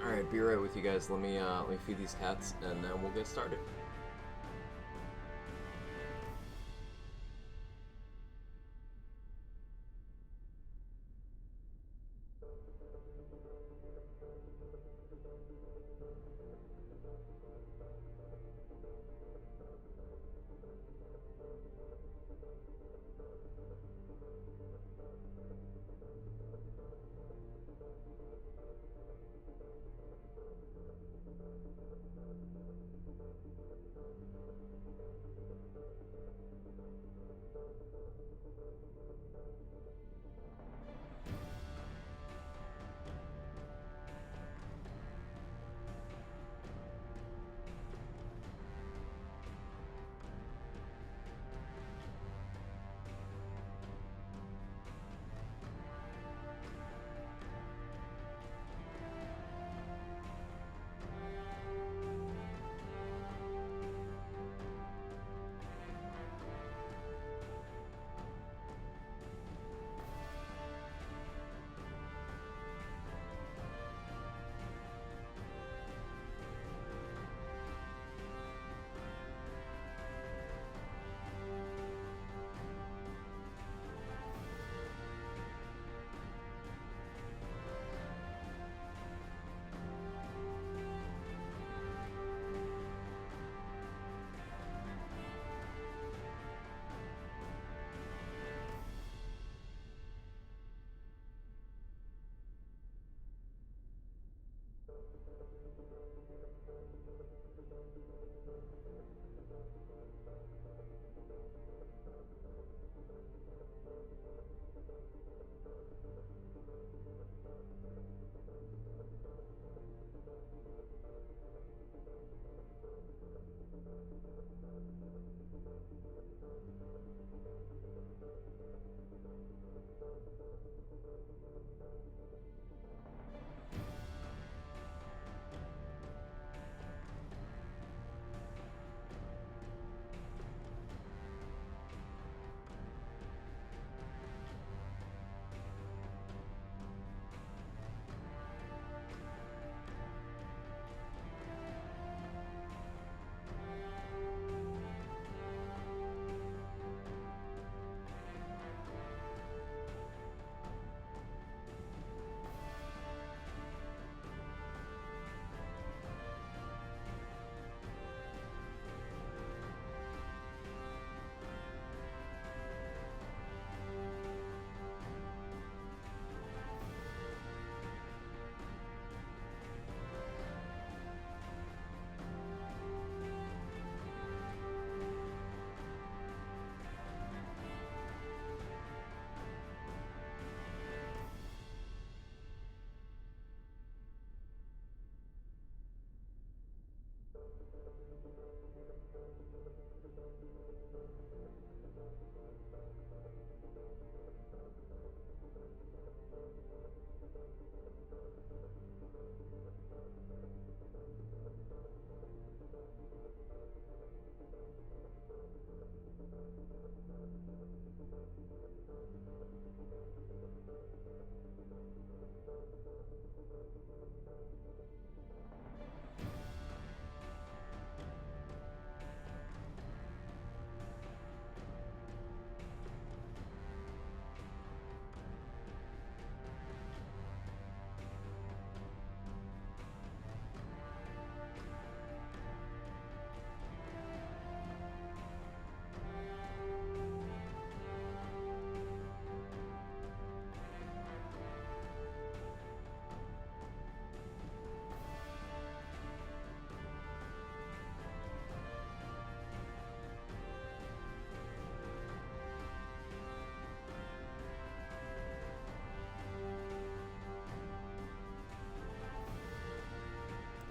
Alright, be right with you guys. Let me feed these cats and then we'll get started.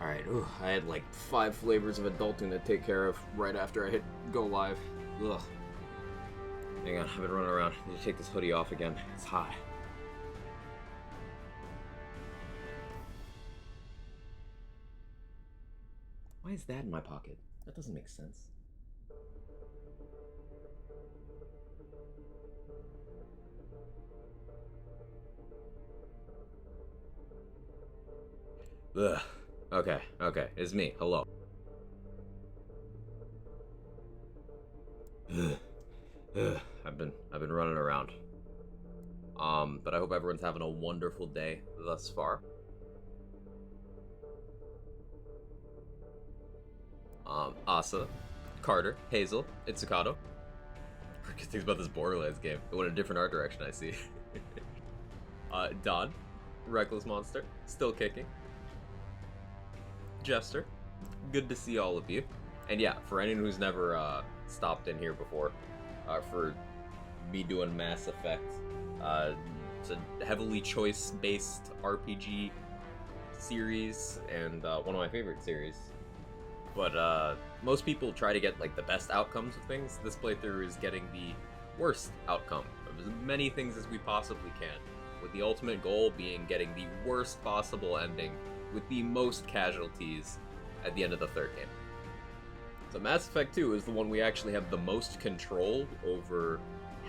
Alright, I had like 5 flavors of adulting to take care of right after I hit go live. Ugh. Hang on, I've been running around. I need to take this hoodie off again. It's hot. Why is that in my pocket? That doesn't make sense. Ugh. Okay, it's me. Hello. I've been running around. But I hope everyone's having a wonderful day thus far. Asa, Carter, Hazel, Itsukato. Good things about this Borderlands game. It went a different art direction, I see. Don, Reckless Monster, still kicking. Jester, good to see all of you. And yeah, for anyone who's never stopped in here before, for me doing Mass Effect, it's a heavily choice-based RPG series, and one of my favorite series. But most people try to get like the best outcomes of things. This playthrough is getting the worst outcome of as many things as we possibly can, with the ultimate goal being getting the worst possible ending with the most casualties at the end of the third game. So Mass Effect 2 is the one we actually have the most control over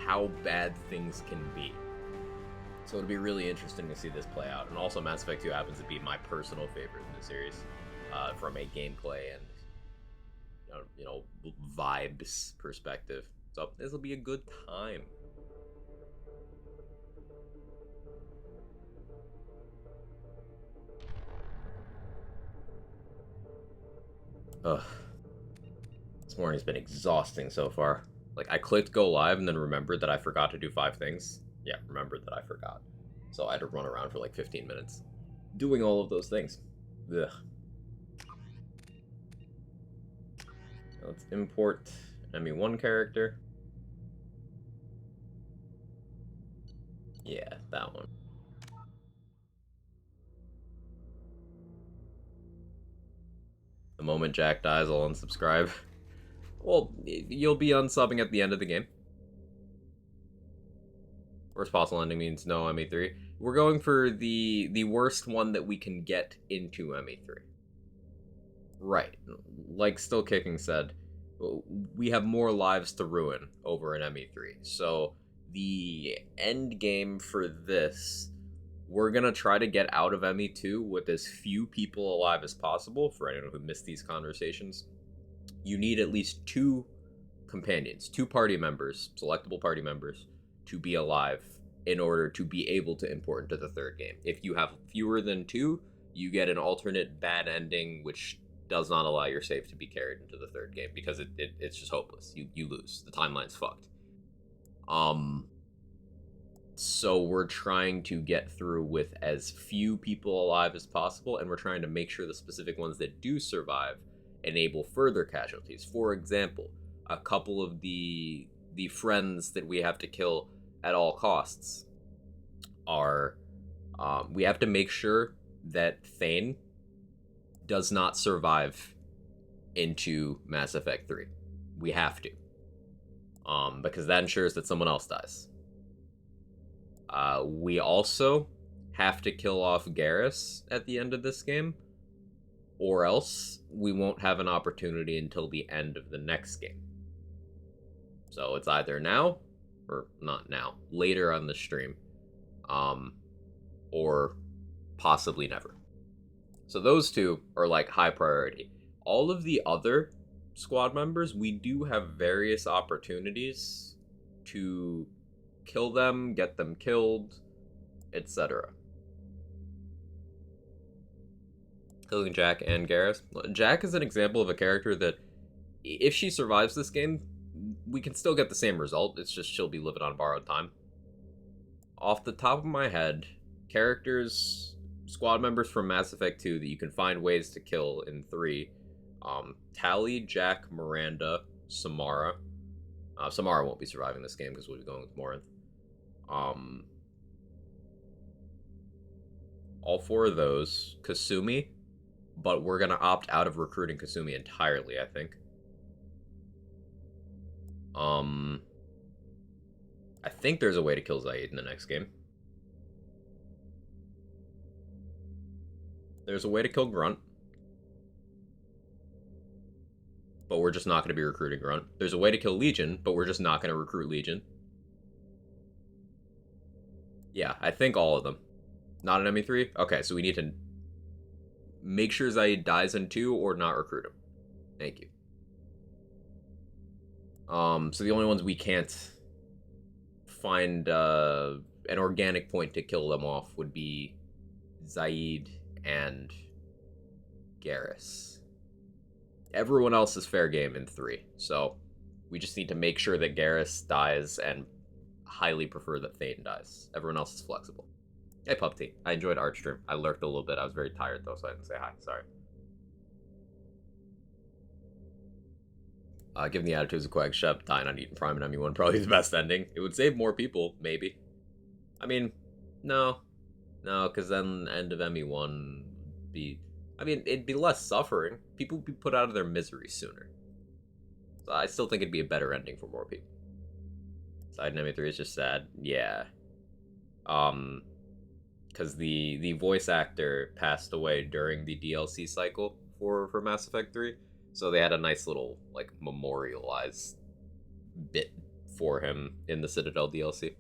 how bad things can be. So it'll be really interesting to see this play out. And also Mass Effect 2 happens to be my personal favorite in the series, from a gameplay and vibes perspective. So this will be a good time. Ugh. This morning's been exhausting so far. Like, I clicked go live and then remembered that I forgot to do 5 things. Yeah, remembered that I forgot. So I had to run around for like 15 minutes doing all of those things. Ugh. Let's import ME1 character. Yeah, that one. The moment Jack dies, I'll unsubscribe. Well, you'll be unsubbing at the end of the game. Worst possible ending means no ME3. We're going for the worst one that we can get into ME3. Right. Like Still Kicking said, we have more lives to ruin over an ME3. So the end game for this, we're going to try to get out of ME2 with as few people alive as possible. For anyone who missed these conversations, you need at least 2 companions, 2 party members, selectable party members, to be alive in order to be able to import into the third game. If you have fewer than 2, you get an alternate bad ending, which does not allow your save to be carried into the third game, because it's just hopeless. You lose. The timeline's fucked. So we're trying to get through with as few people alive as possible, and we're trying to make sure the specific ones that do survive enable further casualties. For example, a couple of the friends that we have to kill at all costs are, we have to make sure that Thane does not survive into Mass Effect 3. We have to. Because that ensures that someone else dies. We also have to kill off Garrus at the end of this game, or else we won't have an opportunity until the end of the next game. So it's either now, or not now, later on the stream, or possibly never. So those two are like high priority. All of the other squad members, we do have various opportunities to kill them, get them killed, etc. Killing Jack and Garrus. Jack is an example of a character that, if she survives this game, we can still get the same result. It's just she'll be living on borrowed time. Off the top of my head, characters, squad members from Mass Effect 2 that you can find ways to kill in 3. Tali, Jack, Miranda, Samara. Samara won't be surviving this game because we'll be going with Morinth. All 4 of those. Kasumi, but we're going to opt out of recruiting Kasumi entirely, I think. I think there's a way to kill Zaid in the next game. There's a way to kill Grunt, but we're just not going to be recruiting Grunt. There's a way to kill Legion, but we're just not going to recruit Legion. Yeah, I think all of them. Not an ME3? Okay, so we need to make sure Zaid dies in 2 or not recruit him. Thank you. So the only ones we can't find an organic point to kill them off would be Zaid and Garrus. Everyone else is fair game in 3, so we just need to make sure that Garrus dies and highly prefer that Thane dies. Everyone else is flexible. Hey, Pupty. I enjoyed Archstream. I lurked a little bit. I was very tired, though, so I didn't say hi. Sorry. Given the attitudes of Quag Shep, dying on Eden Prime and ME1 probably the best ending. It would save more people, maybe. I mean, no. No, because then the end of ME1 would be... I mean, it'd be less suffering. People would be put out of their misery sooner. So I still think it'd be a better ending for more people. Side in ME3 is just sad. Yeah. Because the voice actor passed away during the DLC cycle for Mass Effect 3. So they had a nice little, like, memorialized bit for him in the Citadel DLC.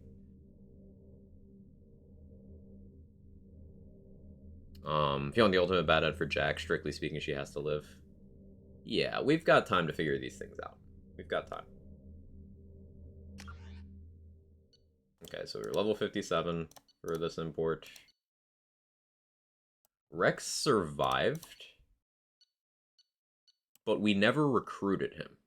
If you want the ultimate bad end for Jack, strictly speaking, she has to live. Yeah, we've got time to figure these things out. We've got time. Okay, so we're level 57 for this import. Rex survived, but we never recruited him.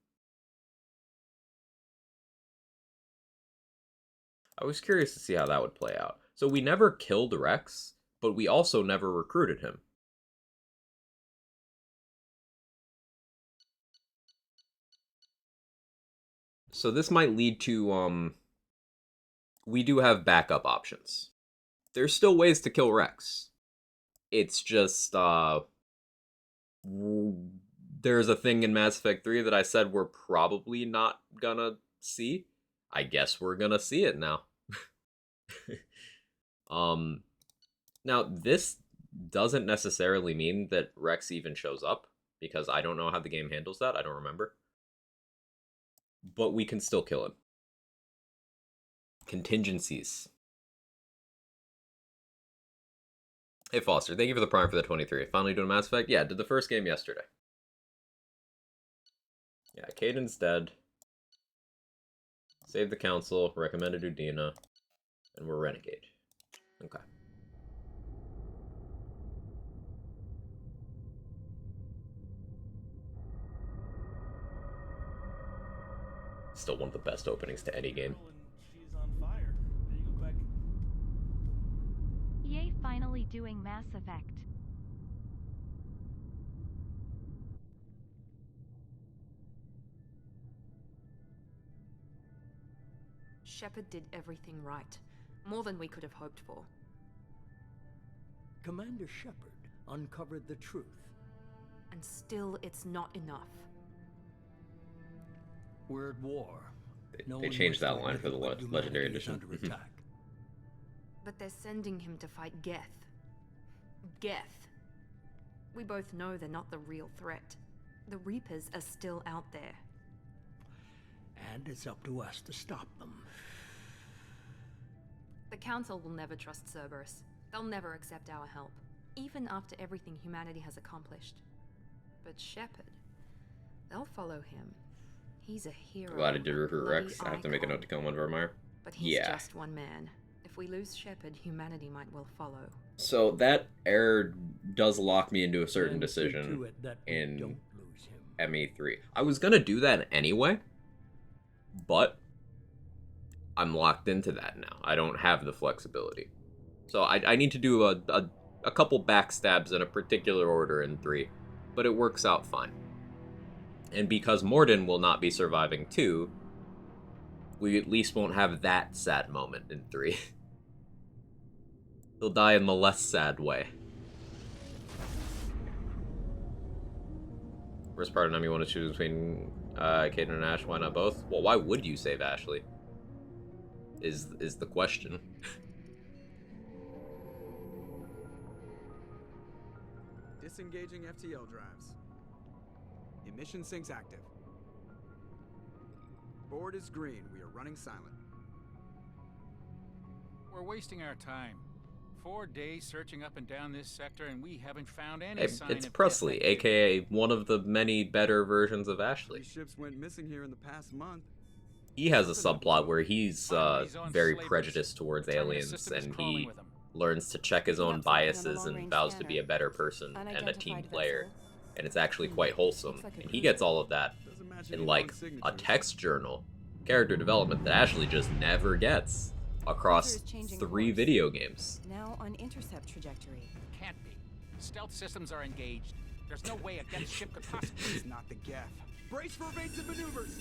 I was curious to see how that would play out. So we never killed Rex, but we also never recruited him. So this might lead to, we do have backup options. There's still ways to kill Rex. It's just, there's a thing in Mass Effect 3 that I said we're probably not gonna see. I guess we're gonna see it now. Now, this doesn't necessarily mean that Rex even shows up, because I don't know how the game handles that. I don't remember. But we can still kill him. Contingencies. Hey, Foster, thank you for the prime for the 23. Finally doing Mass Effect? Yeah, did the first game yesterday. Yeah, Caden's dead. Save the Council, recommended Udina, and we're Renegade. Okay. Still one of the best openings to any game. EA finally doing Mass Effect. Shepard did everything right. More than we could have hoped for. Commander Shepard uncovered the truth. And still, it's not enough. We're at war. They changed that line for the Legendary Edition. Under attack. But they're sending him to fight Geth. Geth. We both know they're not the real threat. The Reapers are still out there. And it's up to us to stop them. The Council will never trust Cerberus. They'll never accept our help, even after everything humanity has accomplished. But Shepard, they'll follow him. He's a hero. Glad I did a recruit bloody Rex. I have to make a icon. note to kill him on Vermeer. But he's Yeah. just one man. If we lose Shepard, humanity might well follow. So that error does lock me into a certain And see decision to it that we in don't lose him. ME3. I was gonna do that anyway, but I'm locked into that now. I don't have the flexibility. So I need to do a couple backstabs in a particular order in 3, but it works out fine. And because Morden will not be surviving 2, we at least won't have that sad moment in 3. He'll die in the less sad way. First part of them, you want to choose between Caden and Ash. Why not both? Well, why would you save Ashley? Is the question. Disengaging FTL drives. Emission sinks active. Board is green. We are running silent. We're wasting our time. 4 days searching up and down this sector, and we haven't found any sign It's of Presley, death activity. aka one of the many better versions of 3 Ashley. ships went missing here in the past month. He has a subplot where he's Find his own very slavers. prejudiced towards The terminus aliens, system is and crawling he with them. learns to check his own Looks like an biases and long-range vows to be a scanner. better person and a Unidentified team player. vessel. And it's actually quite wholesome. Looks like a And he cruiser. gets all of that Doesn't match in any like known a signatures. text journal, character development that Ashley just never gets across Cruiser is changing 3 course. video games. Now on intercept trajectory. Can't be. Stealth systems are engaged. There's no way a dense ship could possibly... It's not the Geth. Brace for evasive maneuvers.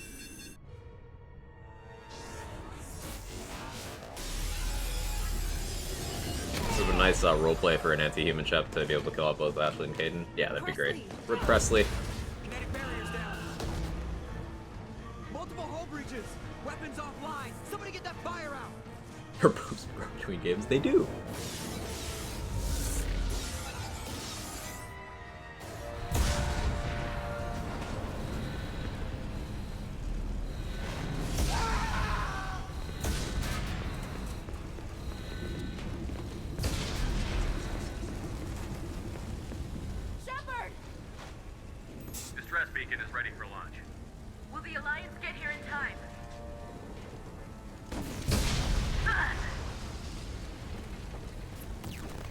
This would be a nice roleplay for an anti-human chef to be able to kill off both Ashley and Caden. Yeah, that'd be great. Rip Presley. Kinetic barriers down. Multiple hull breaches. Weapons offline. Somebody get that fire out. Her boobs broke between games. They do. Shepard! Distress beacon is ready for launch. Will the Alliance get here in time?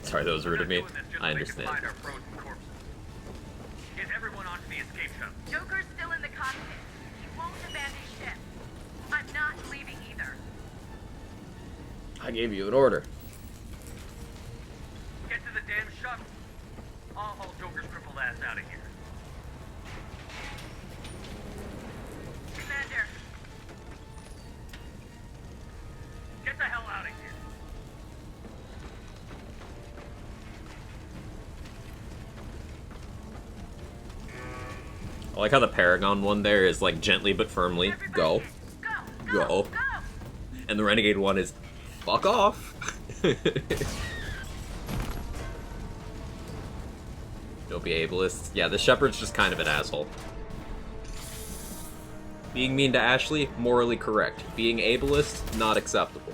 Sorry, that was rude of me. We're not doing this just I so they can understand. find our frozen corpses. Get everyone onto the escape shuttle. Joker's still in the cockpit. He won't abandon ship. I'm not leaving either. I gave you an order. Get to the damn shuttle. I'll haul Joker's crippled ass out of here. Commander, Get the hell out of here. I like how the Paragon one there is like gently but firmly, go, go, go. And the Renegade one is, fuck off. Don't be ableist. Yeah, the Shepherd's just kind of an asshole. Being mean to Ashley, morally correct. Being ableist, not acceptable.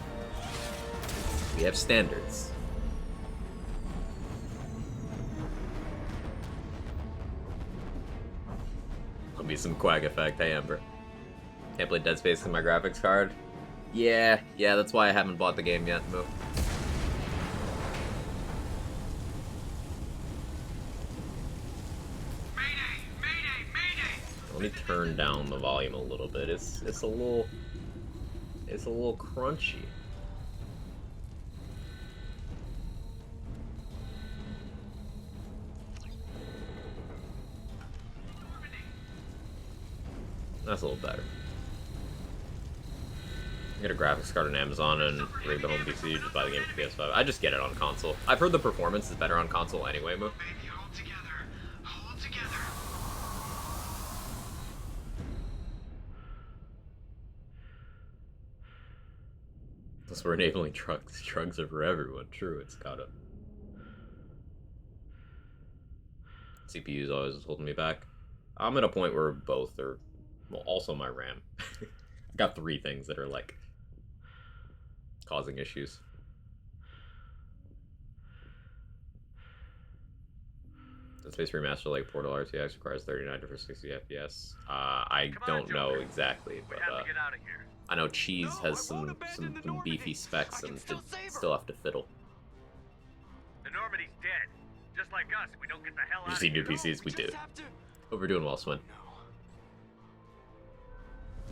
We have standards. There'll be some quag effect. Hey, Ember. Can't play Dead Space with my graphics card? Yeah, that's why I haven't bought the game yet, Moo. Let me turn down the volume a little bit. It's a little crunchy. That's a little better. Get a graphics card on Amazon and leave it on PC. Just buy the game for PS5. I just get it on console. I've heard the performance is better on console anyway, Moo. Plus, we're enabling trucks. Trucks are for everyone. True, it's gotta. CPU's always holding me back. I'm at a point where both are... Well, also my RAM. I got 3 things that are, like, causing issues. Does Space Remaster like Portal RTX requires 39 for 60 FPS? I don't know exactly, but I know Cheese has some beefy specs and still have to fiddle. The Normandy's dead. Just like us, we don't get the hell You out see of new here. PCs? We do. But we're doing well, Swin.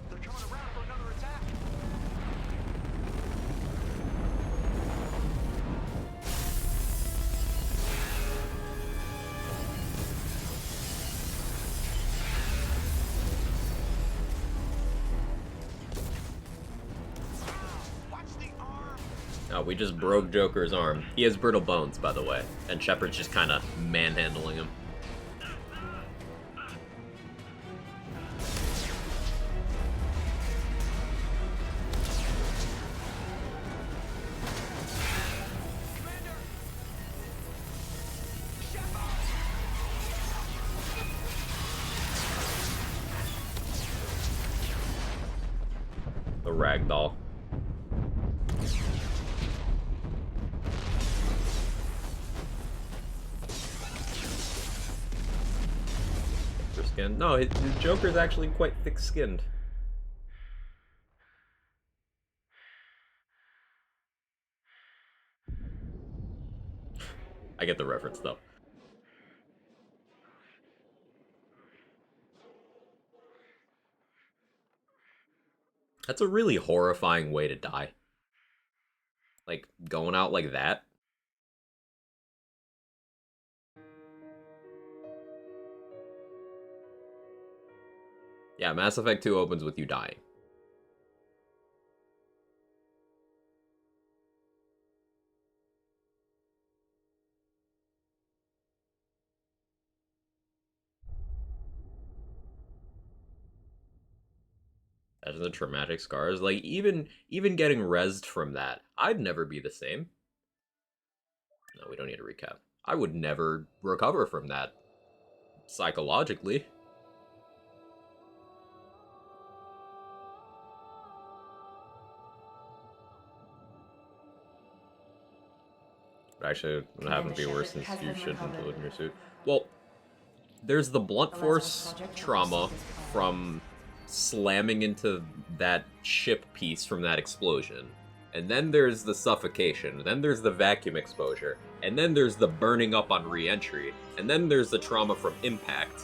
They're coming around for another attack. Watch the arm. Oh, we just broke Joker's arm. He has brittle bones, by the way, and Shepard's just kind of manhandling him. The ragdoll. Thicker skin. No, his Joker's actually quite thick-skinned. I get the reference, though. That's a really horrifying way to die. Like, going out like that. Yeah, Mass Effect 2 opens with you dying. As the traumatic scars, like even getting rezzed from that, I'd never be the same. No, we don't need a recap. I would never recover from that psychologically. But actually, what happened to be worse since you shouldn't live in your suit. Well, there's the blunt force trauma from slamming into that ship piece from that explosion. And then there's the suffocation. Then there's the vacuum exposure. And then there's the burning up on re-entry. And then there's the trauma from impact.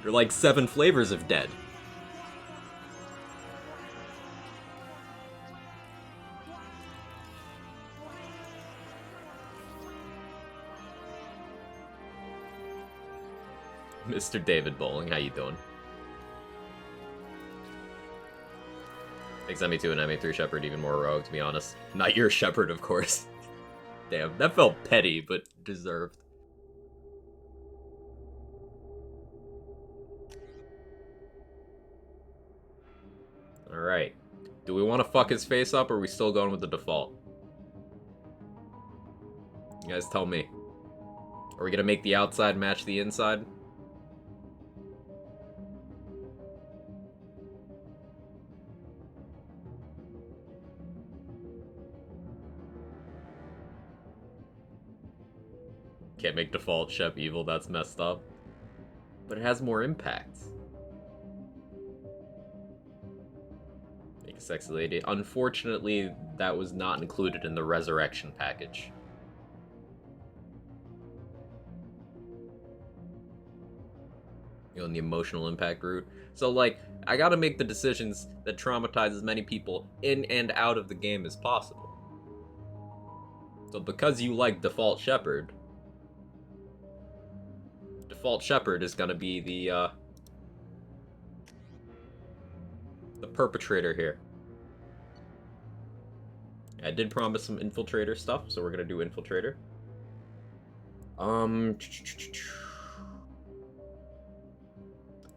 You're like 7 flavors of dead. Mr. David Bowling, how you doing? Makes ME2 and ME3 Shepard even more rogue, to be honest. Not your Shepard, of course. Damn, that felt petty, but deserved. Alright. Do we want to fuck his face up, or are we still going with the default? You guys tell me. Are we gonna make the outside match the inside? Can't make default Shep evil, that's messed up. But it has more impact. Make a sexy lady. Unfortunately, that was not included in the resurrection package. You know, in the emotional impact route. So, like, I gotta make the decisions that traumatize as many people in and out of the game as possible. So because you like default Shepard, default Shepard is gonna be the perpetrator here. I did promise some infiltrator stuff, so we're gonna do infiltrator. In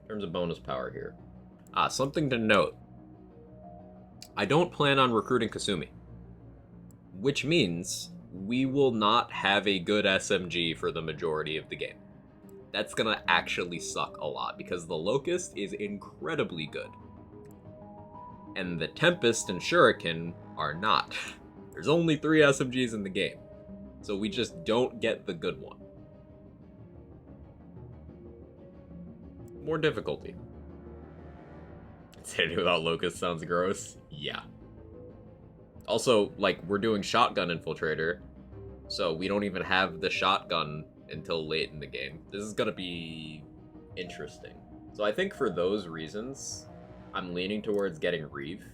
terms of bonus power here. Something to note. I don't plan on recruiting Kasumi. Which means we will not have a good SMG for the majority of the game. That's gonna actually suck a lot, because the Locust is incredibly good. And the Tempest and Shuriken are not. There's only 3 SMGs in the game, so we just don't get the good one. More difficulty. Saying without Locust sounds gross. Yeah. Also, like, we're doing Shotgun Infiltrator, so we don't even have the shotgun until late in the game. This is gonna be interesting. So I think for those reasons, I'm leaning towards getting Reeve.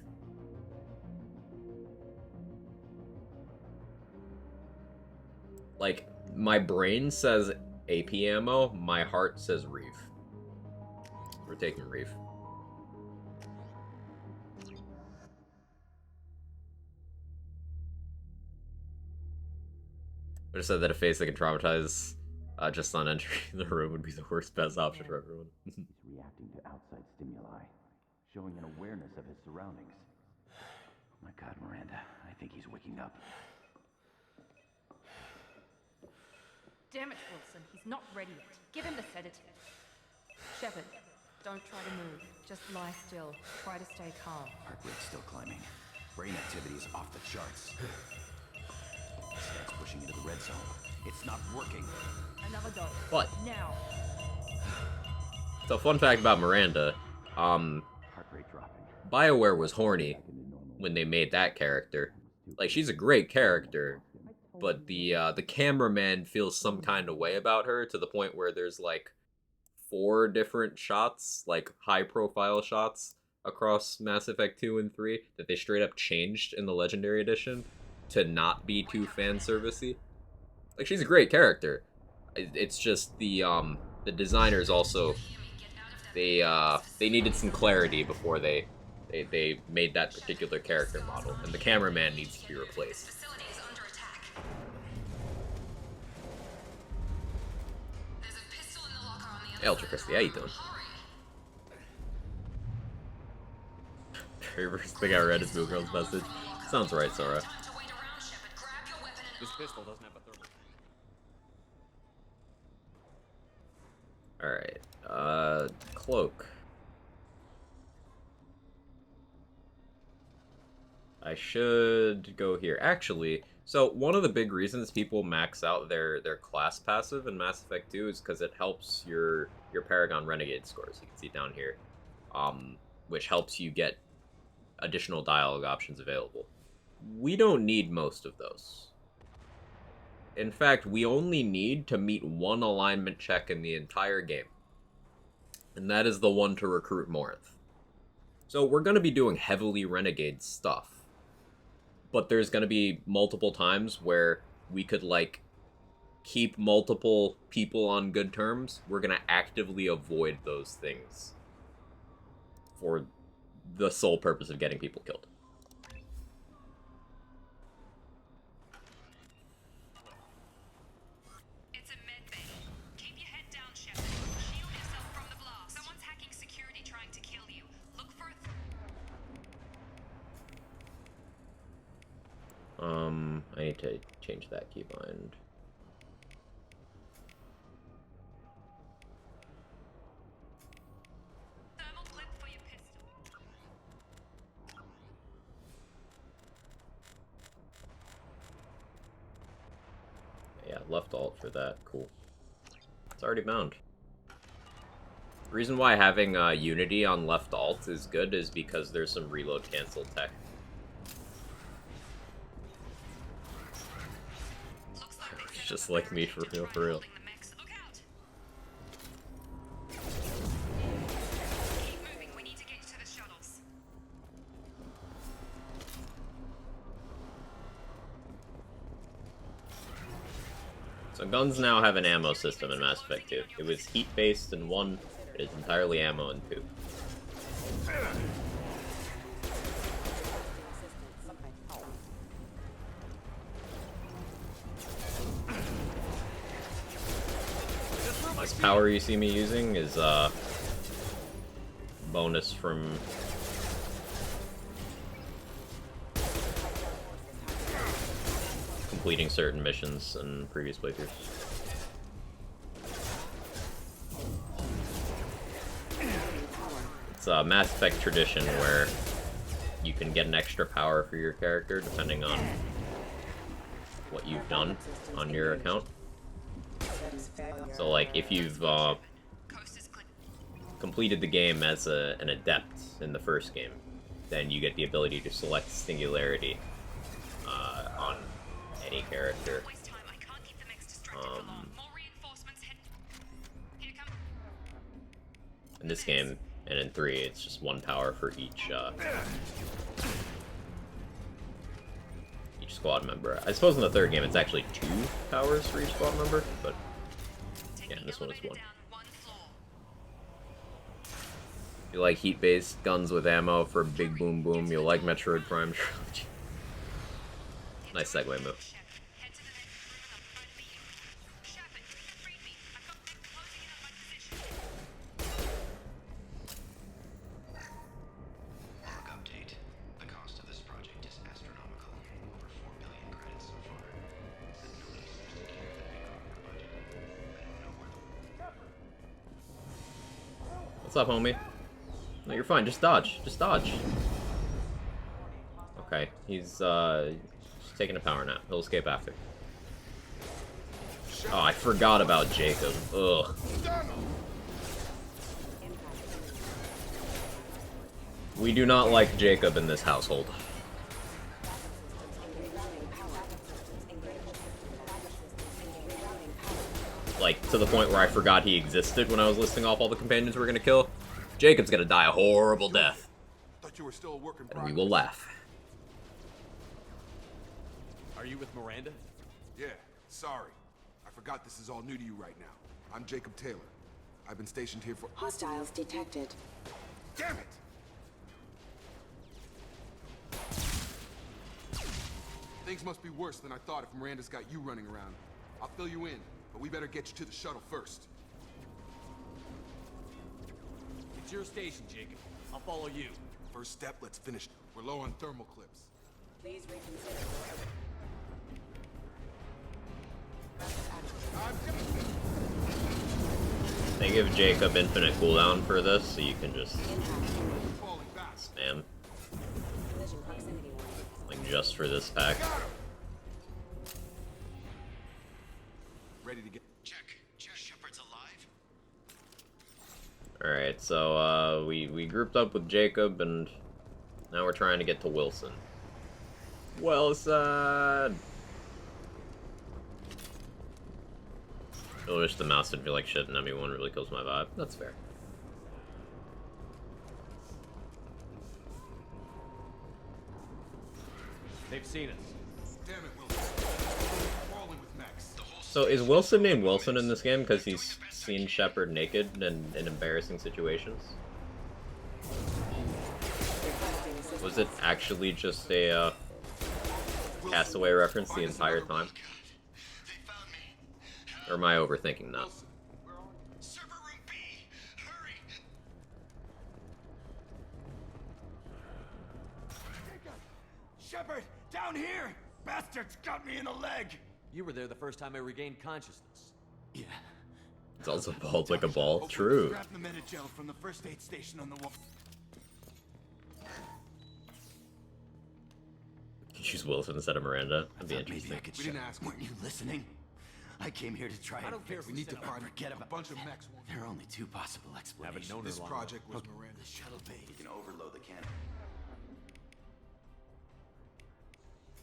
Like, my brain says AP ammo, my heart says Reeve. We're taking Reeve. I just said that a face that can traumatize just on entering the room would be the worst best option for everyone. He's reacting to outside stimuli, showing an awareness of his surroundings. Oh my God, Miranda, I think he's waking up. Damn it, Wilson. He's not ready yet. Give him the sedative. Shepard, don't try to move. Just lie still. Try to stay calm. Heart rate's still climbing. Brain activity is off the charts. Starts pushing into the red zone. It's not working. Another dose. But Now. so fun fact about Miranda, Heart rate dropping. BioWare was horny when they made that character. Like, she's a great character, but the cameraman feels some kind of way about her, to the point where there's like 4 different shots, like high profile shots across Mass Effect 2 and 3 that they straight up changed in the Legendary Edition to not be too fan servicey. Like, she's a great character. It's just the designers also, they needed some clarity before they made that particular character model, and the cameraman needs to be replaced. Hey, Ultra Christy, how you doing? Very first thing I read is Blue Girl's message. Sounds right, Sora. This pistol doesn't have a thermal. Alright, cloak. I should go here. Actually, so one of the big reasons people max out their class passive in Mass Effect 2 is because it helps your Paragon Renegade scores. You can see down here, which helps you get additional dialogue options available. We don't need most of those. In fact, we only need to meet 1 alignment check in the entire game, and that is the one to recruit Morinth. So we're going to be doing heavily Renegade stuff, but there's going to be multiple times where we could, like, keep multiple people on good terms. We're going to actively avoid those things for the sole purpose of getting people killed. It's a medbay. Keep your head down, Shepard. Shield yourself from the blast. Someone's hacking security trying to kill you. Look for I need to change that keybind. thermal clip for your pistol. Yeah, left alt for that. Cool. It's already bound. The reason why having Unity on left alt is good is because there's some reload cancel tech. It's just like me, for real, for real. Look out! Keep moving. We need to get to the shuttles. So guns now have an ammo system in Mass Effect 2. It was heat-based in 1, it is entirely ammo in 2. This power you see me using is bonus from completing certain missions in previous playthroughs. It's a Mass Effect tradition where you can get an extra power for your character depending on what you've done on your account. So, like, if you've completed the game as an adept in the first game, then you get the ability to select Singularity on any character. In this game, and in 3, it's just one power for each squad member. I suppose in the third game it's actually 2 powers for each squad member, but yeah, in this one it's 1. If you like heat-based guns with ammo for big boom boom, you'll like Metroid Prime Trilogy. Nice segue move. What's up, homie? No, you're fine. Just dodge. Just dodge. Okay, he's just taking a power nap. He'll escape after. Oh, I forgot about Jacob. Ugh. We do not like Jacob in this household. Like, to the point where I forgot he existed when I was listing off all the companions we're gonna kill. Jacob's gonna die a horrible death. And we will laugh. Are you with Miranda? Yeah, sorry. I forgot this is all new to you right now. I'm Jacob Taylor. I've been stationed here for— Hostiles detected. Damn it! Things must be worse than I thought if Miranda's got you running around. I'll fill you in, but we better get you to the shuttle first. It's your station, Jacob. I'll follow you. First step, let's finish. We're low on thermal clips. Please reconsider. They give Jacob infinite cooldown for this, so you can just spam. Like, just for this pack. Ready to get— Check. Shepard's alive. Alright, so, we grouped up with Jacob, and now we're trying to get to Wilson. Wilson! I wish the mouse didn't feel like shit and ME1 really kills my vibe. That's fair. They've seen us. Damn it, Wilson. Falling with Max. So is Wilson named Wilson in this game because he's seen Shepard naked in embarrassing situations? Was it actually just a Castaway reference the entire time? Or am I overthinking that? Server room B. Hurry. Shepard, down here! Bastards got me in the leg! You were there the first time I regained consciousness. Yeah. It's also bald like a ball. True. Grab the Medi-gel from the first aid station on the wall. You choose Wilson instead of Miranda. That'd be interesting. We didn't ask. Weren't you listening? I came here to try I and don't care if We need to find forget a about bunch of mechs. There are only 2 possible explanations. known This her long project was The Miranda. shuttle bay. You can overload the cannon.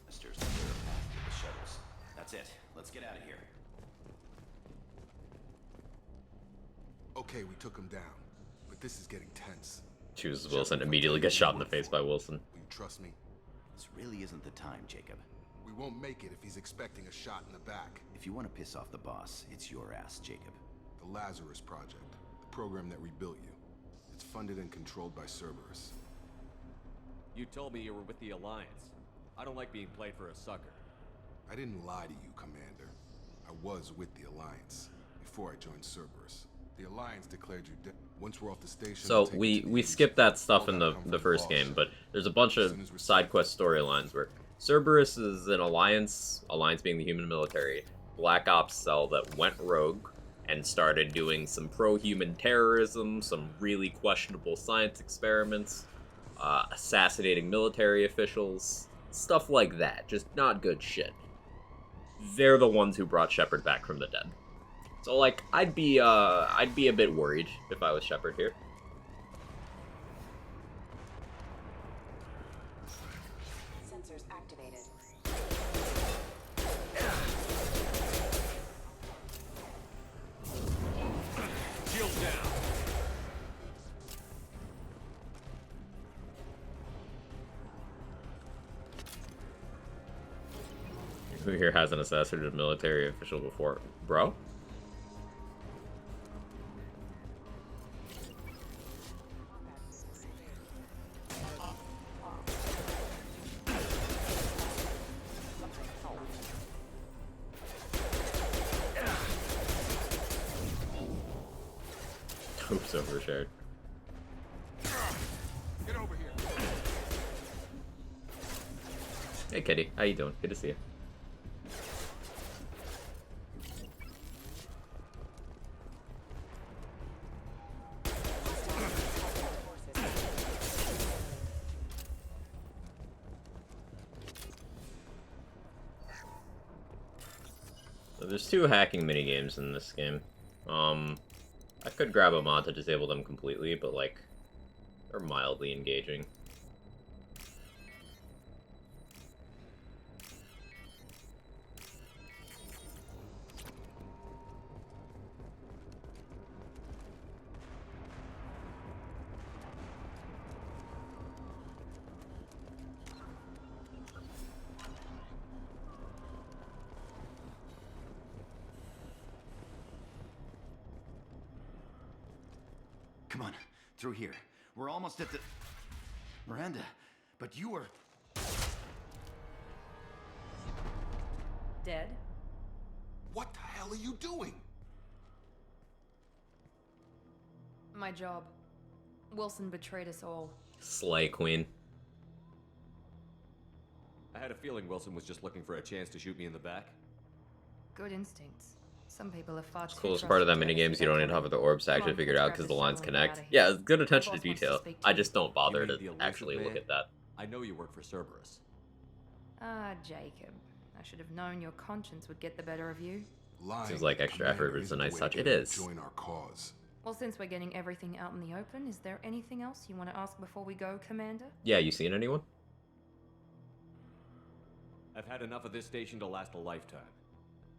There's a clear path to the shuttles. That's it. Let's get out of here. Okay, we took him down, but this is getting tense. Chooses Wilson, immediately gets shot in the face by Wilson. Will you trust me? This really isn't the time, Jacob. We won't make it if he's expecting a shot in the back. If you want to piss off the boss, it's your ass, Jacob. The Lazarus Project, the program that rebuilt you. It's funded and controlled by Cerberus. You told me you were with the Alliance. I don't like being played for a sucker. I didn't lie to you, Commander. I was with the Alliance before I joined Cerberus. The Alliance declared you dead. Once we're off the station, So we skipped that stuff in the first game, but there's a bunch of side quest storylines where Cerberus is an alliance being the human military, Black Ops cell that went rogue and started doing some pro-human terrorism, some really questionable science experiments, assassinating military officials, stuff like that. Just not good shit. They're the ones who brought Shepard back from the dead. So, like, I'd be a bit worried if I was Shepard here. Sensors activated. Shield down. Who here hasn't assassinated a military official before? Bro? Oops, overshared. Get over here. Hey, Kitty. How you doing? Good to see you. So there's 2 hacking minigames in this game. I could grab a mod to disable them completely, but, like, they're mildly engaging. Come on, through here. We're almost at the... Miranda, but you were... Dead? What the hell are you doing? My job. Wilson betrayed us all. Slay Queen. I had a feeling Wilson was just looking for a chance to shoot me in the back. Good instincts. Some people are far too Coolest part of that trusting minigame is you don't need to hover the orbs to actually figure it out because the lines connect. Yeah, it's good attention to detail. I just don't bother to actually look at that. I know you work for Cerberus. Ah, Jacob. I should have known your conscience would get the better of you. Lying Seems like to the extra effort, but commander it's a isn't the nice way touch. to It get him is. to join our cause. Well, since we're getting everything out in the open, is there anything else you want to ask before we go, Commander? Yeah, you seen anyone? I've had enough of this station to last a lifetime.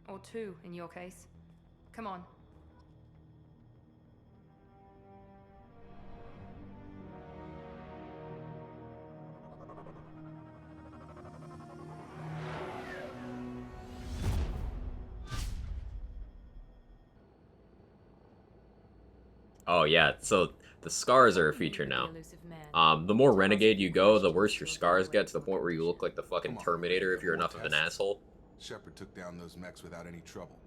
Or 2, in your case. Come on. Oh yeah, so the scars are a feature now. The more renegade you go, the worse your scars get, to the point where you look like the fucking Terminator if you're enough of an asshole. Shepard took down those mechs without any trouble.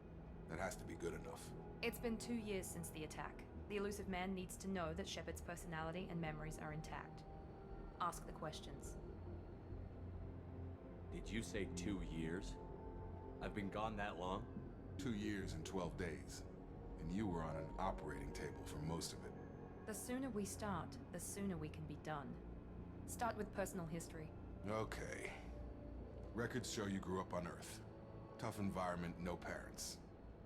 That has to be good enough. It's been 2 years since the attack. The elusive man needs to know that Shepard's personality and memories are intact. Ask the questions. Did you say 2 years? I've been gone that long? 2 years and 12 days. And you were on an operating table for most of it. The sooner we start, the sooner we can be done. Start with personal history. Okay. Records show you grew up on Earth. Tough environment, no parents.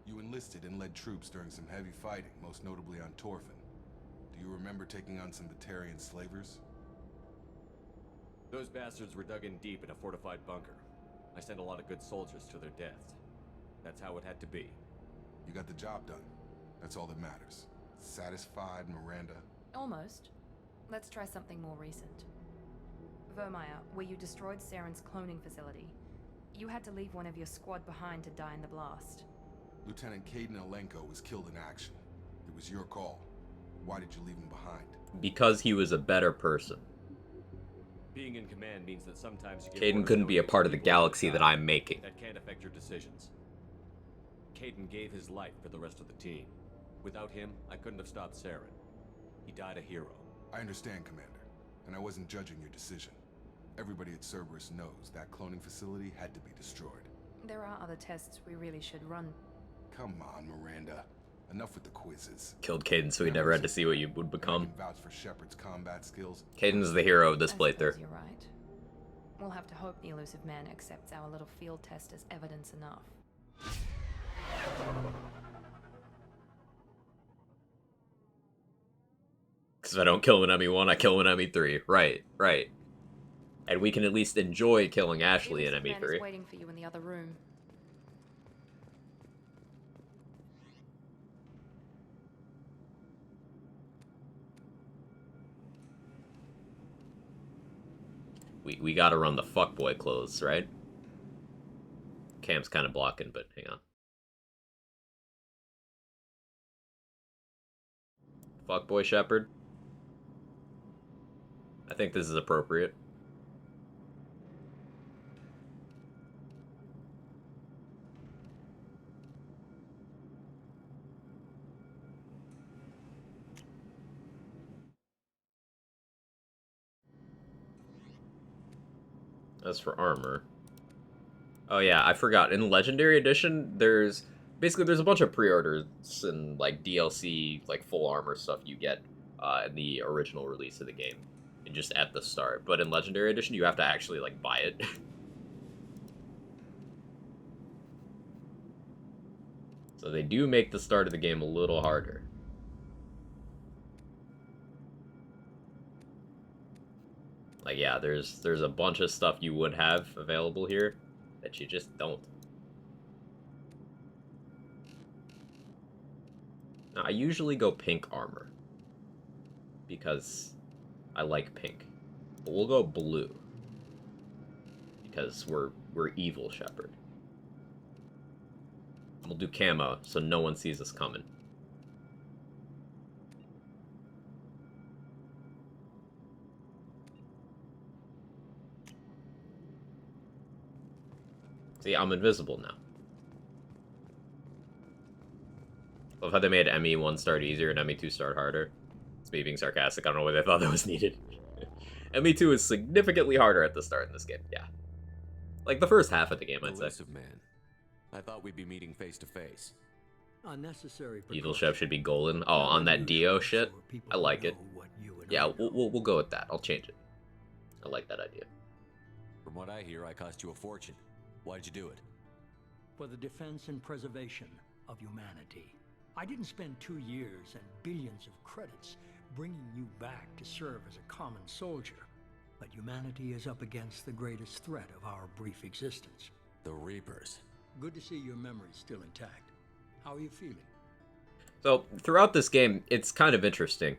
You enlisted and led troops during some heavy fighting, most notably on Torfin. Do you remember taking on some Batarian slavers? Those bastards were dug in deep in a fortified bunker. I sent a lot of good soldiers to their deaths. That's how it had to be. You got the job done. That's all that matters. Satisfied, Miranda? Almost. Let's try something more recent. Vermeer, where you destroyed Saren's cloning facility. You had to leave one of your squad behind to die in the blast. Lieutenant Caden Alenko was killed in action. It was your call. Why did you leave him behind? Because he was a better person. Being in command means that sometimes you get Caden orders couldn't going be a against part of the people all galaxy that time. I'm making. That can't affect your decisions. Caden gave his life for the rest of the team. Without him, I couldn't have stopped Saren. He died a hero. I understand, Commander. And I wasn't judging your decision. Everybody at Cerberus knows that cloning facility had to be destroyed. There are other tests we really should run. Come on, Miranda. Enough with the quizzes. Killed Caden so he never had to see what you would I become. can vouch for Shepard's combat skills. Caden's the hero of this I suppose playthrough. you're right. We'll have to hope the elusive man accepts our little field test as evidence enough. Because if I don't kill an ME1, I kill an ME3. Right, right. And we can at least enjoy killing Ashley in the elusive man ME3. is waiting for you in the other room. We gotta run the fuckboy clothes, right? Cam's kind of blocking, but hang on. Fuckboy Shepard. I think this is appropriate. As for armor. Oh yeah, I forgot. In Legendary Edition, there's a bunch of pre-orders and like DLC, like full armor stuff you get in the original release of the game, and just at the start. But in Legendary Edition, you have to actually like buy it. So they do make the start of the game a little harder. Like, yeah, there's a bunch of stuff you would have available here that you just don't. Now, I usually go pink armor because I like pink. But we'll go blue because we're evil Shepard. We'll do camo so no one sees us coming. See, I'm invisible now. Love how they made ME1 start easier and ME2 start harder. It's me being sarcastic. I don't know why they thought that was needed. ME2 is significantly harder at the start in this game. Yeah. Like the first half of the game, I'd say. Elusive man. I thought we'd be meeting face to face. Unnecessary. Evil Chef should be golden. Oh, on that Dio shit? I like it. Yeah, we'll go with that. I'll change it. I like that idea. From what I hear, I cost you a fortune. Why'd you do it? For the defense and preservation of humanity. I didn't spend 2 years and billions of credits bringing you back to serve as a common soldier. But humanity is up against the greatest threat of our brief existence. The Reapers. Good to see your memory still intact. How are you feeling? So, throughout this game, it's kind of interesting.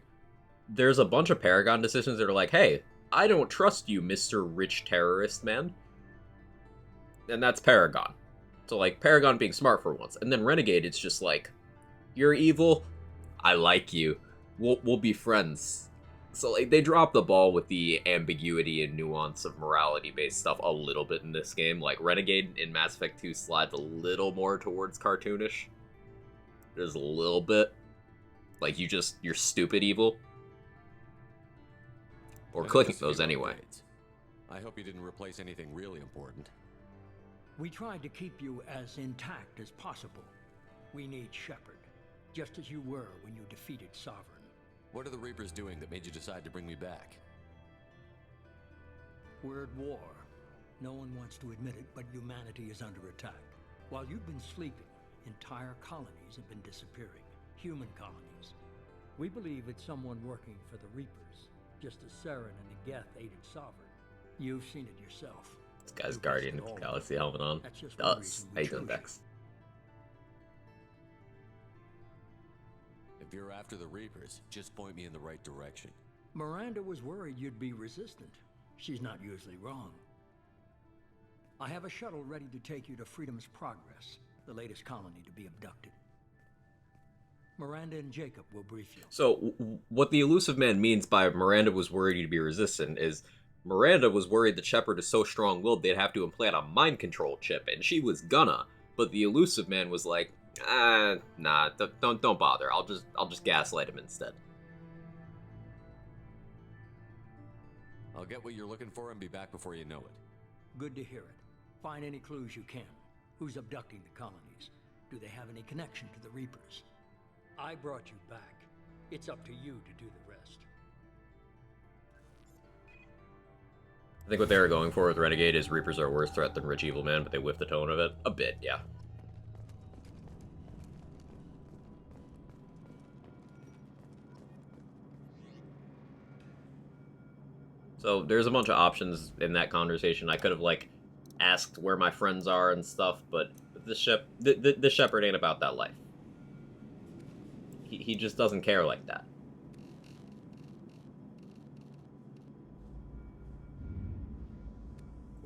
There's a bunch of Paragon decisions that are like, hey, I don't trust you, Mr. Rich Terrorist Man. And that's Paragon. So, like, Paragon being smart for once. And then Renegade, it's just like, you're evil, I like you, we'll be friends. So, like, they drop the ball with the ambiguity and nuance of morality-based stuff a little bit in this game. Like, Renegade in Mass Effect 2 slides a little more towards cartoonish. There's a little bit. Like, you're stupid evil. Or clicking those anyway. I hope you didn't replace anything really important. We tried to keep you as intact as possible. We need Shepard, just as you were when you defeated Sovereign. What are the Reapers doing that made you decide to bring me back? We're at war. No one wants to admit it, but humanity is under attack. While you've been sleeping, entire colonies have been disappearing. Human colonies. We believe it's someone working for the Reapers, just as Saren and Geth aided Sovereign. You've seen it yourself. This guy's Guardian of the Galaxy helmet on. Does. How you doing, Vex? If you're after the Reapers, just point me in the right direction. Miranda was worried you'd be resistant. She's not usually wrong. I have a shuttle ready to take you to Freedom's Progress, the latest colony to be abducted. Miranda and Jacob will brief you. So, what the Elusive Man means by Miranda was worried you'd be resistant is Miranda was worried that Shepard is so strong-willed they'd have to implant a mind control chip, and she was gonna. But the Elusive Man was like, nah, don't bother. I'll just gaslight him instead. I'll get what you're looking for and be back before you know it. Good to hear it. Find any clues you can. Who's abducting the colonies? Do they have any connection to the Reapers? I brought you back. It's up to you to do the rest. I think what they were going for with Renegade is Reapers are a worse threat than Rich Evil Man, but they whiffed the tone of it. A bit, yeah. So there's a bunch of options in that conversation. I could have, like, asked where my friends are and stuff, but the Shepherd ain't about that life. He just doesn't care like that.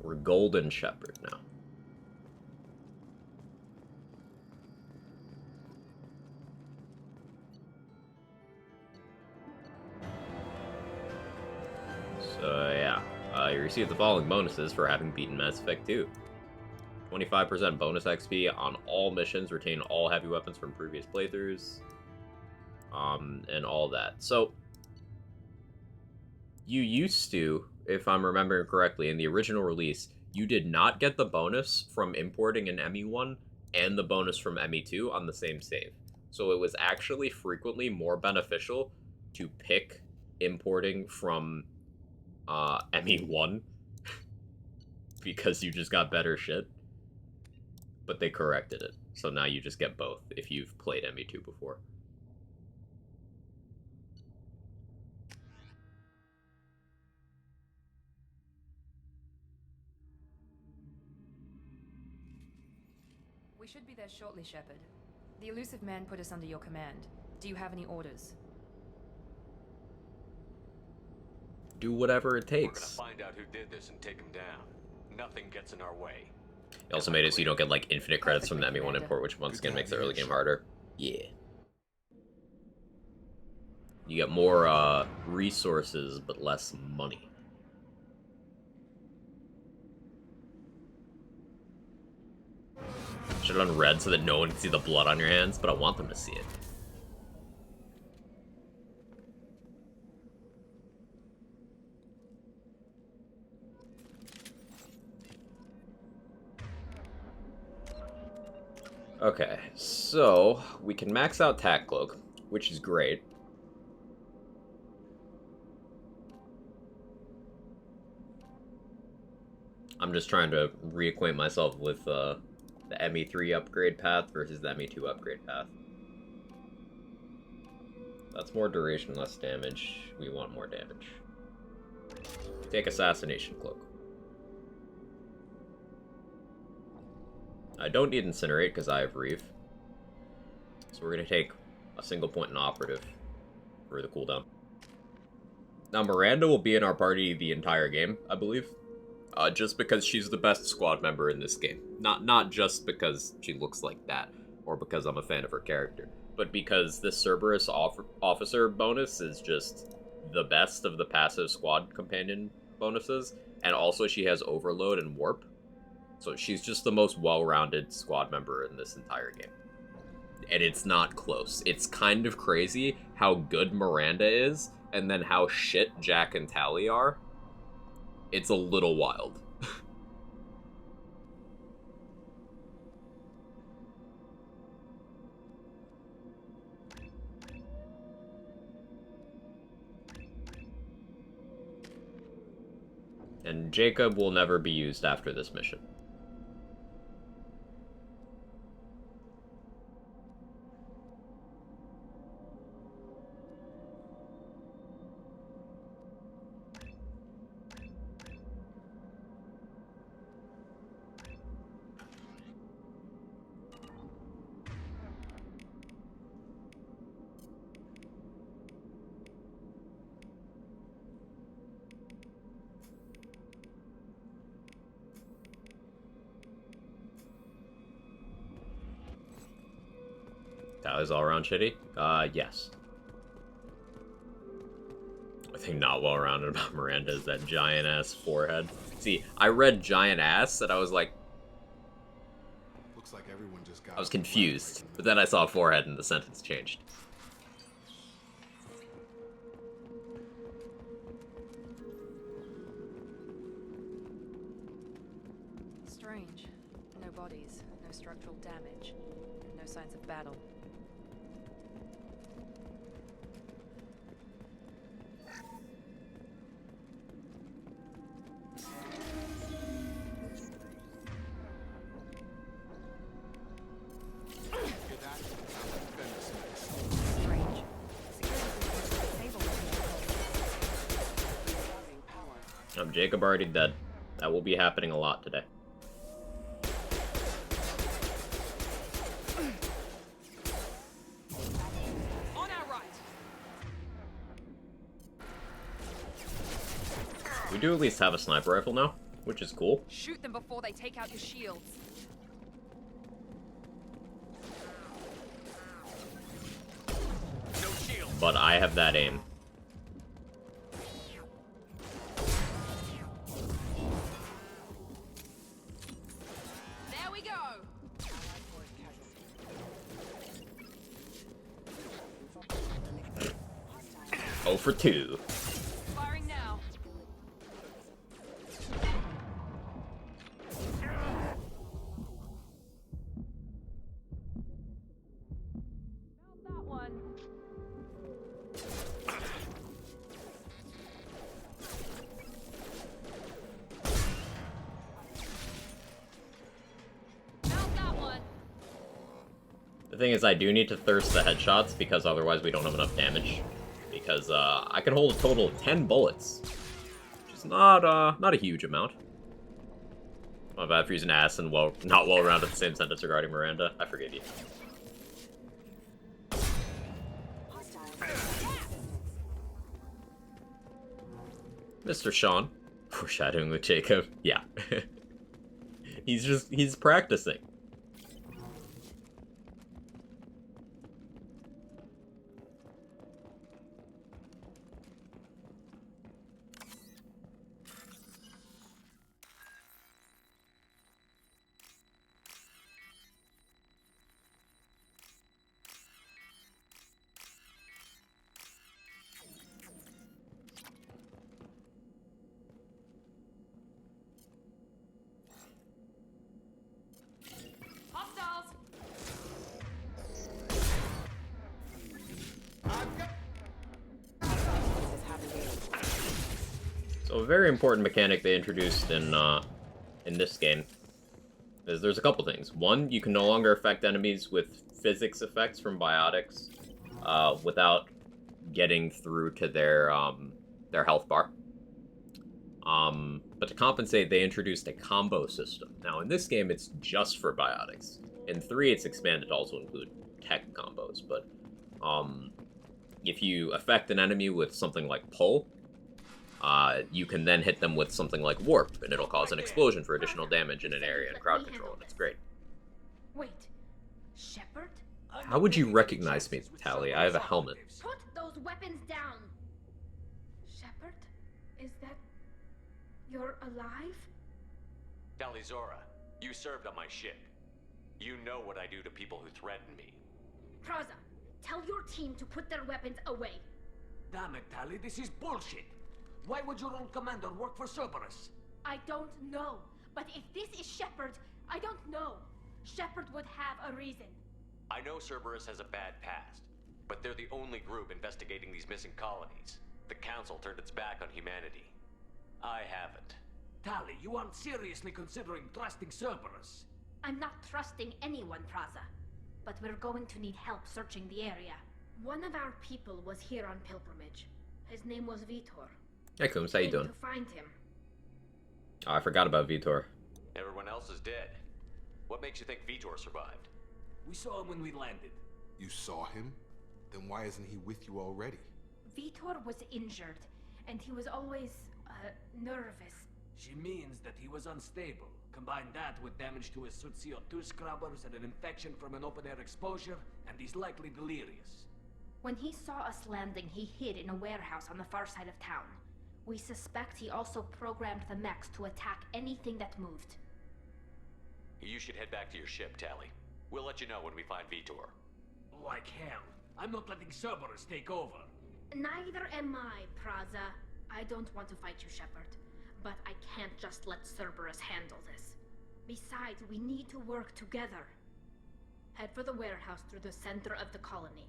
We're Golden Shepherd now. So yeah, you receive the following bonuses for having beaten Mass Effect 2. 25% bonus XP on all missions, retain all heavy weapons from previous playthroughs, and all that. So, you used to, if I'm remembering correctly, in the original release, you did not get the bonus from importing an ME1 and the bonus from ME2 on the same save. So it was actually frequently more beneficial to pick importing from ME1 because you just got better shit. But they corrected it, so now you just get both if you've played ME2 before. We should be there shortly, Shepard. The elusive man put us under your command. Do you have any orders? Do whatever it We're takes. gonna find out who did this and take him down. Nothing gets in our way. It also made it so you don't get, like, infinite credits from the ME1 import, which once again makes the early game harder. Yeah. You get more, resources, but less money. Should have done red so that no one can see the blood on your hands, but I want them to see it. Okay, so we can max out Tac Cloak, which is great. I'm just trying to reacquaint myself with the ME3 upgrade path versus the ME2 upgrade path. That's more duration, less damage. We want more damage. Take Assassination Cloak. I don't need Incinerate because I have Reeve. So we're going to take a single point in Operative for the cooldown. Now Miranda will be in our party the entire game, I believe. Just because she's the best squad member in this game. Not just because she looks like that, or because I'm a fan of her character, but because this Cerberus officer bonus is just the best of the passive squad companion bonuses, and also she has Overload and Warp. So she's just the most well-rounded squad member in this entire game. And it's not close. It's kind of crazy how good Miranda is, and then how shit Jack and Tally are. It's a little wild. And Jacob will never be used after this mission. Tally's all around shitty? Yes. I think not well rounded about Miranda is that giant ass forehead. See, I read giant ass and I was like, Looks like everyone just got I was confused. But then I saw forehead and the sentence changed. strange. No bodies, no structural damage, no signs of battle. Strange. Jacob already dead. That will be happening a lot today. On our right. We do at least have a sniper rifle now, which is cool. Shoot them before they take out your shields. No shield. But I have that aim. There we go. 0 for 2. Firing now. Found that one. Found that one. The thing is, I do need to thirst the headshots because otherwise we don't have enough damage. Because I can hold a total of 10 bullets, which is not a huge amount. My bad for using ass and not well-rounded the same sentence regarding Miranda. I forgive you. Mr. Sean, foreshadowing with Jacob. Yeah, he's practicing. Hostiles. So a very important mechanic they introduced in this game is there's a couple things. One, you can no longer affect enemies with physics effects from biotics without getting through to their health bar. But to compensate, they introduced a combo system. Now in this game, it's just for biotics. In 3, it's expanded to also include tech combos. But if you affect an enemy with something like pull, you can then hit them with something like warp, and it'll cause an explosion for additional damage in an area and crowd control, and it's great. Wait, Shepard? How would you recognize me, Tally? I have a helmet. Put those weapons down! Shepard? Is that... you're alive? Talizora, you served on my ship. You know what I do to people who threaten me. Praza, tell your team to put their weapons away. Damn it, Tali, this is bullshit. Why would your old commander work for Cerberus? I don't know. But if this is Shepard, I don't know. Shepard would have a reason. I know Cerberus has a bad past, but they're the only group investigating these missing colonies. The Council turned its back on humanity. I haven't. Tali, you aren't seriously considering trusting Cerberus. I'm not trusting anyone, Praza. But we're going to need help searching the area. One of our people was here on pilgrimage. His name was Vitor. Hey, Coombs, how you doing? To find him. Oh, I forgot about Vitor. Everyone else is dead. What makes you think Vitor survived? We saw him when we landed. You saw him? Then why isn't he with you already? Vitor was injured, and he was always, nervous. She means that he was unstable. Combine that with damage to his suit CO2 scrubbers and an infection from an open-air exposure, and he's likely delirious. When he saw us landing, he hid in a warehouse on the far side of town. We suspect he also programmed the mechs to attack anything that moved. You should head back to your ship, Tally. We'll let you know when we find Vitor. Like hell. I'm not letting Cerberus take over. Neither am I, Praza. I don't want to fight you, Shepard. But I can't just let Cerberus handle this. Besides, we need to work together. Head for the warehouse through the center of the colony.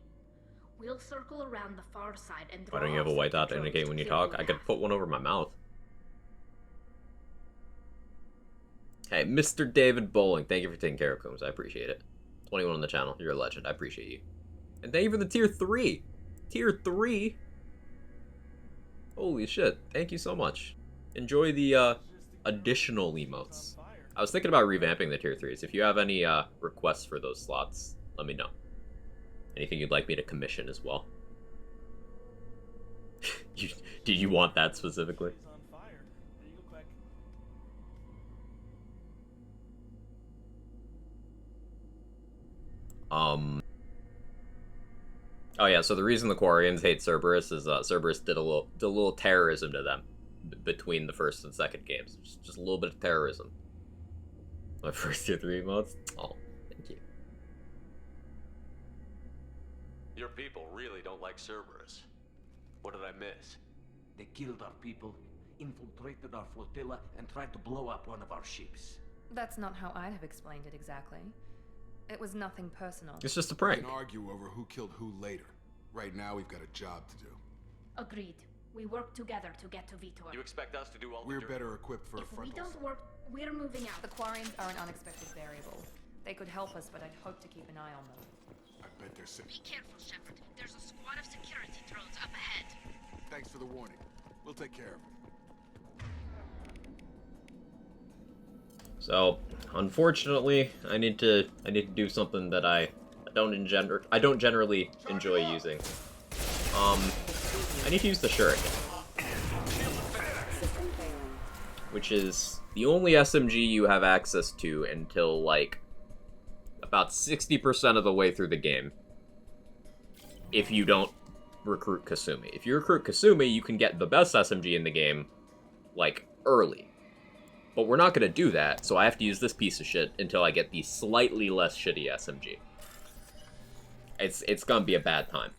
We'll circle around the far side and Why draw don't you have a off white some dot to patrols indicate when you kill talk? who I we could have. put one over my mouth. Hey, Mr. David Bowling, thank you for taking care of Coombs. I appreciate it. 21 on the channel. You're a legend. I appreciate you. And thank you for the tier 3. Tier 3? Holy shit. Thank you so much. Enjoy the additional emotes. I was thinking about revamping the tier 3s. If you have any requests for those slots, let me know. Anything you'd like me to commission as well. Did you want that specifically? Oh yeah, so the reason the Quarians hate Cerberus is Cerberus did a little terrorism to them between the first and second games. Just a little bit of terrorism. My first tier 3 emotes? Oh, thank you. Your people really don't like Cerberus. What did I miss? They killed our people, infiltrated our flotilla, and tried to blow up one of our ships. That's not how I'd have explained it exactly. It was nothing personal. It's just a We prank. can argue over who killed who later. Right now, we've got a job to do. Agreed. We work together to get to Vitor. You expect us to do all We're the dirty... better equipped for a If we frontal. don't work, we're moving out. The Quarians are an unexpected variable. They could help us, but I'd hope to keep an eye on them. I bet they're sick. Be careful, Shepard. There's a squad of security drones up ahead. Thanks for the warning. We'll take care of them. So, unfortunately, I need to do something that I don't generally enjoy using. I need to use the shuriken, which is the only SMG you have access to until like about 60% of the way through the game. If you don't recruit Kasumi. If you recruit Kasumi, you can get the best SMG in the game, like, early. But we're not going to do that, so I have to use this piece of shit until I get the slightly less shitty SMG. It's going to be a bad time.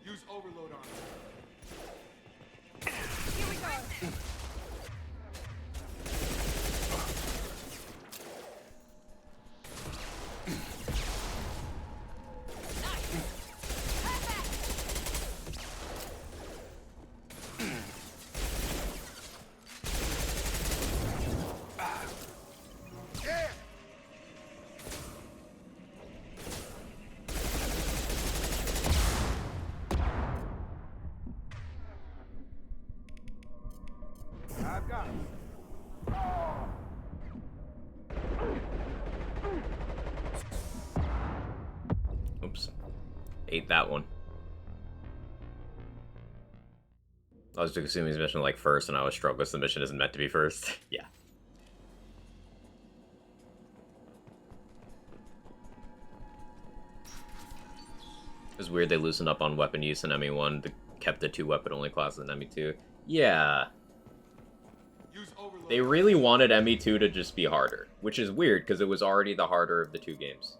Use overload on it. Here we go! I've got it. Oops. Ate that one. I was doing Kasumi's mission like first, and I was struck with the mission isn't meant to be first. Yeah. It was weird they loosened up on weapon use in ME1, but kept the 2 weapon only classes in ME2. Yeah. They really wanted ME2 to just be harder, which is weird because it was already the harder of the 2 games.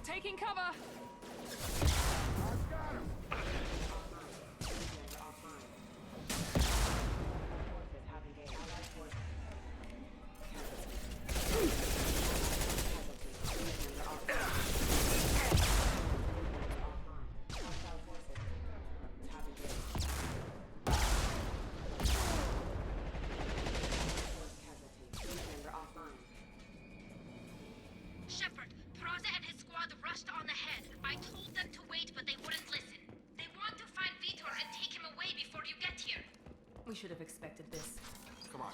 Taking cover! Shepard, Praza and his squad rushed on ahead. I told them to wait, but they wouldn't listen. They want to find Vitor and take him away before you get here. We should have expected this. Come on.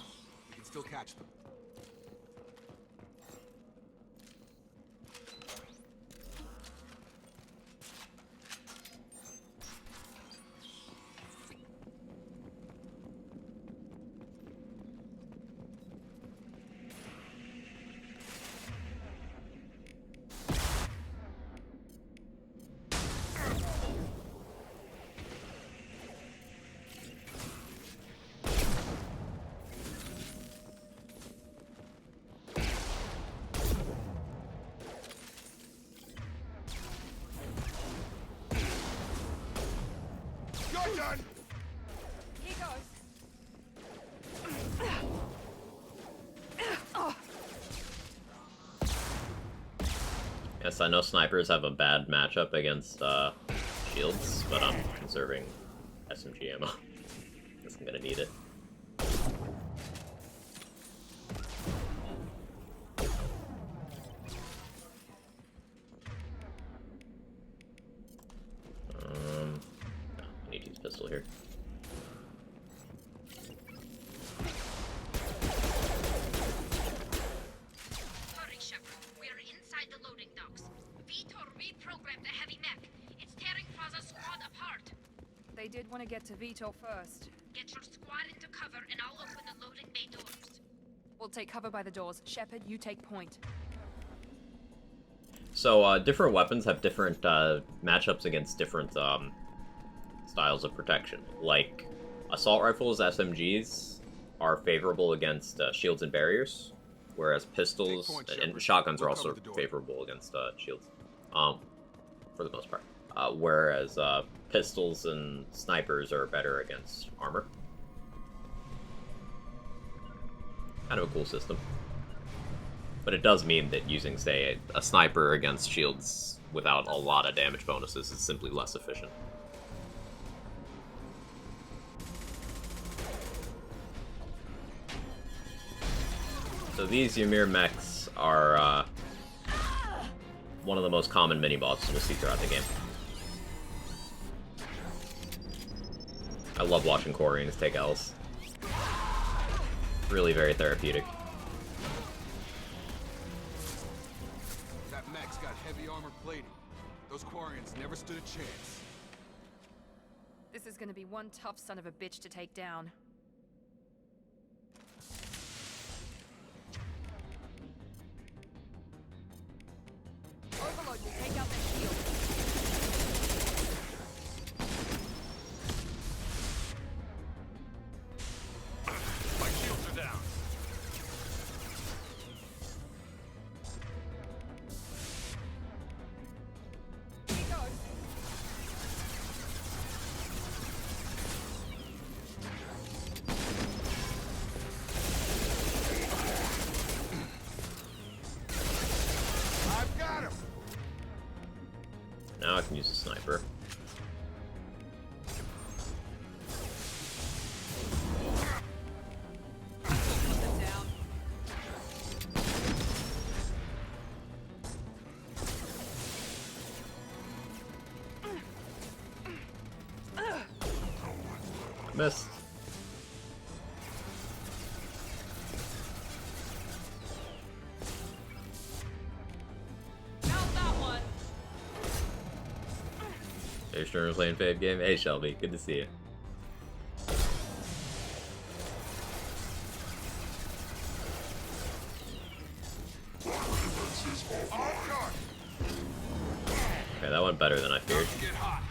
We can still catch them. done. Here goes. Yes, I know snipers have a bad matchup against shields, but I'm conserving SMG ammo. Guess I'm gonna need it. I need to use pistol here. Hurry, Shepard. We are inside the loading docks. Vitor reprogrammed the heavy mech. It's tearing Plaza's squad apart. They did want to get to Vitor first. Get your squad into cover and I'll open the loading bay doors. We'll take cover by the doors. Shepard, you take point. So, different weapons have different matchups against different styles of protection. Like, assault rifles, SMGs, are favorable against shields and barriers, whereas pistols and shotguns are also favorable against shields, for the most part. Whereas pistols and snipers are better against armor. Kind of a cool system. But it does mean that using, say, a sniper against shields without a lot of damage bonuses is simply less efficient. So these Ymir mechs are one of the most common mini-bosses we'll see throughout the game. I love watching Quarians take L's. Really very therapeutic. That mech's got heavy armor plating. Those Quarians never stood a chance. This is gonna be one tough son of a bitch to take down. Overload will take out their shield. My shields are down. Here goes. I've got him. Now I can use a sniper. Them down. Missed. Found that one. Hey, Sterner playing Fave game. Hey, Shelby. Good to see you. Okay, that went better than I feared. Get hot.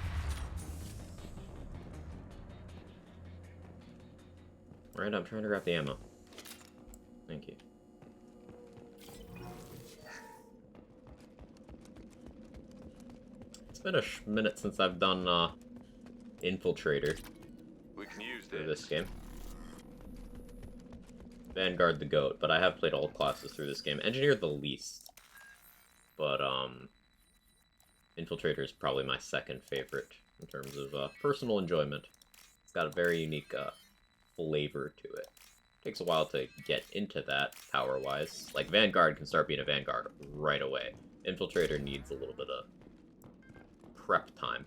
Right, I'm trying to grab the ammo. Thank you. It's been a minute since I've done Infiltrator We can use through this game. Vanguard the GOAT, but I have played all classes through this game. Engineer the least. But Infiltrator is probably my second favorite in terms of personal enjoyment. It's got a very unique flavor to it. Takes a while to get into that power-wise. Like, Vanguard can start being a Vanguard right away. Infiltrator needs a little bit of prep time.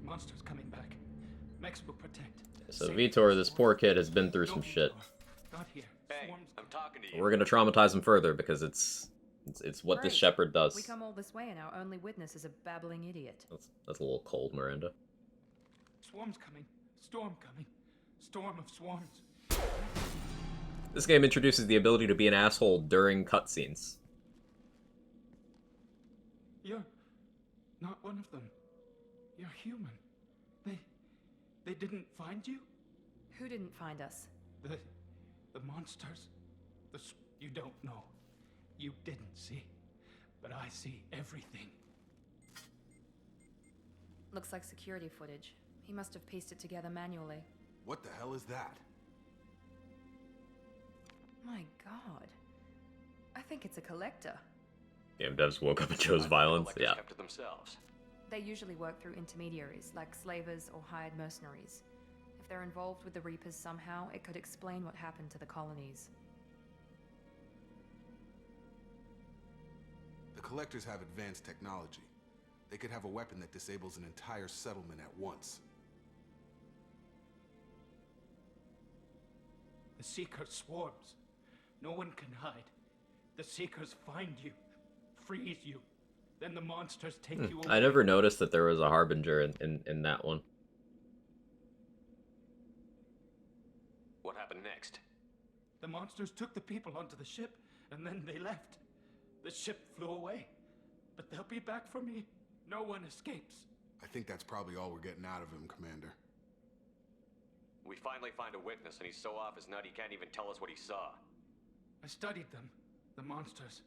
Monsters coming back. Mechs will protect. So Vitor, this poor kid, has been through some shit. Not here. Hey, Swarms I'm talking to you. We're gonna traumatize him further because it's what this Great. shepherd does. We come all this way and our only witness is a babbling idiot. That's a little cold, Miranda. Swarms coming. Storm coming. Storm of swarms. This game introduces the ability to be an asshole during cutscenes. You're not one of them. You're human. They didn't find you? Who didn't find us? The monsters. The You don't know. You didn't see. But I see everything. Looks like security footage. He must have pieced it together manually. What the hell is that? My god. I think it's a collector. Game devs woke up and chose violence. Yeah. Kept to themselves. They usually work through intermediaries, like slavers or hired mercenaries. If they're involved with the Reapers somehow, it could explain what happened to the colonies. The collectors have advanced technology. They could have a weapon that disables an entire settlement at once. The Seeker swarms. No one can hide. The Seekers find you, freeze you. Then the monsters take you away. I never noticed that there was a Harbinger in that one. What happened next? The monsters took the people onto the ship, and then they left. The ship flew away. But they'll be back for me. No one escapes. I think that's probably all we're getting out of him, Commander. We finally find a witness, and he's so off his nut he can't even tell us what he saw. I studied them. The monsters.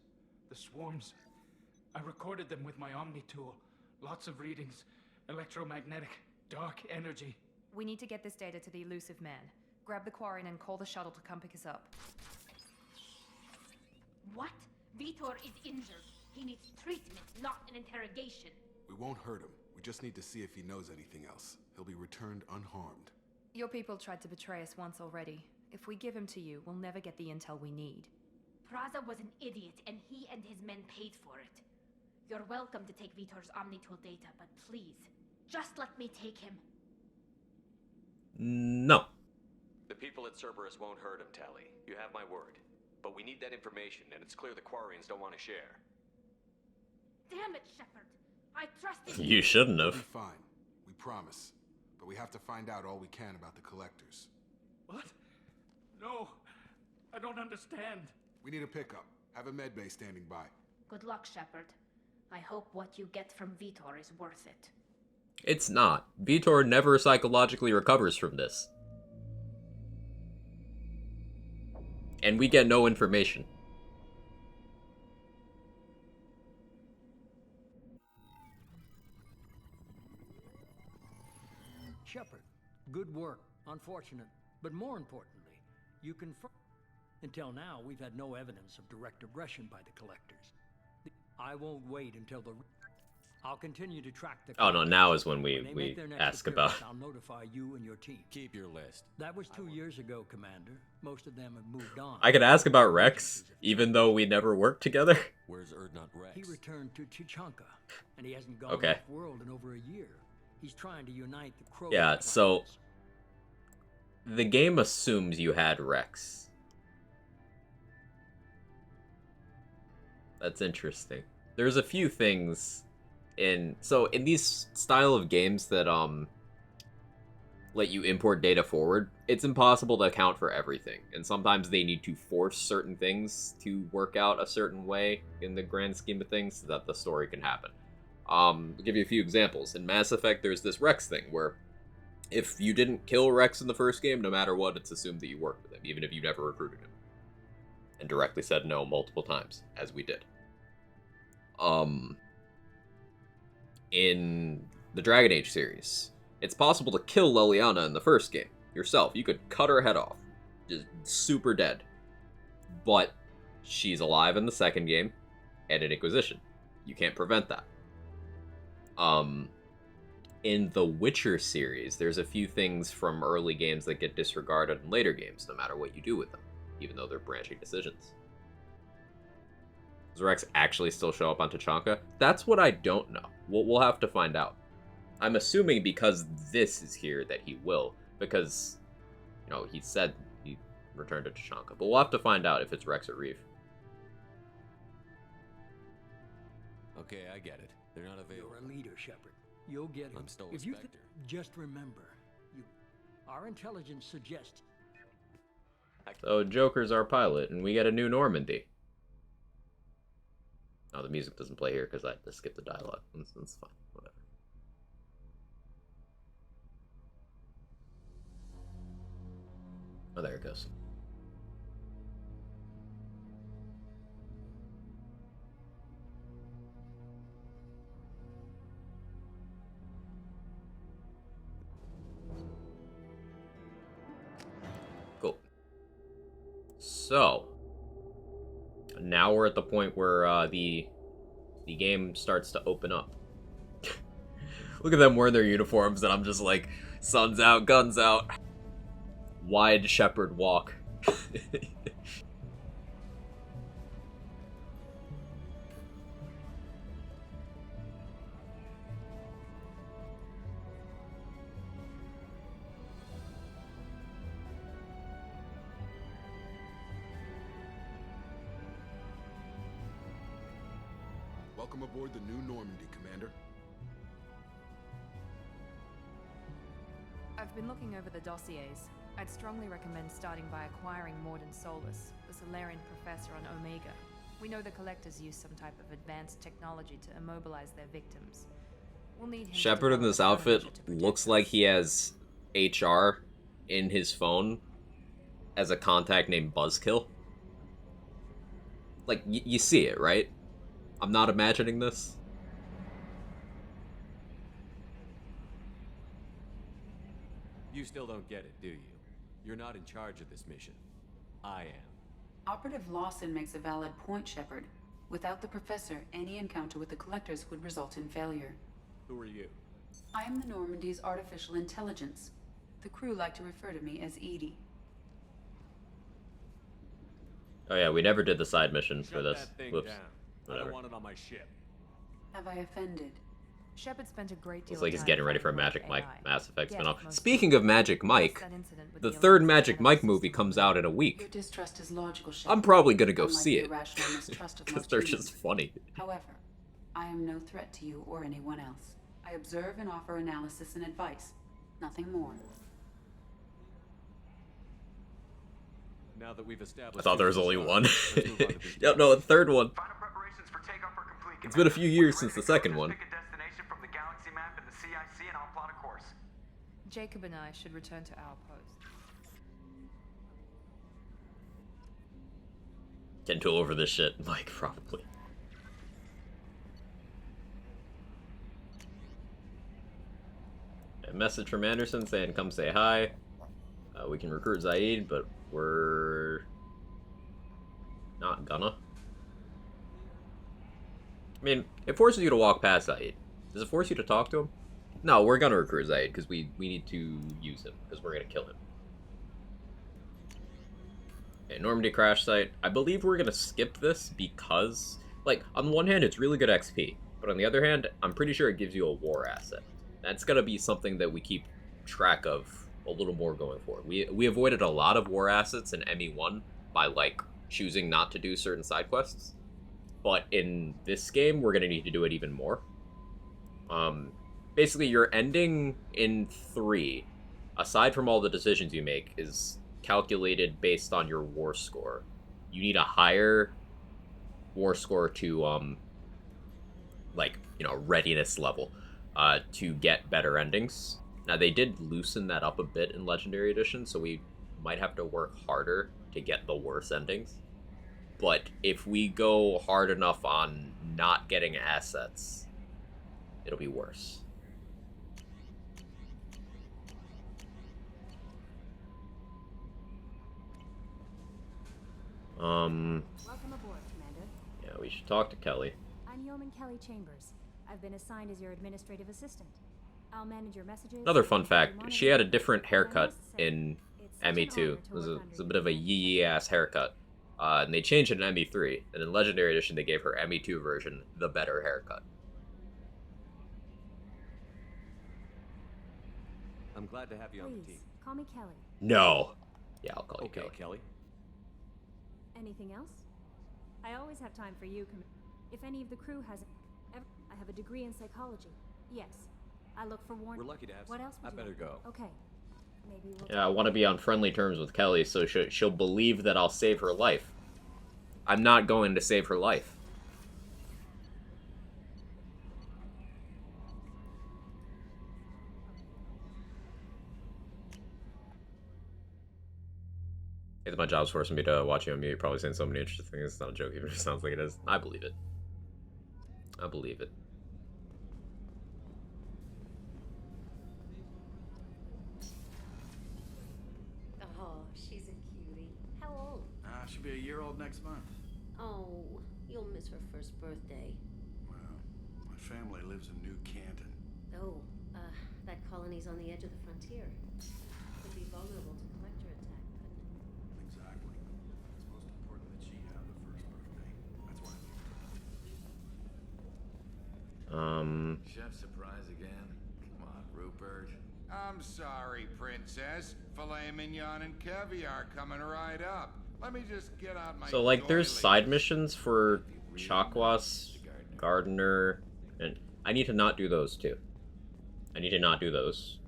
The swarms. I recorded them with my Omni tool. Lots of readings. Electromagnetic. Dark energy. We need to get this data to the elusive man. Grab the Quarren and call the shuttle to come pick us up. What? Vitor is injured. He needs treatment, not an interrogation. We won't hurt him. We just need to see if he knows anything else. He'll be returned unharmed. Your people tried to betray us once already. If we give him to you, we'll never get the intel we need. Praza was an idiot, and he and his men paid for it. You're welcome to take Vitor's Omnitool data, but please, just let me take him. No. The people at Cerberus won't hurt him, Tally. You have my word. But we need that information, and it's clear the Quarians don't want to share. Damn it, Shepard. I trusted You shouldn't have. We'll be fine. We promise. But we have to find out all we can about the collectors. What? No. I don't understand. We need a pickup. Have a medbay standing by. Good luck, Shepard. I hope what you get from Vitor is worth it. It's not. Vitor never psychologically recovers from this. And we get no information. Shepard, good work. Unfortunate. But more importantly, you confirm. Until now, we've had no evidence of direct aggression by the collectors. I won't wait until the... I'll continue to track the... Oh no, now is when we make their next ask about... I'll notify you and your team. Keep your list. That was 2 years ago, Commander. Most of them have moved on. I could ask about Rex, even though we never worked together. Where's Erdnot Rex? He returned to Chichanka, and he hasn't gone Okay. off-world in over a year. He's trying to unite the Crow... Yeah, so... The game assumes you had Rex. That's interesting. There's a few things in these style of games that let you import data forward, it's impossible to account for everything, and sometimes they need to force certain things to work out a certain way in the grand scheme of things so that the story can happen. I'll give you a few examples. In Mass Effect, there's this Rex thing where if you didn't kill Rex in the first game, no matter what, it's assumed that you worked with him, even if you never recruited him. And directly said no multiple times, as we did. In the Dragon Age series, it's possible to kill Leliana in the first game yourself. You could cut her head off, just super dead. But she's alive in the second game, and in Inquisition. You can't prevent that. In the Witcher series, there's a few things from early games that get disregarded in later games, no matter what you do with them, even though they're branching decisions. Does Rex actually still show up on Tachanka? That's what I don't know. We'll have to find out. I'm assuming because this is here that he will, because, you know, he said he returned to Tachanka, but we'll have to find out if it's Rex or Reeve. Okay, I get it. They're not available. You're a leader, Shepard. You'll get him. I'm still a If you Spectre. just remember, our intelligence suggests... So Joker's our pilot, and we get a new Normandy. Oh, the music doesn't play here because I just skipped the dialogue. That's fine. Whatever. Oh, there it goes. So now we're at the point where the game starts to open up. Look at them wearing their uniforms, and I'm just like, sun's out, guns out. Wide Shepherd walk. Welcome aboard the new Normandy, Commander. I've been looking over the dossiers. I'd strongly recommend starting by acquiring Morden Solus, the Solarian professor on Omega. We know the Collectors use some type of advanced technology to immobilize their victims. We'll need him. Shepard in this outfit looks like he has HR in his phone as a contact named Buzzkill. Like, you see it, right? I'm not imagining this. You still don't get it, do you? You're not in charge of this mission. I am. Operative Lawson makes a valid point, Shepard. Without the Professor, any encounter with the Collectors would result in failure. Who are you? I am the Normandy's artificial intelligence. The crew like to refer to me as Edie. Oh yeah, we never did the side mission for Shut this. that thing Whoops. down. I Whatever. don't want it on my ship. Have I offended? Shepard spent a great deal Looks like of he's time getting ready for a fighting Magic with Mike AI. Mass Effect Yet, spinoff. most Speaking of Magic Mike, that incident with the the third Alliance Magic Academy Mike movie system comes was out in a Your week. distrust is logical, Shepard. I'm probably gonna go Unlike see the it. irrational mistrust of Because most they're humans. just funny. However, I am no threat to you or anyone else. I observe and offer analysis and advice. Nothing more. Now that we've established. I thought there was only one. Let's move on to business. Yep, no, a third one. Final preparations for takeoff are complete. It's been a few years since the second one. Pick a destination from the galaxy map and the CIC, and I'll plot a course. Jacob and I should return to our post. Getting too over this shit, Mike, probably. A message from Anderson saying, come say hi. We can recruit Zaid, but we're not gonna. I mean, it forces you to walk past Zaid. Does it force you to talk to him? No, we're gonna recruit Zaid because we need to use him because we're gonna kill him. Okay, Normandy crash site. I believe we're gonna skip this because, like, on the one hand, it's really good XP, but on the other hand, I'm pretty sure it gives you a war asset. That's gonna be something that we keep track of a little more going forward. We avoided a lot of war assets in ME1 by, like, choosing not to do certain side quests, but in this game, we're gonna need to do it even more. Basically, your ending in 3, aside from all the decisions you make, is calculated based on your war score. You need a higher war score to, like, you know, readiness level, to get better endings. Now, they did loosen that up a bit in Legendary Edition, so we might have to work harder to get the worst endings. But if we go hard enough on not getting assets, it'll be worse. Welcome aboard, Commander. Yeah, we should talk to Kelly. I'm Yeoman Kelly Chambers. I've been assigned as your administrative assistant. I'll manage your messages. Another fun fact, she had a different haircut in ME2. It was a bit of a yee ass haircut. And they changed it in ME3, and in Legendary Edition they gave her ME2 version the better haircut. I'm glad to have you on the Please, team. call me Kelly. No. Yeah, I'll call you Okay, Kelly. Kelly. Anything else? I always have time for you, if any of the crew hasn't. I have a degree in psychology. Yes. I look for warning. We're lucky to have What some. else I would you better like? go. Okay. Maybe we'll Yeah, I want to be on friendly terms with Kelly so she'll believe that I'll save her life. I'm not going to save her life. If my job's forcing me to watch you on mute, you're probably saying so many interesting things. It's not a joke, even if it sounds like it is. I believe it. I believe it. Oh, she's a cutie. How old? She'll be a year old next month. Oh, you'll miss her first birthday. Well, my family lives in New Canton. Oh, that colony's on the edge of the frontier. Could be vulnerable to collector attack, couldn't it? Exactly. It's most important that she have the first birthday. That's why. Chef surprise again? Come on, Rupert. I'm sorry, Princess. Filet mignon and caviar coming right up. Let me just get out my. So, like, there's side missions for Chakwas, Gardener, and I need to not do those too. I need to not do those.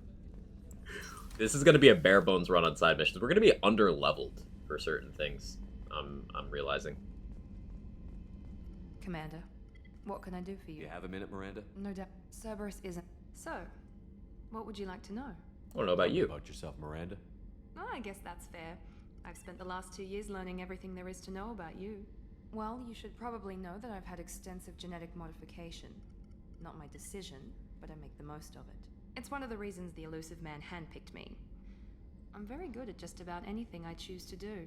This is going to be a bare bones run on side missions. We're going to be under-leveled for certain things, I'm realizing. Commander, what can I do for you? You have a minute, Miranda? No doubt. Cerberus isn't. So, what would you like to know? I don't know about you. About yourself, Miranda. Oh, I guess that's fair. I've spent the last 2 years learning everything there is to know about you. Well, you should probably know that I've had extensive genetic modification. Not my decision, but I make the most of it. It's one of the reasons the elusive man handpicked me. I'm very good at just about anything I choose to do.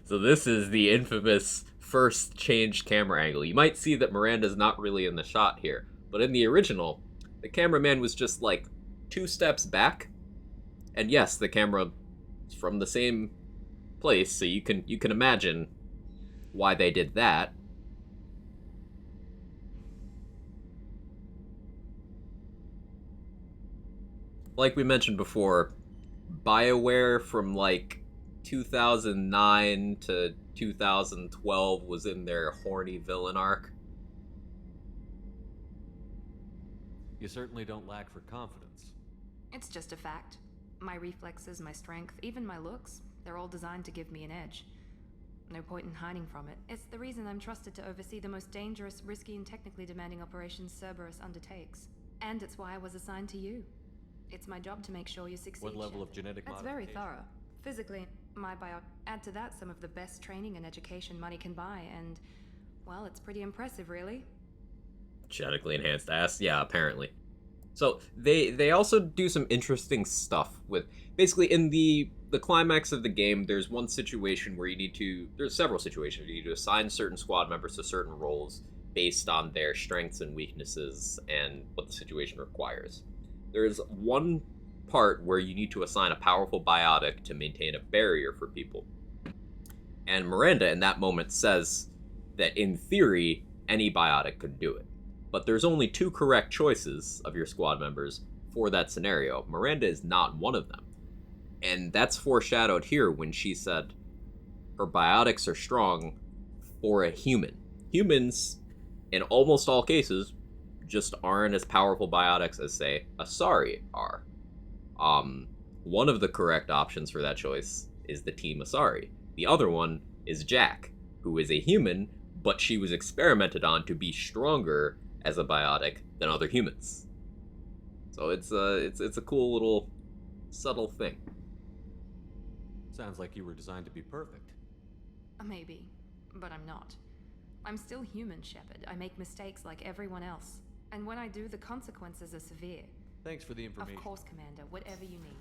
So this is the infamous first changed camera angle. You might see that Miranda's not really in the shot here, but in the original, the cameraman was just like 2 steps back. And yes, the camera is from the same place, so you can imagine why they did that. Like we mentioned before, BioWare from like 2009 to 2012 was in their horny villain arc. You certainly don't lack for confidence. It's just a fact. My reflexes, my strength, even my looks, they're all designed to give me an edge. No point in hiding from it. It's the reason I'm trusted to oversee the most dangerous, risky, and technically demanding operations Cerberus undertakes. And it's why I was assigned to you. It's my job to make sure you succeed. What level of genetic That's modification? very thorough. Physically, my bio... Add to that some of the best training and education money can buy, and... well, it's pretty impressive, really. Genetically enhanced ass? Yeah, apparently. So, they also do some interesting stuff with... Basically, in the climax of the game, there's one situation where you need to... There's several situations. You need to assign certain squad members to certain roles based on their strengths and weaknesses and what the situation requires. There's one part where you need to assign a powerful biotic to maintain a barrier for people. And Miranda, in that moment, says that in theory, any biotic could do it. But there's only 2 correct choices of your squad members for that scenario. Miranda is not one of them. And that's foreshadowed here when she said her biotics are strong for a human. Humans, in almost all cases, just aren't as powerful biotics as, say, Asari are. One of the correct options for that choice is the Team Asari. The other one is Jack, who is a human, but she was experimented on to be stronger as a biotic than other humans. So it's a cool little subtle thing. Sounds like you were designed to be perfect. Maybe, but I'm not. I'm still human, Shepard. I make mistakes like everyone else. And when I do, the consequences are severe. Thanks for the information. Of course, Commander. Whatever you need.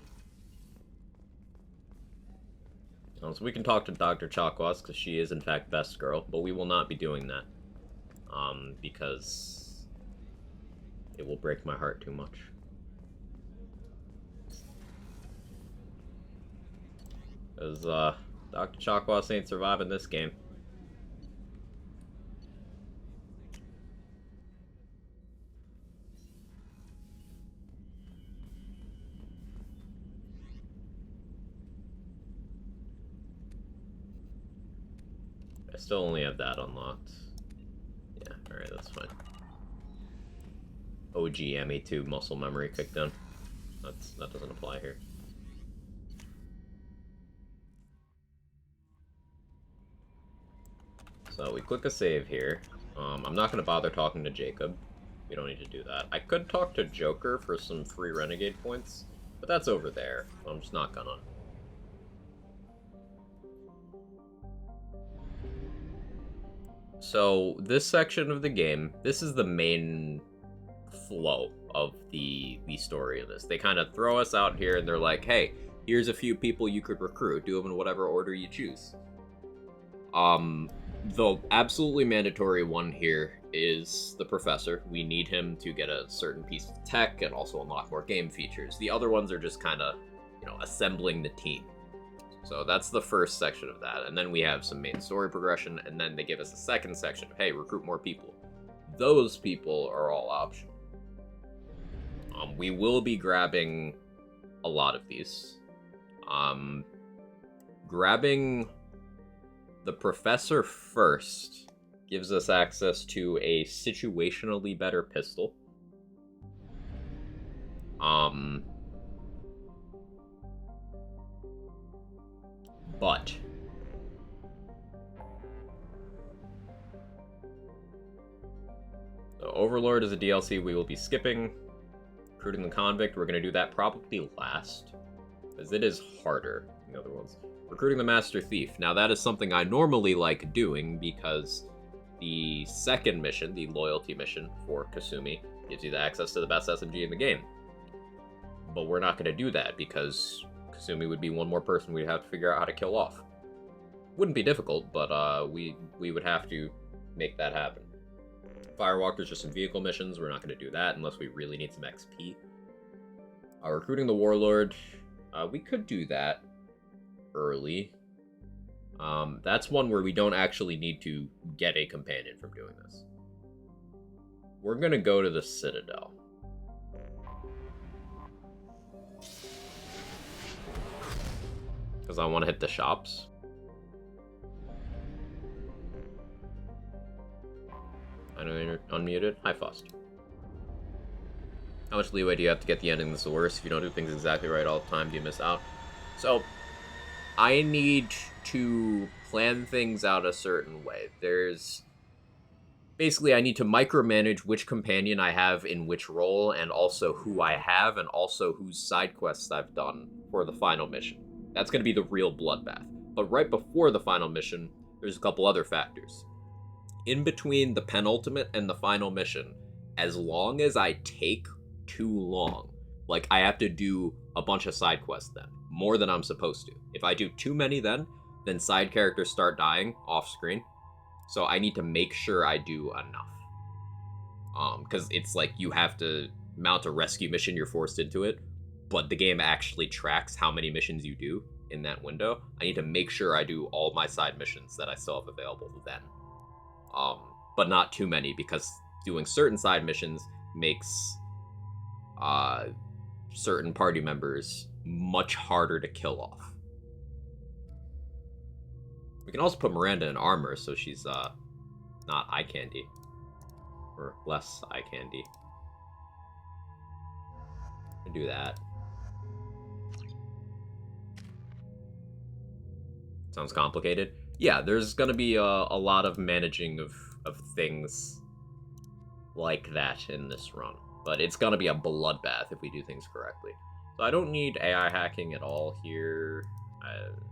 So we can talk to Dr. Chakwas, because she is, in fact, Best Girl, but we will not be doing that. Because it will break my heart too much. Because, Dr. Chakwas ain't surviving this game. I still only have that unlocked. Yeah, alright, that's fine. OG ME2 muscle memory kicked in. That doesn't apply here. So we click a save here. I'm not going to bother talking to Jacob. We don't need to do that. I could talk to Joker for some free Renegade points, but that's over there. So I'm just not gonna. So this section of the game, this is the main flow of the story of this. They kind of throw us out here and they're like, hey, here's a few people you could recruit. Do them in whatever order you choose. The absolutely mandatory one here is the professor. We need him to get a certain piece of tech and also unlock more game features. The other ones are just kind of, assembling the team. So that's the first section of that. And then we have some main story progression, and then they give us a second section of, hey, recruit more people. Those people are all optional. We will be grabbing a lot of these. Grabbing the professor first gives us access to a situationally better pistol. But so Overlord is a DLC we will be skipping. Recruiting the convict, we're going to do that probably last, because it is harder than the other ones. Recruiting the master thief. Now that is something I normally like doing because the second mission, the loyalty mission for Kasumi, gives you the access to the best SMG in the game. But we're not going to do that because Kasumi would be one more person we'd have to figure out how to kill off. Wouldn't be difficult, but we would have to make that happen. Firewalkers are some vehicle missions. We're not going to do that unless we really need some XP. Recruiting the warlord. We could do that early. That's one where we don't actually need to get a companion from doing this. We're going to go to the Citadel. Because I want to hit the shops. I know you're unmuted. Hi, Foster. How much leeway do you have to get the ending that's the worst? If you don't do things exactly right all the time, do you miss out? So, I need to plan things out a certain way. Basically, I need to micromanage which companion I have in which role, and also who I have, and also whose side quests I've done for the final mission. That's going to be the real bloodbath. But right before the final mission, there's a couple other factors. In between the penultimate and the final mission, as long as I take too long, like I have to do a bunch of side quests then, more than I'm supposed to. If I do too many then side characters start dying off screen. So I need to make sure I do enough. Because it's like you have to mount a rescue mission, you're forced into it, but the game actually tracks how many missions you do in that window. I need to make sure I do all my side missions that I still have available then. But not too many, because doing certain side missions makes certain party members much harder to kill off. We can also put Miranda in armor, so she's not eye candy. Or less eye candy. Do that. Sounds complicated. Yeah, there's gonna be a lot of managing of things like that in this run. But it's gonna be a bloodbath if we do things correctly. So I don't need AI hacking at all here.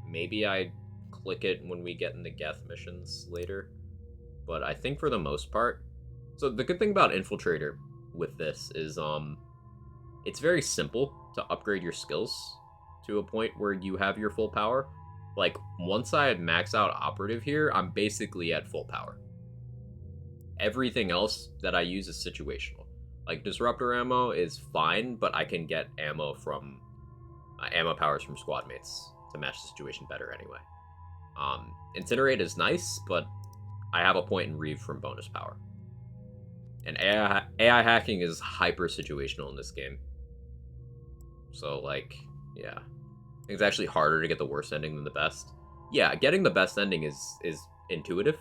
Maybe I click it when we get into Geth missions later. But I think for the most part... So the good thing about Infiltrator with this is it's very simple to upgrade your skills to a point where you have your full power. Like, once I max out Operative here, I'm basically at full power. Everything else that I use is situational. Like, Disruptor ammo is fine, but I can get ammo from... ammo powers from squad mates to match the situation better anyway. Incinerate is nice, but I have a point in Reeve from bonus power. And AI hacking is hyper situational in this game. So, like, yeah. It's actually harder to get the worst ending than the best. Yeah, getting the best ending is intuitive.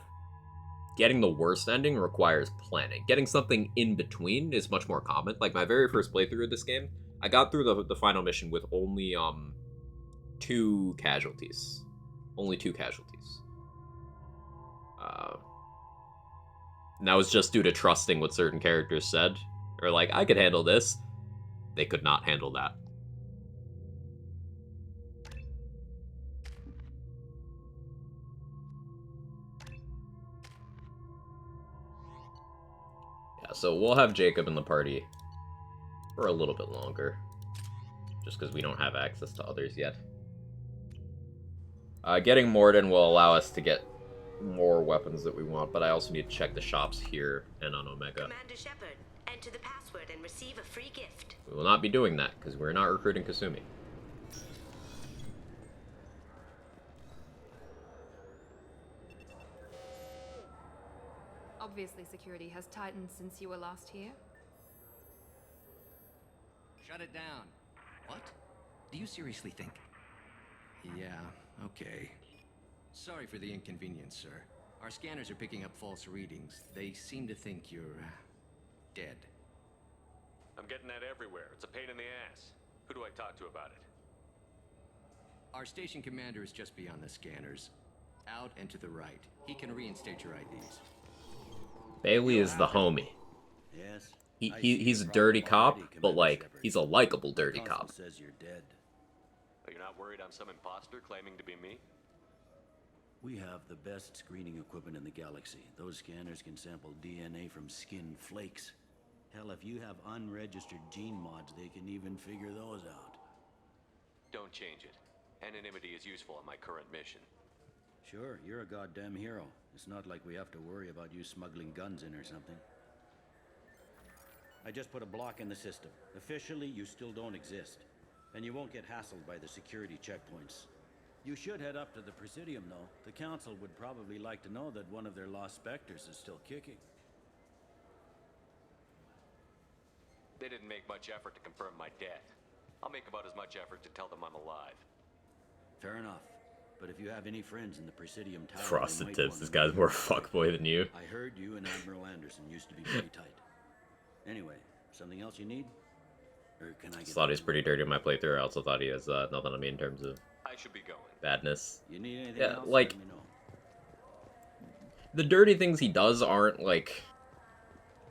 Getting the worst ending requires planning. Getting something in between is much more common. Like, my very first playthrough of this game, I got through the final mission with only 2 casualties. Only 2 casualties. And that was just due to trusting what certain characters said. Or like, I could handle this. They could not handle that. Yeah, so we'll have Jacob in the party for a little bit longer. just because we don't have access to others yet. Getting Morden will allow us to get more weapons that we want, but I also need to check the shops here and on Omega. Commander Shepard, enter the password and receive a free gift. We will not be doing that, because we're not recruiting Kasumi. Obviously, security has tightened since you were last here. Shut it down. What? Do you seriously think? Yeah, okay. Sorry for the inconvenience, sir. Our scanners are picking up false readings. They seem to think you're dead. I'm getting that everywhere. It's a pain in the ass. Who do I talk to about it? Our station commander is just beyond the scanners. Out and to the right. He can reinstate your IDs. Bailey is the homie. Yes. He's a dirty cop, but like, he's a likable dirty cop. Says you're dead. Are you not worried I'm some imposter claiming to be me? We have the best screening equipment in the galaxy. Those scanners can sample DNA from skin flakes. Hell, if you have unregistered gene mods, they can even figure those out. Don't change it. Anonymity is useful on my current mission. Sure, you're a goddamn hero. It's not like we have to worry about you smuggling guns in or something. I just put a block in the system. Officially, you still don't exist. And you won't get hassled by the security checkpoints. You should head up to the Presidium, though. The Council would probably like to know that one of their lost specters is still kicking. They didn't make much effort to confirm my death. I'll make about as much effort to tell them I'm alive. Fair enough. But if you have any friends in the Presidium Tower... Frosted Tips, this guy's more fuckboy than you. I heard you and Admiral Anderson used to be pretty tight. Anyway, something else you need? Or can I get... Thought he's pretty dirty in my playthrough. I also thought he has nothing on me in terms of... I should be going. Badness. You need anything yeah, else? like... Let me know. The dirty things he does aren't, like...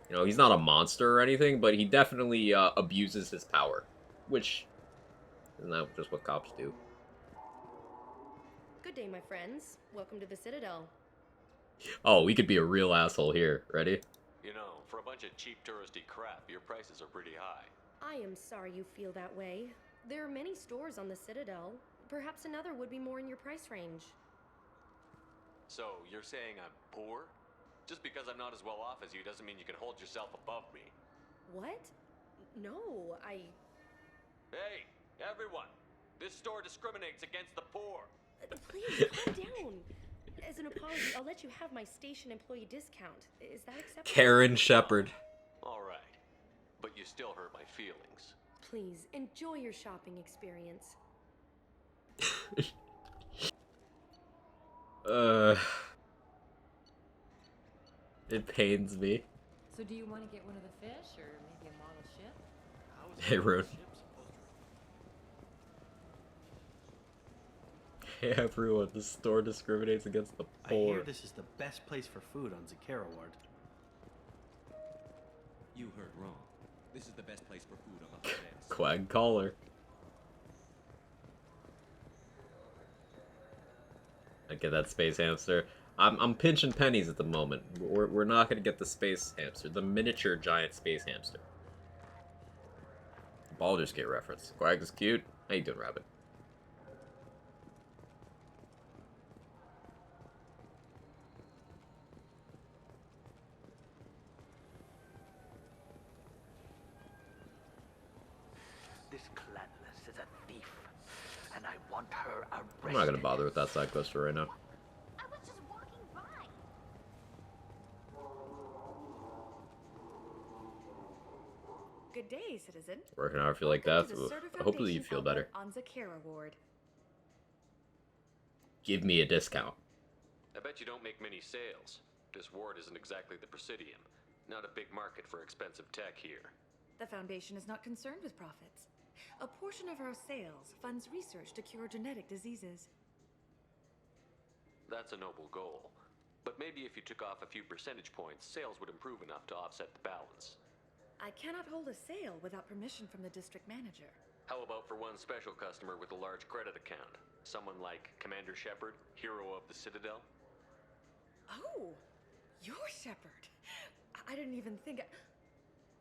You know, he's not a monster or anything, but he definitely abuses his power. Which... Isn't that just what cops do? Good day, my friends. Welcome to the Citadel. Oh, we could be a real asshole here. Ready? You know, for a bunch of cheap touristy crap, your prices are pretty high. I am sorry you feel that way. There are many stores on the Citadel. Perhaps another would be more in your price range. So, you're saying I'm poor? Just because I'm not as well off as you doesn't mean you can hold yourself above me. What? No, Hey, everyone! This store discriminates against the poor! Please, calm down. As an apology, I'll let you have my station employee discount. Is that acceptable? Karen Shepard. Alright. But you still hurt my feelings. Please, enjoy your shopping experience. It pains me. So do you want to get one of the fish, or maybe a model ship? Hey, Rude. Hey, everyone, the store discriminates against the I poor. hear this is the best place for food on Zakara Ward. You heard wrong. This is the best place for food on the hot ends. Quag collar. I get that space hamster. I'm pinching pennies at the moment. We're not gonna get the space hamster, the miniature giant space hamster. Baldur's Gate reference. Quag is cute. How you doing, Rabbit? This Clanless is a thief, and I want her arrested. I'm not gonna bother with that side quest for right now. I was just walking by. Good day, citizen. Working hard for like that. Welcome to the Certa Hopefully you Foundation feel better. outlet On Zakara Ward. Give me a discount. I bet you don't make many sales. This ward isn't exactly the Presidium. Not a big market for expensive tech here. The Foundation is not concerned with profits. A portion of our sales funds research to cure genetic diseases. That's a noble goal. But maybe if you took off a few percentage points, sales would improve enough to offset the balance. I cannot hold a sale without permission from the district manager. How about for one special customer with a large credit account? Someone like Commander Shepard, hero of the Citadel? Oh, you're Shepard. I didn't even think.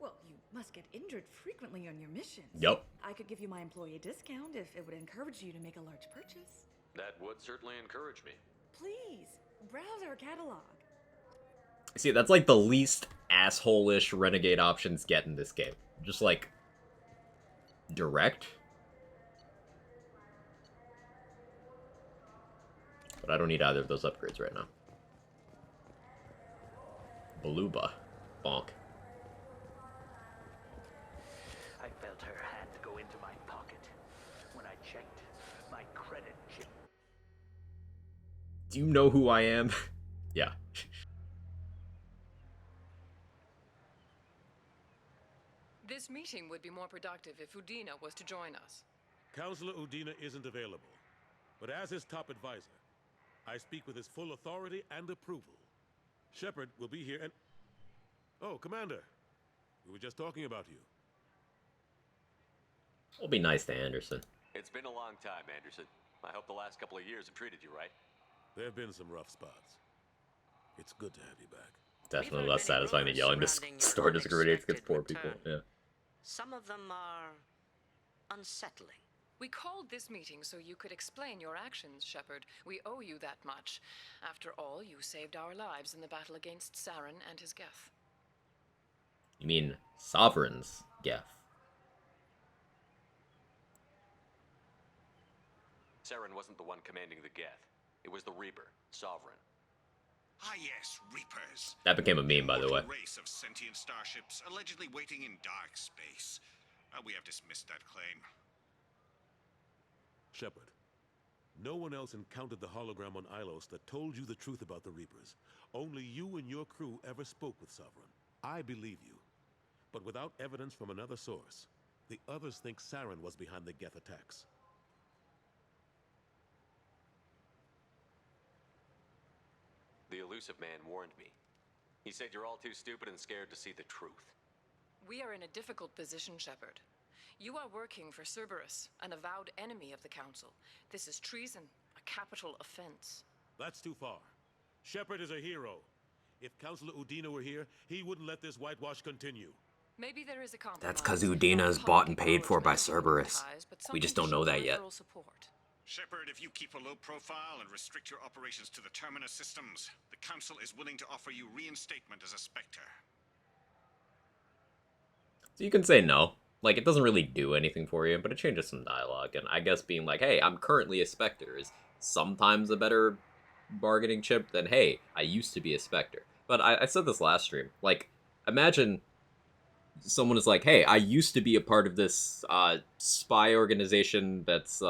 Well, you must get injured frequently on your missions. Yup. I could give you my employee discount if it would encourage you to make a large purchase. That would certainly encourage me. Please, browse our catalog. See, that's like the least asshole-ish renegade options get in this game. Just like direct. But I don't need either of those upgrades right now. Baluba. Bonk. I felt her hand go into my pocket. When I checked, my credit chip. Do you know who I am? Yeah. This meeting would be more productive if Udina was to join us. Counselor Udina isn't available, but as his top advisor, I speak with his full authority and approval. Shepard will be here and... Oh, Commander. We were just talking about you. It'll be nice to Anderson. It's been a long time, Anderson. I hope the last couple of years have treated you right. There have been some rough spots. It's good to have you back. Definitely less satisfying than yelling to store discriminates against poor people. Yeah. Some of them are unsettling. We called this meeting so you could explain your actions, Shepard. We owe you that much. After all, you saved our lives in the battle against Saren and his Geth. You mean Sovereign's Geth? Saren wasn't the one commanding the Geth. It was the Reaper, Sovereign. Ah yes, Reapers. That became a meme, by the way. A race of sentient starships allegedly waiting in dark space. We have dismissed that claim. Shepard, no one else encountered the hologram on Ilos that told you the truth about the Reapers. Only you and your crew ever spoke with Sovereign. I believe you. But without evidence from another source, the others think Saren was behind the Geth attacks. The elusive man warned me. He said you're all too stupid and scared to see the truth. We are in a difficult position, Shepard. You are working for Cerberus, an avowed enemy of the Council. This is treason, a capital offense. That's too far. Shepard is a hero. If Counselor Udina were here, he wouldn't let this whitewash continue. Maybe there is a compromise. That's because Udina is bought and paid for by Cerberus. We just don't know that yet. Shepard, if you keep a low profile and restrict your operations to the Terminus systems, the Council is willing to offer you reinstatement as a Spectre. So you can say no. Like, it doesn't really do anything for you, but it changes some dialogue. And I guess being like, hey, I'm currently a Spectre is sometimes a better bargaining chip than, hey, I used to be a Spectre. But I said this last stream. Like, imagine someone is like, hey, I used to be a part of this spy organization that's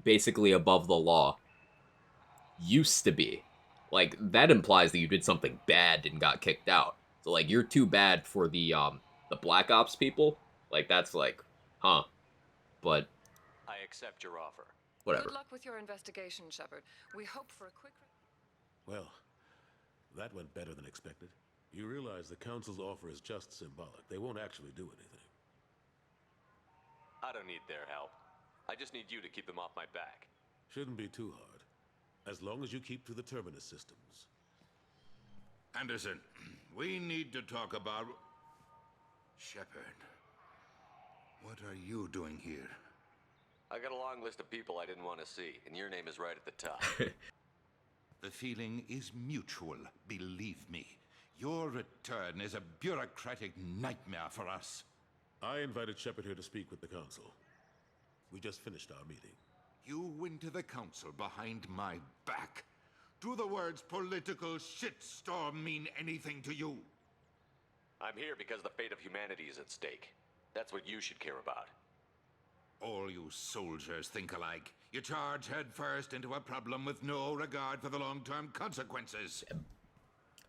basically above the law. Used to be. Like, that implies that you did something bad and got kicked out. So, like, you're too bad for the Black Ops people. Like, that's like, huh. But I accept your offer. Whatever. Good luck with your investigation, Shepard. We hope for a quick... Well, that went better than expected. You realize the Council's offer is just symbolic. They won't actually do anything. I don't need their help. I just need you to keep them off my back. Shouldn't be too hard. As long as you keep to the Terminus systems. Anderson, we need to talk about... Shepard, what are you doing here? I got a long list of people I didn't want to see, and your name is right at the top. The feeling is mutual, believe me. Your return is a bureaucratic nightmare for us. I invited Shepard here to speak with the Council. We just finished our meeting. You went to the Council behind my back. Do the words political shitstorm mean anything to you? I'm here because the fate of humanity is at stake. That's what you should care about. All you soldiers think alike. You charge headfirst into a problem with no regard for the long-term consequences.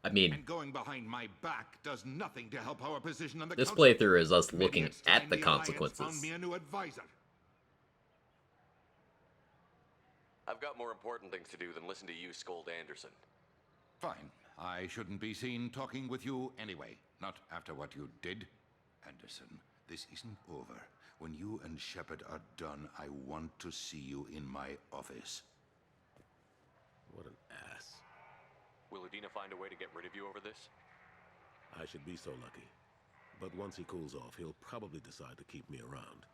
I mean, and going behind my back does nothing to help our position on the this Council. playthrough is us looking at the consequences. Found me a new advisor. I've got more important things to do than listen to you scold Anderson. Fine. I shouldn't be seen talking with you anyway. Not after what you did. Anderson, this isn't over. When you and Shepard are done, I want to see you in my office. What an ass. Will Udina find a way to get rid of you over this? I should be so lucky. But once he cools off, he'll probably decide to keep me around.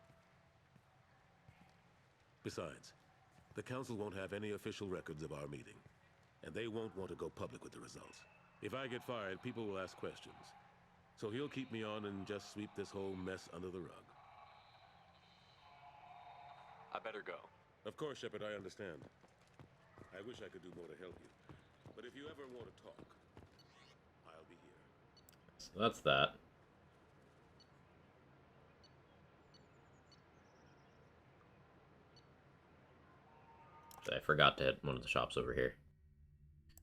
Besides, the Council won't have any official records of our meeting, and they won't want to go public with the results. If I get fired, people will ask questions. So he'll keep me on and just sweep this whole mess under the rug. I better go. Of course, Shepard, I understand. I wish I could do more to help you. But if you ever want to talk, I'll be here. So that's that. I forgot to hit one of the shops over here.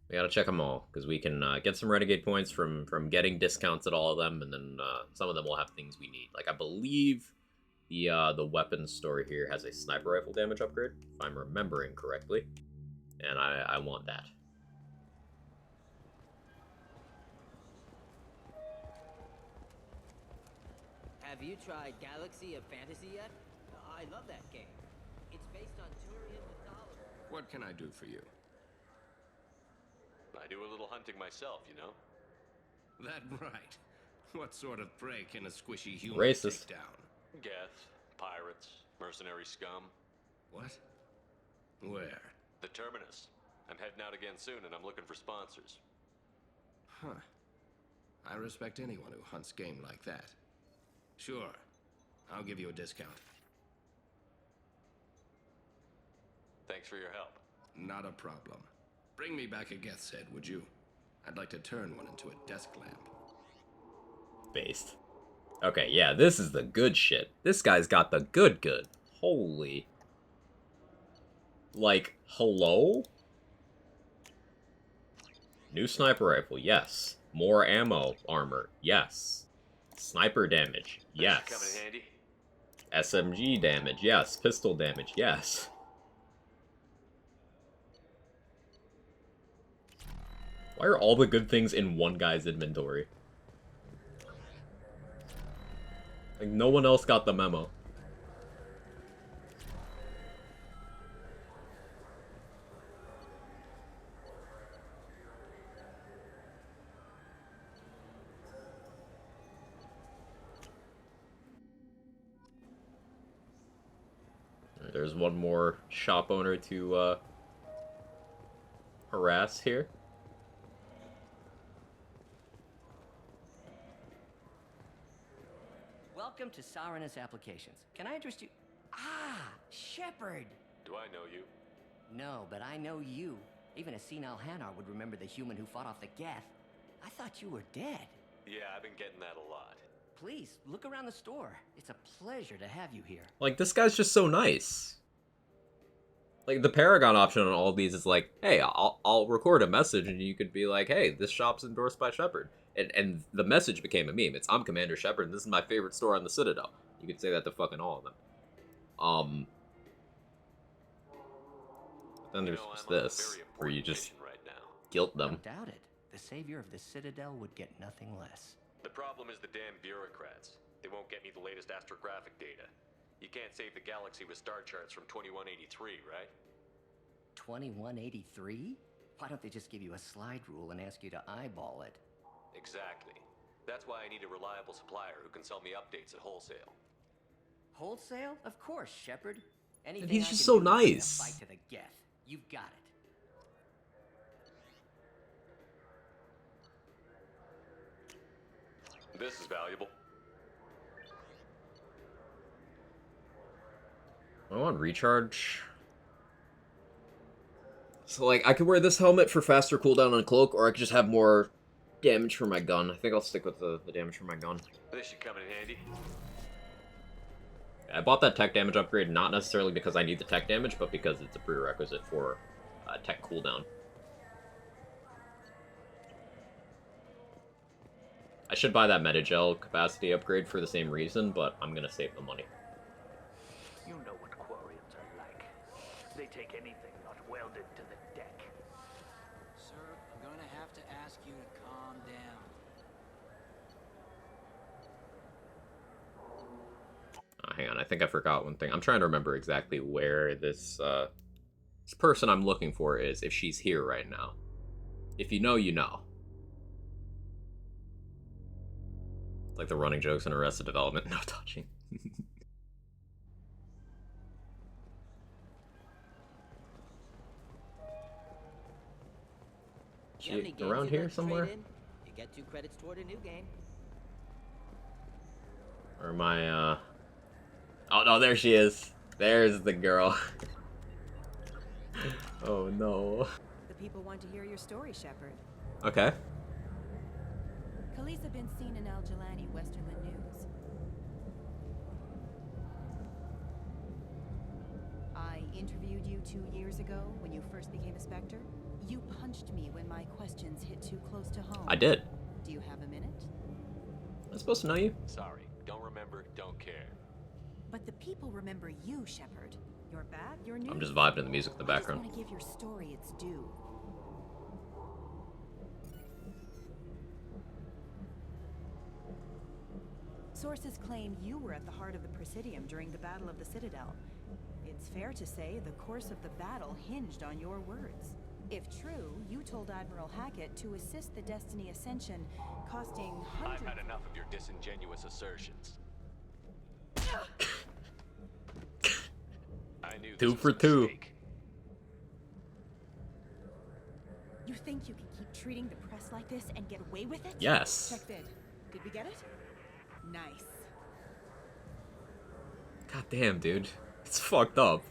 We gotta check them all, because we can get some Renegade points from getting discounts at all of them, and then some of them will have things we need. Like, I believe the weapons store here has a sniper rifle damage upgrade, if I'm remembering correctly. And I want that. Have you tried Galaxy of Fantasy yet? I love that game. It's based on Turian mythology. What can I do for you? I do a little hunting myself, you know? That right. What sort of prey can a squishy human Racist. take down? Geth, pirates, mercenary scum. What? Where? The Terminus. I'm heading out again soon, and I'm looking for sponsors. Huh. I respect anyone who hunts game like that. Sure. I'll give you a discount. Thanks for your help. Not a problem. Bring me back a Geth's head, would you? I'd like to turn one into a desk lamp. Based. Okay, yeah, this is the good shit. This guy's got the good. Holy. Like, hello? New sniper rifle, yes. More ammo armor, yes. Sniper damage, yes. Coming in handy. SMG damage, yes. Pistol damage, yes. Why are all the good things in one guy's inventory? Like, no one else got the memo. There's one more shop owner to harass here. Welcome to Sarenus Applications. Can I interest you? Ah, Shepard! Do I know you? No, but I know you. Even a senile Hanar would remember the human who fought off the Geth. I thought you were dead. Yeah, I've been getting that a lot. Please, look around the store. It's a pleasure to have you here. Like, this guy's just so nice. Like, the Paragon option on all these is like, hey, I'll record a message and you could be like, hey, this shop's endorsed by Shepard. And the message became a meme. It's, I'm Commander Shepard and this is my favorite store on the Citadel. You could say that to fucking all of them. Then there's just this, where you just guilt them. Don't doubt it. The savior of the Citadel would get nothing less. The problem is the damn bureaucrats. They won't get me the latest astrographic data. You can't save the galaxy with star charts from 2183, right? 2183? Why don't they just give you a slide rule and ask you to eyeball it? Exactly. That's why I need a reliable supplier who can sell me updates at wholesale. Wholesale? Of course, Shepard. Anything he's I just can so do to bring a nice. fight to the Geth. You've got it. This is valuable. I want recharge. So, like, I could wear this helmet for faster cooldown on cloak, or I could just have more damage for my gun. I think I'll stick with the damage for my gun. This should come in handy. I bought that tech damage upgrade not necessarily because I need the tech damage, but because it's a prerequisite for tech cooldown. I should buy that Metagel capacity upgrade for the same reason, but I'm gonna save the money. You know what Quarians are like. They take anything not welded to the deck. Sir, I'm gonna have to ask you to calm down. Hang on, I think I forgot one thing. I'm trying to remember exactly where this person I'm looking for is, if she's here right now. If you know, you know. Like the running jokes in Arrested Development. No touching. You have any games Around you'd here like to somewhere? trade in? You get 2 credits toward a new game. Or am I, Oh, no, there she is. There's the girl. Oh, no. The people want to hear your story, Shepard. Okay. Khaleesa been seen in Al Jalani, Westerland News. I interviewed you 2 years ago when you first became a Spectre. You punched me when my questions hit too close to home. I did. Do you have a minute? I'm supposed to know you? Sorry, don't remember, don't care. But the people remember you, Shepard. You're back, you're new. I'm just vibing to the music in the background. I just want to give your story its due. Sources claim you were at the heart of the Presidium during the Battle of the Citadel. It's fair to say the course of the battle hinged on your words. If true, you told Admiral Hackett to assist the Destiny Ascension, costing hundreds... I've had enough of your disingenuous assertions. I knew 2 for 2. You think you can keep treating the press like this and get away with it? Yes. Check vid. Did we get it? Nice. God damn, dude. It's fucked up.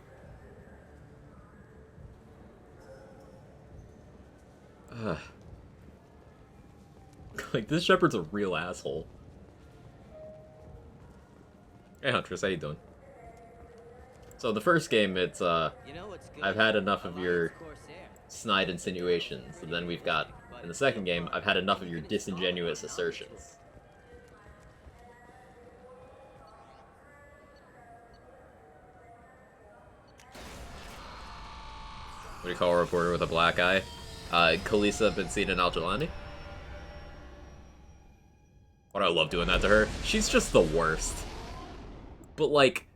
Like, this Shepard's a real asshole. Hey, Huntress, how you doing? So, the first game, it's, I've had enough of your snide insinuations, and then we've got, in the second game, I've had enough of your disingenuous assertions. What do you call a reporter with a black eye? Khaleesa been seen in Al Jalani? What, I love doing that to her. She's just the worst. But, like,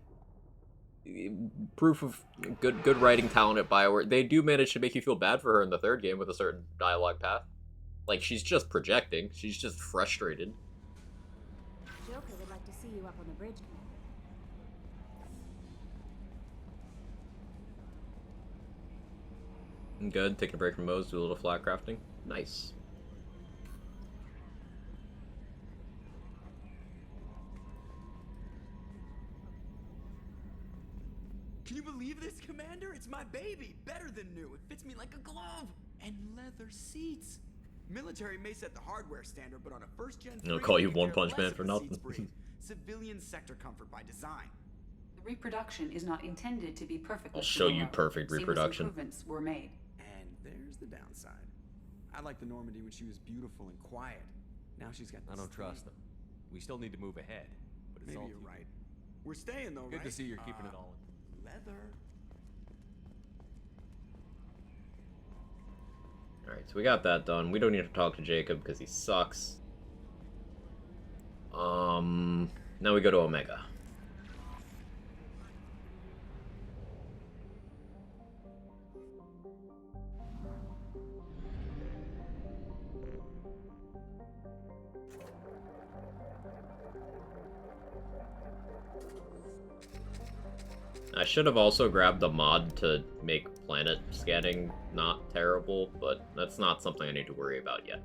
proof of good writing talent at BioWare. They do manage to make you feel bad for her in the third game with a certain dialogue path. Like, she's just projecting. She's just frustrated. Joker would like to see you up on the bridge, Commander. Good. Taking a break from Moe's, do a little flat crafting. Nice. Can you believe this, Commander? It's my baby. Better than new. It fits me like a glove. And leather seats. Military may set the hardware standard, but on a first-gen... I'll call you One Punch Man for nothing. Civilian sector comfort by design. The reproduction is not intended to be perfect. I'll show you perfect reproduction. Improvements were made. And there's the downside. I liked the Normandy when she was beautiful and quiet. Now she's got... I don't trust them. We still need to move ahead. But it's Maybe all you're right. We're staying, though, Good right? to see you're keeping it all in. Leather. Alright, so we got that done. We don't need to talk to Jacob because he sucks. Now we go to Omega. I should have also grabbed the mod to make planet scanning not terrible, but that's not something I need to worry about yet.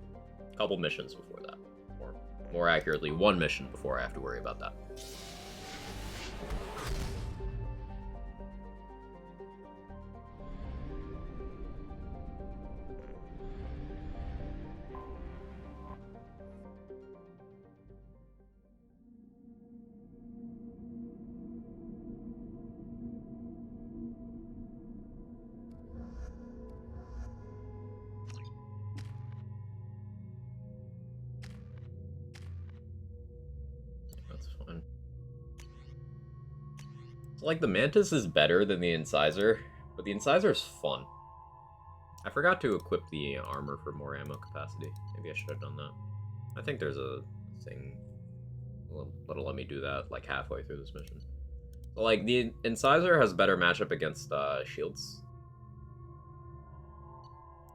A couple missions before that. Or more accurately, one mission before I have to worry about that. So, like, the Mantis is better than the Incisor, but the Incisor is fun. I forgot to equip the armor for more ammo capacity. Maybe I should have done that. I think there's a thing that'll let me do that, like, halfway through this mission. So, like, the Incisor has better matchup against shields.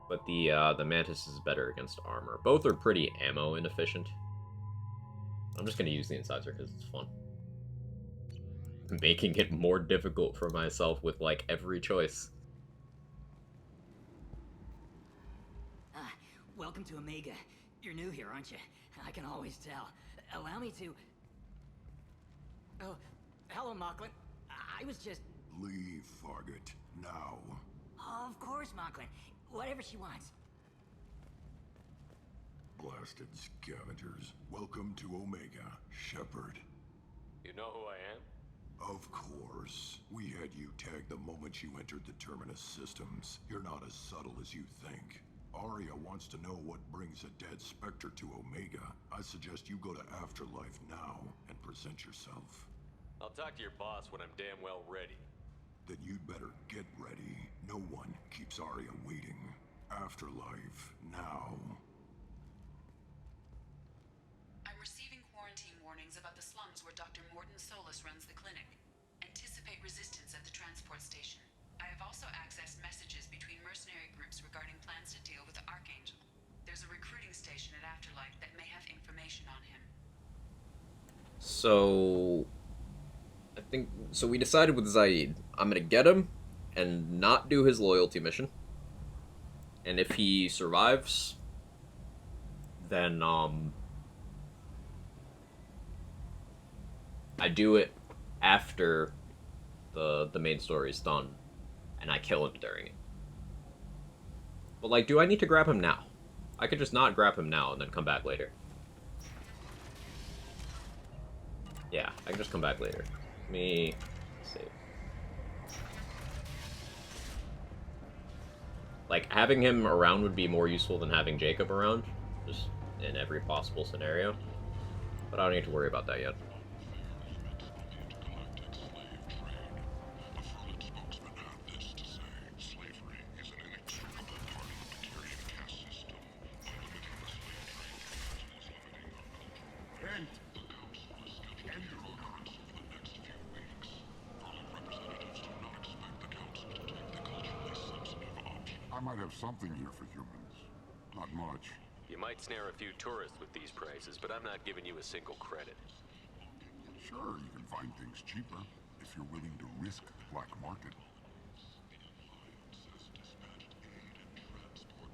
But the Mantis is better against armor. Both are pretty ammo inefficient. I'm just gonna use the incisor because it's fun. Making it more difficult for myself with, like, every choice. Welcome to Omega. You're new here, aren't you? I can always tell. Allow me to... Oh, hello, Mocklin. I was just... Leave, Fargate. Now. Of course, Mocklin. Whatever she wants. Blasted scavengers. Welcome to Omega, Shepard. You know who I am? Of course. We had you tagged the moment you entered the Terminus systems. You're not as subtle as you think. Arya wants to know what brings a dead Spectre to Omega. I suggest you go to Afterlife now and present yourself. I'll talk to your boss when I'm damn well ready. Then you'd better get ready. No one keeps Arya waiting. Afterlife now. I'm receiving quarantine warnings about the slums where Dr. Morden Solus runs the clinic. Anticipate resistance at the transport station. I have also accessed messages between mercenary groups regarding plans to deal with the Archangel. There's a recruiting station at Afterlife that may have information on him. So... I think... So we decided with Zaid, I'm gonna get him and not do his loyalty mission. And if he survives, then, I do it after the main story is done, and I kill him during it. But, like, do I need to grab him now? I could just not grab him now and then come back later. Yeah, I can just come back later. Let me save. Like, having him around would be more useful than having Jacob around, just in every possible scenario. But I don't need to worry about that yet. I might have something here for humans. Not much. You might snare a few tourists with these prices, but I'm not giving you a single credit. Sure, you can find things cheaper if you're willing to risk the black market.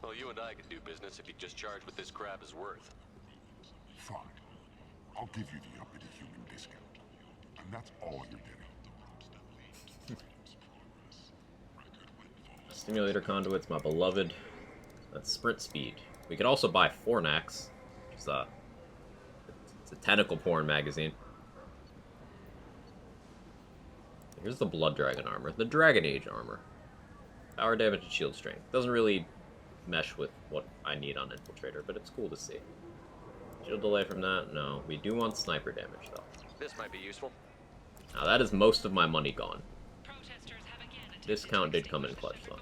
Well, you and I can do business if you just charge what this crap is worth. Fine. I'll give you the uppity human discount. And that's all you're getting. Stimulator conduits, my beloved. That's sprint speed. We could also buy Fornax. It's a tentacle porn magazine. Here's the Blood Dragon armor. The Dragon Age armor. Power damage and shield strength. Doesn't really mesh with what I need on Infiltrator, but it's cool to see. Shield delay from that? No. We do want sniper damage, though. This might be useful. Now, that is most of my money gone. Discount did come in clutch, though.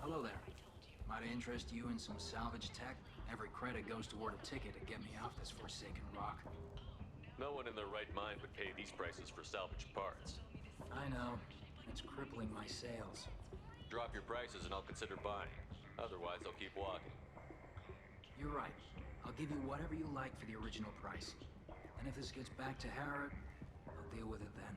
Hello there. Might I interest you in some salvage tech? Every credit goes toward a ticket to get me off this forsaken rock. No one in their right mind would pay these prices for salvage parts. I know. It's crippling my sales. Drop your prices and I'll consider buying. Otherwise, I'll keep walking. You're right. I'll give you whatever you like for the original price. And if this gets back to Harrod, I'll deal with it then.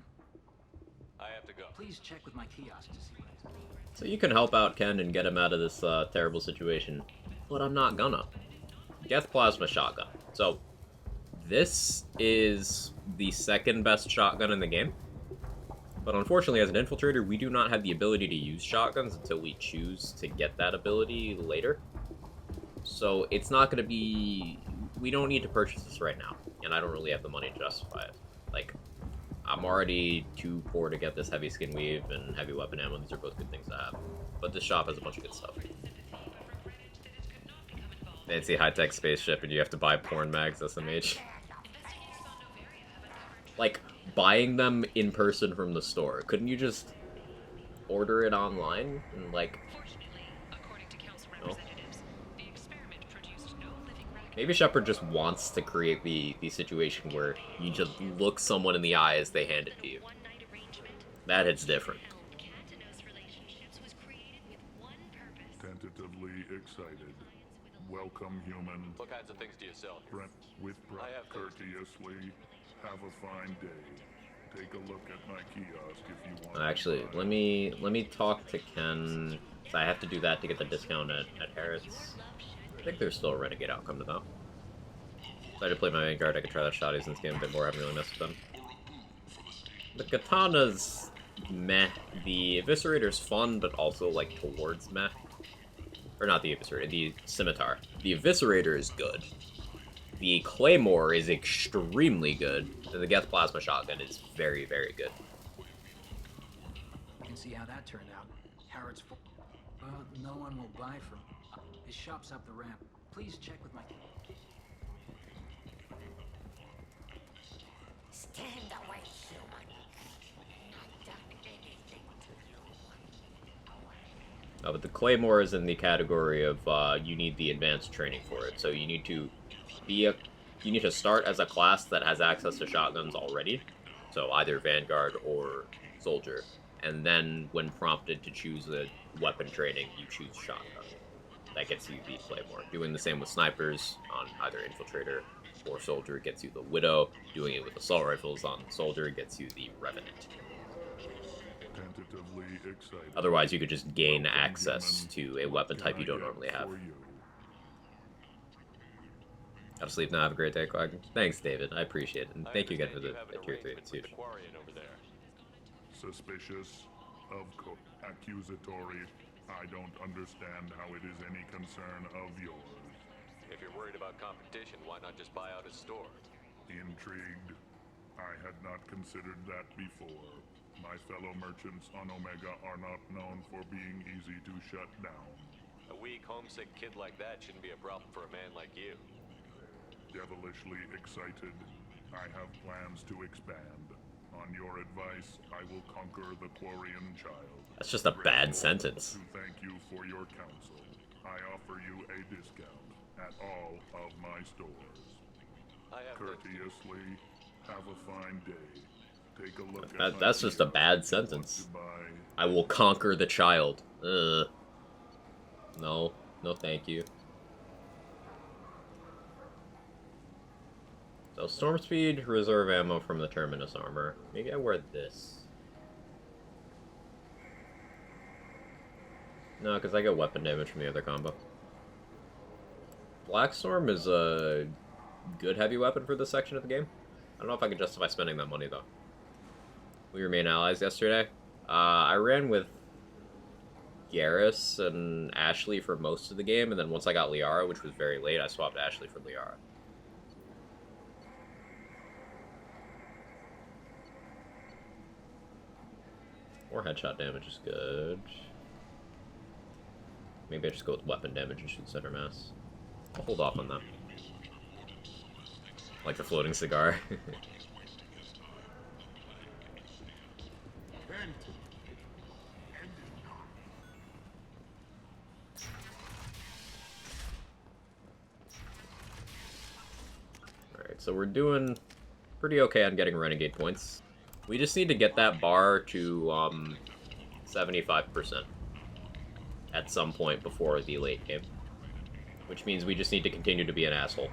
I have to go. Please check with my kiosk to see what I can. So you can help out Ken and get him out of this terrible situation. But I'm not gonna. Death Plasma Shotgun. So, this is the second best shotgun in the game. But unfortunately, as an infiltrator, we do not have the ability to use shotguns until we choose to get that ability later. So it's not going to be... We don't need to purchase this right now, and I don't really have the money to justify it. Like, I'm already too poor to get this heavy skin weave and heavy weapon ammo. These are both good things to have. But this shop has a bunch of good stuff. Fancy high-tech spaceship, and you have to buy porn mags, SMH. Like, buying them in person from the store. Couldn't you just order it online and, like... No? Maybe Shepard just wants to create the situation where you just look someone in the eye as they hand it to you. That hits different. excited. Welcome, human. What kinds of things do you sell here? I have courteously. Have a fine day. Take a look at my kiosk if you want. Actually, let me talk to Ken. I have to do that to get the discount at Harrods. I think there's still a Renegade outcome to that. If I had to play my main guard, I could try that shotties in this game a bit more. I haven't really messed with them. The katana's meh. The Eviscerator's fun, but also, like, towards meh. Or not the Eviscerator, the Scimitar. The Eviscerator is good. The Claymore is extremely good. And the Geth Plasma Shotgun is very, very good. You can see how that turned out. Harrod's well, no one will buy from... His shop's up the ramp. Please check with my... Stand away, human. Not done anything to you. But the Claymore is in the category of you need the advanced training for it. So you need to you need to start as a class that has access to shotguns already. So either Vanguard or Soldier. And then when prompted to choose a weapon training, you choose Shotgun. That gets you the Claymore. Doing the same with snipers on either Infiltrator or Soldier gets you the Widow. Doing it with assault rifles on Soldier gets you the Revenant. Tentatively excited. Otherwise, you could just gain access to a weapon type you don't normally have. Gotta sleep now. Have a great day, Quag. Thanks, David. I appreciate it. And thank you again for the tier 3. It's huge. Suspicious, accusatory. I don't understand how it is any concern of yours. If you're worried about competition, why not just buy out his store? Intrigued. I had not considered that before. My fellow merchants on Omega are not known for being easy to shut down. A weak, homesick kid like that shouldn't be a problem for a man like you. Devilishly excited. I have plans to expand. On your advice, I will conquer the Quarian child. That's just a bad sentence. To thank you for your counsel. I offer you a discount at all of my stores. Courteously, have a fine day. Take a look at that's just a bad sentence. I will conquer the child. No. No thank you. So, Storm Speed, reserve ammo from the Terminus armor. Maybe I wear this. No, because I get weapon damage from the other combo. Blackstorm is a good heavy weapon for this section of the game. I don't know if I can justify spending that money, though. We remain allies yesterday. I ran with Garrus and Ashley for most of the game, and then once I got Liara, which was very late, I swapped Ashley for Liara. More headshot damage is good. Maybe I just go with weapon damage and shoot center mass. I'll hold off on that. Like the floating cigar. Alright, so we're doing pretty okay on getting Renegade points. We just need to get that bar to 75% at some point before the late game. Which means we just need to continue to be an asshole.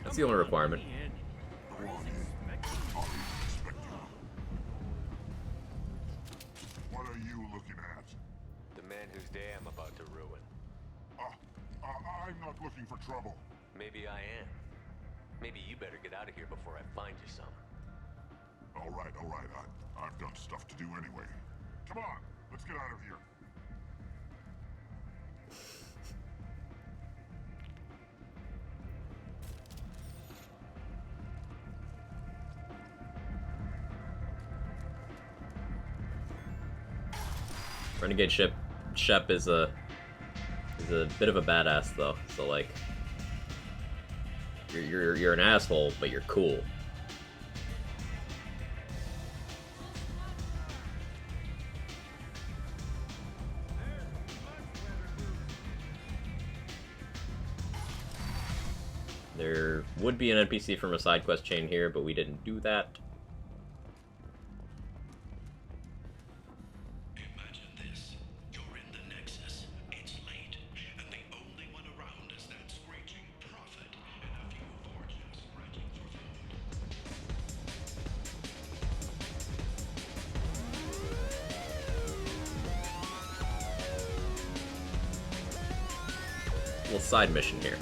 That's the only requirement. What are you looking at? The man whose day I'm about to ruin. I'm not looking for trouble. Maybe I am. Maybe you better get out of here before I find you some. All right. I've got stuff to do anyway. Come on, let's get out of here. Renegade Shep is a bit of a badass though. So like, you're an asshole, but you're cool. There would be an NPC from a side quest chain here, but we didn't do that. Imagine this. You're in the Nexus. It's late, side mission here.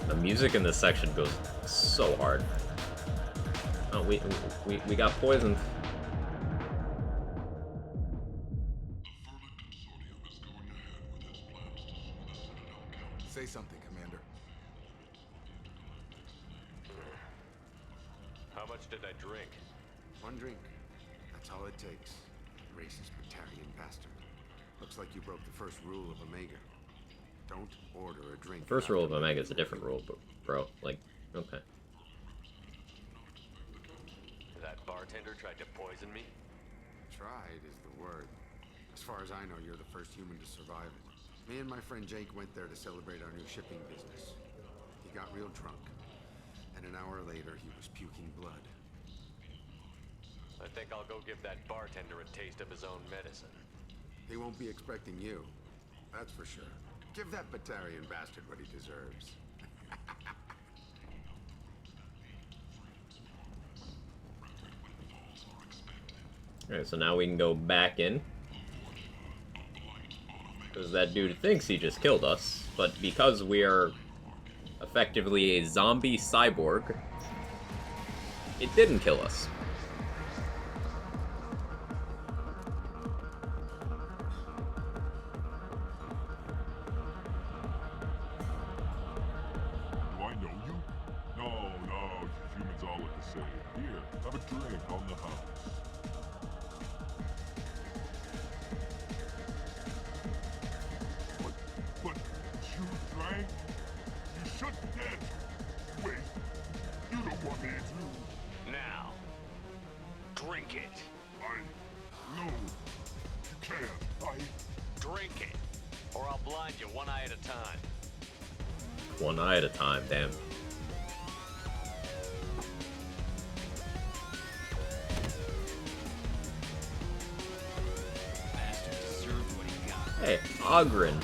The music in this section goes so hard. Oh, we got poisoned. Say something, Commander. How much did I drink? One drink. That's all it takes. Racist Batarian bastard. Looks like you broke the first rule of Omega. Don't order a drink. The first rule of Omega is a different rule, but bro, like, okay. That bartender tried to poison me? Tried is the word. As far as I know, you're the first human to survive it. Me and my friend Jake went there to celebrate our new shipping business. He got real drunk, and an hour later he was puking blood. I think I'll go give that bartender a taste of his own medicine. He won't be expecting you. That's for sure. Give that Batarian bastard what he deserves. Alright, so now we can go back in. Because that dude thinks he just killed us, but because we are effectively a zombie cyborg, it didn't kill us. Do I know you? No, humans all look the same. Here, have a drink on the house. But you drank? You should be dead. Wait, you don't want me to. Now, drink it. No, you can't. Drink it, or I'll blind you one eye at a time. One eye at a time, damn. Hey, Ogren.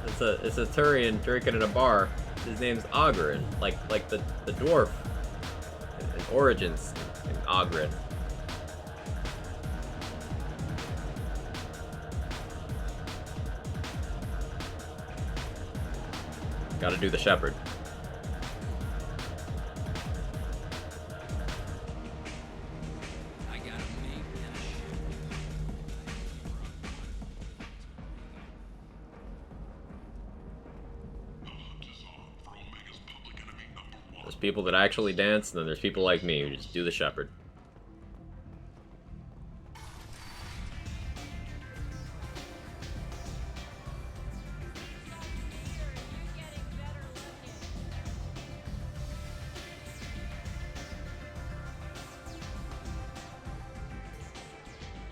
It's a Turian drinking in a bar. His name's Ogren, like the dwarf in Origins in Ogren. Gotta do the shepherd. There's people that actually dance, and then there's people like me who just do the shepherd.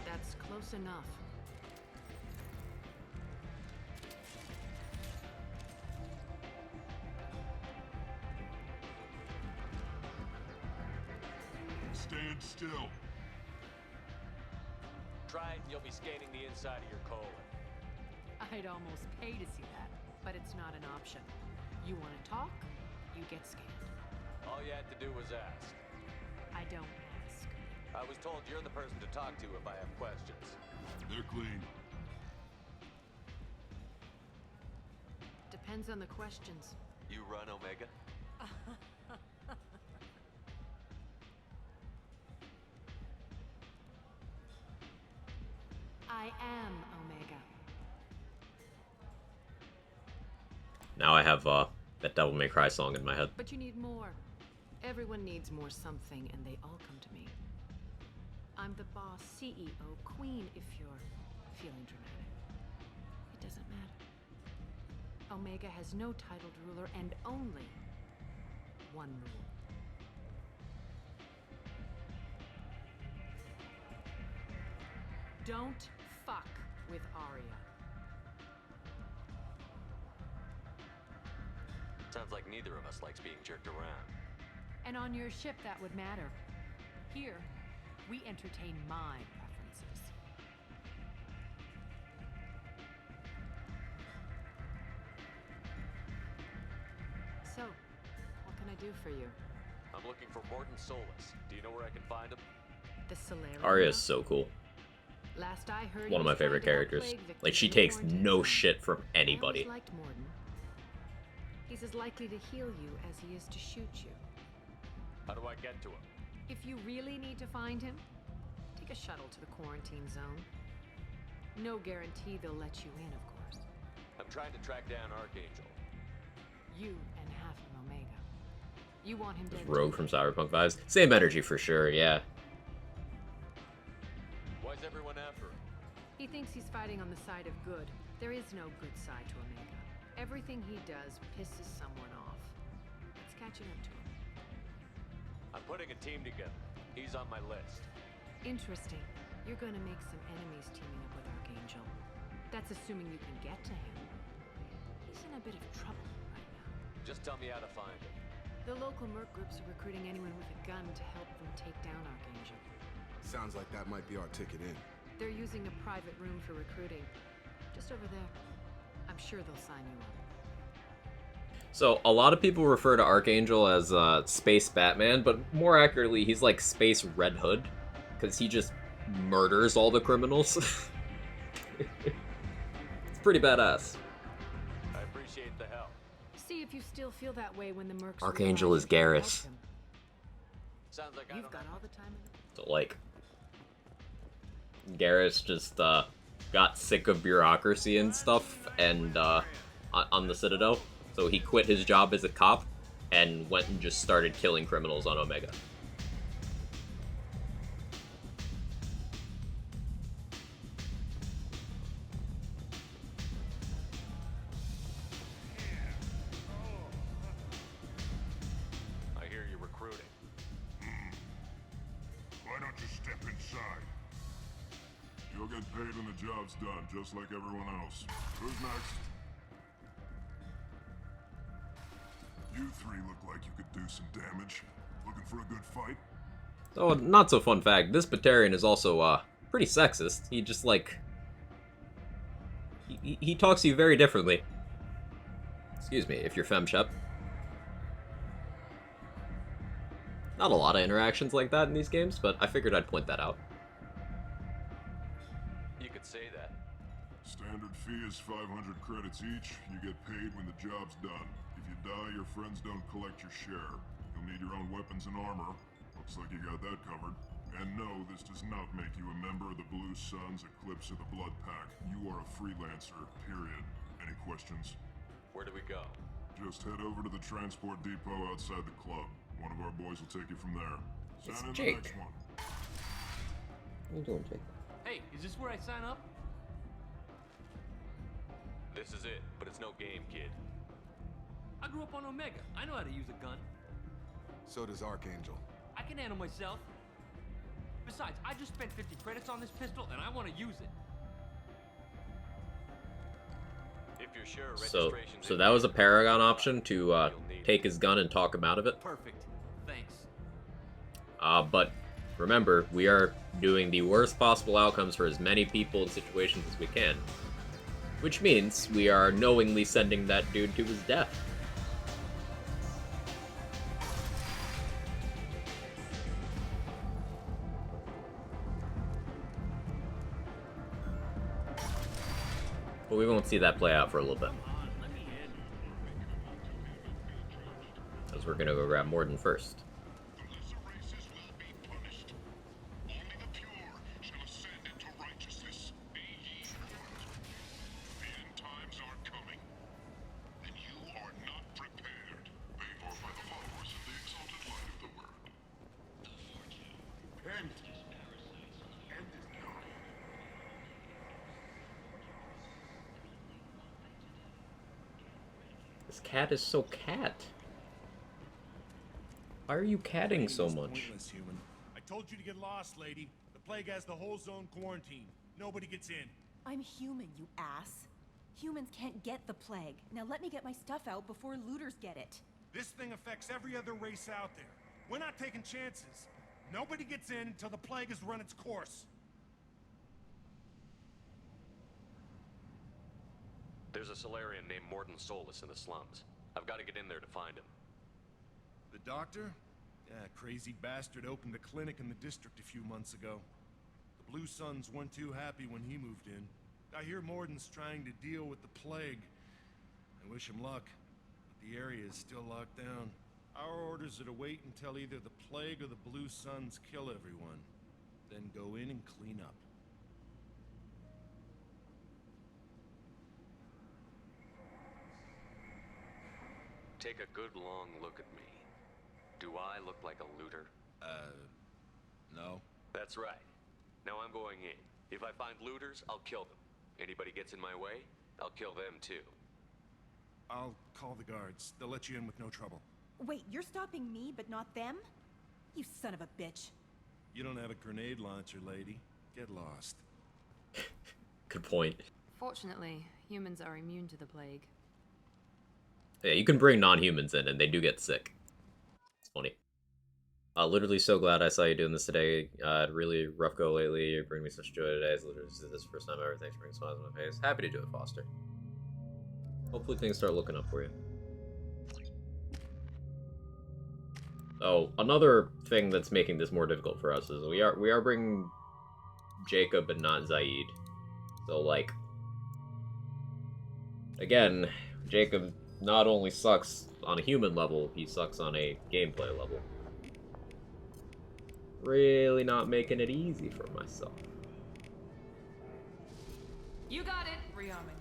That's close enough. Stand still. Try it and you'll be scanning the inside of your colon. I'd almost pay to see that, but it's not an option. You want to talk, you get scanned. All you had to do was ask. I don't ask. I was told you're the person to talk to if I have questions. They're clean. Depends on the questions. You run, Omega? I am Omega. Now I have that Devil May Cry song in my head. But you need more. Everyone needs more something, and they all come to me. I'm the boss, CEO, queen, if you're feeling dramatic. It doesn't matter. Omega has no titled ruler and only one rule. Don't fuck with Arya. Sounds like neither of us likes being jerked around. And on your ship, that would matter. Here, we entertain my preferences. So, what can I do for you? I'm looking for Morton Solus. Do you know where I can find him? The Solarian. Arya is so cool. Last I heard, One of my favorite characters. Like, she takes no shit from anybody. Liked Morden. He's as likely to heal you as he is to shoot you. How do I get to him? If you really need to find him, take a shuttle to the quarantine zone. No guarantee they'll let you in, of course. I'm trying to track down Archangel. You and half of Omega. You want him dead? Rogue from Cyberpunk vibes. Same energy for sure, yeah. Why's everyone after him? He thinks he's fighting on the side of good. There is no good side to Omega. Everything he does pisses someone off. It's catching up to him. I'm putting a team together. He's on my list. Interesting. You're gonna make some enemies teaming up with Archangel. That's assuming you can get to him. He's in a bit of trouble right now. Just tell me how to find him. The local merc groups are recruiting anyone with a gun to help them take down Archangel. Sounds like that might be our ticket in. They're using a private room for recruiting. Just over there. I'm sure they'll sign you up. So, a lot of people refer to Archangel as Space Batman, but more accurately, he's like Space Red Hood, because he just murders all the criminals. It's pretty badass. I appreciate the help. See if you still feel that way when the mercs. Archangel is Garrus. Sounds like You've got all the time. So, like, Garrus just got sick of bureaucracy and stuff, and on the Citadel. So he quit his job as a cop and went and just started killing criminals on Omega. I hear you're recruiting. Why don't you step inside? You'll get paid when the job's done, just like everyone else. Who's next? You three look like you could do some damage. Looking for a good fight? Oh, not so fun fact, this Batarian is also pretty sexist. He just like... He talks to you very differently. Excuse me, if you're FemShep. Not a lot of interactions like that in these games, but I figured I'd point that out. You could say that. Standard fee is 500 credits each. You get paid when the job's done. If you die, your friends don't collect your share. You'll need your own weapons and armor. Looks like you got that covered. And no, this does not make you a member of the Blue Suns, Eclipse, or the Blood Pack. You are a freelancer, period. Any questions? Where do we go? Just head over to the transport depot outside the club. One of our boys will take you from there. It's Sign in Jake. the next one. What are you doing, Jake? Hey, is this where I sign up? This is it, but it's no game, kid. I grew up on Omega. I know how to use a gun. So does Archangel. I can handle myself. Besides, I just spent 50 credits on this pistol, and I want to use it. If you're sure, So that was a Paragon option to take his gun and talk him out of it. Perfect. Thanks. But remember, we are doing the worst possible outcomes for as many people and situations as we can. Which means we are knowingly sending that dude to his death. But we won't see that play out for a little bit. Because we're gonna go grab Morden first. This cat is so cat. Why are you catting so much? Human. I told you to get lost, lady. The plague has the whole zone quarantined. Nobody gets in. I'm human, you ass. Humans can't get the plague. Now let me get my stuff out before looters get it. This thing affects every other race out there. We're not taking chances. Nobody gets in until the plague has run its course. There's a Solarian named Morton Solus in the slums. I've got to get in there to find him. The doctor? Yeah, crazy bastard opened a clinic in the district a few months ago. The Blue Suns weren't too happy when he moved in. I hear Morden's trying to deal with the plague. I wish him luck, but the area is still locked down. Our orders are to wait until either the plague or the Blue Suns kill everyone. Then go in and clean up. Take a good long look at me. Do I look like a looter? No. That's right. Now I'm going in. If I find looters, I'll kill them. Anybody gets in my way, I'll kill them too. I'll call the guards. They'll let you in with no trouble. Wait, you're stopping me, but not them? You son of a bitch. You don't have a grenade launcher, lady. Get lost. Good point. Fortunately, humans are immune to the plague. Yeah, you can bring non-humans in, and they do get sick. It's funny. Literally so glad I saw you doing this today. Really rough go lately. You bring me such joy today. It's literally this is the first time ever. Thanks for bringing smiles on my face. Happy to do it, Foster. Hopefully things start looking up for you. Oh, another thing that's making this more difficult for us is we are bringing Jacob and not Zaid. So, like, again, Jacob not only sucks on a human level, he sucks on a gameplay level. Really not making it easy for myself. You got it, rearming.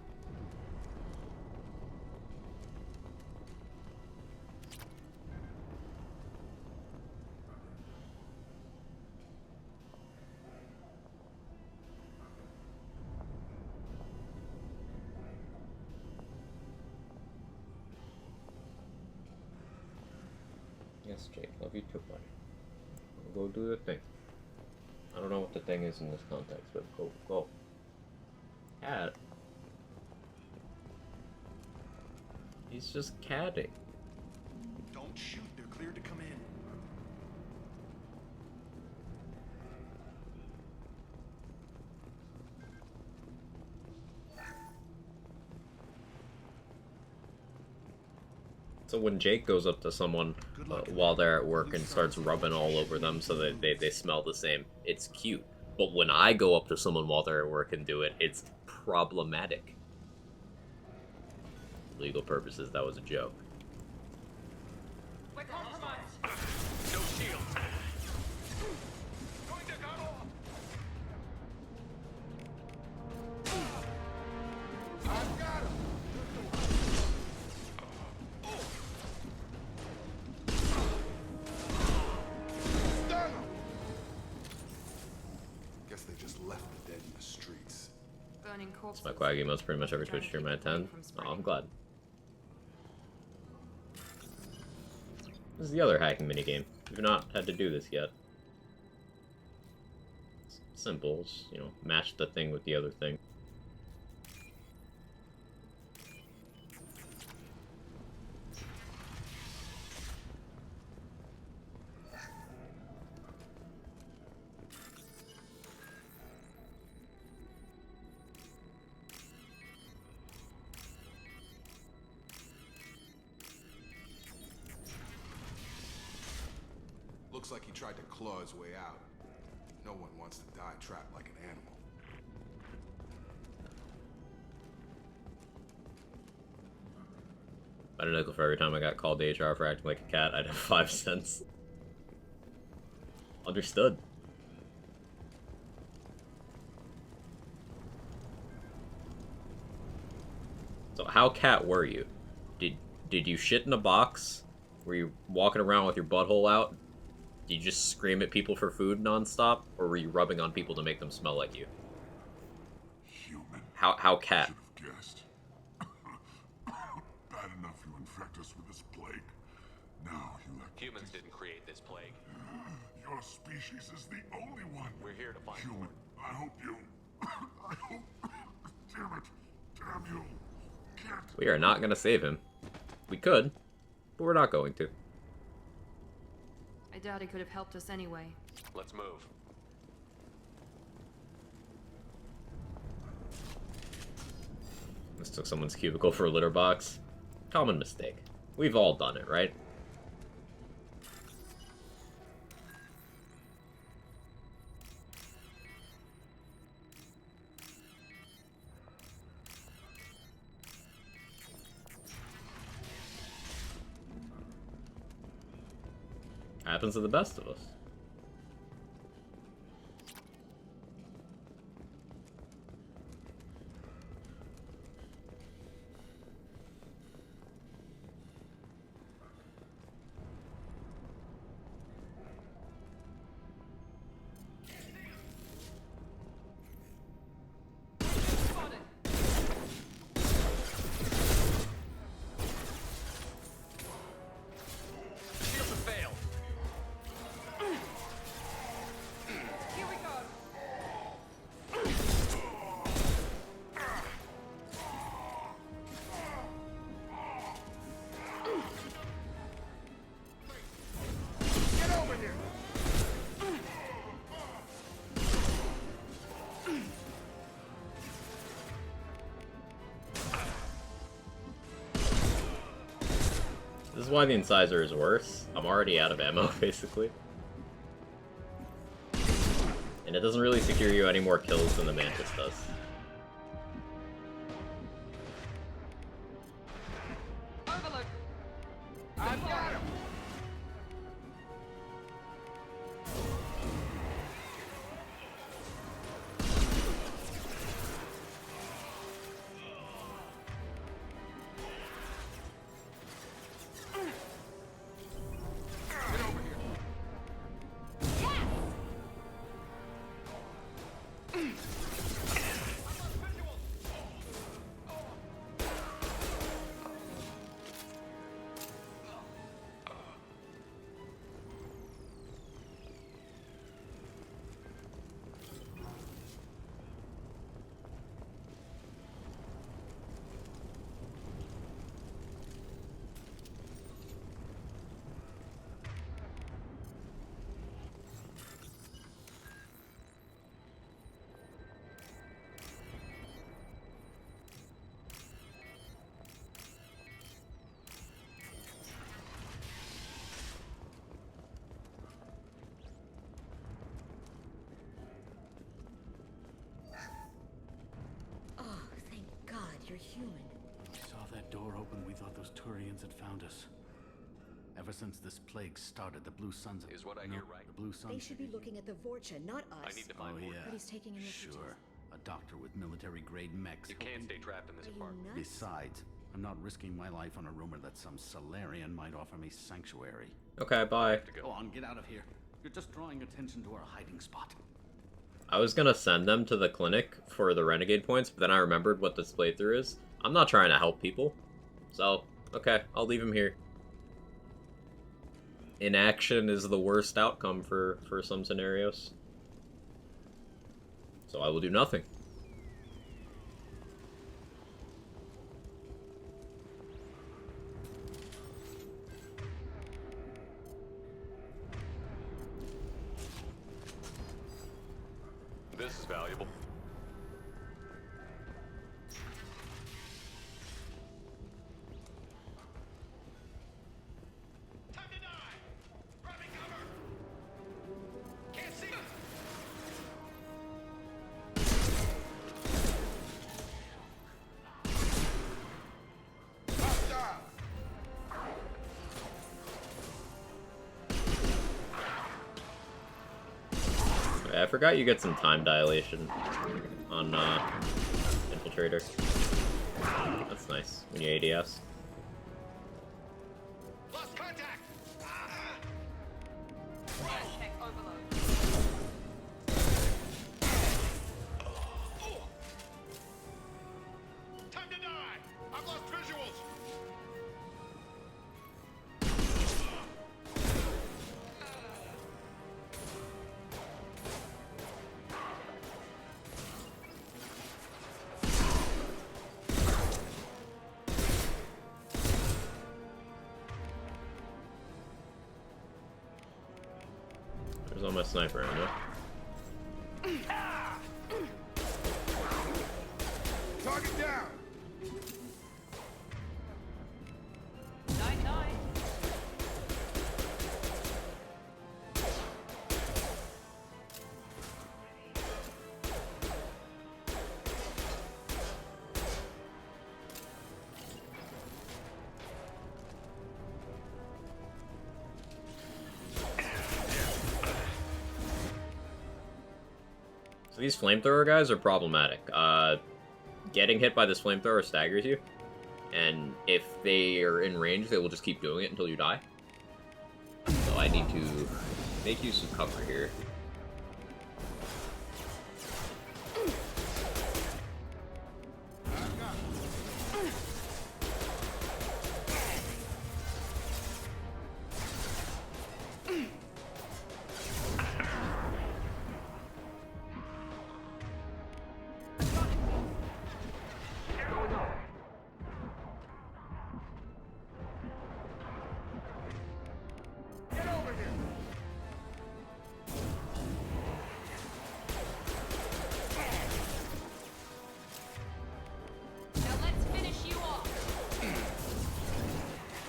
Yes, Jake, love you too, buddy. Go do the thing. I don't know what the thing is in this context, but go. Cat. He's just catting. Don't shoot. They're cleared to come in. So when Jake goes up to someone while they're at work and starts rubbing all over them so that they smell the same, it's cute. But when I go up to someone while they're at work and do it, it's problematic. Legal purposes, that was a joke. No shield. Going to go. I've got him. Guess they just left the dead in the streets. Burning corpses. It's my Quaggy most pretty much every Twitch stream at 10. Oh, I'm glad. This is the other hacking minigame. We've not had to do this yet. It's simple, just, you know, match the thing with the other thing. Looks like he tried to claw his way out. No one wants to die trapped like an animal. About a nickel for every time I got called to HR for acting like a cat, I'd have 5 cents. Understood. So how cat were you? Did you shit in a box? Were you walking around with your butthole out? Did you just scream at people for food nonstop? Or were you rubbing on people to make them smell like you? Human. How cat? Should have guessed. Bad enough you infect us with this plague. Now you let Humans didn't create this plague. Your species is the only one. We're here to find Human. I hope you. I hope. Damn it. Damn you. Can't. We are not gonna save him. We could, but we're not going to. I doubt he could have helped us anyway. Let's move. Mistook someone's cubicle for a litter box. Common mistake. We've all done it, right? Happens to the best of us. Shields have failed. Here we go. Get over here! This is why the incisor is worse. I'm already out of ammo, basically. And it doesn't really secure you any more kills than the Mantis does. Overlook. I've got him! Get over here! Oh, thank God you're human. We saw that door open, we thought those Turians had found us. Ever since this plague started, the Blue Suns... Is what I hear right? The Blue Suns... They should be looking at the Vorcha, not us. I need to find more. yeah. But he's taking initiative. Sure. A doctor with military-grade mechs. You can't stay trapped in this Are you apartment. nuts? Besides, I'm not risking my life on a rumor that some Solarian might offer me sanctuary. Okay, bye. Go on, get out of here. You're just drawing attention to our hiding spot. I was gonna send them to the clinic for the renegade points, but then I remembered what this playthrough is. I'm not trying to help people. So, okay, I'll leave him here. Inaction is the worst outcome for some scenarios. So I will do nothing. This is valuable. I forgot you get some time dilation on Infiltrator. That's nice when you ADS. Lost contact! Tech overload. Time to die! I've lost visuals! There's all my sniper ammo. Target down! 9-9. So these flamethrower guys are problematic. Getting hit by this flamethrower staggers you, and if they are in range, they will just keep doing it until you die. So I need to make use of cover here.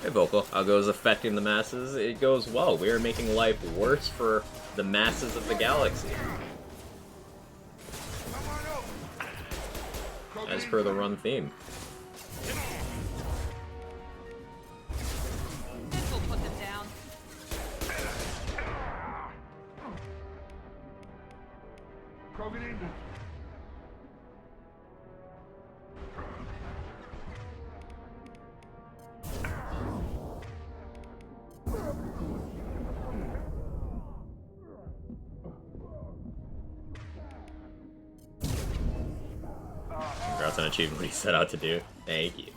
Hey Vocal, how goes affecting the masses? It goes well. We are making life worse for the masses of the galaxy. As per the run theme. This will put them down. Congrats on achieving what he set out to do. Thank you.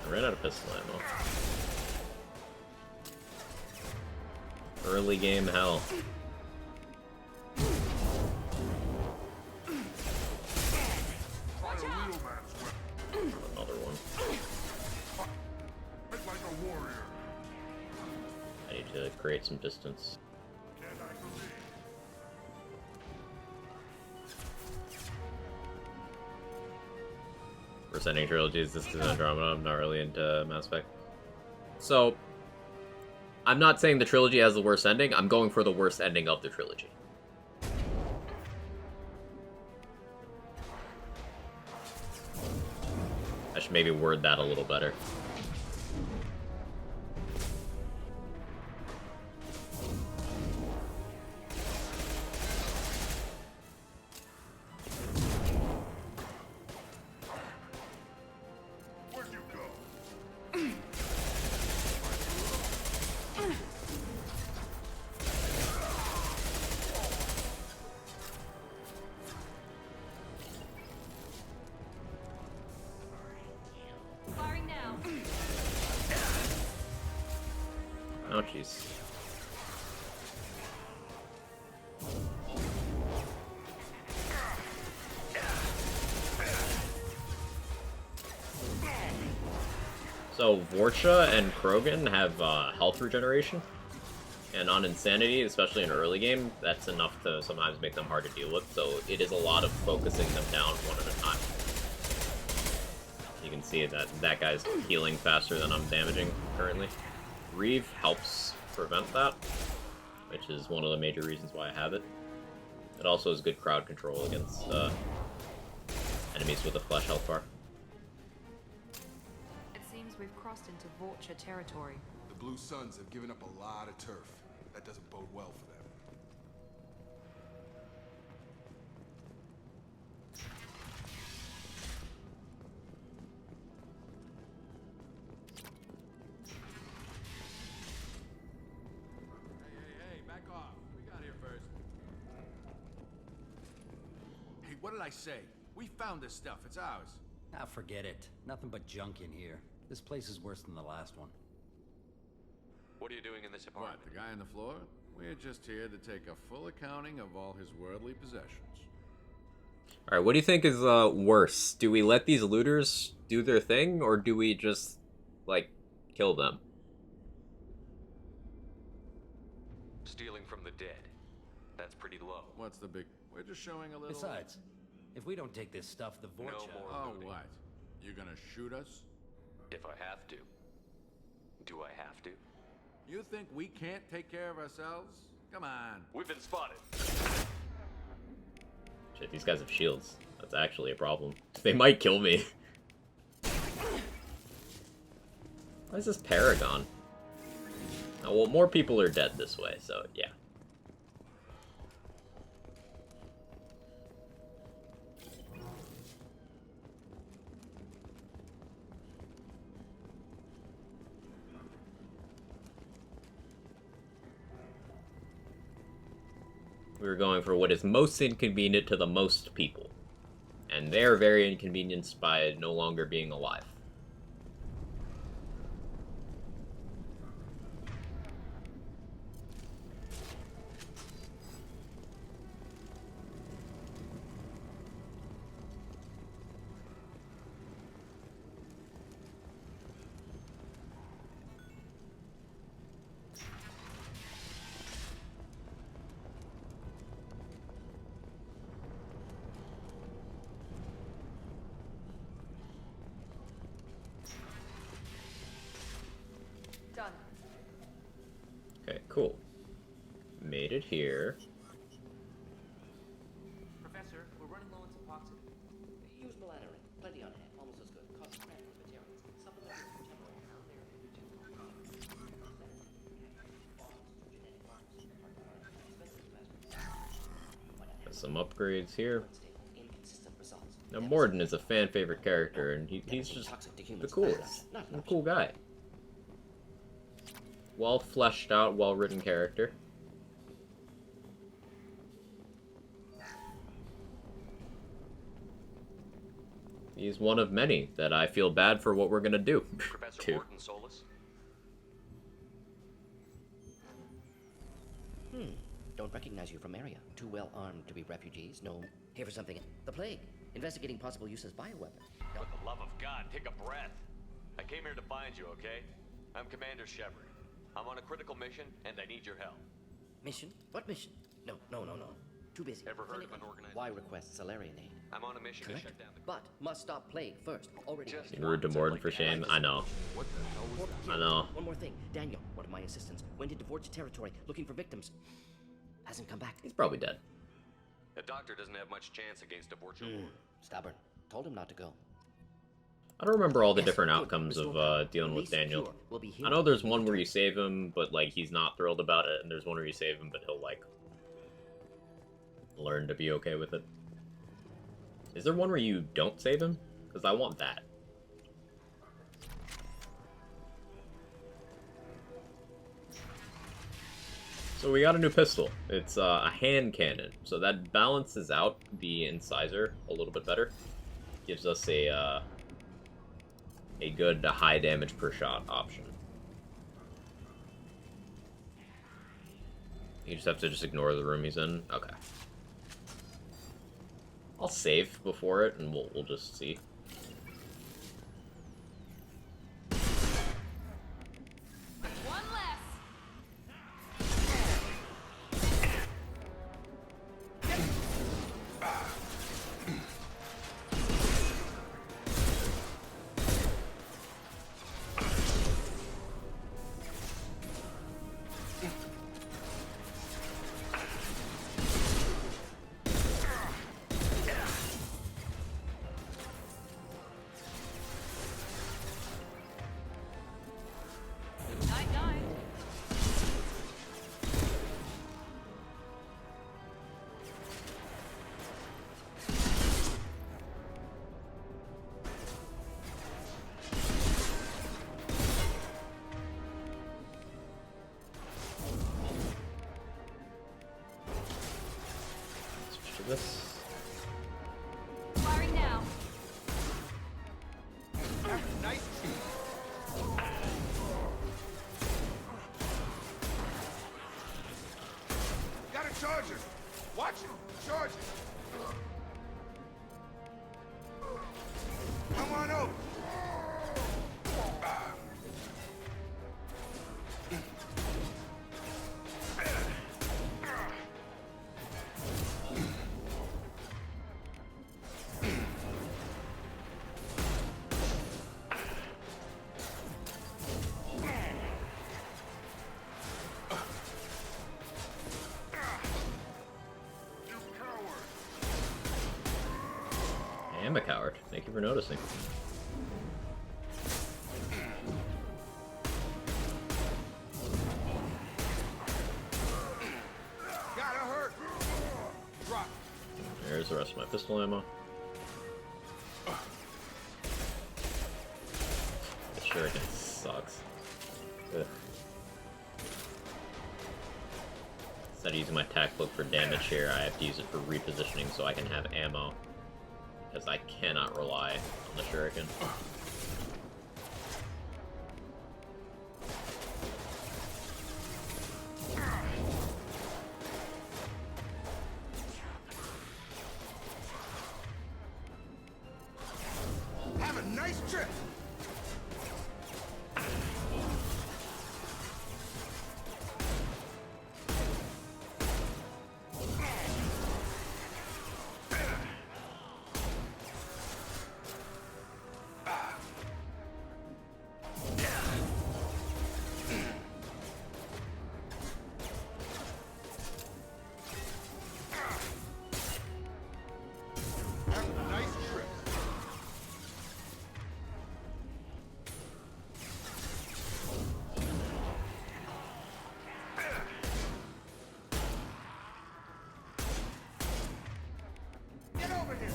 I ran out of pistol ammo. Early game hell. Another one. I need to create some distance. We're sending trilogies. This is Andromeda. I'm not really into Mass Effect. So, I'm not saying the trilogy has the worst ending. I'm going for the worst ending of the trilogy. I should maybe word that a little better. Firing now. Oh, jeez. So, Vorcha and Krogan have health regeneration. And on Insanity, especially in early game, that's enough to sometimes make them hard to deal with. So it is a lot of focusing them down one at a time. You can see that that guy's healing faster than I'm damaging currently. Reeve helps prevent that, which is one of the major reasons why I have it. It also has good crowd control against enemies with a flesh health bar. It seems we've crossed into Vorcha territory. The Blue Suns have given up a lot of turf. That doesn't bode well for them. Hey, back off. We got here first. Hey, what did I say? We found this stuff. It's ours. Ah, forget it. Nothing but junk in here. This place is worse than the last one. What are you doing in this apartment? What, the guy on the floor? We're just here to take a full accounting of all his worldly possessions. Alright, what do you think is worse? Do we let these looters do their thing, or do we just, like, kill them? Stealing from the dead. That's pretty low. What's the big... We're just showing a little... Besides, if we don't take this stuff, the Vorcha... No more Oh, looting. what? You're gonna shoot us? If I have to. Do I have to? You think we can't take care of ourselves? Come on. We've been spotted. Shit, these guys have shields. That's actually a problem. They might kill me. Why is this Paragon? Well, more people are dead this way, so yeah. We're going for what is most inconvenient to the most people. And they're very inconvenienced by no longer being alive. Done. Okay, cool. Made it here. Professor, we're running low on epoxy. Use melatonin. Plenty on hand. Almost as good. Cost credit for materials. Supplementary for temporary pound there. Some upgrades here. Now Morden is a fan favorite character, and he's just the coolest. He's a cool guy. Well fleshed out, well written character. He's one of many that I feel bad for what we're gonna do. Professor to. Morton Solus? Don't recognize you from area. Too well armed to be refugees. No. Here for something. The plague. Investigating possible use as bioweapon. For the love of God, take a breath. I came here to find you, okay? I'm Commander Shepard. I'm on a critical mission, and I need your help. Mission? What mission? No. Too busy. Ever heard of an organization? Why request Salarian aid? I'm on a mission to shut down the... But must stop plague first. Already. Being rude to Morden for shame. I know. What the hell was that? I know. One more thing. Daniel, one of my assistants, went into Vorch territory looking for victims. Hasn't come back. He's probably dead. The doctor doesn't have much chance against a Vorch war. Stubborn. Told him not to go. I don't remember all the different outcomes of dealing with Daniel. I know there's one where you save him, but like he's not thrilled about it, and there's one where you save him, but he'll like learn to be okay with it. Is there one where you don't save him? Because I want that. So we got a new pistol. It's a hand cannon, so that balances out the incisor a little bit better. Gives us a good high damage per shot option. You just have to just ignore the room he's in. Okay. I'll save before it, and we'll just see. One less. This. Firing now. Nice. Got a charger. Watch it. Charge it. Come on over. I am a coward. Thank you for noticing. There's the rest of my pistol ammo. The shuriken sucks. Ugh. Instead of using my tac book for damage here, I have to use it for repositioning so I can have ammo. Because I cannot rely on the shuriken. Have a nice trip! Have a nice trip. Get over here!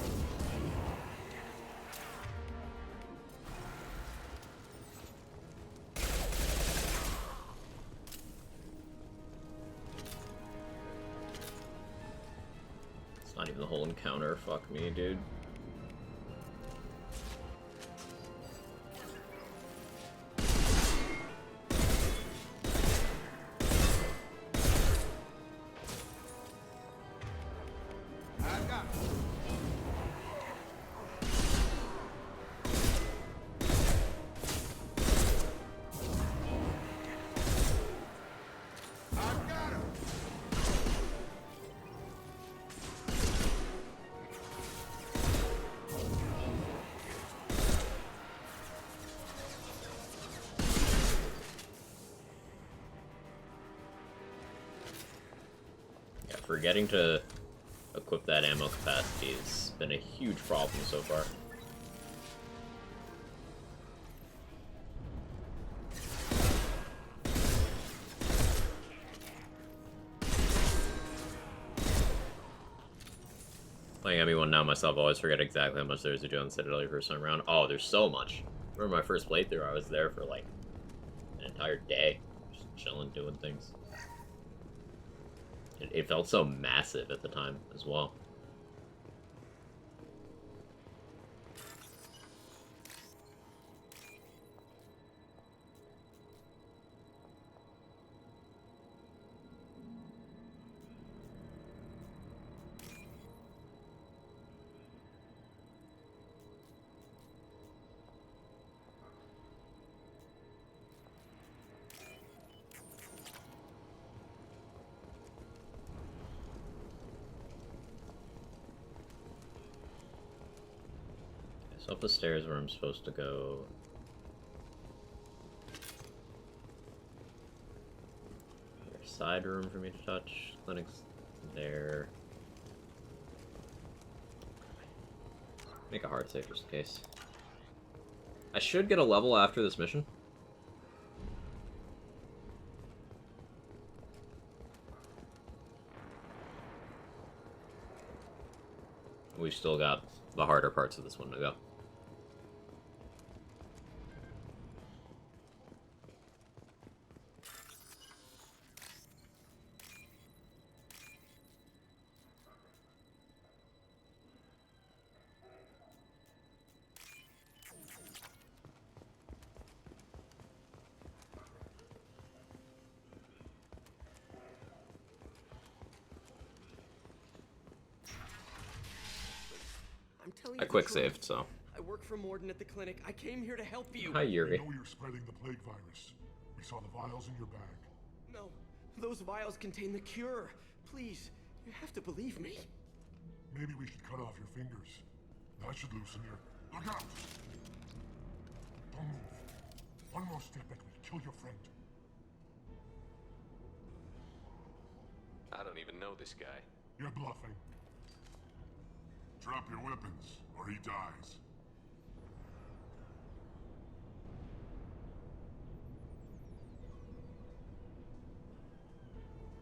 It's not even the whole encounter, fuck me, dude. I got it. I've got him. Yeah, forgetting to equip that ammo capacity has been a huge problem so far. Playing ME1 now myself, I always forget exactly how much there is to do on the Citadel your first time around. Oh, there's so much. I remember my first playthrough, I was there for like an entire day, just chilling, doing things. It felt so massive at the time as well. So up the stairs where I'm supposed to go. There's side room for me to touch. Clinic's there. Make a hard save just in case. I should get a level after this mission. We've still got the harder parts of this one to go. I'm telling I you the quick truth. saved, so. I work for Morden at the clinic. I came here to help you. Hi, Yuri. We know you're spreading the plague virus. We saw the vials in your bag. No, those vials contain the cure. Please, you have to believe me. Maybe we should cut off your fingers. That should loosen your... Look out! Don't move. One more step and we'll kill your friend. I don't even know this guy. You're bluffing. Drop your weapons, or he dies.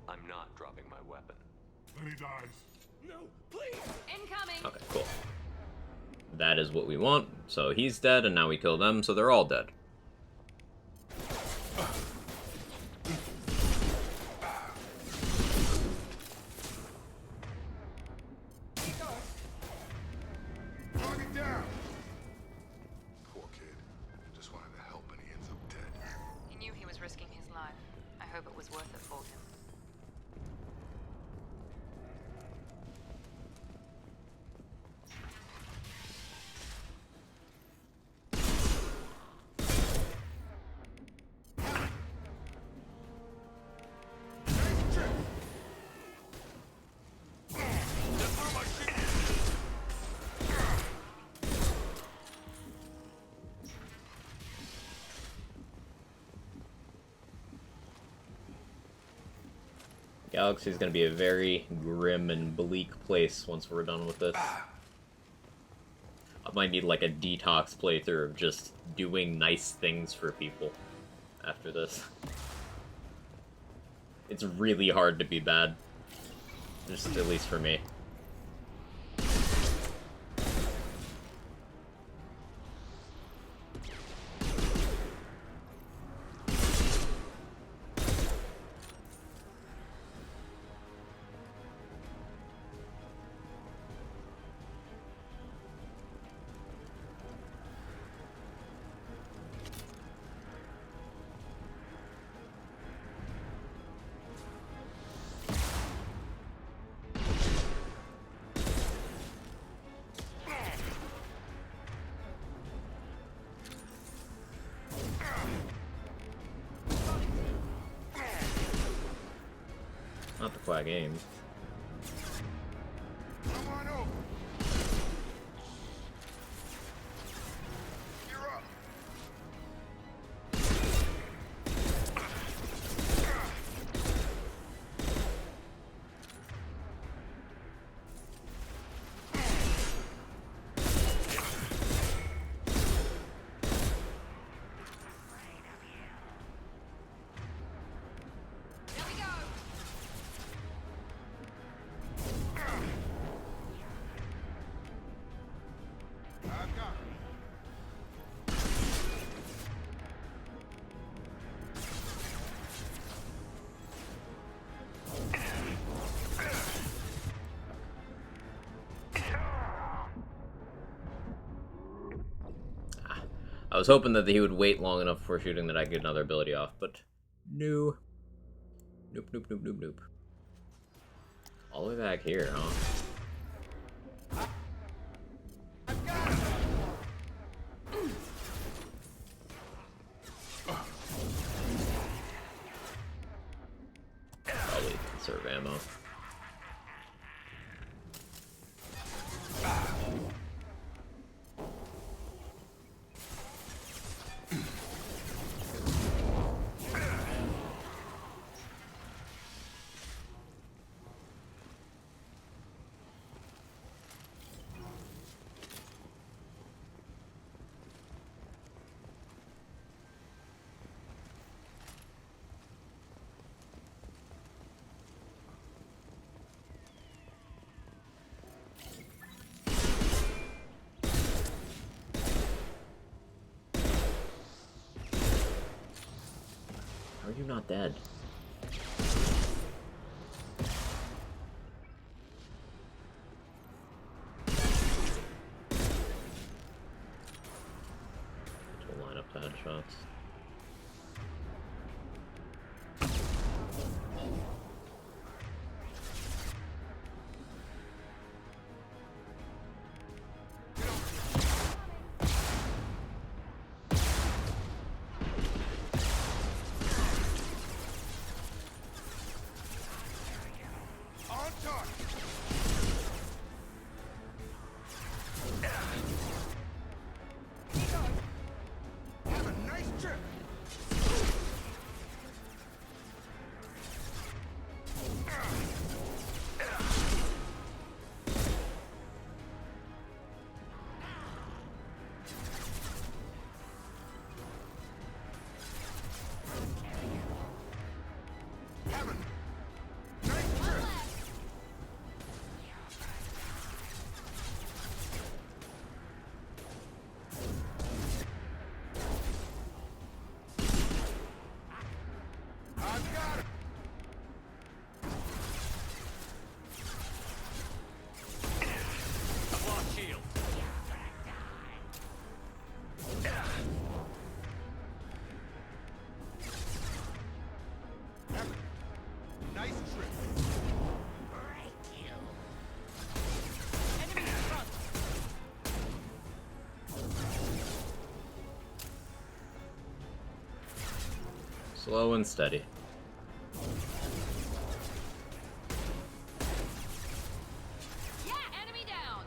I'm not dropping my weapon. Then he dies. No, please. Incoming. Okay, cool. That is what we want. So he's dead, and now we kill them, so they're all dead. Target down. Poor kid. Just wanted to help and he ends up dead. He knew he was risking his life. I hope it was worth it for him. Galaxy's gonna be a very grim and bleak place once we're done with this. I might need like a detox playthrough of just doing nice things for people after this. It's really hard to be bad. Just at least for me. Not the Quag aim. Come on over. You're up. There we go. I've got it. I was hoping that he would wait long enough before shooting that I could get another ability off, but no. Nope, nope, nope, nope, nope. All the way back here, huh? Probably conserve ammo. How are you not dead? To line up the headshots. Slow and steady. Yeah, enemy down.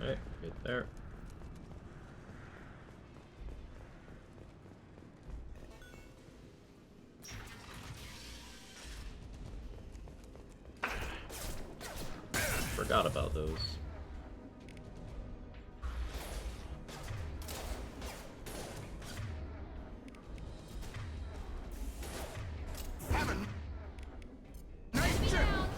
Alright, right there. Forgot about those. Enemy down.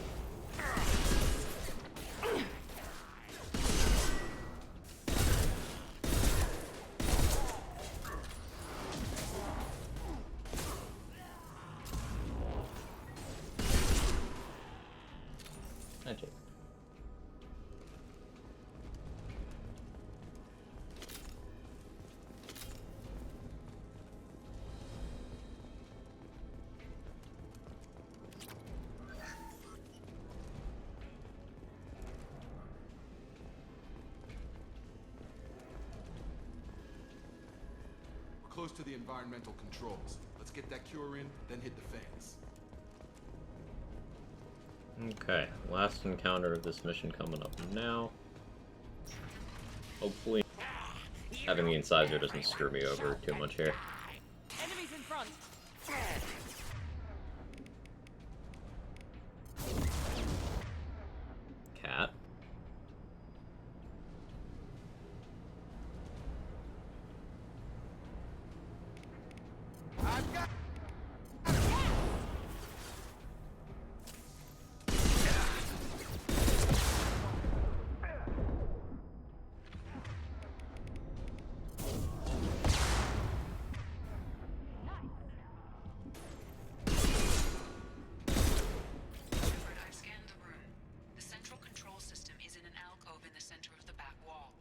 Magic. We're close to the environmental controls. Let's get that cure in, then hit the fans. Okay, last encounter of this mission coming up now. Hopefully having the incisor doesn't screw me over too much here. Enemies in front. Cat. I've scanned the room. The central control system is in an alcove in the center of the back wall.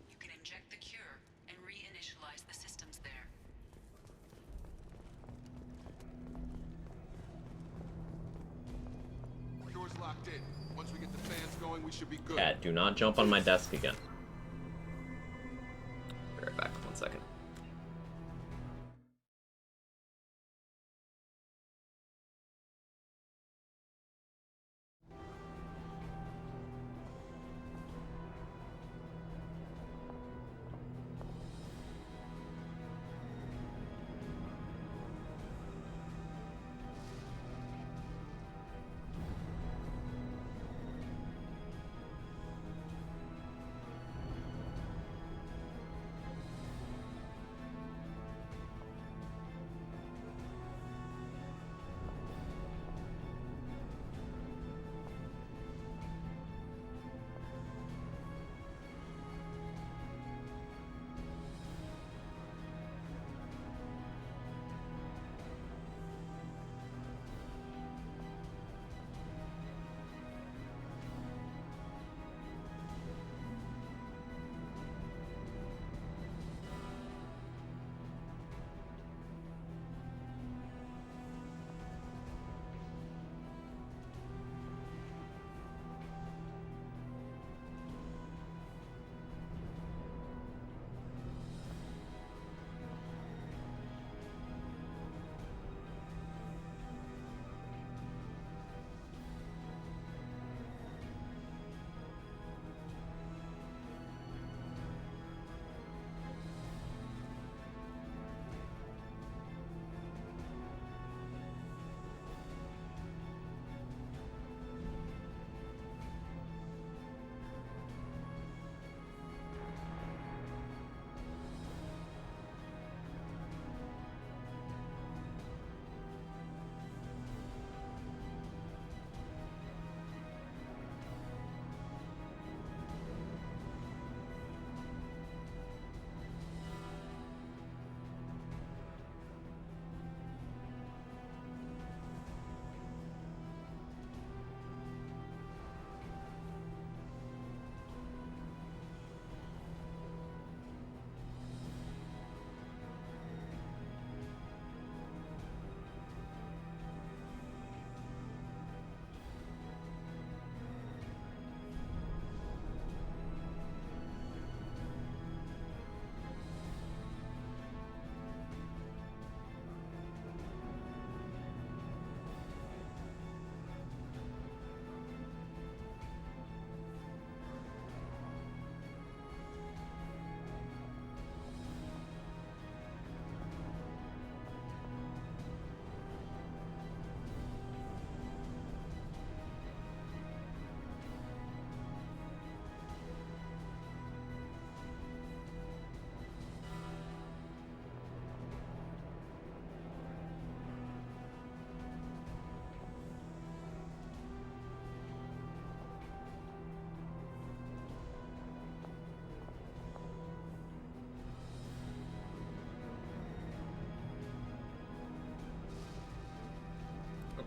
You can inject the cure and reinitialize the systems there. Door's locked in. Once we get the fans going, we should be good. Cat, do not jump on my desk again. Be right back, 1 second.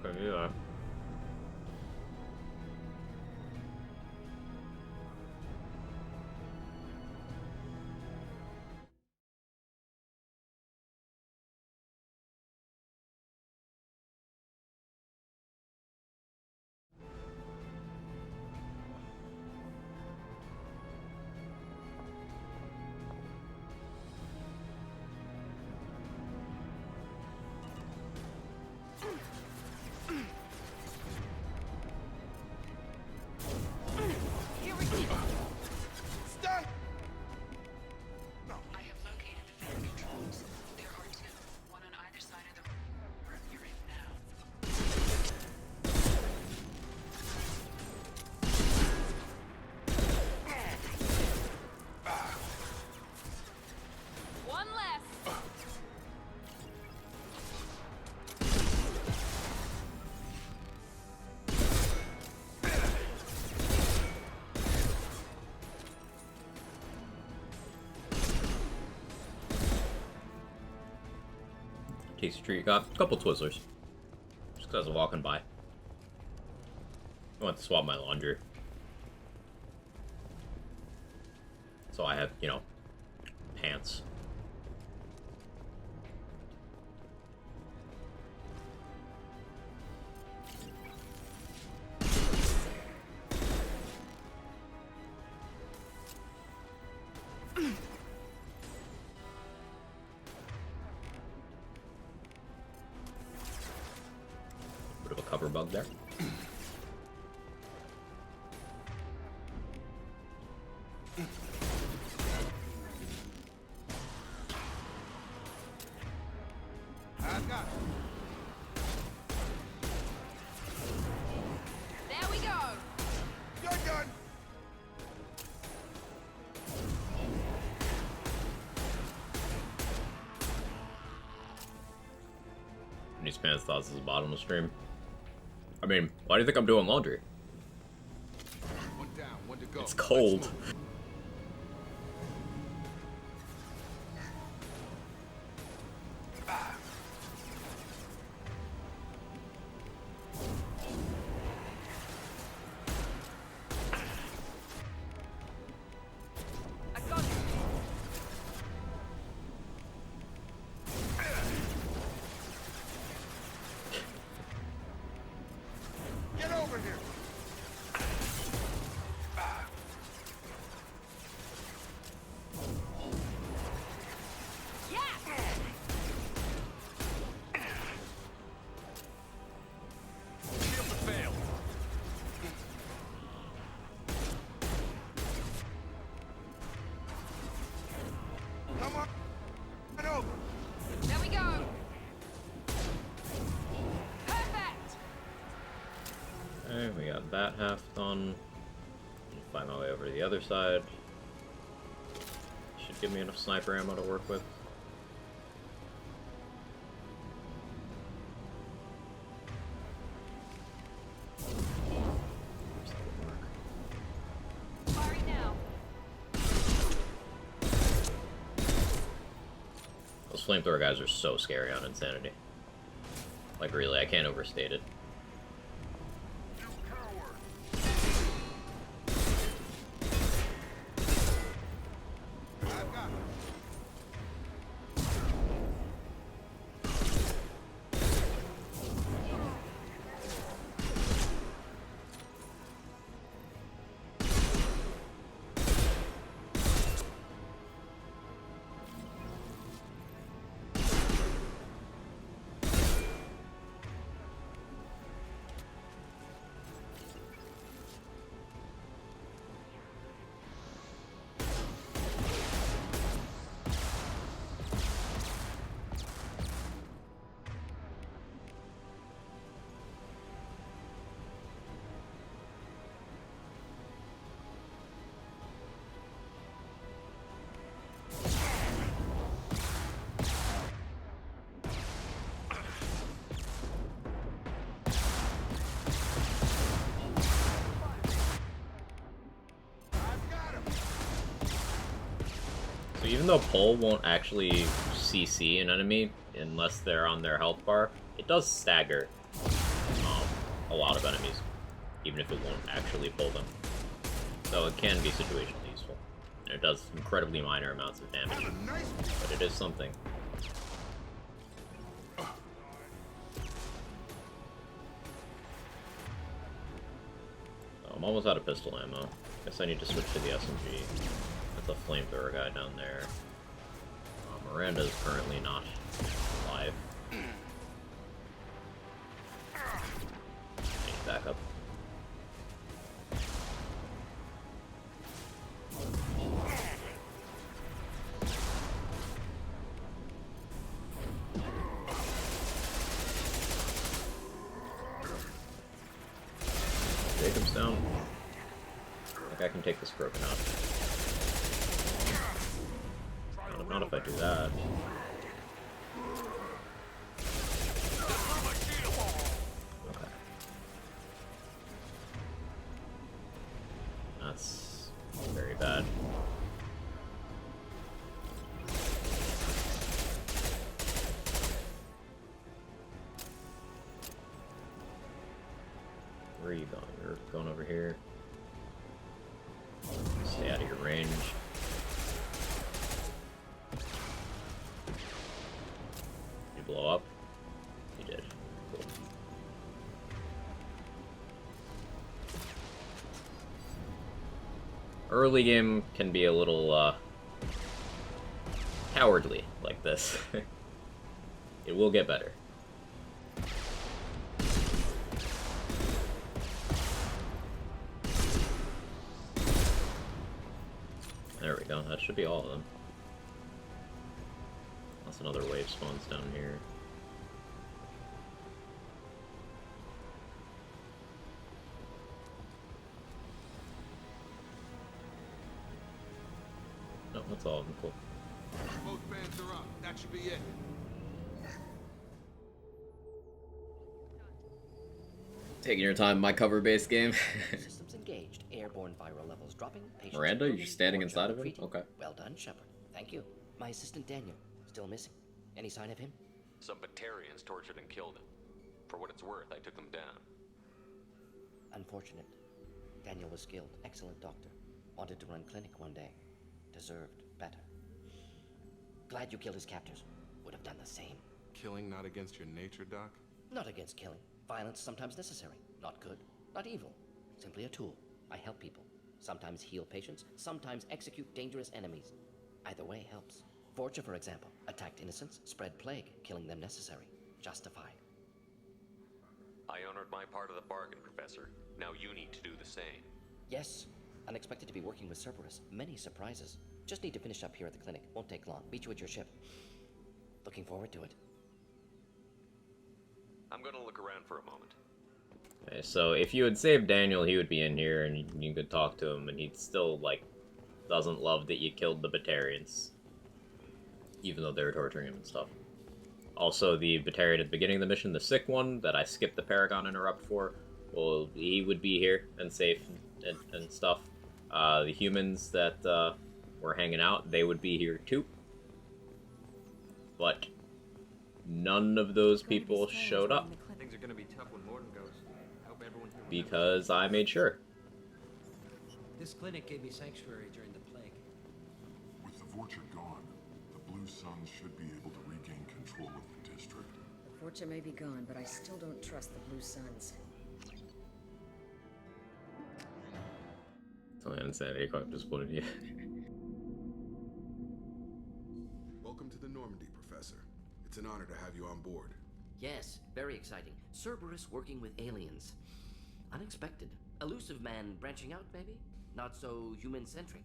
Okay, yeah. Here we go. Stop! I have located the fan controls. There are two, one on either side of the room you're in now. One less. Tasty treat. Got a couple Twizzlers. Just because I was walking by. I went to swap my laundry. So I have, you know, pants. Bit of a cover bug there. I've got it. There we go. You're done. These pants thoughts is the bottom of the stream. I mean, why do you think I'm doing laundry? One down, one to go. It's cold. Let's move. I got you. Get over here. Yeah. Shield to fail. Come on. Get over. There we go. Perfect. Okay, we got that half done. Find my way over to the other side. Should give me enough sniper ammo to work with. Firing now. Those flamethrower guys are so scary on Insanity. Like, really, I can't overstate it. I've got it. So even though pull won't actually CC an enemy unless they're on their health bar, it does stagger. a lot of enemies, even if it won't actually pull them. So it can be situationally useful. And it does incredibly minor amounts of damage, but it is something. I'm almost out of pistol ammo. Guess I need to switch to the SMG. That's a flamethrower guy down there. Miranda is currently not alive. Need backup. Jacob's down. I think I can take this broken out. Not if I do that. Okay. That's very bad. Where are you going? You're going over here. Stay out of your range. You blow up? You did. Cool. Early game can be a little, cowardly like this. It will get better. There we go, that should be all of them. That's another wave spawns down here. No, that's all of them, cool. Both bands are up. That should be it. Taking your time, my cover-based game. Systems engaged. Airborne viral levels dropping. Miranda, you're just standing inside of him? Okay. Well done, Shepard. Thank you. My assistant Daniel, still missing. Any sign of him? Some Batarians tortured and killed him. For what it's worth, I took them down. Unfortunate. Daniel was skilled, excellent doctor. Wanted to run clinic one day. Deserved better. Glad you killed his captors. Would have done the same. Killing not against your nature, Doc? Not against killing. Violence sometimes necessary. Not good, not evil. Simply a tool. I help people. Sometimes heal patients, sometimes execute dangerous enemies. Either way helps. Vorcha, for example, attacked innocents, spread plague, killing them necessary. Justified. I honored my part of the bargain, Professor. Now you need to do the same. Yes. Unexpected to be working with Cerberus. Many surprises. Just need to finish up here at the clinic. Won't take long. Meet you at your ship. Looking forward to it. I'm gonna look around for a moment. Okay, so if you had saved Daniel, he would be in here and you could talk to him, and he'd still, like, doesn't love that you killed the Batarians. Even though they were torturing him and stuff. Also, the Batarian at the beginning of the mission, the sick one, that I skipped the Paragon interrupt for, well, he would be here and safe and stuff. The humans that were hanging out, they would be here too. But none of those people showed up. Things are gonna be tough when Morden goes. I hope everyone here Because I made sure. This clinic gave me sanctuary during the plague. With the Vorcha gone, the Blue Suns should be able to regain control of the district. The Vorcha may be gone, but I still don't trust the Blue Suns. Oh, insanity clock just exploded, yeah. Welcome to the Normandy, Professor. It's an honor to have you on board. Yes, very exciting. Cerberus working with aliens. Unexpected. Elusive man branching out, maybe? Not so human-centric.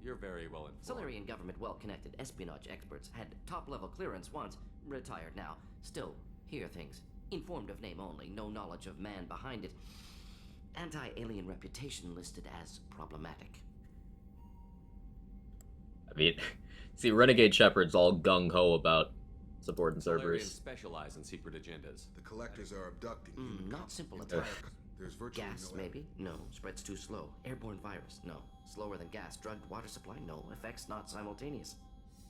You're very well informed. Solarian government well-connected. Espionage experts. Had top-level clearance once. Retired now. Still, hear things. Informed of name only. No knowledge of man behind it. Anti-alien reputation listed as problematic. I mean, see, Renegade Shepard's all gung-ho about supporting Cerberus. Specialize in secret agendas. The collectors are abducting human Not simple entire attack. There's virtually Gas, no maybe? No. Spreads too slow. Airborne virus? No. Slower than gas. Drugged water supply? No. Effects not simultaneous.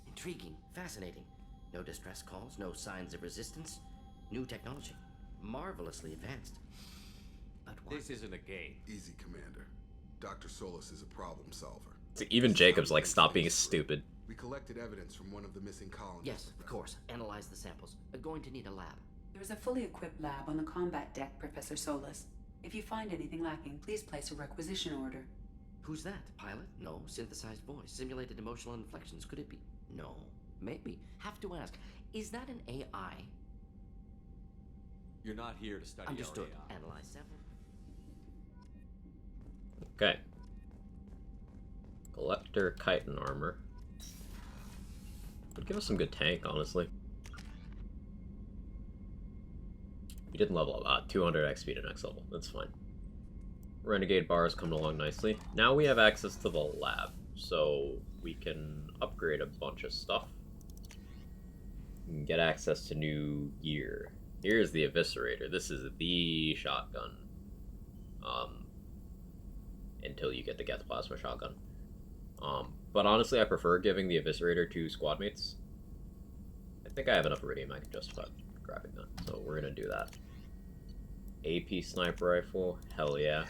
Intriguing. Fascinating. No distress calls. No signs of resistance. New technology. marvelously advanced. But what? This isn't a game. Easy, Commander. Dr. Solus is a problem solver. So even Jacob's like, stop being stupid. We collected evidence from one of the missing colonies. Yes, of course. Analyze the samples. We're going to need a lab. There's a fully equipped lab on the combat deck, Professor Solus. If you find anything lacking, please place a requisition order. Who's that? Pilot? No. Synthesized voice. Simulated emotional inflections. Could it be? No. Maybe. Have to ask. Is that an AI? You're not here to study Understood. our AI. Analyze sample. Okay. Collector chitin armor. Would give us some good tank, honestly. We didn't level up. 200 XP to next level. That's fine. Renegade bar is coming along nicely. Now we have access to the lab, so we can upgrade a bunch of stuff. We can get access to new gear. Here's the Eviscerator. This is the shotgun. Until you get the Geth Plasma shotgun. But honestly, I prefer giving the Eviscerator to squad mates. I think I have enough iridium I can justify grabbing that, so we're gonna do that. AP sniper rifle, hell yeah.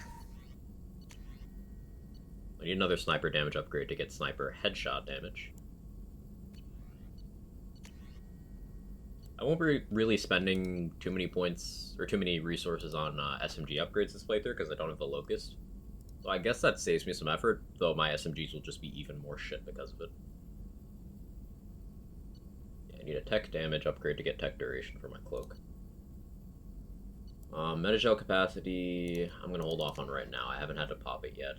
I need another sniper damage upgrade to get sniper headshot damage. I won't be really spending too many points or too many resources on SMG upgrades this playthrough because I don't have the Locust. So I guess that saves me some effort, though my SMGs will just be even more shit because of it. Yeah, I need a tech damage upgrade to get tech duration for my cloak. Metagel capacity, I'm going to hold off on right now. I haven't had to pop it yet.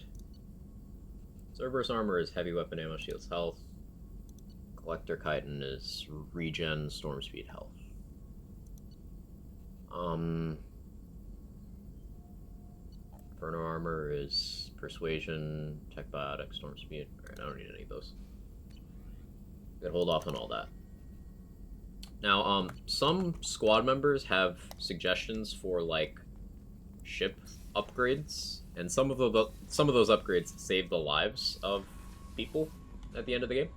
Cerberus armor is heavy weapon ammo, shields health. Collector chitin is regen, storm speed, health. Inferno armor is persuasion, tech biotic, storm speed. Alright, I don't need any of those. Good, hold off on all that. Now, some squad members have suggestions for like ship upgrades, and some of those upgrades save the lives of people at the end of the game.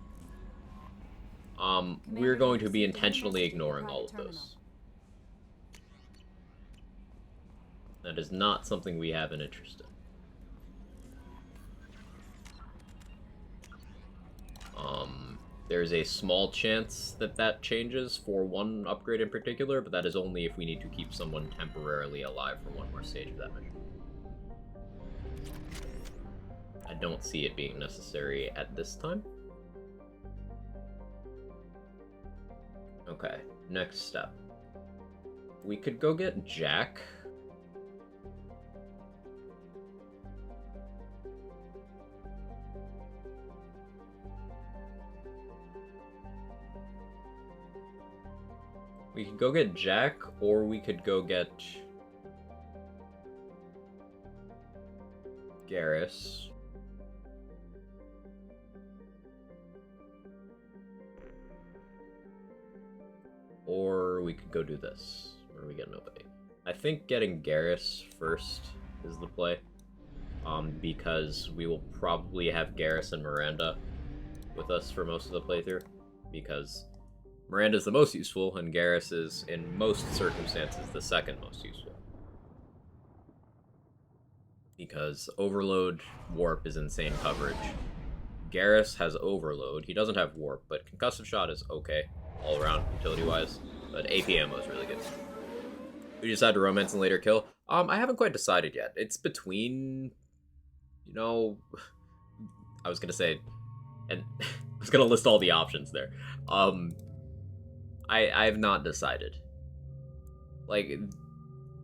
We're going to be intentionally ignoring all of those. That is not something we have an interest in. There's a small chance that that changes for one upgrade in particular, but that is only if we need to keep someone temporarily alive for one more stage of that mission. I don't see it being necessary at this time. Okay, next step. We could go get Jack. We could go get Jack, or we could go get Garrus. Or we could go do this, where we get nobody. I think getting Garrus first is the play, because we will probably have Garrus and Miranda with us for most of the playthrough, because Miranda's the most useful, and Garrus is, in most circumstances, the second most useful. Because Overload, Warp is insane coverage. Garrus has Overload. He doesn't have Warp, but Concussive Shot is okay, all around, utility-wise. But AP ammo is really good. We decide to romance and later kill. I haven't quite decided yet. It's between, you know, I was gonna say, and I was gonna list all the options there. I have not decided. Like,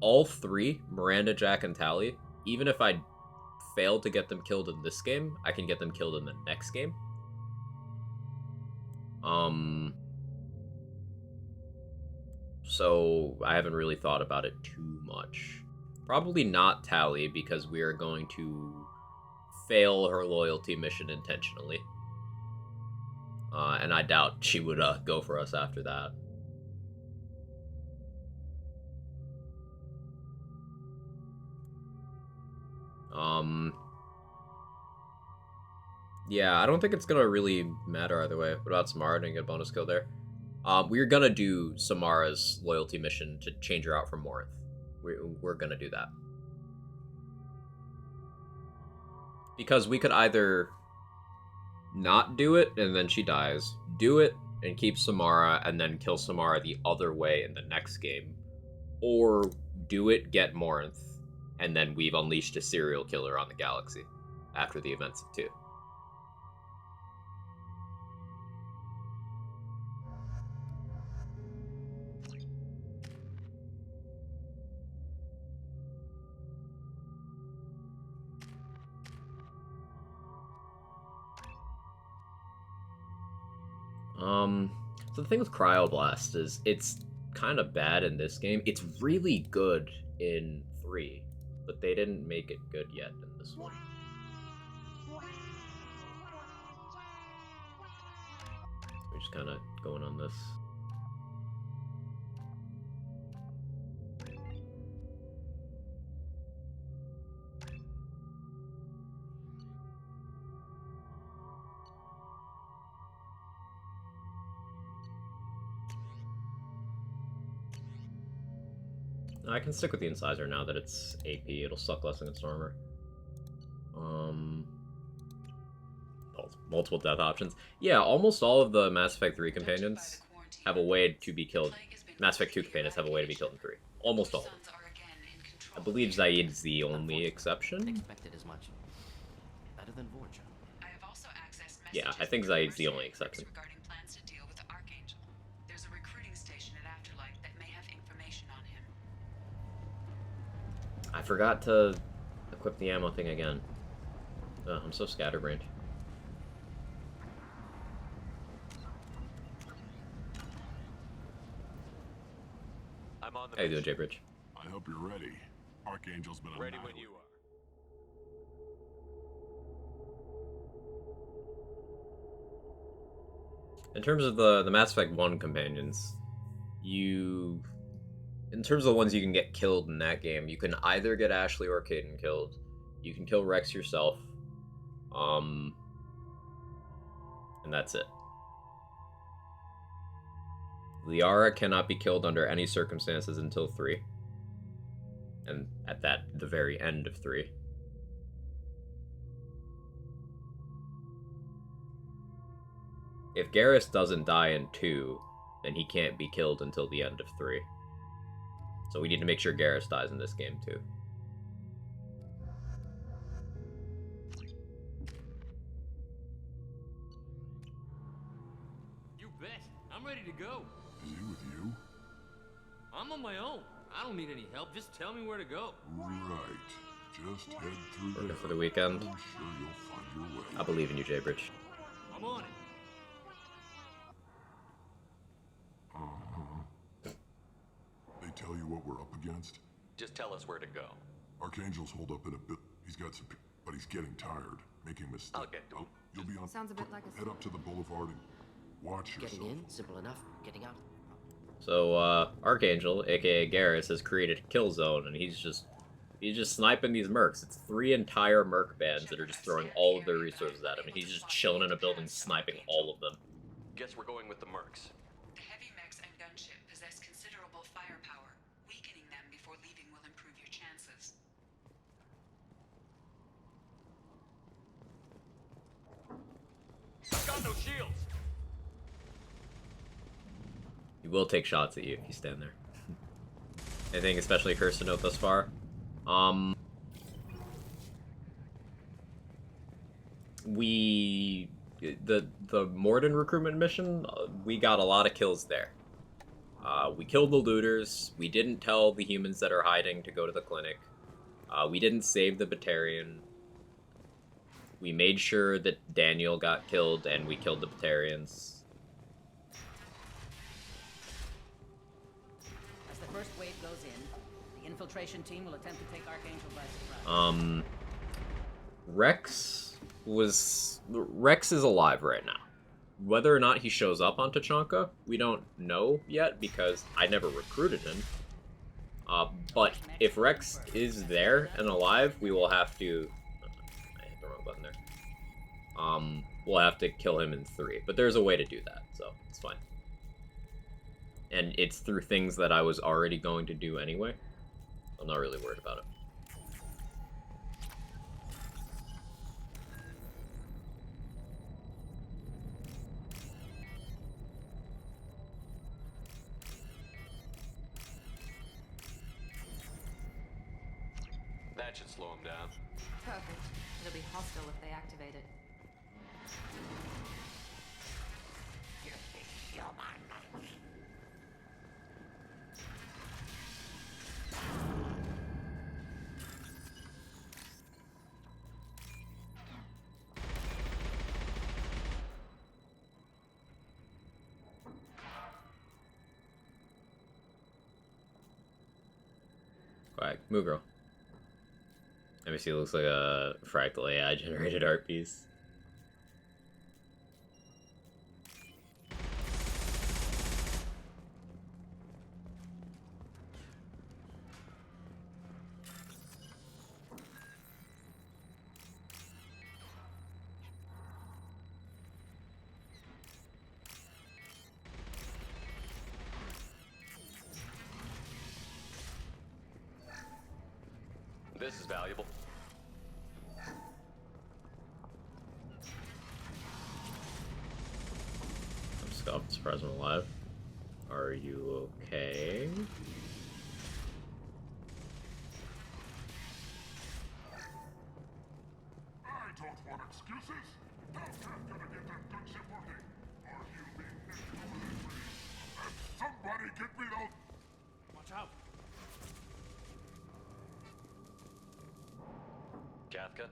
all three, Miranda, Jack, and Tally, even if I fail to get them killed in this game, I can get them killed in the next game. So I haven't really thought about it too much. Probably not Tally, because we are going to fail her loyalty mission intentionally. And I doubt she would go for us after that. Yeah, I don't think it's gonna really matter either way. What about Smart and get a bonus kill there? We're gonna do Samara's loyalty mission to change her out from Morinth. We're gonna do that. Because we could either not do it and then she dies, do it and keep Samara and then kill Samara the other way in the next game, or do it, get Morinth, and then we've unleashed a serial killer on the galaxy after the events of 2. So the thing with Cryoblast is it's kind of bad in this game. It's really good in 3, but they didn't make it good yet in this one. We're just kind of going on this. I can stick with the Incisor now that it's AP. It'll suck less against armor. Multiple death options. Yeah, almost all of the Mass Effect 3 companions have a way to be killed. Mass Effect 2 companions have a way to be killed in 3. Almost all of them. I believe Zaid's the only exception. Expected as much. Better than Vorcha. Yeah, I think Zaid's the only exception. Regarding plans to deal with the Archangel. There's a recruiting station at Afterlight that may have information on him. I forgot to equip the ammo thing again. I'm so scatterbrained. I'm on the How you doing, J-Bridge? I hope you're ready. Archangel's been ready when you are. In terms of the Mass Effect 1 companions, in terms of the ones you can get killed in that game, you can either get Ashley or Kaidan killed. You can kill Rex yourself. And that's it. Liara cannot be killed under any circumstances until 3. And at the very end of 3. If Garrus doesn't die in 2, then he can't be killed until the end of 3. So we need to make sure Garrus dies in this game too. You bet. I'm ready to go. Is he with you? I'm on my own. I don't need any help. Just tell me where to go. Right. Just head through Working for the weekend. I'm sure you'll find your way. I believe in you, J-Bridge. I'm on it. They tell you what we're up against? Just tell us where to go. Archangel's holed up in a bit. He's got some, but he's getting tired, making mistakes. I'll get to him. You'll be on. Sounds a bit like a... Head up to the boulevard and watch yourself. Getting in, simple enough. Getting out. So, Archangel, aka Garrus, has created a kill zone, and he's just sniping these mercs. It's 3 entire merc bands that are just throwing all of their resources at him, and he's just chilling in a building sniping all of them. Guess we're going with the mercs. The heavy mechs and gunship possess considerable firepower. Weakening them before leaving will improve your chances. I've got no shields. He will take shots at you if you stand there. Anything especially cursed to note thus far? The Morden recruitment mission, we got a lot of kills there. We killed the looters. We didn't tell the humans that are hiding to go to the clinic. We didn't save the Batarian. We made sure that Daniel got killed, and we killed the Batarians. As the first wave goes in, the infiltration team will attempt to take Archangel by surprise. Rex is alive right now. Whether or not he shows up on Tachanka, we don't know yet because I never recruited him. But if Rex is there and alive, we will have to... I hit the wrong button there. We'll have to kill him in 3. But there's a way to do that, so it's fine. and it's through things that I was already going to do anyway. I'm not really worried about it. That should slow them down. Perfect. It'll be hostile if they activate it. Quack, move, girl. Let me see, it looks like a fractal AI generated art piece. This is valuable. I'm scuffed, surprised I'm alive. Are you okay? I don't want excuses. How's that gonna get that gunship working? Are you being incorrectly? And somebody get me those. Watch out. Kafka?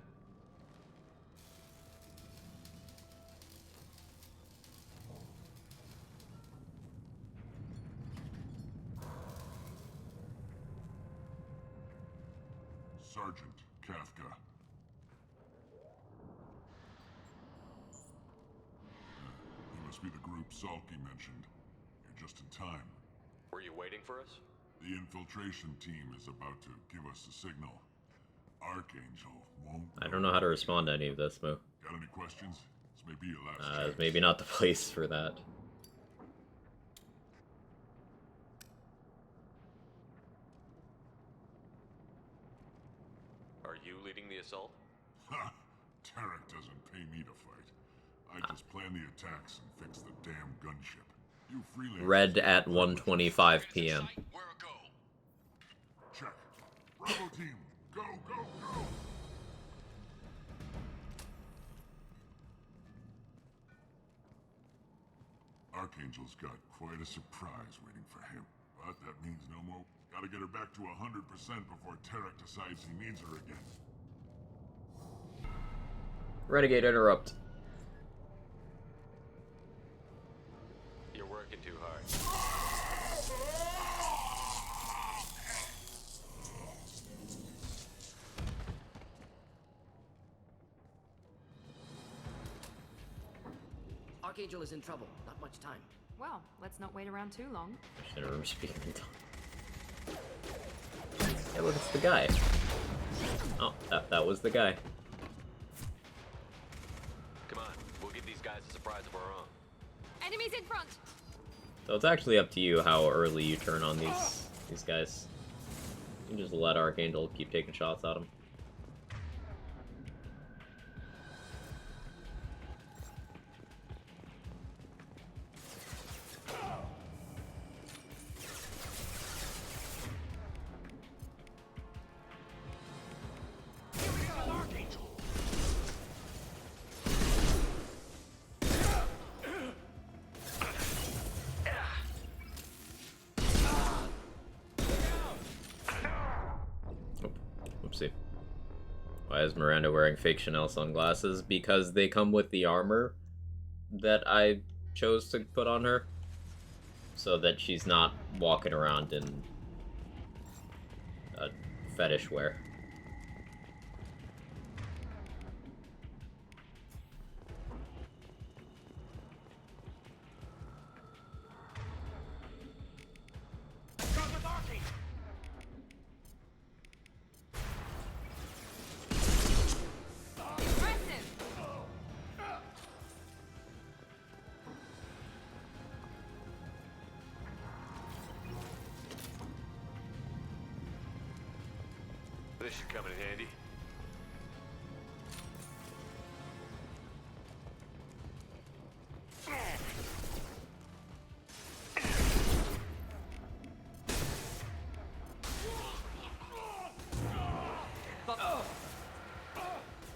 Sergeant Kafka. You must be the group Salky mentioned. You're just in time. Were you waiting for us? The infiltration team is about to give us a signal. Archangel won't. I don't know how to respond to any of this, Moo. Got any questions? This may be your last chance. Maybe not the place for that. Are you leading the assault? Ha! Tarek doesn't pay me to fight. I just plan the attacks and fix the damn gunship. You freelancers. Red at 1:25 p.m. Check. Bravo team, go, go, go! Archangel's got quite a surprise waiting for him. But that means no more. Gotta get her back to 100% before Tarek decides he needs her again. Renegade interrupt. You're working too hard. Archangel is in trouble. Not much time. Well, let's not wait around too long. I should have speaking in time. Hey, look, it's the guy. Oh, that was the guy. Come on, we'll give these guys a surprise of our own. Enemies in front. So it's actually up to you how early you turn on these guys. You can just let Archangel keep taking shots at him. Oopsie. Why is Miranda wearing fake Chanel sunglasses? Because they come with the armor that I chose to put on her, so that she's not walking around in fetish wear. This should come in handy.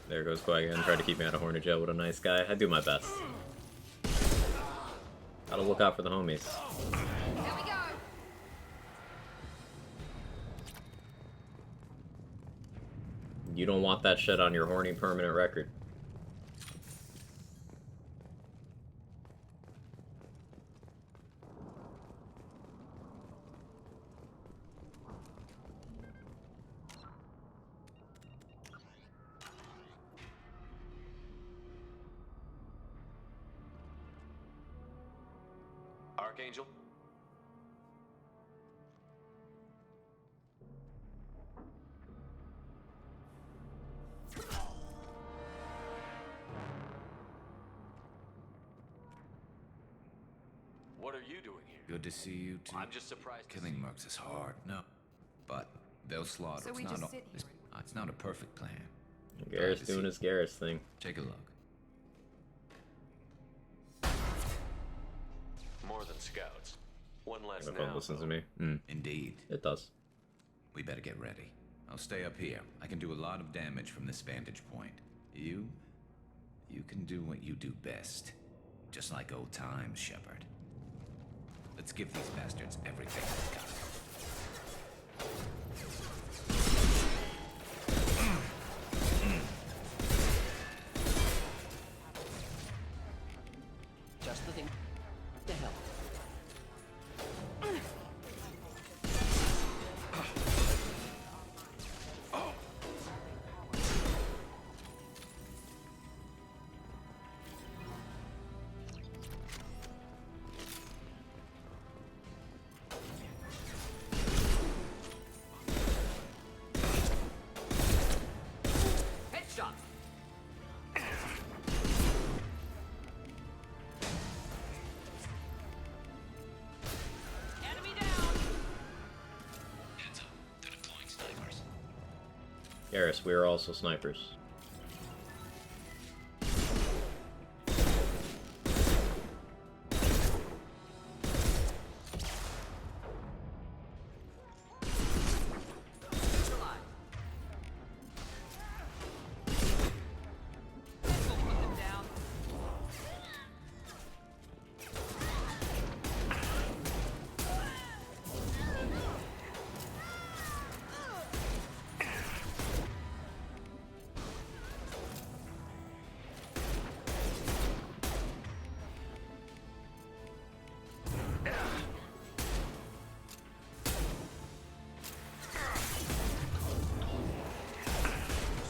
There goes Qui-Gon, trying to keep me out of Horny Jail. What a nice guy. I do my best. Gotta look out for the homies. There we go. You don't want that shit on your horny permanent record. Archangel? What are you doing here? Good to see you too. I'm just surprised to Killing see mercs is hard, no. But they'll slaughter. So It's we not just a- sit here it's not a perfect plan. Garrus Glad to doing see his Garrus thing. Take a look. more than scouts. One less My now. phone listens to me. Indeed. It does. We better get ready. I'll stay up here. I can do a lot of damage from this vantage point. You can do what you do best. Just like old times, Shepard. Let's give these bastards everything they've got. Just the thing to help. Headshot. Enemy down. Heads up. They're deploying snipers. Garrus, we are also snipers.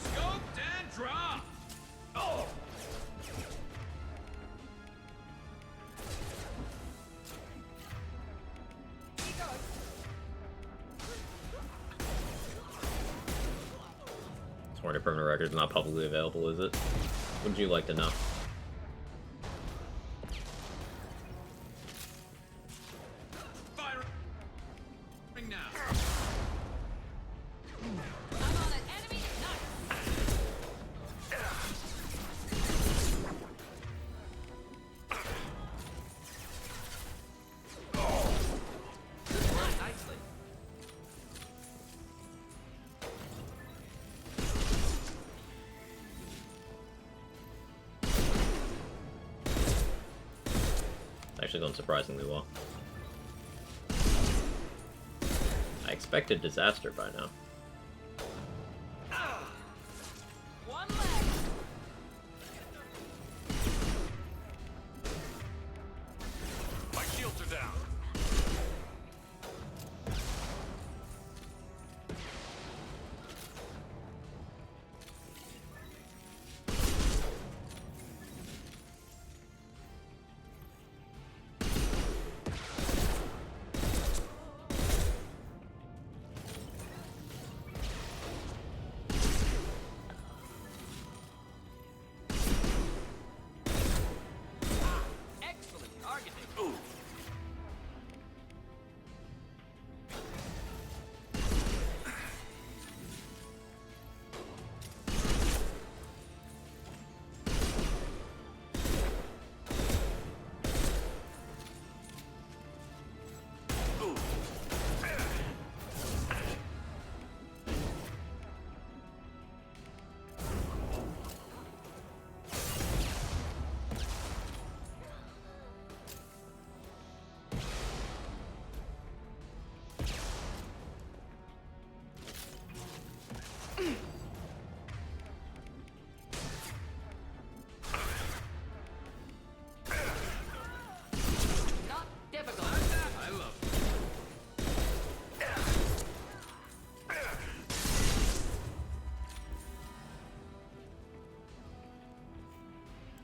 Scoped and dropped. Oh. Horny permanent record is not publicly available, is it? Wouldn't you like to know? Firing now. I'm on an enemy. Nicely. Actually going surprisingly well. I expected disaster by now. One leg. My shields are down.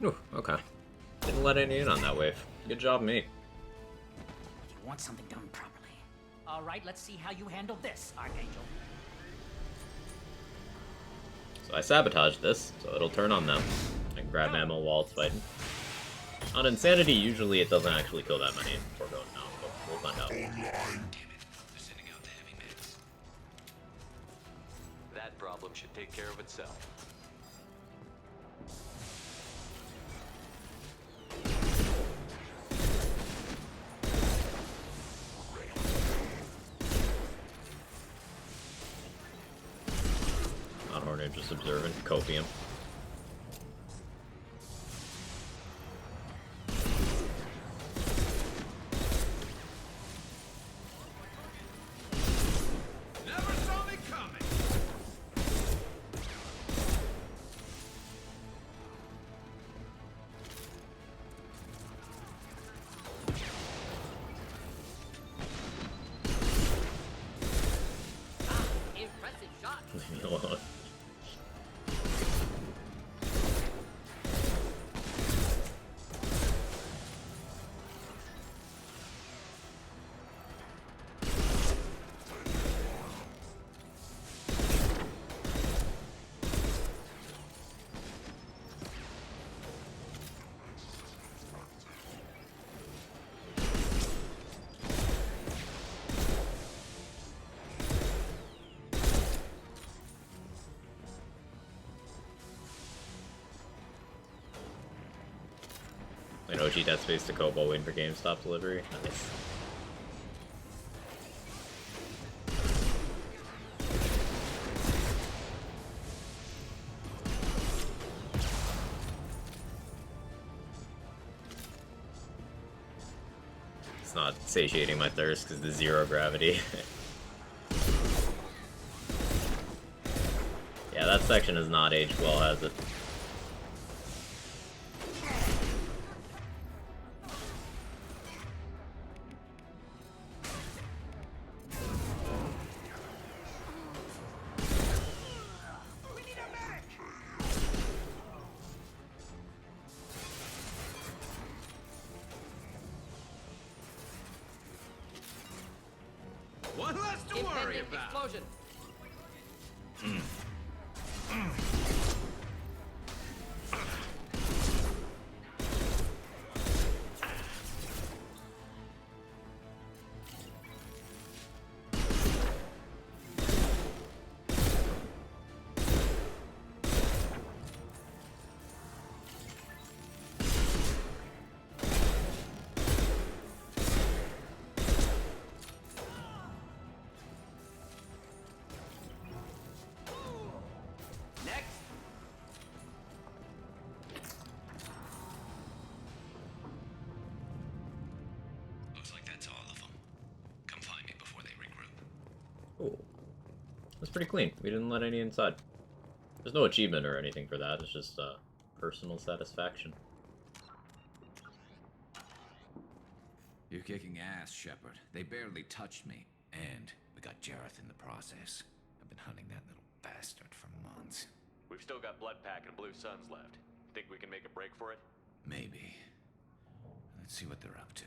Ooh, okay. Didn't let any in on that wave. Good job, me. You want something done properly. All right, let's see how you handle this, Archangel. So I sabotaged this, so it'll turn on them. I can grab ammo while it's fighting. On Insanity, usually it doesn't actually kill that many before going down, but we'll find out. That problem should take care of itself. Not Hornet, just observant. Copium. Never saw me coming. Impressive shot. Leave me alone. An OG Dead Space to Kobo waiting for GameStop delivery. Nice. It's not satiating my thirst because the zero gravity. Yeah, that section has not aged well, has it? One less to worry Impending about. explosion. Next. Looks like that's all of them. Come find me before they regroup. Ooh. That's pretty clean. We didn't let any inside. There's no achievement or anything for that. It's just personal satisfaction. You're kicking ass, Shepard. They barely touched me. And we got Jareth in the process. I've been hunting that little bastard for months. We've still got Blood Pack and Blue Suns left. Think we can make a break for it? Maybe. Let's see what they're up to.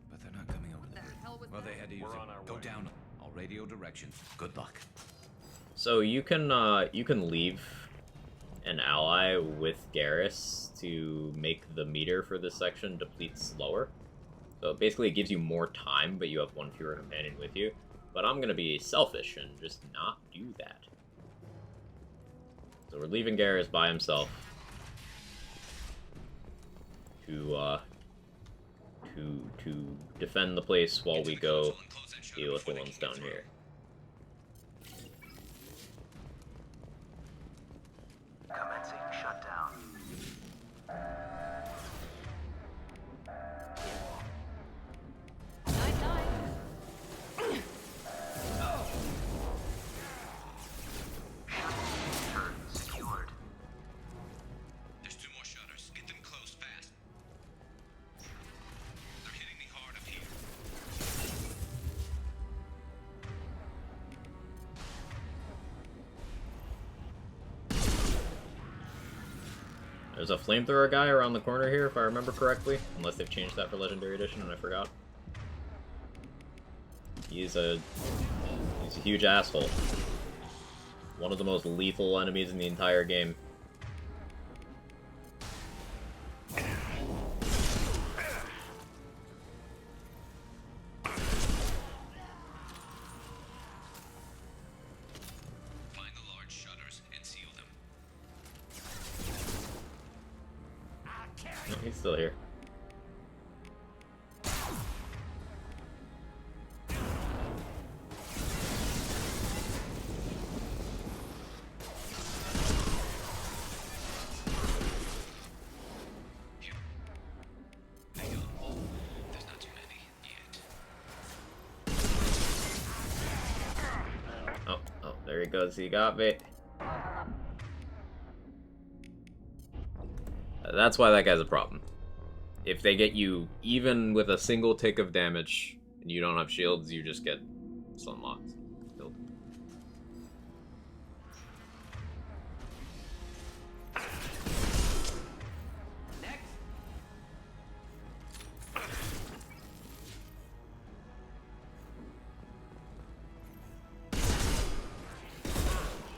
But they're not coming over the bridge. Well, they had to use We're it. on our Go way. down. All radio directions. Good luck. So you can leave an ally with Garrus to make the meter for this section deplete slower. So basically it gives you more time, but you have one fewer companion with you. But I'm gonna be selfish and just not do that. So we're leaving Garrus by himself to defend the place while we go deal with the ones down here. Commencing shutdown. Turret secured. There's 2 more shutters. Get them closed fast. They're hitting me hard up here. There's a flamethrower guy around the corner here, if I remember correctly. Unless they've changed that for Legendary Edition and I forgot. He's a huge asshole. One of the most lethal enemies in the entire game. He's still here. Oh, there he goes. He got me. That's why that guy's a problem. If they get you even with a single tick of damage and you don't have shields, you just get sunlocked. Killed.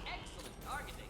Excellent targeting.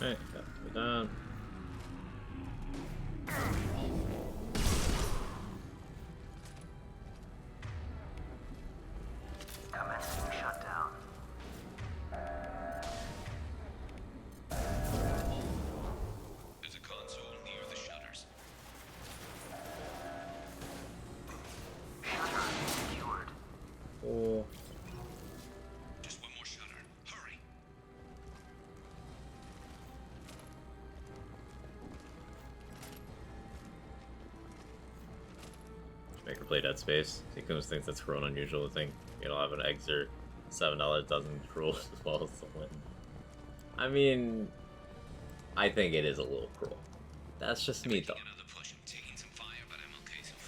Alright, got it down. Commencing shutdown. There's a console near the shutters. Shutter secured. Oh. Just one more shutter. Hurry. Make her play Dead Space. Sequence thinks that's cruel and unusual to think you'll have an exert $7 doesn't cruel as well as the win. I mean, I think it is a little cruel. That's just me though. Another push. I'm taking some fire, but I'm okay so far.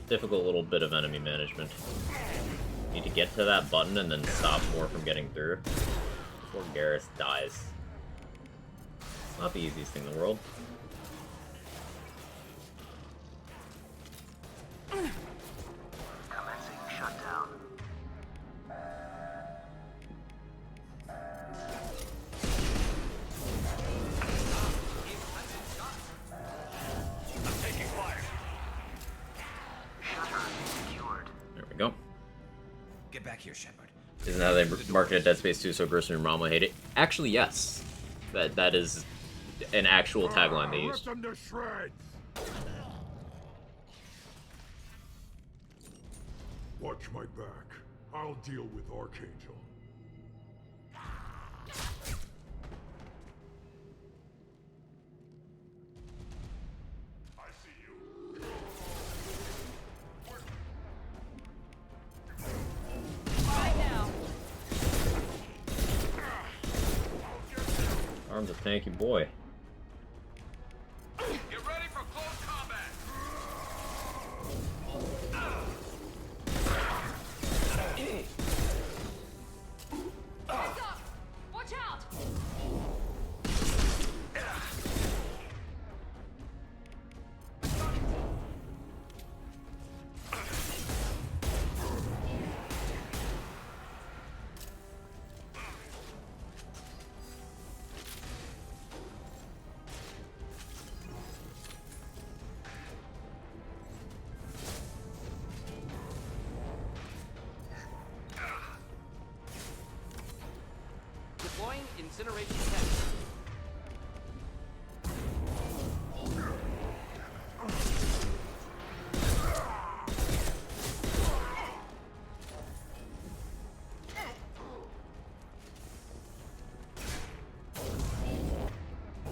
Difficult little bit of enemy management. Need to get to that button and then stop more from getting through before Garrus dies. It's not the easiest thing in the world. Commencing shutdown. Get back here, Shepard. Isn't that how they marketed Dead Space 2 so Gerson and Romo hate it? Actually, yes. That is an actual tagline they used. Rip them to shreds! Watch my back. I'll deal with Archangel. I see you. Right now. Arm's a tanky boy. Get ready for close combat! Heads up! Watch out! Deploying incineration test.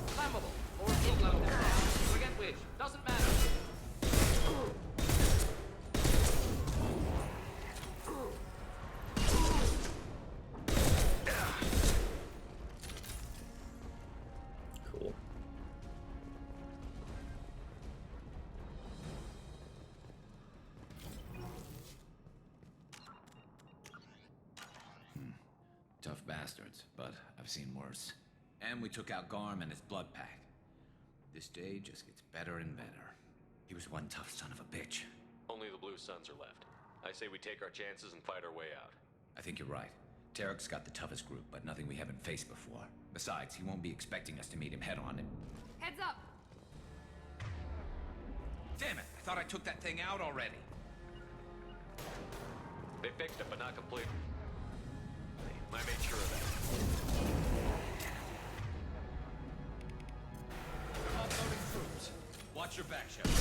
Flammable or inflammable. Forget which. Doesn't matter. Cool. Tough bastards, but I've seen worse. And we took out Garm and his blood pack. This day just gets better and better. He was one tough son of a bitch. Only the Blue Suns are left. I say we take our chances and fight our way out. I think you're right. Tarek's got the toughest group, but nothing we haven't faced before. Besides, he won't be expecting us to meet him head-on and... Heads up! Damn it! I thought I took that thing out already. They fixed it, but not completely. I made sure of that. They're offloading troops. Watch your back, Shepard.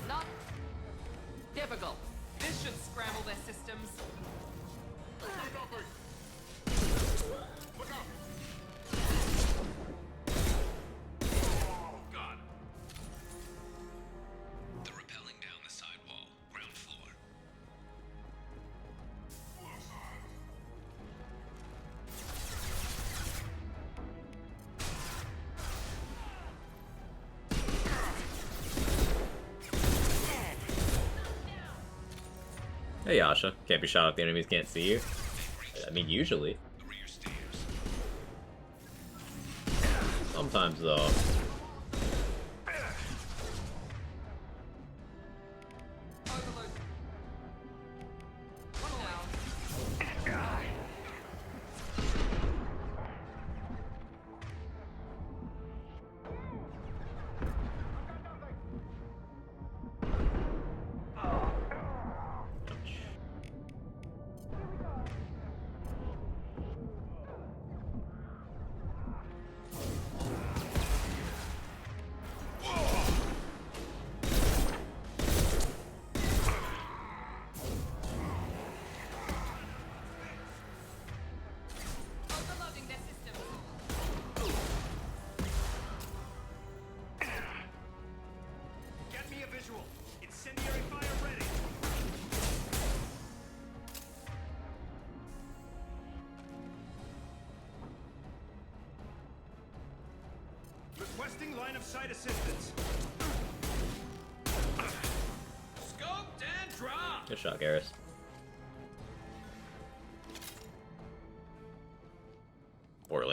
Not difficult. This should scramble their systems. God. They're rappelling down the side wall, ground floor. Hey Yasha, can't be shot if the enemies can't see you. I mean, usually. Sometimes though. Overloading their systems. Get me a visual. Incendiary fire ready. Requesting line of sight assistance. Scoped and dropped! Good shot, Garrus.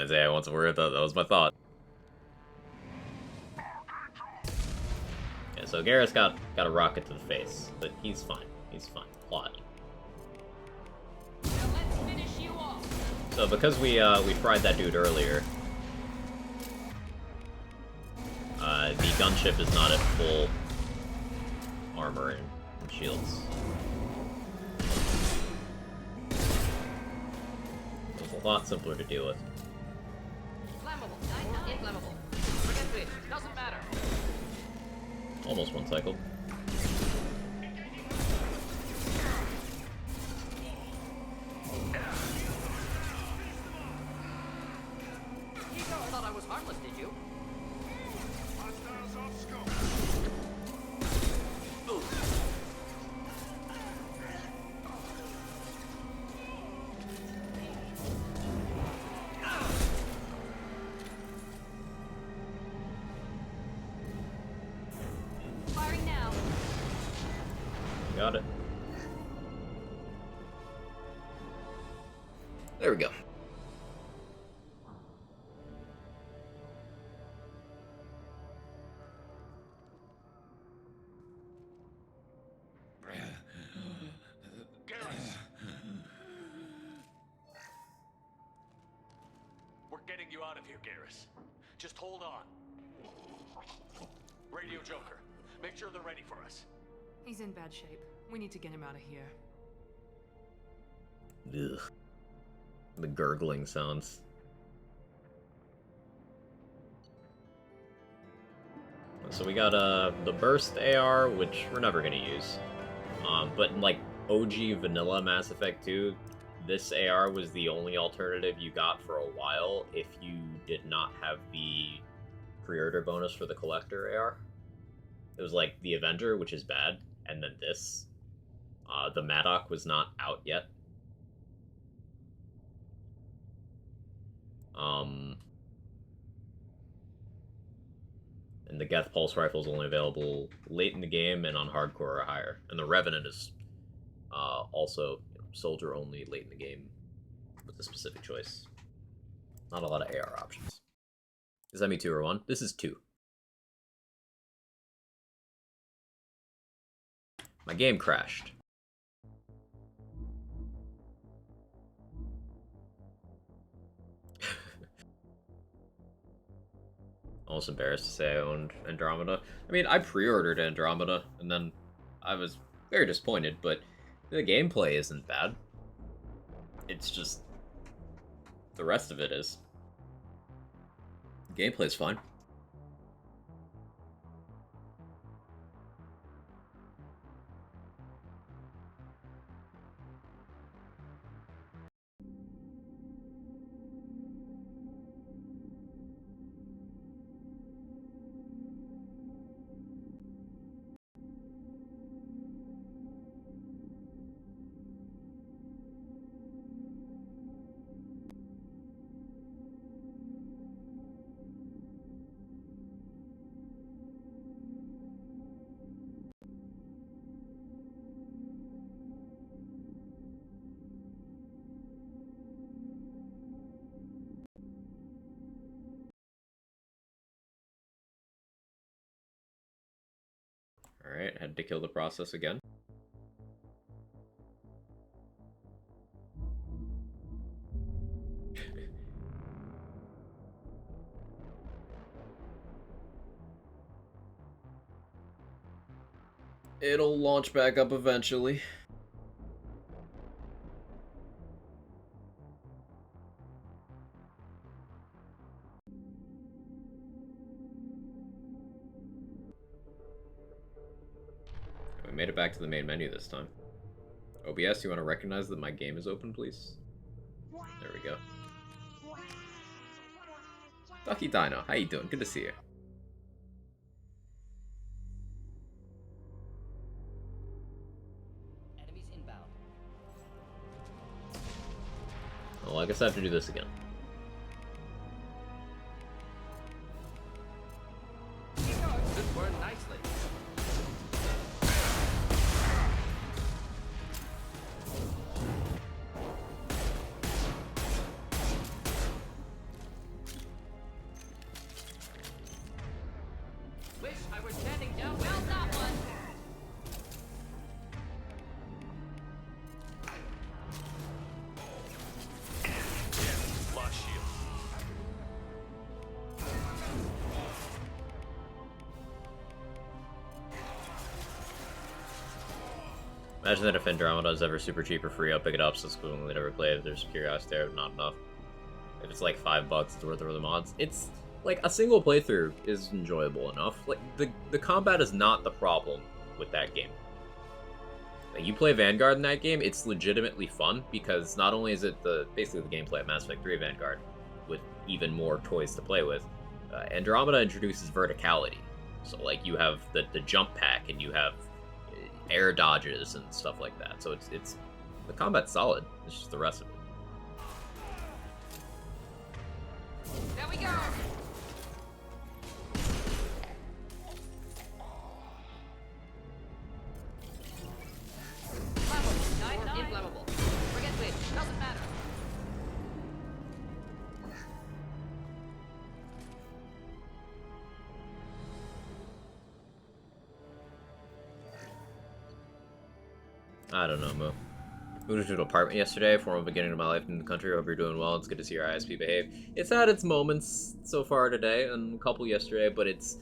Isaiah wants to worry about that. That was my thought. Yeah, so Garrus got a rocket to the face, but he's fine. He's fine. Plot. Let's finish you off. So because we fried that dude earlier, the gunship is not at full armor and shields. It's a lot simpler to deal with. Flammable. Inflammable. Forget this. Doesn't matter. Almost one cycle. You thought I was harmless, did you? Firing now. Got it. There we go. We're getting you out of here, Garrus. Just hold on. Radio Joker, make sure they're ready for us. He's in bad shape. We need to get him out of here. Ugh. The gurgling sounds. So we got the burst AR, which we're never gonna use. But in like OG vanilla Mass Effect 2, this AR was the only alternative you got for a while if you did not have the pre-order bonus for the collector AR. It was like the Avenger, which is bad, and then this. The Maddock was not out yet. And the Geth Pulse Rifle is only available late in the game and on hardcore or higher. And the Revenant is also soldier only late in the game with a specific choice. Not a lot of AR options. Is that me 2 or 1? This is 2. My game crashed. Almost embarrassed to say I owned Andromeda. I mean, I pre-ordered Andromeda, and then I was very disappointed, but the gameplay isn't bad. It's just... the rest of it is. The gameplay's fine. Alright, had to kill the process again. It'll launch back up eventually. We made it back to the main menu this time. OBS, you want to recognize that my game is open, please? There we go. Ducky Dino, how you doing? Good to see you. Enemies inbound. Well, I guess I have to do this again. Should burn nicely. Imagine that if Andromeda is ever super cheap or free, I'll pick it up so we'll never play it. If there's curiosity there, not enough. If it's like $5, it's worth it for the mods. It's like a single playthrough is enjoyable enough. Like the combat is not the problem with that game. Like, you play Vanguard in that game, it's legitimately fun because not only is it basically the gameplay of Mass Effect 3 Vanguard with even more toys to play with, Andromeda introduces verticality. So like you have the jump pack and you have air dodges and stuff like that. So it's the combat's solid. It's just the rest of it. There we go. Flammable. Inflammable. Forget which. Doesn't matter. I don't know, Mo. Moved into an apartment yesterday, formal beginning of my life in the country. Hope you're doing well. It's good to see your ISP behave. It's had its moments so far today, and a couple yesterday, but it's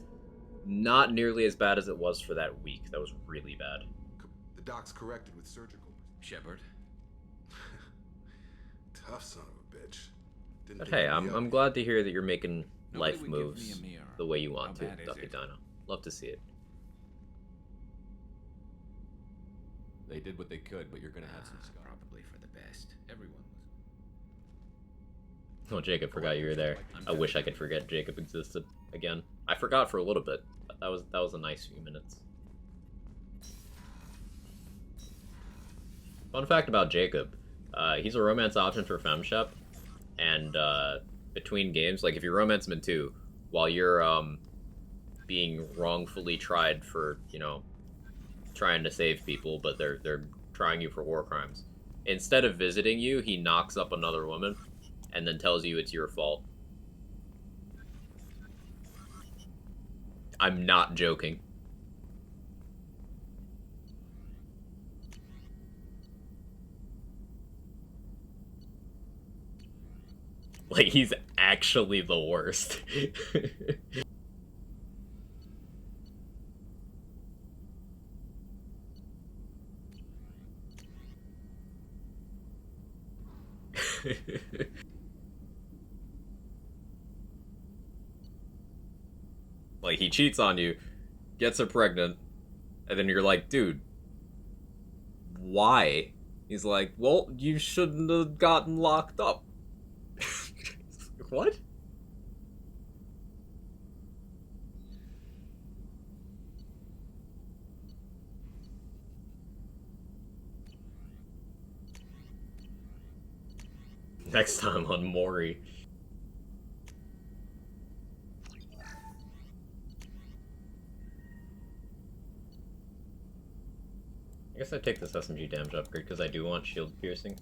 not nearly as bad as it was for that week. That was really bad. The doc's corrected with surgical. Shepard? Tough son of a bitch. But hey, I'm glad to hear that you're making life moves the way you want to, Duffy Dino. Love to see it. They did what they could, but you're gonna have some scars. Probably for the best. Everyone was. Oh, Jacob, forgot you were there. I wish I could forget Jacob existed again. I forgot for a little bit. But that was a nice few minutes. Fun fact about Jacob, he's a romance option for FemShep, and between games, like if you romance him in 2, while you're being wrongfully tried for, you know, trying to save people, but they're trying you for war crimes. Instead of visiting you, he knocks up another woman and then tells you it's your fault. I'm not joking. Like, he's actually the worst. Like, he cheats on you, gets her pregnant, and then you're like, dude, why? He's like, well, you shouldn't have gotten locked up. What? Next time on Mori. I guess I take this SMG damage upgrade because I do want shield piercing.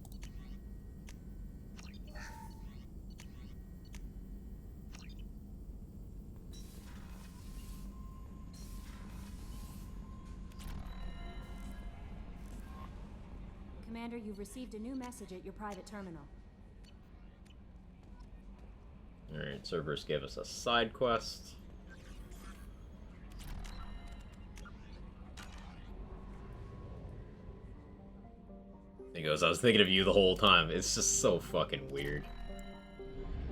Commander, you've received a new message at your private terminal. Alright, Cerberus gave us a side quest. He goes, I was thinking of you the whole time. It's just so fucking weird.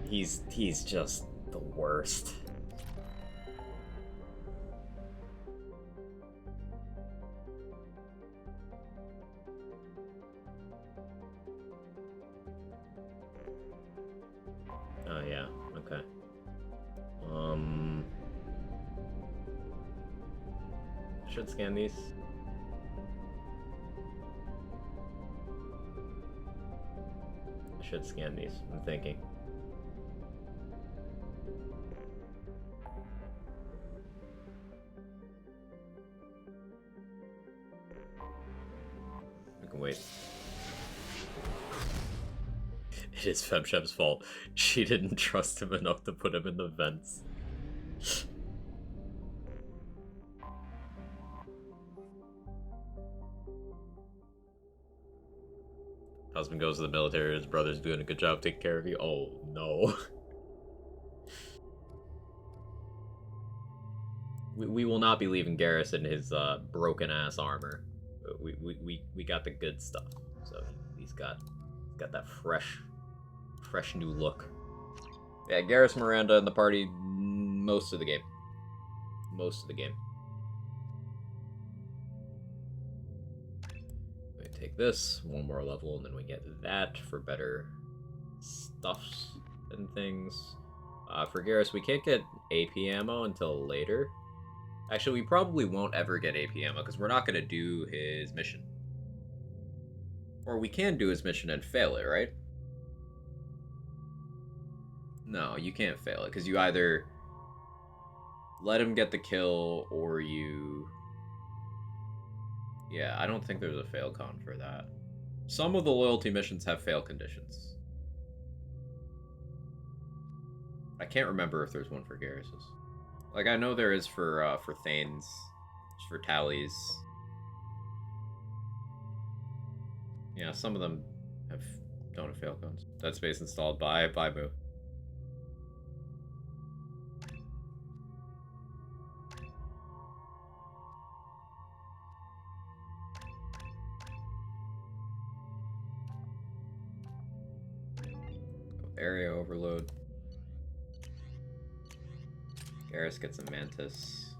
He's just the worst. Oh yeah, okay. Should scan these. Should scan these, I'm thinking. We can wait. It is FemShep's fault. She didn't trust him enough to put him in the vents. Husband goes to the military, his brother's doing a good job taking care of you. Oh, no. We will not be leaving Garrus in his broken-ass armor. We got the good stuff. So he's got that fresh new look. Yeah, Garrus Miranda in the party most of the game. Most of the game. We take this one more level, and then we get that for better stuffs and things. For Garrus, we can't get AP ammo until later. Actually, we probably won't ever get AP ammo because we're not going to do his mission. Or we can do his mission and fail it, right? No, you can't fail it because you either let him get the kill or you... Yeah, I don't think there's a fail con for that. Some of the loyalty missions have fail conditions. I can't remember if there's one for Garrus's. Like, I know there is for Thane's, for Tally's. Yeah, some of them don't have fail cons. Dead Space installed. Bye, Boo. Area overload. Garrus gets a Mantis.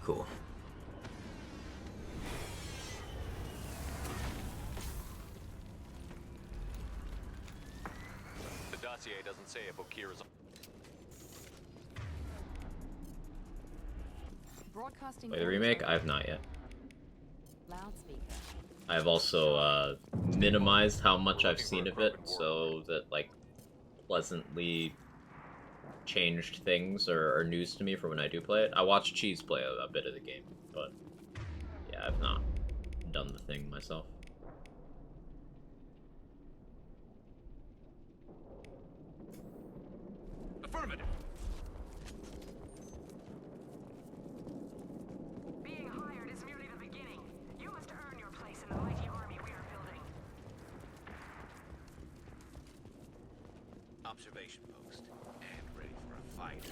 Cool. The dossier doesn't say if Okira's... Broadcasting. Wait, the remake? I have not yet. Loudspeaker. I've also minimized how much I've seen of it, so that like pleasantly changed things or are news to me for when I do play it. I watched Cheese play a bit of the game, but yeah, I've not done the thing myself. Affirmative. Being hired is merely the beginning. You must earn your place in the mighty army we are building. Observation post. And ready for a fight.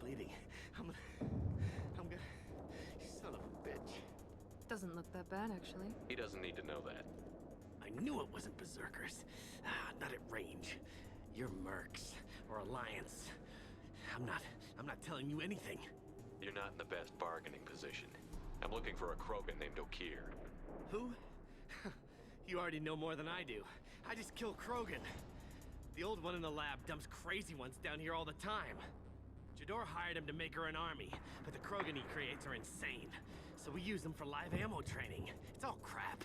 Bleeding. I'm gonna... Son of a bitch. Doesn't look that bad, actually. He doesn't need to know that. I knew it wasn't Berserkers. Not at range. You're Mercs. Or Alliance. I'm not telling you anything. You're not in the best bargaining position. I'm looking for a Krogan named Okir. Who? You already know more than I do. I just kill Krogan. The old one in the lab dumps crazy ones down here all the time. Jador hired him to make her an army, but the Krogan he creates are insane. So we use them for live ammo training. It's all crap.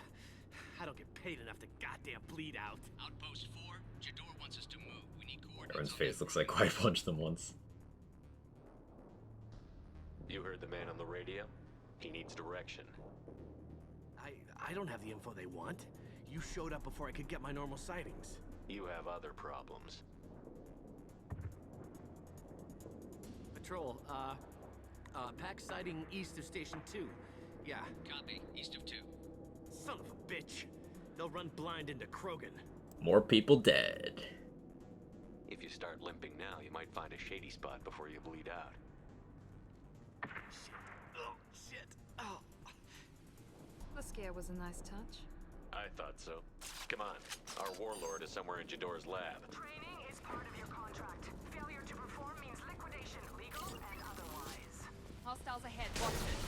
I don't get paid enough to goddamn bleed out. Outpost 4, Jador wants us to move. We need coordinates. Everyone's face looks like I punched them once. You heard the man on the radio? He needs direction. I don't have the info they want. You showed up before I could get my normal sightings. You have other problems. Patrol, pack sighting east of Station 2. Yeah. Copy. East of 2. Son of a bitch. They'll run blind into Krogan. More people dead. If you start limping now, you might find a shady spot before you bleed out. Shit. Oh, shit. Oh. The scare was a nice touch. I thought so. Come on. Our warlord is somewhere in Jador's lab. Training is part of your contract. Failure to perform means liquidation, legal and otherwise. Hostiles ahead. Watch this.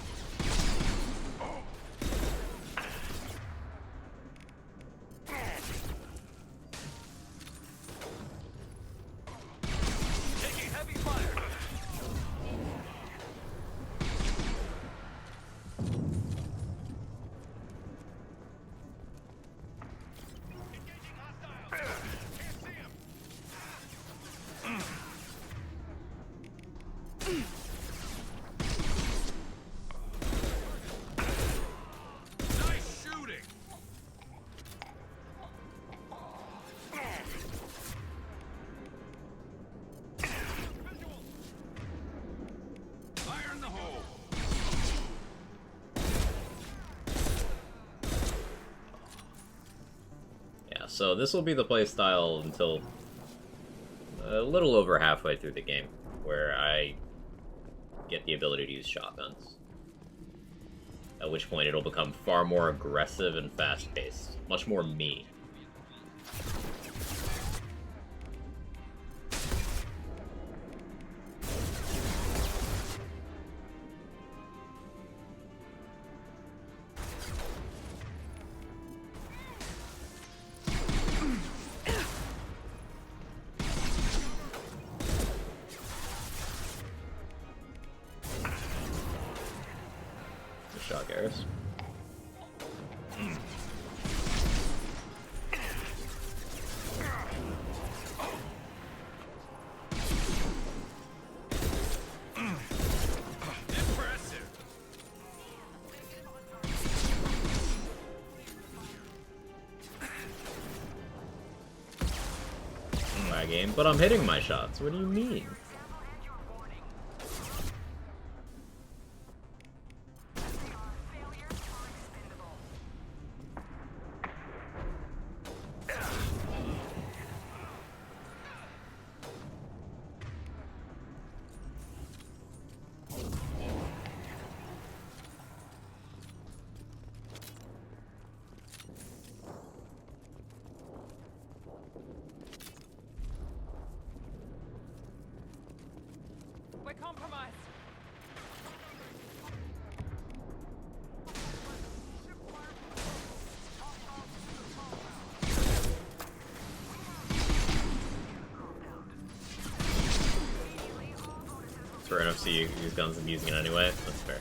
Taking heavy fire. Engaging hostiles. Can't see him. so this will be the playstyle until a little over halfway through the game, where I get the ability to use shotguns. At which point it'll become far more aggressive and fast-paced. Much more me. Shot Garrus. My game, but I'm hitting my shots. What do you mean? We're compromised. It's fair enough to use guns and using it anyway. That's fair.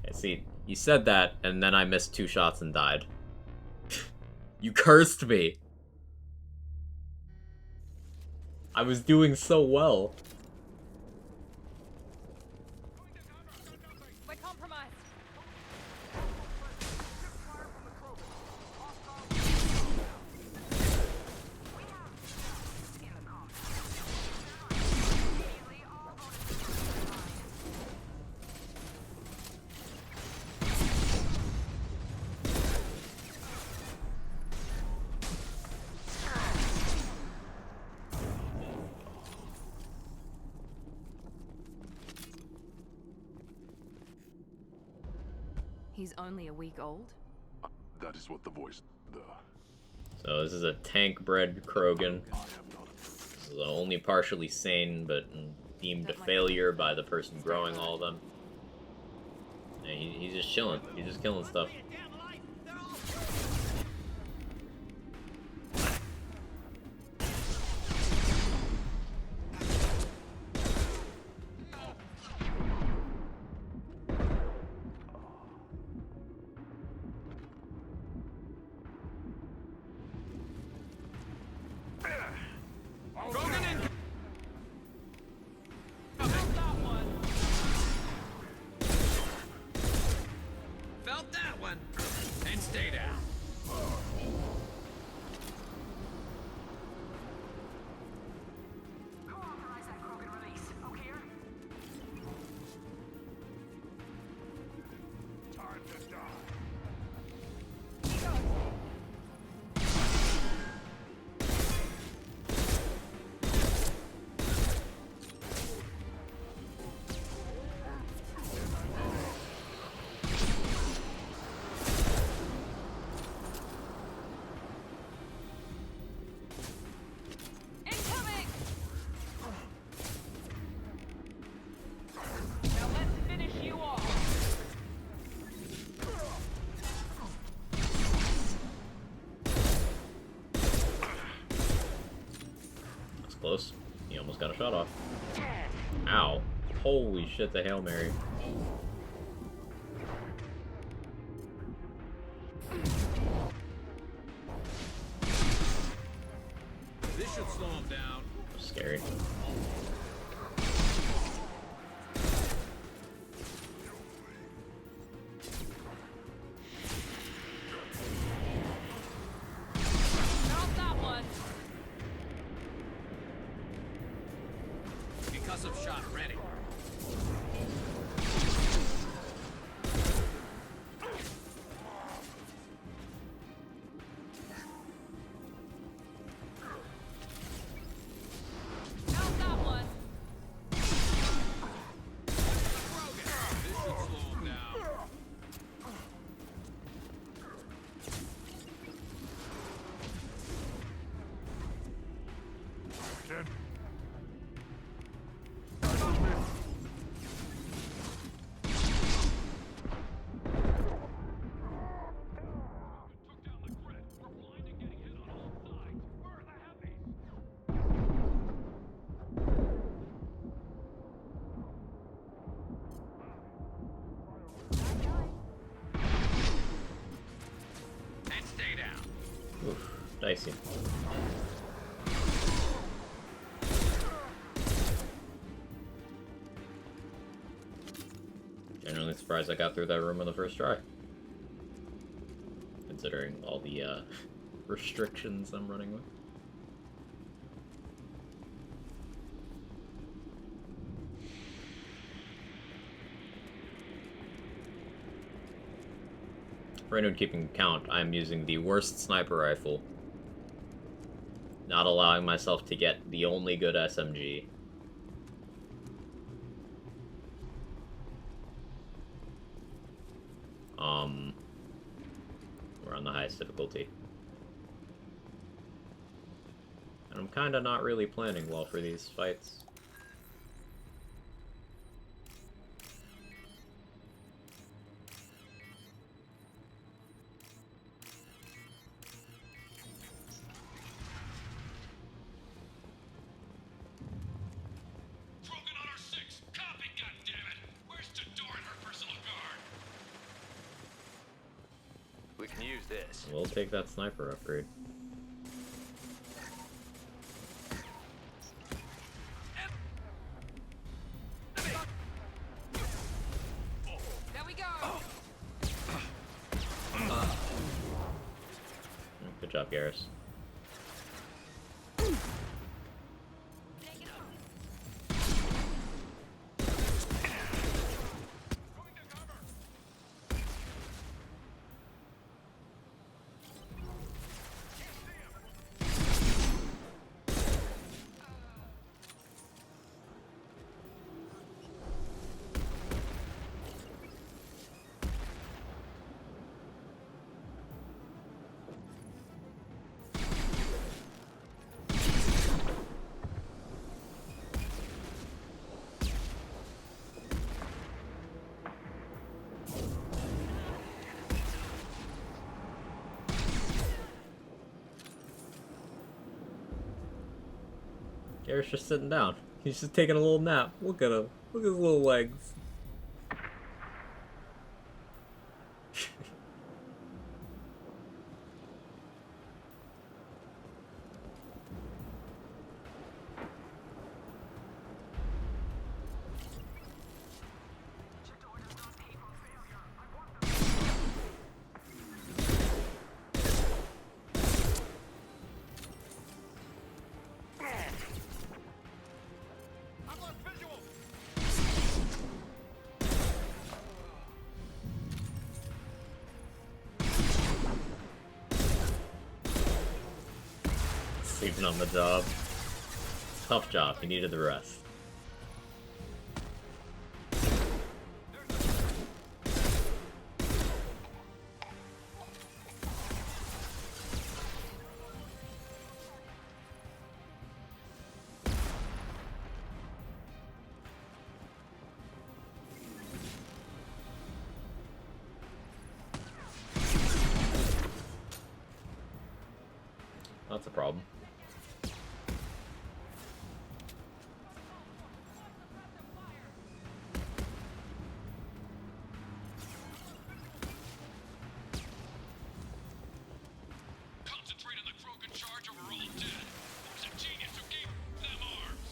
Okay, see, you said that, and then I missed 2 shots and died. You cursed me! I was doing so well. We're compromised. He's only a week old? That is what the voice... So this is a tank-bred Krogan. This is only partially sane, but deemed a failure by the person growing all of them. And he's just chilling. He's just killing stuff. Felt that one! And stay down. Incoming! Now let's finish you off. That's close. He almost got a shot off. Ow. Holy shit, the Hail Mary. This should slow him down. Scary. Not that one. Concussive shot ready. dicey. Generally surprised I got through that room on the first try. Considering all the restrictions I'm running with. For anyone keeping count, I'm using the worst sniper rifle. Not allowing myself to get the only good SMG. We're on the highest difficulty. And I'm kinda not really planning well for these fights. We can use this. We'll take that sniper upgrade. There we go. Good job, Garrus. Garrett's just sitting down. He's just taking a little nap. Look at him. Look at his little legs. Sleeping on the job. Tough job. He needed the rest. That's a problem. Concentrate on the Krogan charge or we're all dead. Who's a genius who gave them arms?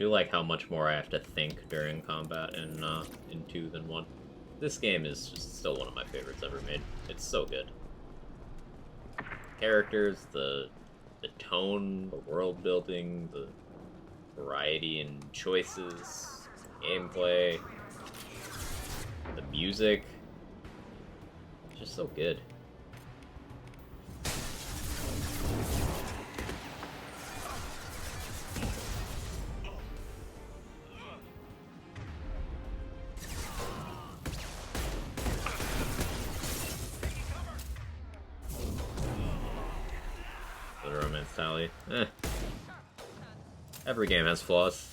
do like how much more I have to think during combat in 2 than 1. This game is just still one of my favorites ever made. It's so good. Characters, the tone, the world building, the variety in choices, gameplay, the music. It's just so good. The romance tally. Every game has flaws.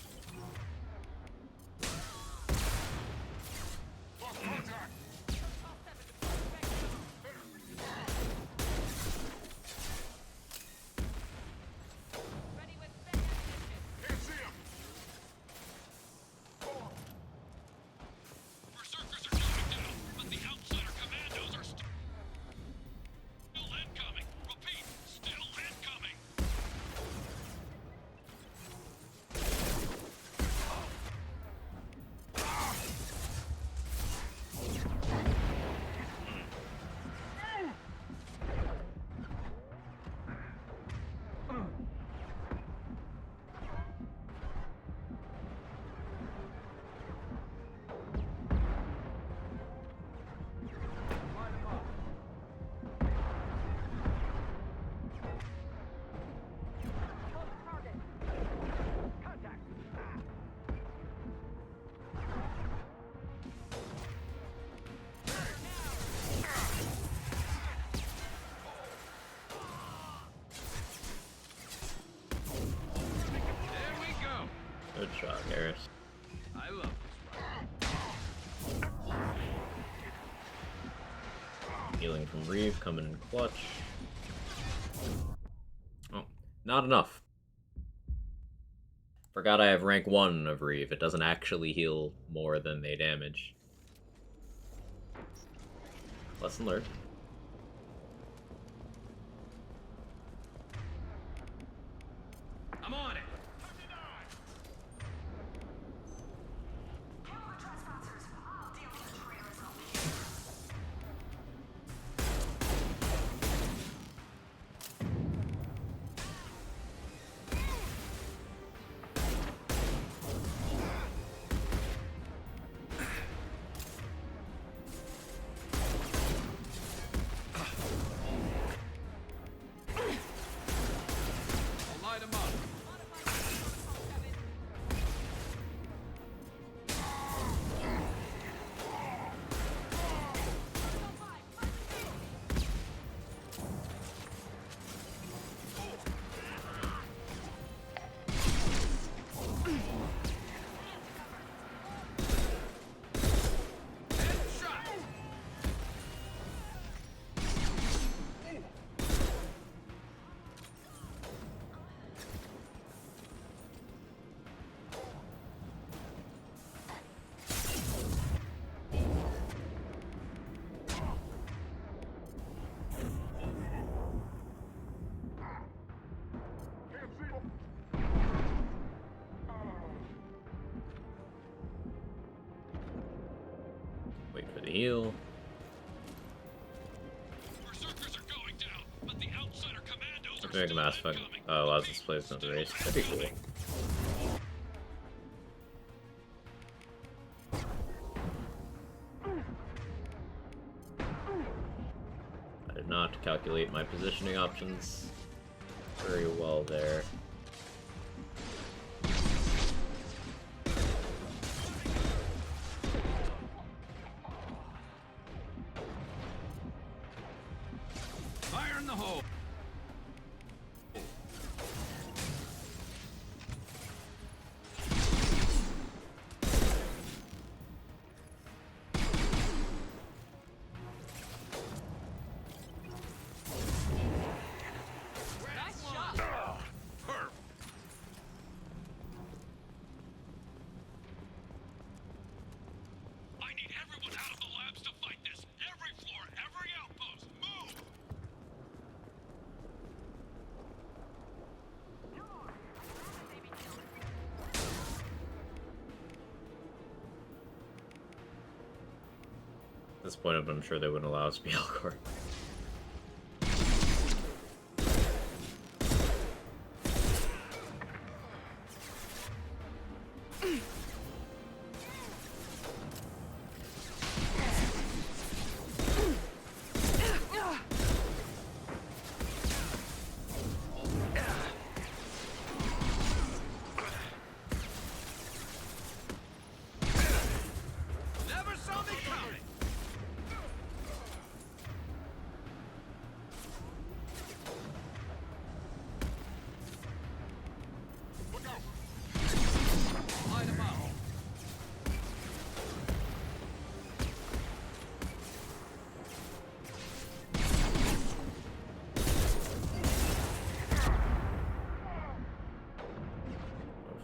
Good shot, Harris. I love Healing from Reeve coming in clutch. Oh, not enough. Forgot I have rank 1 of Reeve. It doesn't actually heal more than they damage. Lesson learned. I'm on it. Wait for the heal. Make a mass fuck. Allows us to play another race. That'd be cool. I did not calculate my positioning options very well there. Fire in the hole. this point, I'm sure they wouldn't allow us to be Alcor.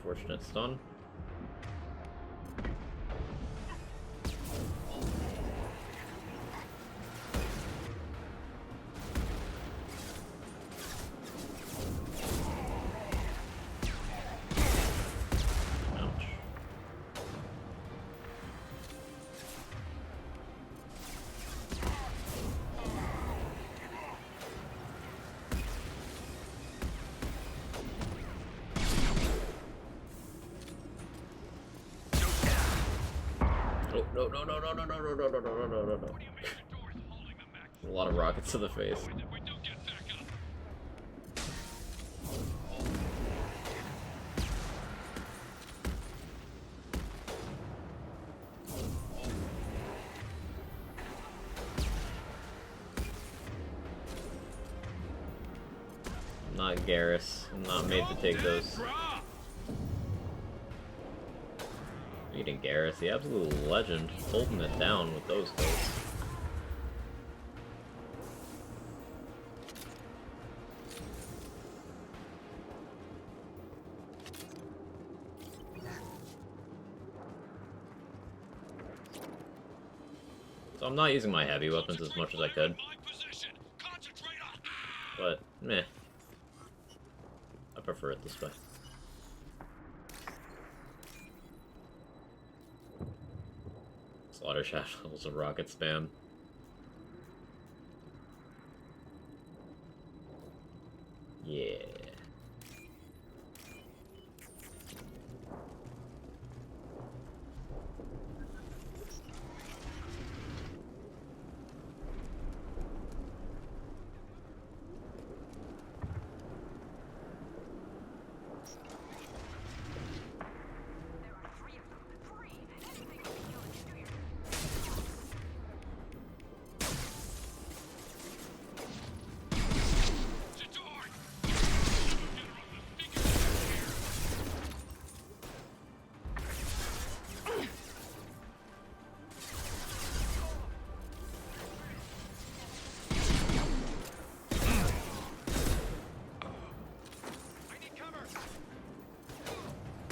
Unfortunate stun. No, no, no, no, no, no, no, no, no, no, no, no, no, no. A lot of rockets to the face. I'm not Garrus. I'm not made to take those. Beating Garrus, the absolute legend, holding it down with those goals. So I'm not using my heavy weapons as much as I could. But, meh. I prefer it this way. Slaughter shackles of rocket spam. Yeah.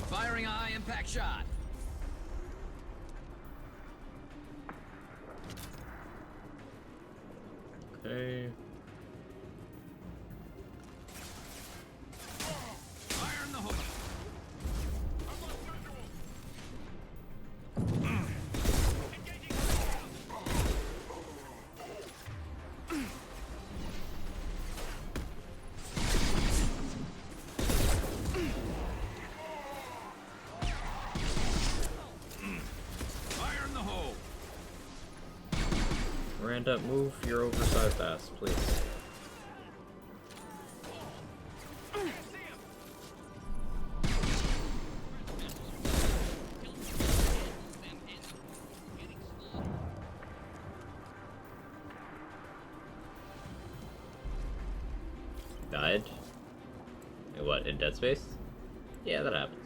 Firing a high-impact shot. Okay. Fire in the hole. Miranda, move your oversized ass, please. Died? Wait, what, in Dead Space? Yeah, that happens.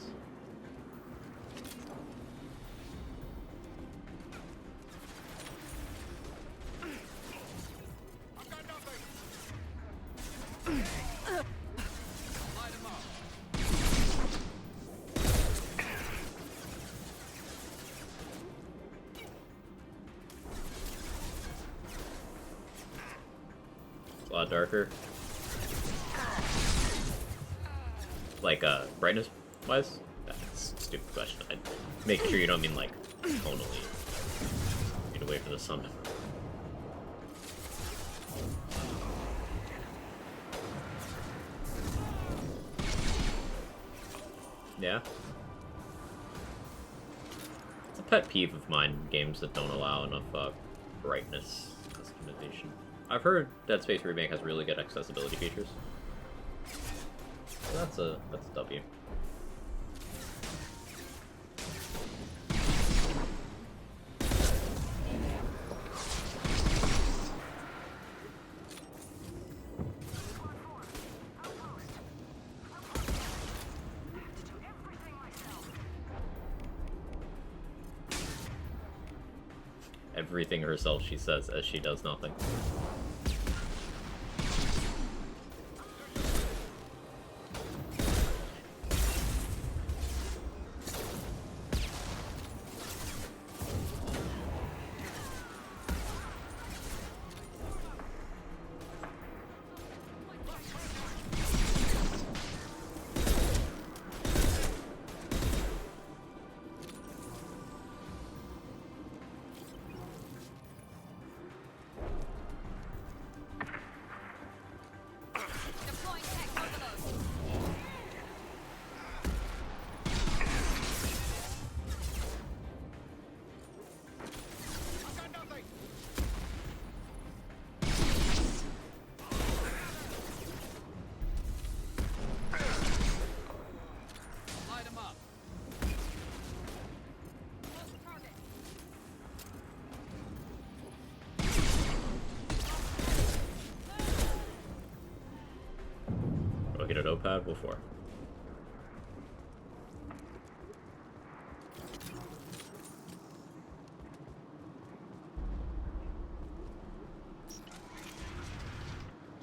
A lot darker. Like, brightness wise? That's a stupid question. I'd make sure you don't mean like tonally. You to wait for the sun. Yeah. It's a pet peeve of mine, games that don't allow enough brightness customization. I've heard Dead Space Remake has really good accessibility features. So that's a W. Everything herself, she says, as she does nothing. I'll get a notepad before.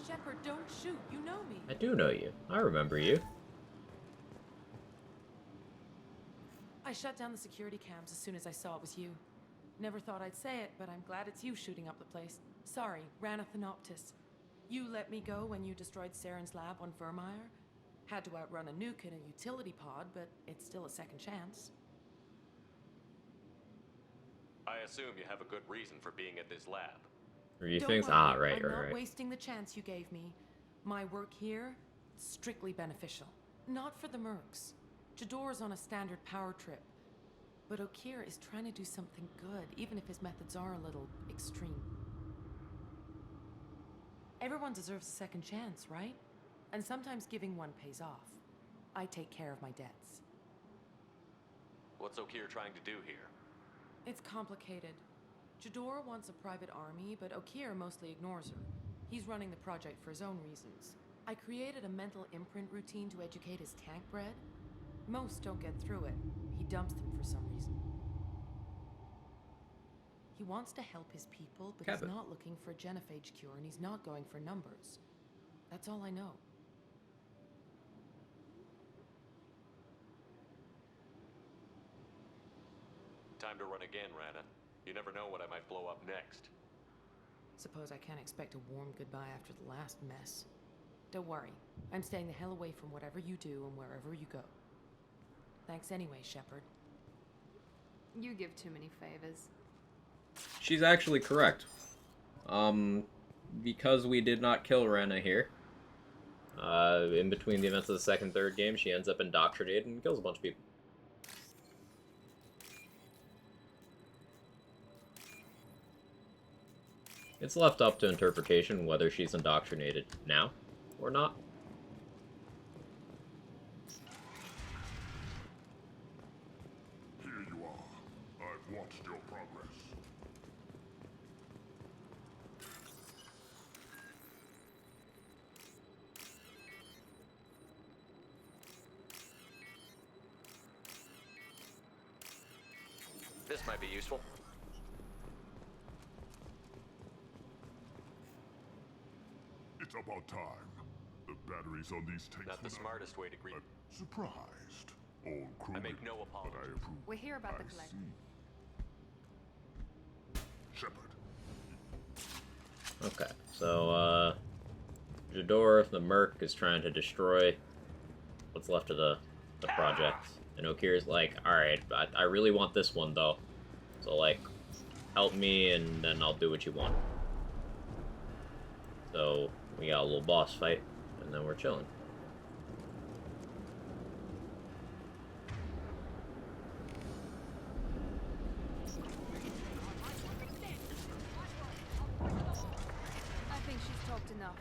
Shepard, don't shoot. You know me. I do know you. I remember you. I shut down the security cams as soon as I saw it was you. Never thought I'd say it, but I'm glad it's you shooting up the place. Sorry, Ranathanoptis. You let me go when you destroyed Saren's lab on Vermeer. Had to outrun a nuke in a utility pod, but it's still a second chance. I assume you have a good reason for being at this lab. Things? Don't worry, Right, I'm right. not wasting the chance you gave me. My work here, strictly beneficial. Not for the mercs. Jador's on a standard power trip. But Okir is trying to do something good, even if his methods are a little extreme. Everyone deserves a second chance, right? And sometimes giving one pays off. I take care of my debts. What's Okir trying to do here? It's complicated. Jador wants a private army, but Okir mostly ignores her. He's running the project for his own reasons. I created a mental imprint routine to educate his tank bred. Most don't get through it. He dumps them for some reason. He wants to help his people, but he's not looking for a genophage cure, and he's not going for numbers. That's all I know. Time to run again, Rana. You never know what I might blow up next. Suppose I can't expect a warm goodbye after the last mess. Don't worry. I'm staying the hell away from whatever you do and wherever you go. Thanks anyway, Shepard. You give too many favors. She's actually correct. Because we did not kill Rena here, in between the events of the second, third game, she ends up indoctrinated and kills a bunch of people. It's left up to interpretation whether she's indoctrinated now or not. Here you are. I've watched your progress. This might be useful. It's about time. The batteries on these tanks. Not the smartest way to greet. Surprised. Old Krogan, I make no apologies. but I approve. We're here about the collector. Shepard. Okay, so, Jador, the Merc, is trying to destroy what's left of the project. And Okir's like, alright, I really want this one, though. So, like, help me, and then I'll do what you want. So we got a little boss fight, and then we're chilling. I think she's talked enough.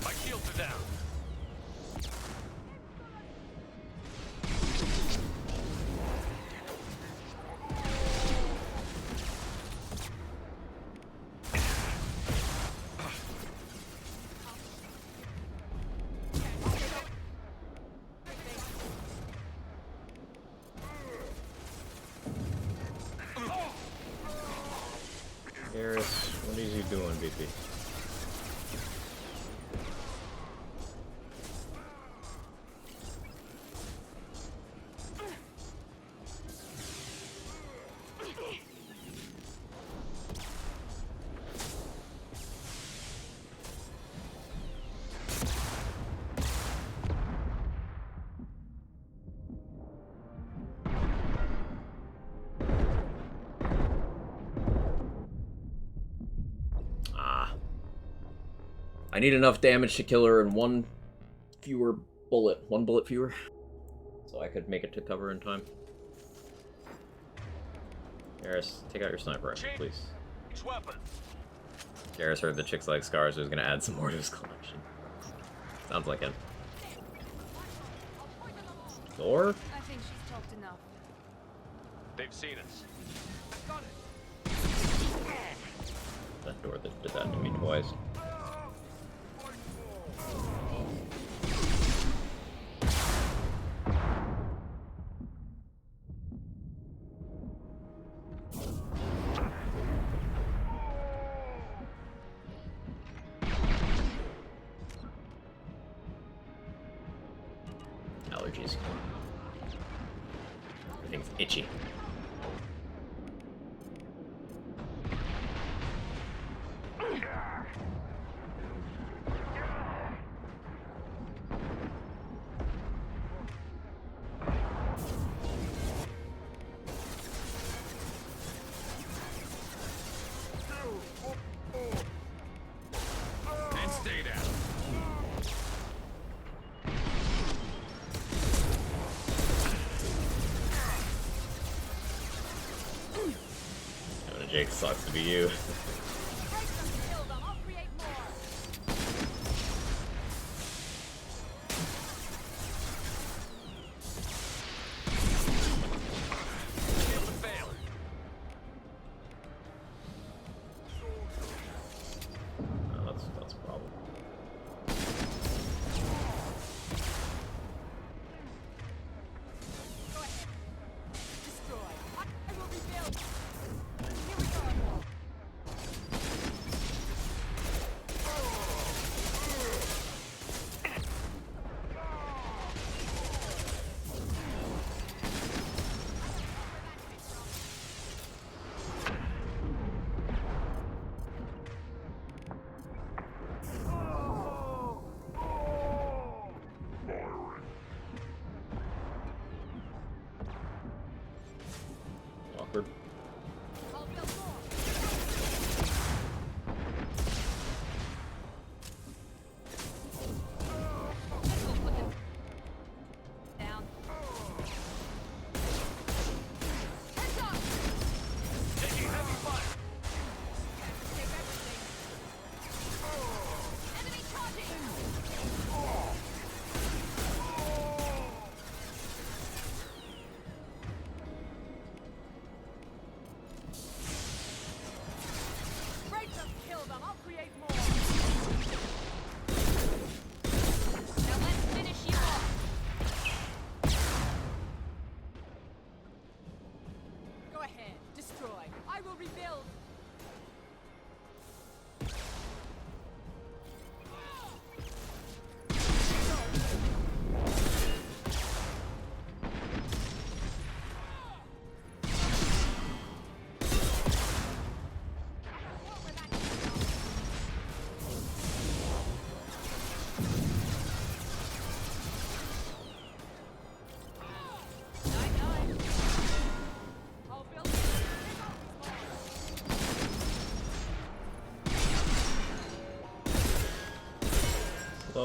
My shields are down. Garrus, what is he doing, BP? I need enough damage to kill her in one bullet fewer, so I could make it to cover in time. Garrus, take out your sniper rifle, please. Garrus heard the chicks like scars, so he's gonna add some more to his collection. Sounds like him. Thor? I think she's talked enough. They've seen us. That door that did that to me twice. Allergies. Everything's itchy. And stay down. Jake, sucks to be you. That's a problem.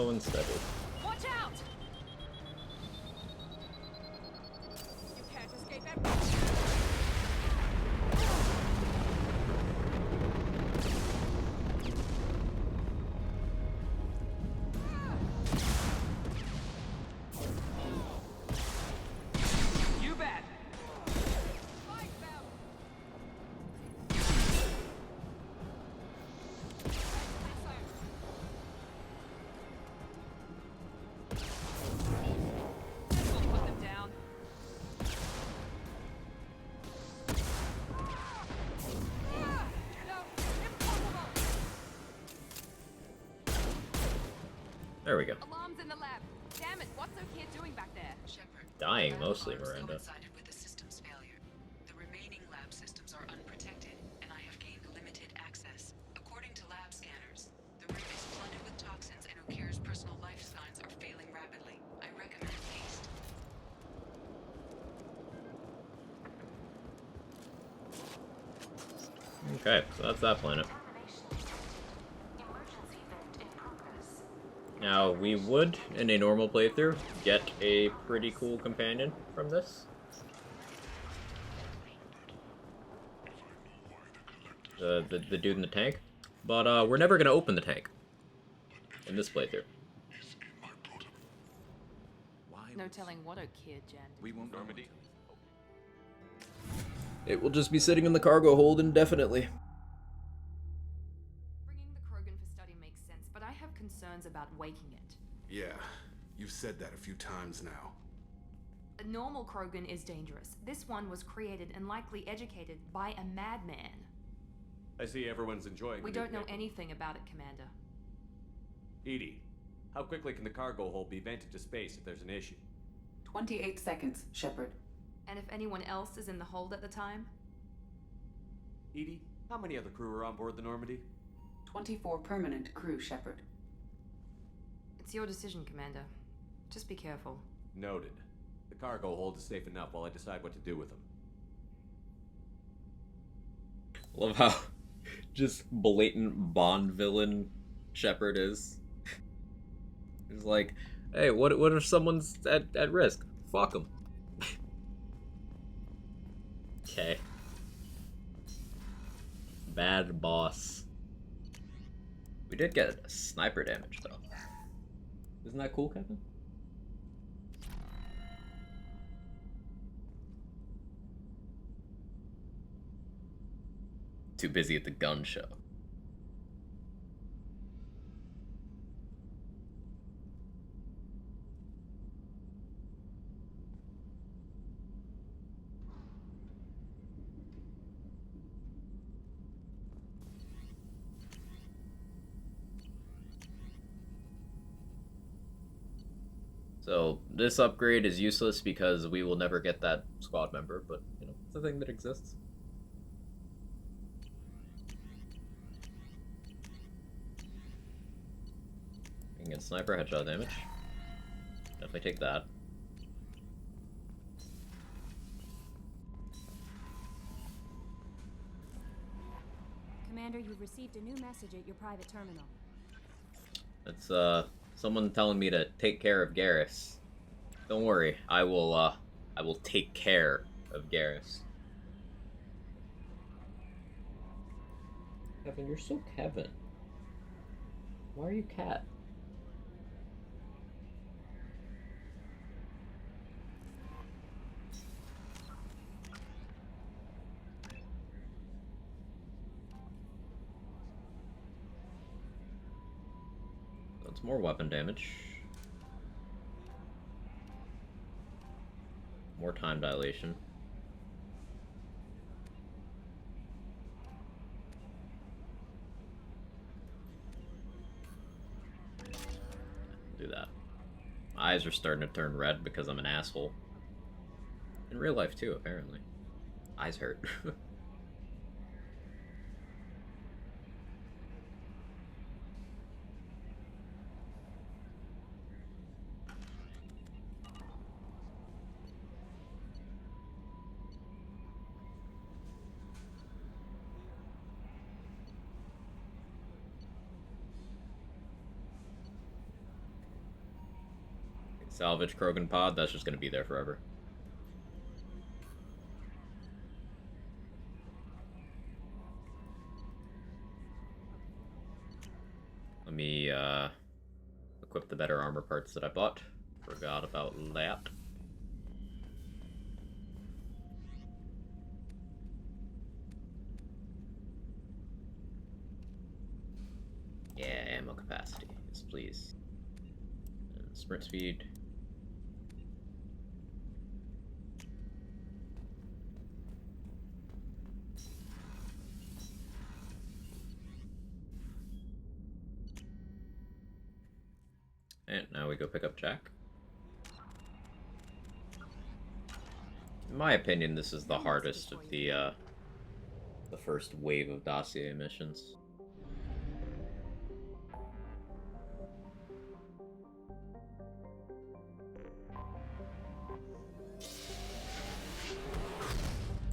Slow and steady. Watch out! You can't escape everything. You bet. Put them down. There we go. Alarms in the lab. Damn it, what's our kid doing back there? Shepard. Dying lab mostly, alarms Miranda. coincided with the system's failure. The remaining lab systems are unprotected, and I have gained limited access. According to lab scanners, the room is flooded with toxins, and Okir's personal life signs are failing rapidly. I recommend haste. Okay, so that's that planet. Now, we would, in a normal playthrough, get a pretty cool companion from this. The dude in the tank. But, we're never gonna open the tank. In this playthrough. No telling what a kid, Jen. We won't Normandy? It will just be sitting in the cargo hold indefinitely. Bringing the Krogan for study makes sense, but I have concerns about waking it. Yeah, you've said that a few times now. A normal Krogan is dangerous. This one was created and likely educated by a madman. I see everyone's enjoying We the new don't know vehicle. anything about it, Commander. Edie, how quickly can the cargo hold be vented to space if there's an issue? 28 seconds, Shepard. And if anyone else is in the hold at the time? Edie, how many other crew are on board the Normandy? 24 permanent crew, Shepard. It's your decision, Commander. Just be careful. Noted. The cargo hold is safe enough while I decide what to do with them. Love how just blatant Bond villain Shepard is. He's like, hey, what if someone's at risk? Fuck them. Okay. Bad boss. We did get sniper damage, though. Isn't that cool, Kevin? Too busy at the gun show. So this upgrade is useless because we will never get that squad member, but you know, it's a thing that exists. You can get sniper headshot damage. Definitely take that. Commander, you've received a new message at your private terminal. It's someone telling me to take care of Garrus. Don't worry, I will take care of Garrus. Kevin, you're so Kevin. Why are you Cat? That's more weapon damage. More time dilation. Do that. My eyes are starting to turn red because I'm an asshole. In real life too, apparently. Eyes hurt. Salvage Krogan pod, that's just gonna be there forever. Let me equip the better armor parts that I bought. Forgot about that. Yeah, ammo capacity. Yes, please. And sprint speed. And now we go pick up Jack. In my opinion, this is the hardest of the first wave of dossier missions.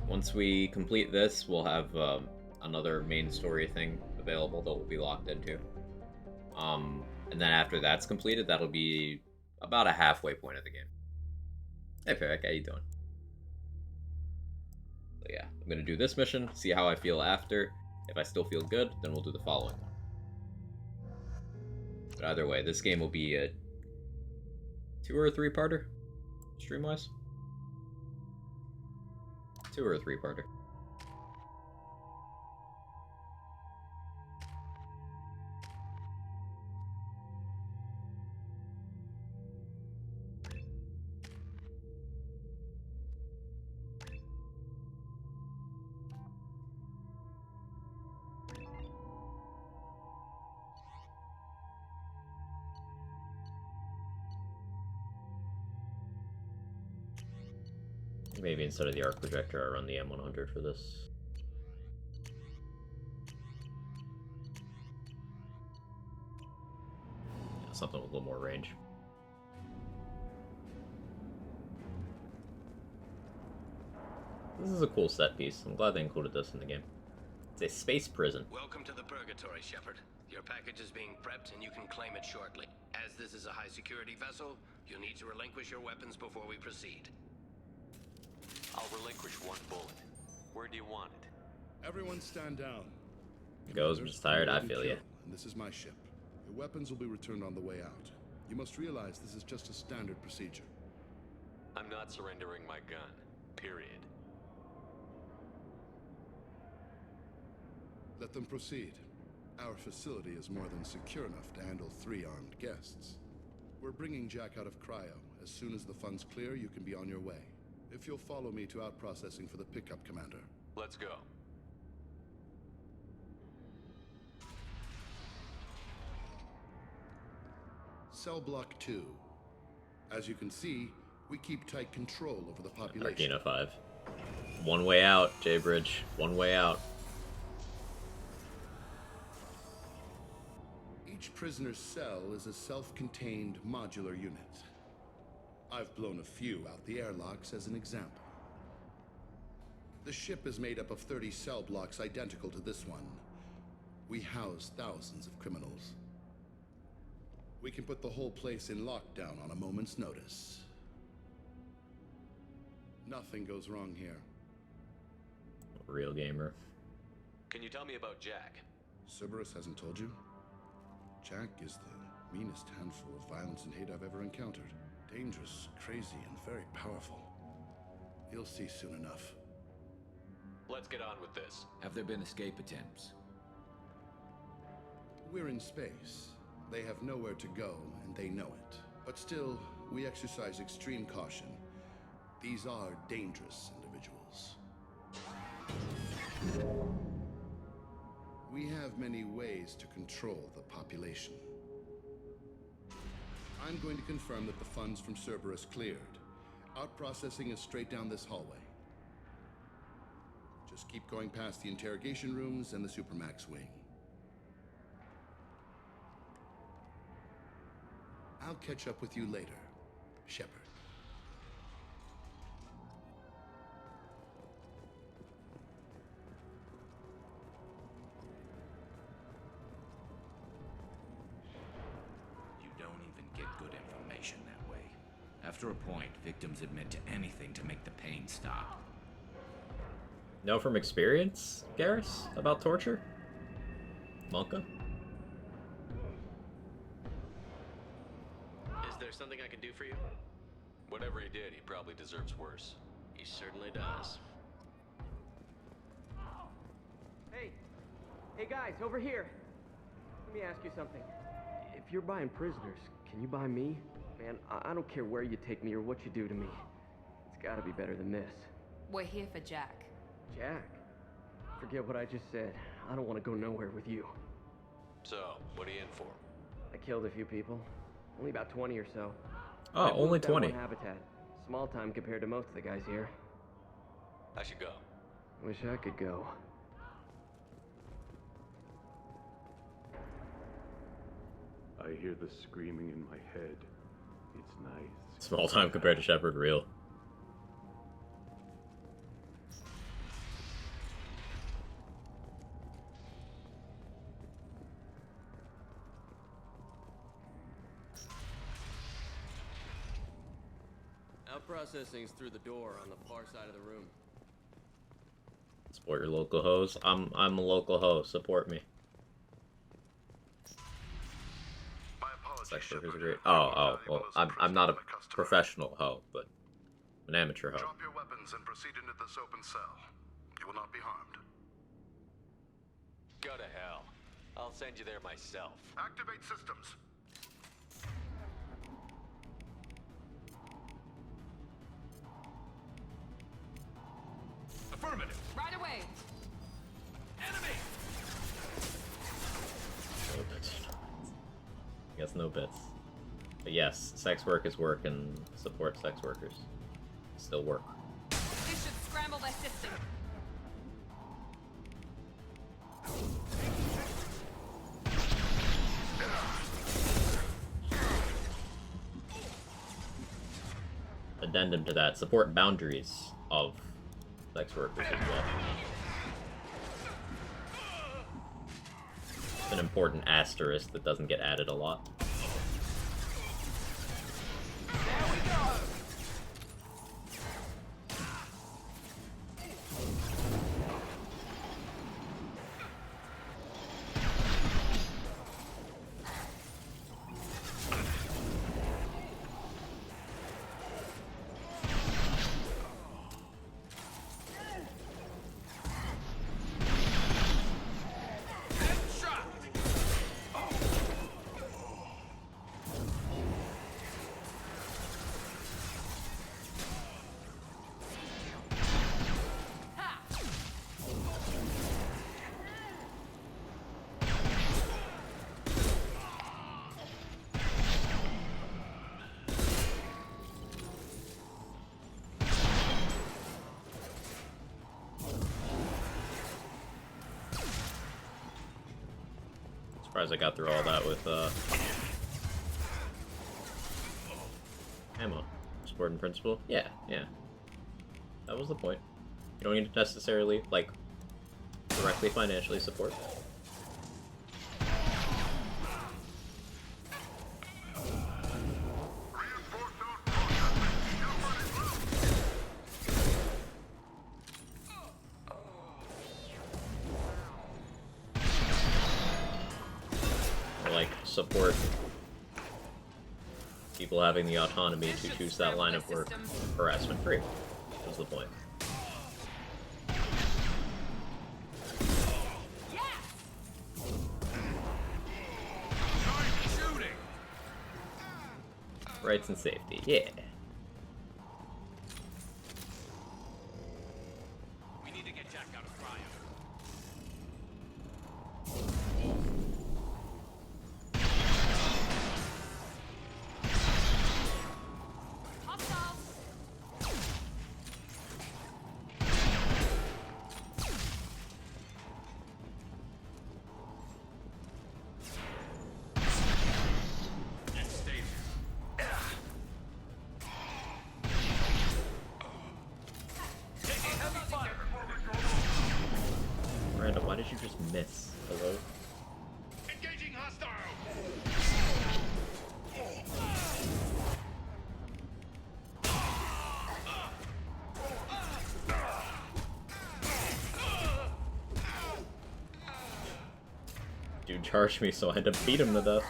Once we complete this, we'll have another main story thing available that we'll be locked into. And then after that's completed, that'll be about a halfway point of the game. Hey, Perek, how you doing? So yeah, I'm gonna do this mission, see how I feel after. If I still feel good, then we'll do the following one. But either way, this game will be a 2 or 3-parter, stream-wise. 2 or 3-parter. Maybe instead of the arc projector, I run the M100 for this. Yeah, something with a little more range. This is a cool set piece. I'm glad they included this in the game. It's a space prison. Welcome to the Purgatory, Shepard. Your package is being prepped and you can claim it shortly. As this is a high-security vessel, you'll need to relinquish your weapons before we proceed. I'll relinquish one bullet. Where do you want it? Everyone stand down. Goes, I'm just tired, I feel you. And this is my ship. Your weapons will be returned on the way out. You must realize this is just a standard procedure. I'm not surrendering my gun. Period. Let them proceed. Our facility is more than secure enough to handle 3 armed guests. We're bringing Jack out of cryo. As soon as the funds clear, you can be on your way. If you'll follow me to out-processing for the pickup, Commander. Let's go. Cell Block 2. As you can see, we keep tight control over the population. Arcana 5. One way out, J-Bridge. One way out. Each prisoner's cell is a self-contained modular unit. I've blown a few out the airlocks as an example. The ship is made up of 30 cell blocks identical to this one. We house thousands of criminals. We can put the whole place in lockdown on a moment's notice. Nothing goes wrong here. Real gamer. Can you tell me about Jack? Cerberus hasn't told you? Jack is the meanest handful of violence and hate I've ever encountered. Dangerous, crazy, and very powerful. You'll see soon enough. Let's get on with this. Have there been escape attempts? We're in space. They have nowhere to go, and they know it. But still, we exercise extreme caution. These are dangerous individuals. We have many ways to control the population. I'm going to confirm that the funds from Cerberus cleared. Out-processing is straight down this hallway. Just keep going past the interrogation rooms and the Supermax wing. I'll catch up with you later, Shepard. You don't even get good information that way. After a point, victims admit to anything to make the pain stop. Know from experience, Garrus, about torture? Monka? Is there something I can do for you? Whatever he did, he probably deserves worse. He certainly does. Hey guys, over here. Let me ask you something. If you're buying prisoners, can you buy me? Man, I don't care where you take me or what you do to me. It's gotta be better than this. We're here for Jack. Jack? Forget what I just said. I don't want to go nowhere with you. So, what are you in for? I killed a few people. Only about 20 or so. Oh, I only moved that 20. one habitat. Small time compared to most of the guys here. I should go. Wish I could go. I hear the screaming in my head. It's nice. Small time compared to Shepard, real. Out processing's through the door on the far side of the room. Support your local hoes. I'm a local hoe. Support me. Sex workers are great. Well, I'm not a professional hoe, but an amateur hoe. Drop your weapons and proceed into this open cell. You will not be harmed. Go to hell. I'll send you there myself. Activate systems. Affirmative. Right away. Enemy. Guess no bits. But yes, sex work is work, and support sex workers. Still work. This should scramble their system. Addendum to that, support boundaries of sex workers as well. It's an important asterisk that doesn't get added a lot. Surprised I got through all that with ammo. Support and principle? Yeah. That was the point. You don't need to necessarily, like, directly financially support. Support people having the autonomy to choose that line of work harassment free. Was the point. Rights and safety, yeah. We need to get Jack out of cryo. Miranda, why did you just miss? Hello? Engaging hostile. Dude charged me, so I had to beat him to death.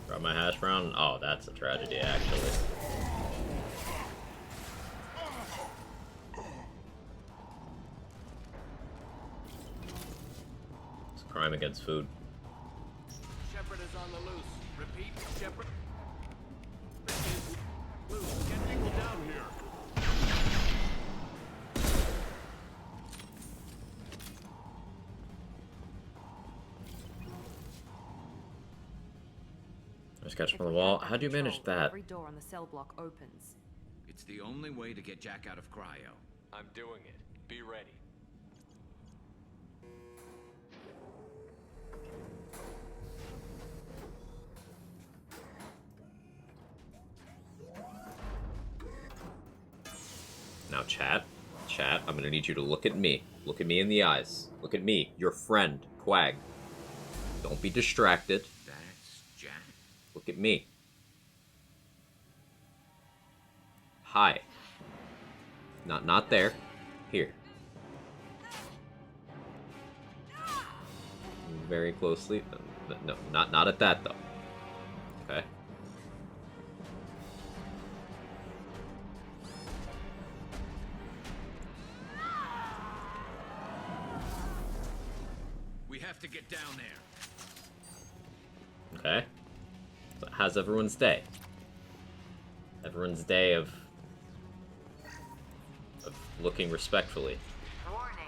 Grab my hash brown. Oh, that's a tragedy, actually. It's a crime against food. Shepard is on the loose. Repeat, Shepard is loose. Get people down here. Just catch from the wall. How do you manage that? Every door on the cell block opens. It's the only way to get Jack out of cryo. I'm doing it. Be ready. Now, chat, I'm gonna need you to look at me. Look at me in the eyes. Look at me, your friend, Quag. Don't be distracted. That's Jack. Look at me. Hi. Not there. Here. Very closely. No, not at that though. Okay. We have to get down there. Okay. So how's everyone's day? Everyone's day of looking respectfully. Warning.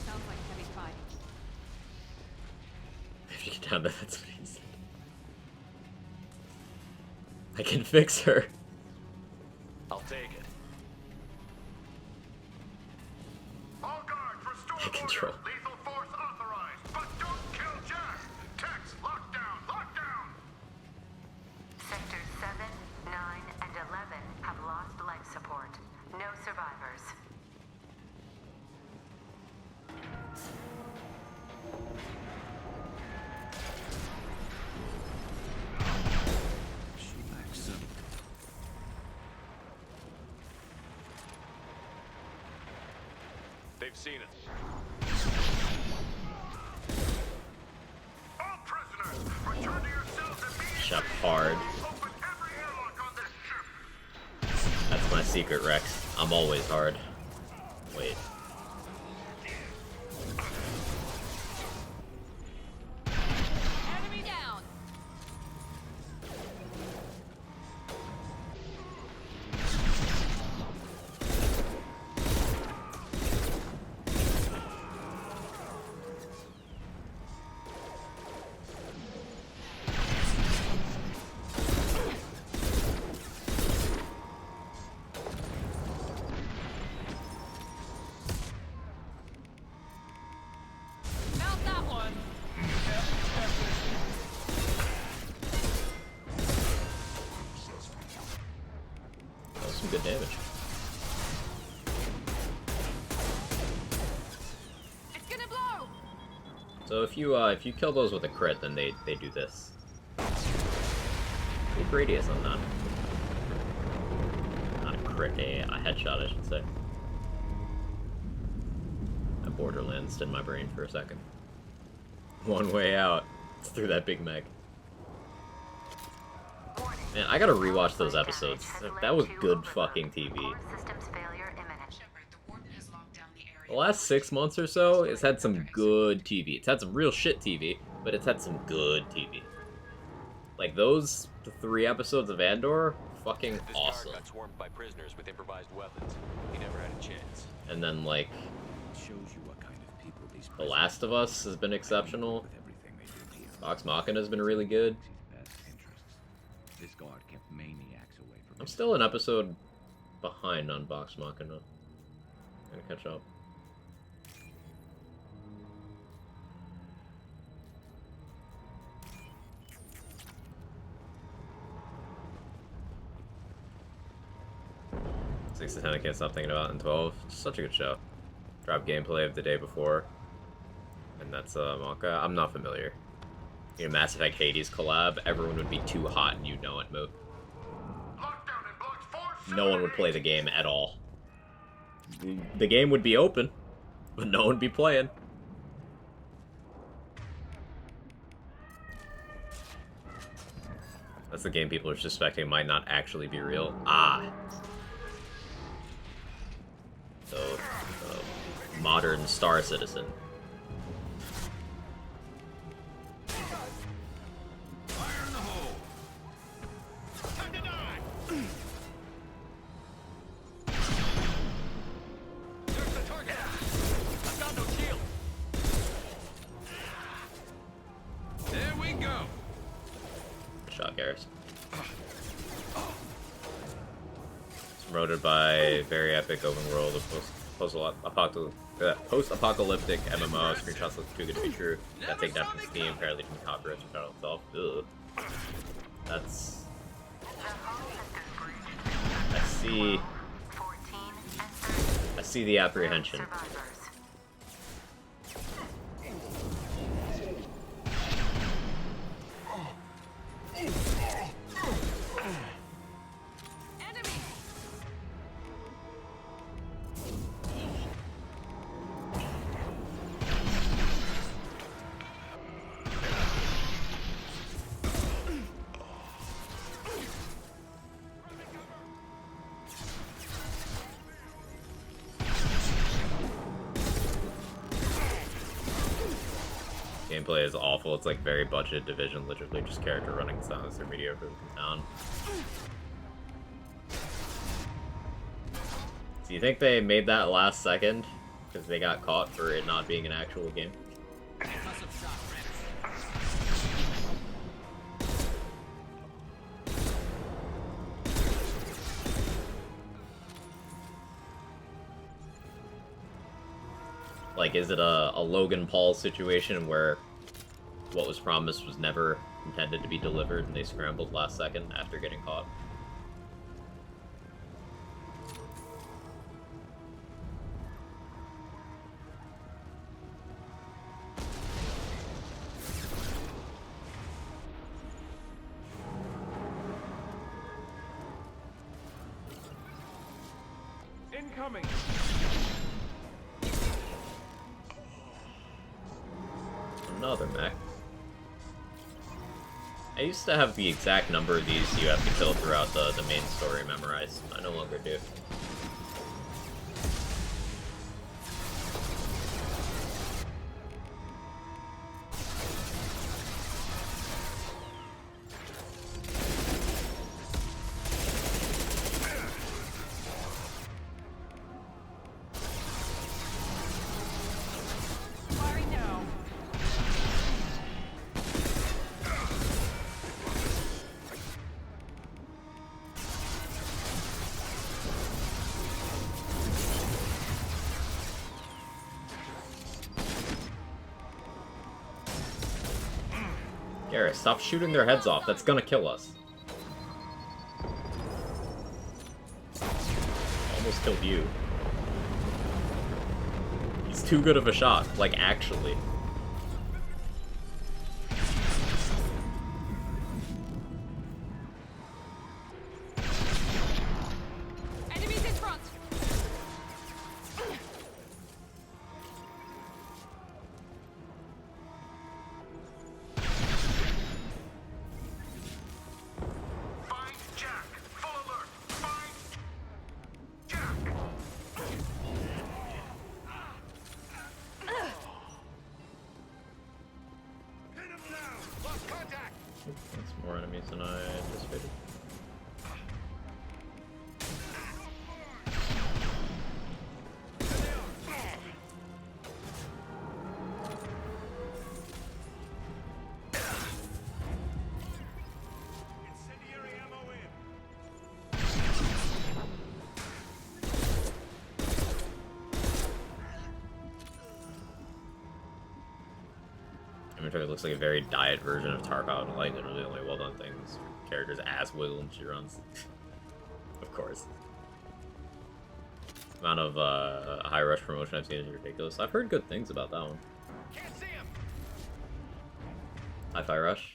Sounds like heavy fighting. If you get down there, that's what he said. I can fix her. I'll take it. All guards, restore I control. order. Lethal force authorized, but don't kill Jack. Tex, lockdown, lockdown. Sectors 7, 9, and 11 have lost life support. No survivors. She lacks some. They've seen us. All prisoners, return to your cells immediately. Shut hard. Open every airlock on this ship. That's my secret, Rex. I'm always hard. Wait. Enemy down. Mount that one. That was some good damage. It's gonna blow. So if you kill those with a crit, then they do this. Pretty radius on that. Not a crit, a headshot, I should say. That Borderlands in my brain for a second. One way out. It's through that Big Mac. Man, I gotta rewatch those episodes. That was good fucking TV. Systems failure imminent. Shepard, the warden has locked down the area. The last 6 months or so, it's had some good TV. It's had some real shit TV, but it's had some good TV. Like those 3 episodes of Andor, fucking This awesome. guard got swarmed by prisoners with improvised weapons. He never had a chance. And then like It shows you what kind of people these The Last of Us has been exceptional. Vox Machina has been really good. This guard kept maniacs away from I'm still an episode behind on Vox Machina. Gonna catch up. Six to 10 I can't stop thinking about in 12. Such a good show. Drop gameplay of the day before. And that's Monka. I'm not familiar. You know, Mass Effect Hades collab, everyone would be too hot and you know it, Moot. No one would play the game at all. The game would be open, but no one be playing. That's the game people are suspecting might not actually be real. Ah. So, modern Star Citizen. Fire in the hole! Time to die! There's the target! I've got no shield! There we go! Good shot, Garrus. It's promoted by very epic open world of post-apocalyptic MMO. Screenshots look too good to be true. Got taken down from Steam, apparently from copyrights from Channel itself. Ugh. That's... I see the apprehension. Gameplay is awful. It's like very budget Division, literally just character running sounds. They're mediocre in town. Do you think they made that last second because they got caught for it not being an actual game? Like, is it a Logan Paul situation where what was promised was never intended to be delivered and they scrambled last second after getting caught? Incoming! Another mech. I used to have the exact number of these you have to kill throughout the main story memorized. I no longer do. Garrus, stop shooting their heads off. That's gonna kill us. Almost killed you. He's too good of a shot. Like, actually. Enemies in front! That's more enemies than I anticipated. It looks like a very diet version of Tarkov, and like literally only well done things. Characters ass wiggle and she runs. Of course. The amount of high rush promotion I've seen is ridiculous. I've heard good things about that one. Can't see him. Hi-Fi Rush.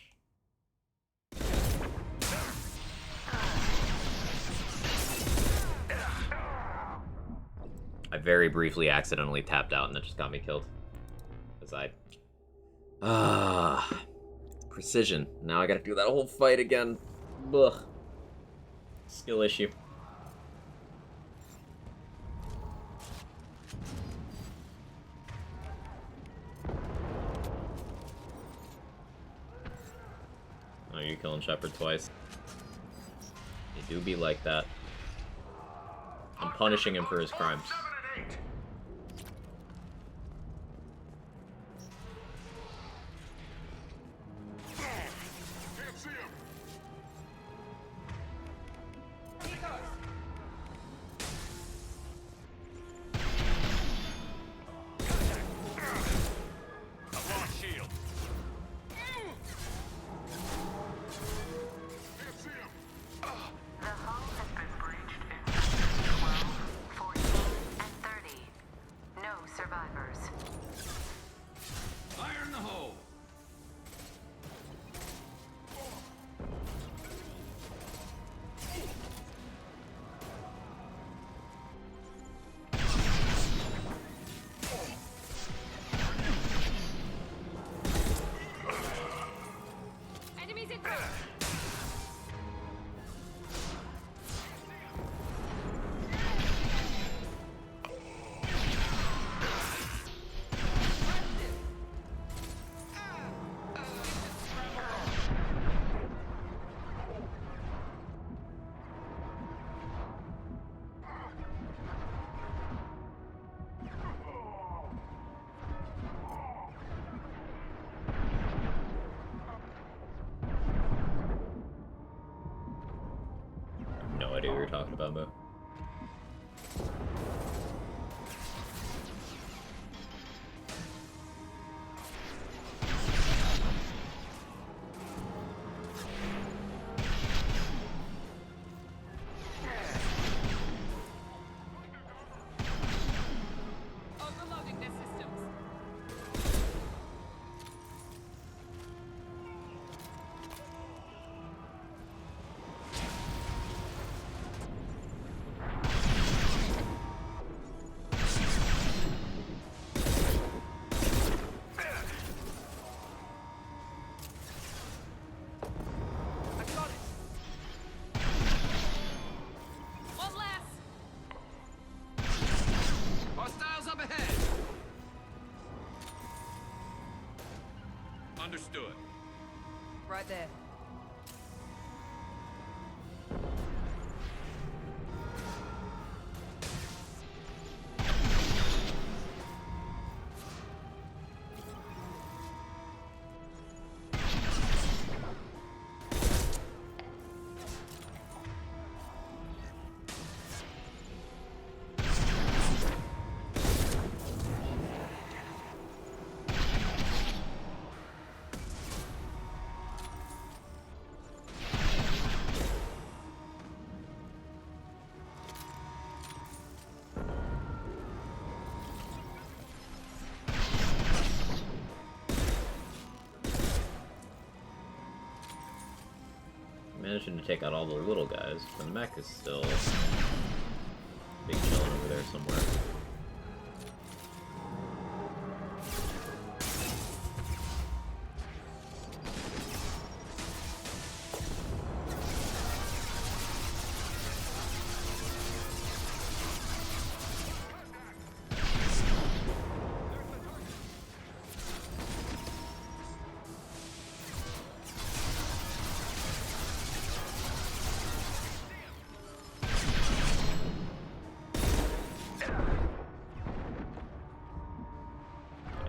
I very briefly accidentally tapped out and that just got me killed. Because precision. Now I gotta do that whole fight again. Ugh. Skill issue. Oh, you're killing Shepard twice. You do be like that. I'm punishing him for his crimes. No idea what you're talking about, Mo. Overloading their systems. One less. Hostiles up ahead. Understood. Right there. Managing to take out all the little guys. The mech is still big chilling over there somewhere.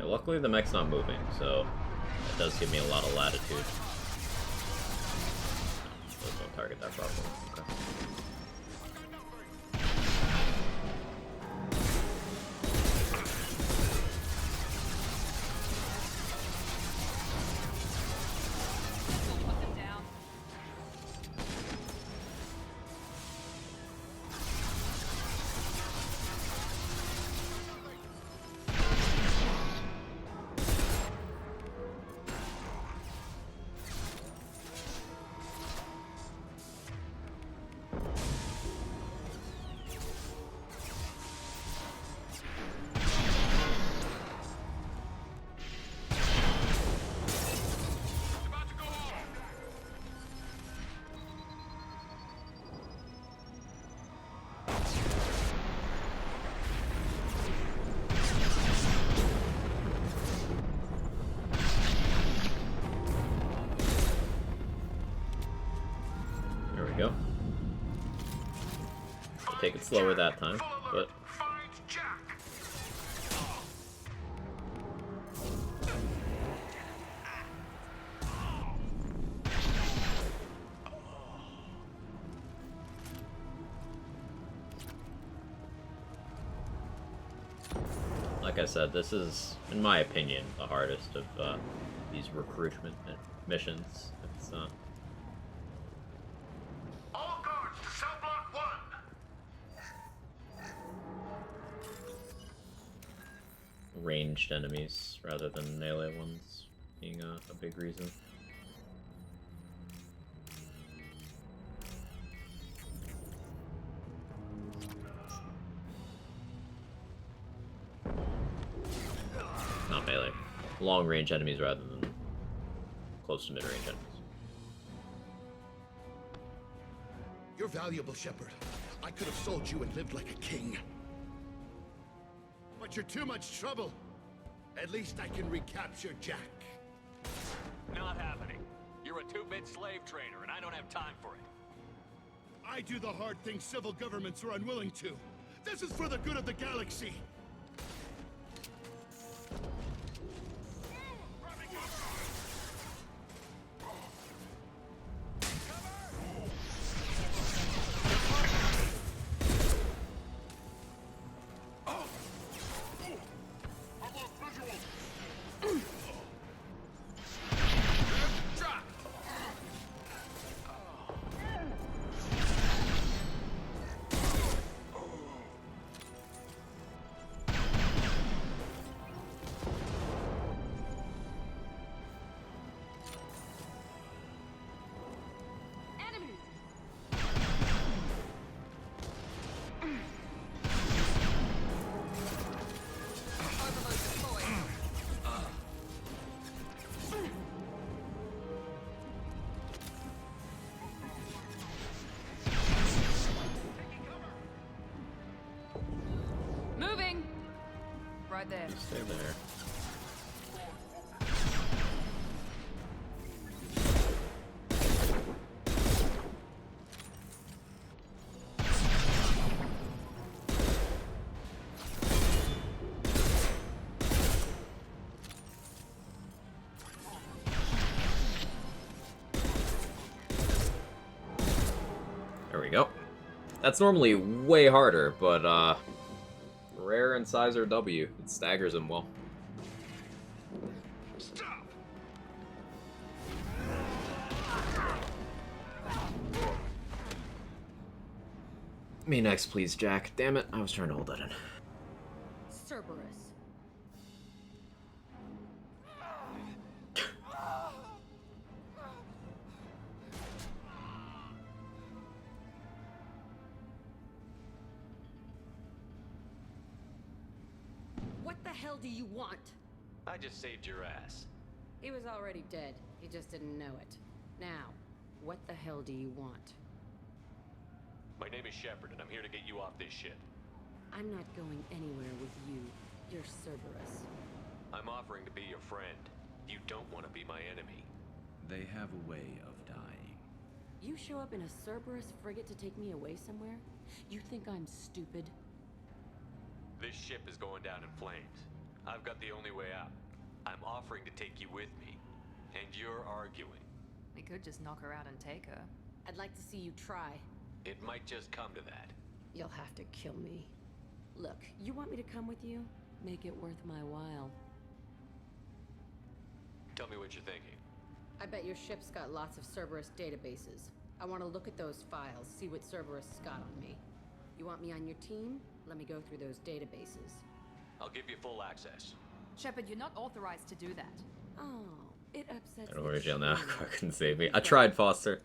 Luckily the mech's not moving, so it does give me a lot of latitude. Those don't target that properly. Okay. Put them down. take it slower that time, but... Like I said, this is, in my opinion, the hardest of these recruitment missions. It's All guards to cell block 1. Ranged enemies rather than melee ones being a big reason. Not melee. Long range enemies rather than close to mid range enemies. You're valuable, Shepard. I could have sold you and lived like a king. But you're too much trouble. At least I can recapture Jack. Not happening. You're a two-bit slave trader, and I don't have time for it. I do the hard things civil governments are unwilling to. This is for the good of the galaxy. Moving! Right there. Stay there. There we go. That's normally way harder, but rare incisor W. It staggers him well. Stop! Me next, please, Jack. Damn it, I was trying to hold that in. Cerberus. What the hell do you want? I just saved your ass. He was already dead. He just didn't know it. Now, what the hell do you want? My name is Shepard, and I'm here to get you off this ship. I'm not going anywhere with you. You're Cerberus. I'm offering to be your friend. You don't want to be my enemy. They have a way of dying. You show up in a Cerberus frigate to take me away somewhere? You think I'm stupid? This ship is going down in flames. I've got the only way out. I'm offering to take you with me, and you're arguing. We could just knock her out and take her. I'd like to see you try. It might just come to that. You'll have to kill me. Look, you want me to come with you? Make it worth my while. Tell me what you're thinking. I bet your ship's got lots of Cerberus databases. I want to look at those files, see what Cerberus has got on me. You want me on your team? Let me go through those databases. I'll give you full access. Shepard, you're not authorized to do that. Oh, it upsets I don't go to jail now. I couldn't save me. I tried, Foster.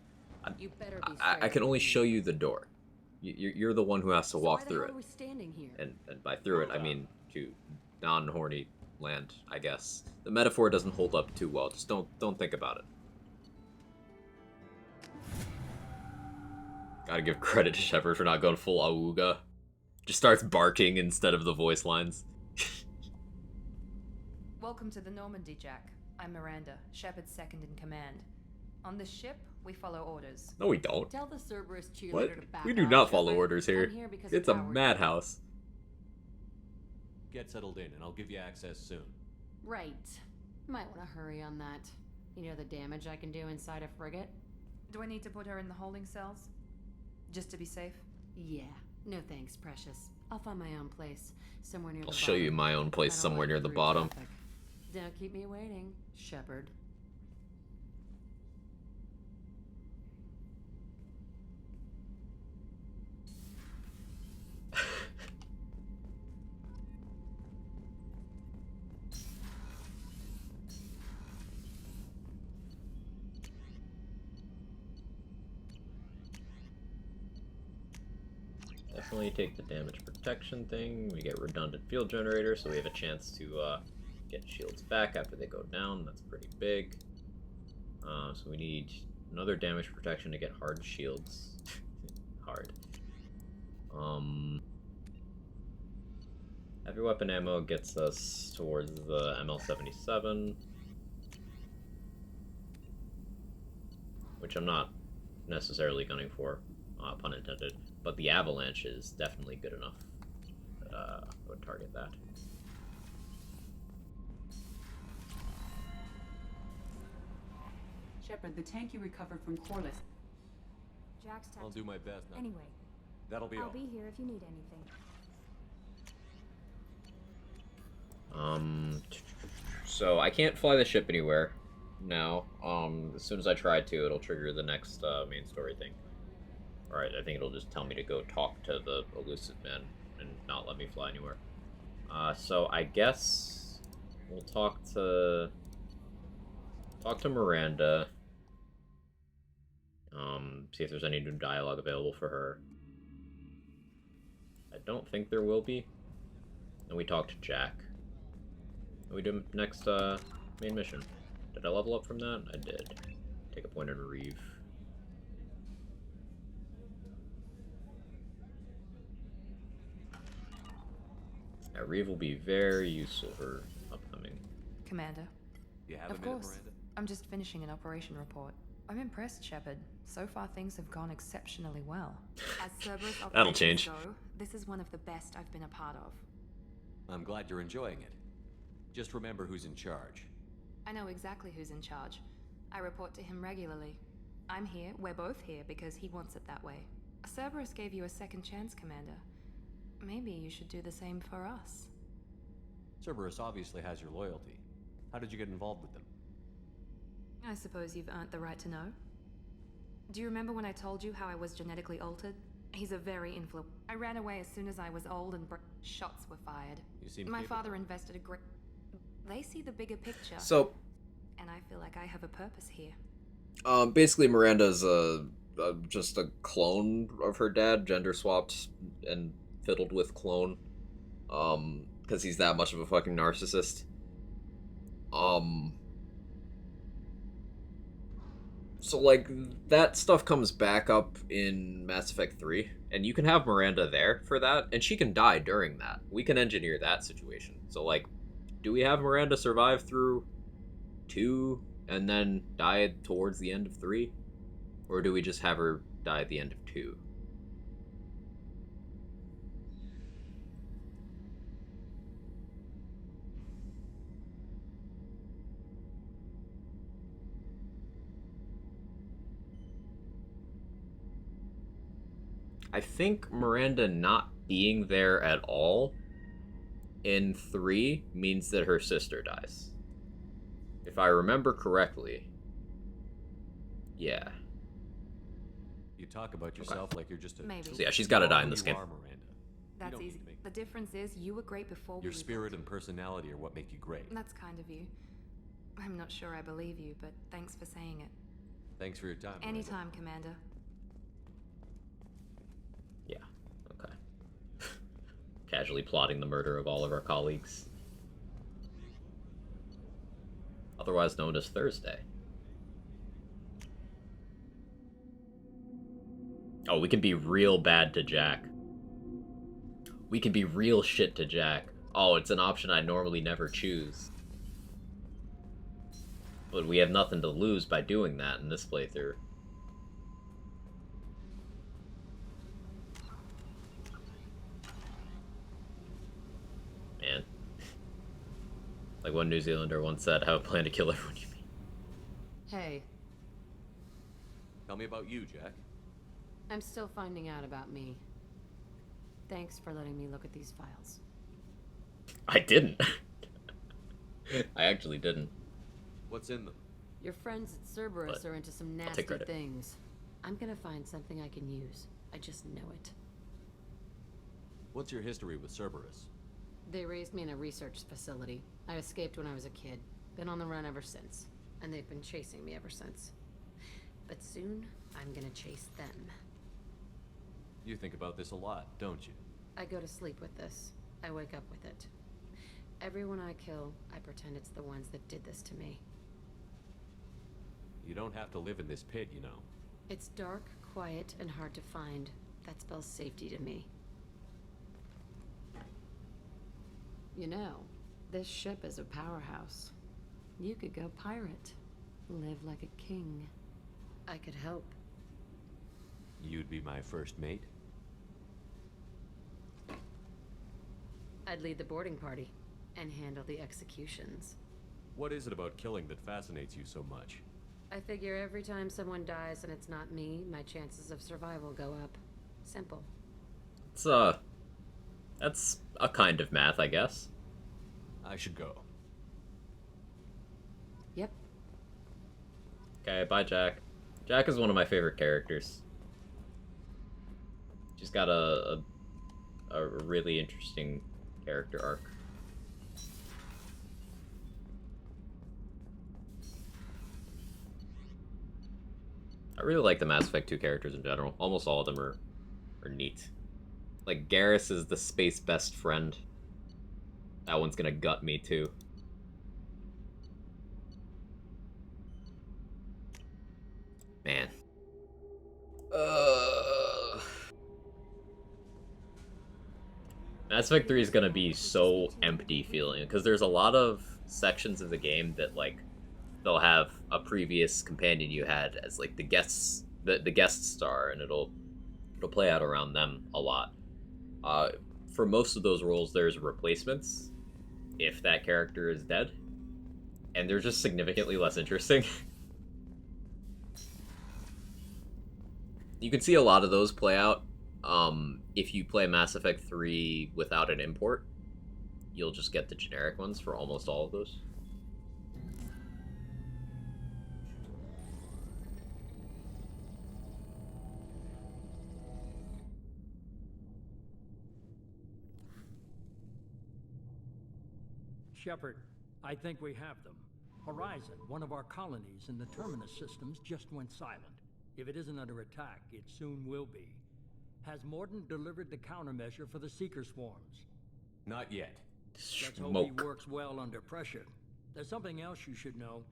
You better be I can only show you the door. You're the one who has to walk through it. Why are we standing here? And by through it, I mean to non-horny land, I guess. The metaphor doesn't hold up too well. Just don't think about it. Gotta give credit to Shepard for not going full Awooga. Just starts barking instead of the voice lines. Welcome to the Normandy, Jack. I'm Miranda, Shepard's second in command. On the ship, we follow orders. No, we don't. Tell the Cerberus cheerleader What? to back We do off, not follow Shepard. orders here. I'm here because It's of a Howard. madhouse. Get settled in, and I'll give you access soon. Right. Might want to hurry on that. You know the damage I can do inside a frigate? Do I need to put her in the holding cells? Just to be safe? Yeah. No thanks, precious. I'll find my own place. Somewhere near the I'll bottom. show you my own place I don't somewhere like near the through bottom. traffic. Don't keep me waiting, Shepard. Definitely take the damage protection thing. We get redundant field generator, so we have a chance to get shields back after they go down. That's pretty big. So we need another damage protection to get hard shields. Hard. Heavy weapon ammo gets us towards the ML77, which I'm not necessarily gunning for, pun intended. But the avalanche is definitely good enough that I would target that. Shepard, the tank you recovered from Corliss. Jack's tattoo. I'll do my best now. Anyway, That'll be I'll all. be here if you need anything. So I can't fly the ship anywhere now. As soon as I try to, it'll trigger the next main story thing. Alright, I think it'll just tell me to go talk to the elusive man and not let me fly anywhere. So I guess we'll talk to Miranda. See if there's any new dialogue available for her. I don't think there will be. And we talk to Jack. And we do next main mission. Did I level up from that? I did. Take a point on Reeve. Yeah, Reeve will be very useful for upcoming. Commander. You have Of a minute, course. Miranda? I'm just finishing an operation report. I'm impressed, Shepard. So far, things have gone exceptionally well. As Cerberus That'll operations change. go, this is one of the best I've been a part of. I'm glad you're enjoying it. Just remember who's in charge. I know exactly who's in charge. I report to him regularly. I'm here, we're both here, because he wants it that way. Cerberus gave you a second chance, Commander. Maybe you should do the same for us. Cerberus obviously has your loyalty. How did you get involved with them? I suppose you've earned the right to know. Do you remember when I told you how I was genetically altered? He's a very I ran away as soon as I was old and shots were fired. You seem My capable. father invested a great... They see the bigger picture. So, And I feel like I have a purpose here. basically Miranda's just a clone of her dad, gender swapped and fiddled with clone. Because he's that much of a fucking narcissist. So, like, that stuff comes back up in Mass Effect 3, and you can have Miranda there for that, and she can die during that. We can engineer that situation. So, like, do we have Miranda survive through 2 and then die towards the end of 3? Or do we just have her die at the end of 2? I think Miranda not being there at all in 3 means that her sister dies. If I remember correctly. Yeah. You talk about yourself like you're just a... Maybe. So yeah, she's gotta die in You this game. are, Miranda. That's don't need easy. to make- The difference is you were great before Your we... spirit and personality are what make you great. That's kind of you. I'm not sure I believe you, but thanks for saying it. Thanks for your time, Miranda. Anytime, Commander. Yeah, okay. Casually plotting the murder of all of our colleagues. Otherwise known as Thursday. Oh, we can be real bad to Jack. We can be real shit to Jack. Oh, it's an option I normally never choose. But we have nothing to lose by doing that in this playthrough. Man. Like one New Zealander once said, "Have a plan to kill everyone you meet." Hey, Tell me about you, Jack. I'm still finding out about me. Thanks for letting me look at these files. I didn't. I actually didn't. What's in them? Your friends at Cerberus But are into some I'll nasty take credit. things. I'm gonna find something I can use. I just know it. What's your history with Cerberus? They raised me in a research facility. I escaped when I was a kid. Been on the run ever since. And they've been chasing me ever since. But soon, I'm gonna chase them. You think about this a lot, don't you? I go to sleep with this. I wake up with it. Everyone I kill, I pretend it's the ones that did this to me. You don't have to live in this pit, you know. It's dark, quiet, and hard to find. That spells safety to me. You know, this ship is a powerhouse. You could go pirate. Live like a king. I could help. You'd be my first mate? I'd lead the boarding party and handle the executions. What is it about killing that fascinates you so much? I figure every time someone dies and it's not me, my chances of survival go up. Simple. It's that's a kind of math, I guess. I should go. Yep. Okay, bye, Jack. Jack is one of my favorite characters. She's got a really interesting character arc. I really like the Mass Effect 2 characters in general. Almost all of them are neat. Like, Garrus is the space best friend. That one's gonna gut me, too. Man. Mass Effect 3 is gonna be so empty feeling, because there's a lot of sections of the game that, like, they'll have a previous companion you had as, like, the guest star, and it'll play out around them a lot. For most of those roles, there's replacements if that character is dead, and they're just significantly less interesting. You can see a lot of those play out. If you play Mass Effect 3 without an import, you'll just get the generic ones for almost all of those. Shepard, I think we have them. Horizon, one of our colonies in the Terminus systems, just went silent. If it isn't under attack, it soon will be. Has Mordin delivered the countermeasure for the Seeker swarms? Not yet. Let's hope he works well under pressure. There's something else you should know.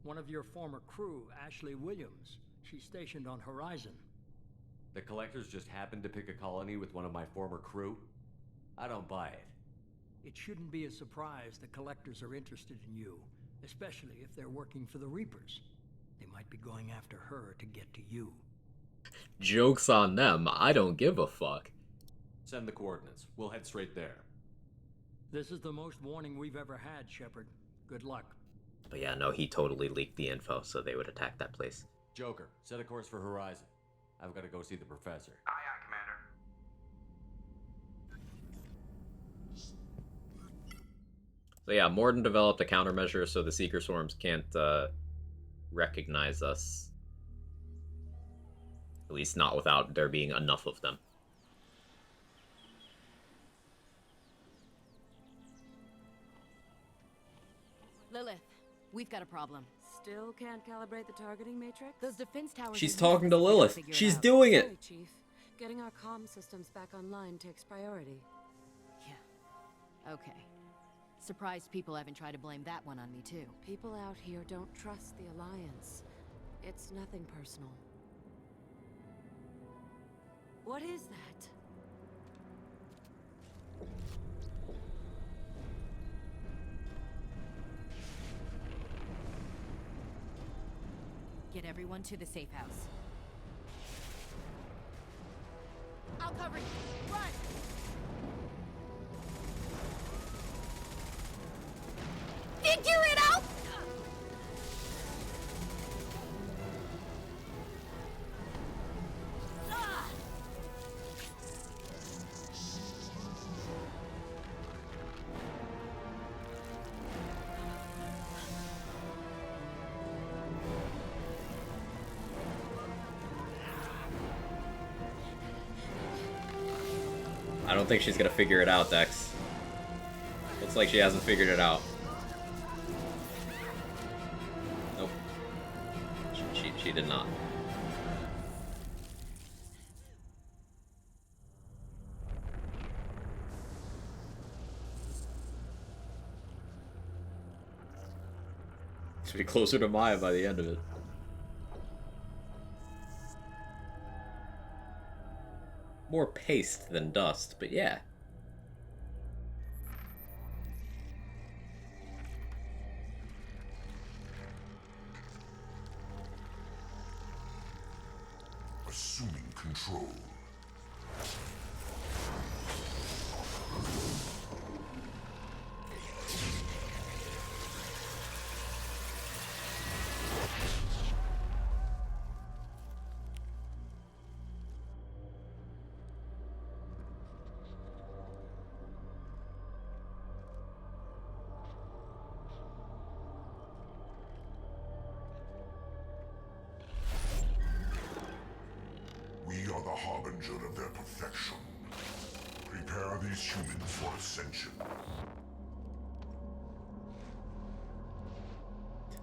One of your former crew, Ashley Williams, she's stationed on Horizon. The Collectors just happened to pick a colony with one of my former crew? I don't buy it. It shouldn't be a surprise the Collectors are interested in you, especially if they're working for the Reapers. They might be going after her to get to you. Joke's on them. I don't give a fuck. Send the coordinates. We'll head straight there. This is the most warning we've ever had, Shepard. Good luck. But yeah, no, he totally leaked the info, so they would attack that place. Joker, set a course for Horizon. I've got to go see the professor. Aye, aye, Commander. So yeah, Mordin developed a countermeasure so the Seeker Swarms can't recognize us. At least not without there being enough of them. Lilith, we've got a problem. Still can't calibrate the targeting matrix? Those defense towers. She's talking to Lilith. She's doing it. Sorry, Chief. Getting our comm systems back online takes priority. Yeah. Okay. Surprised people haven't tried to blame that one on me, too. People out here don't trust the Alliance. It's nothing personal. What is that? everyone to the safe house. I'll cover you. Run! Figure it out! I don't think she's gonna figure it out, Dex. Looks like she hasn't figured it out. Nope. She did not. Should be closer to Maya by the end of it. More paste than dust, but yeah. Assuming control. We are the harbinger of their perfection. Prepare these humans for ascension.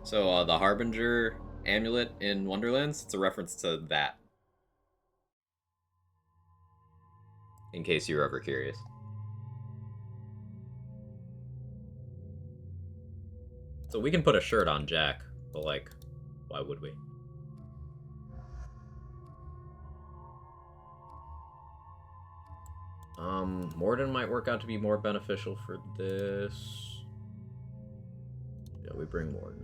So, the Harbinger amulet in Wonderlands, it's a reference to that. In case you were ever curious. So we can put a shirt on Jack, but like, why would we? Morden might work out to be more beneficial for this. Yeah, we bring Morden.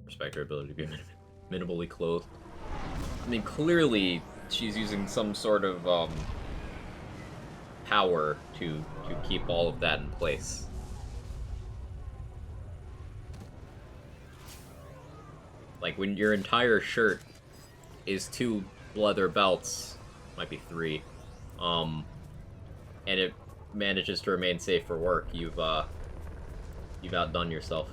Respect her ability to be minimally clothed. I mean, clearly she's using some sort of power to keep all of that in place. Like when your entire shirt is 2 leather belts, might be 3, and it manages to remain safe for work, you've outdone yourself.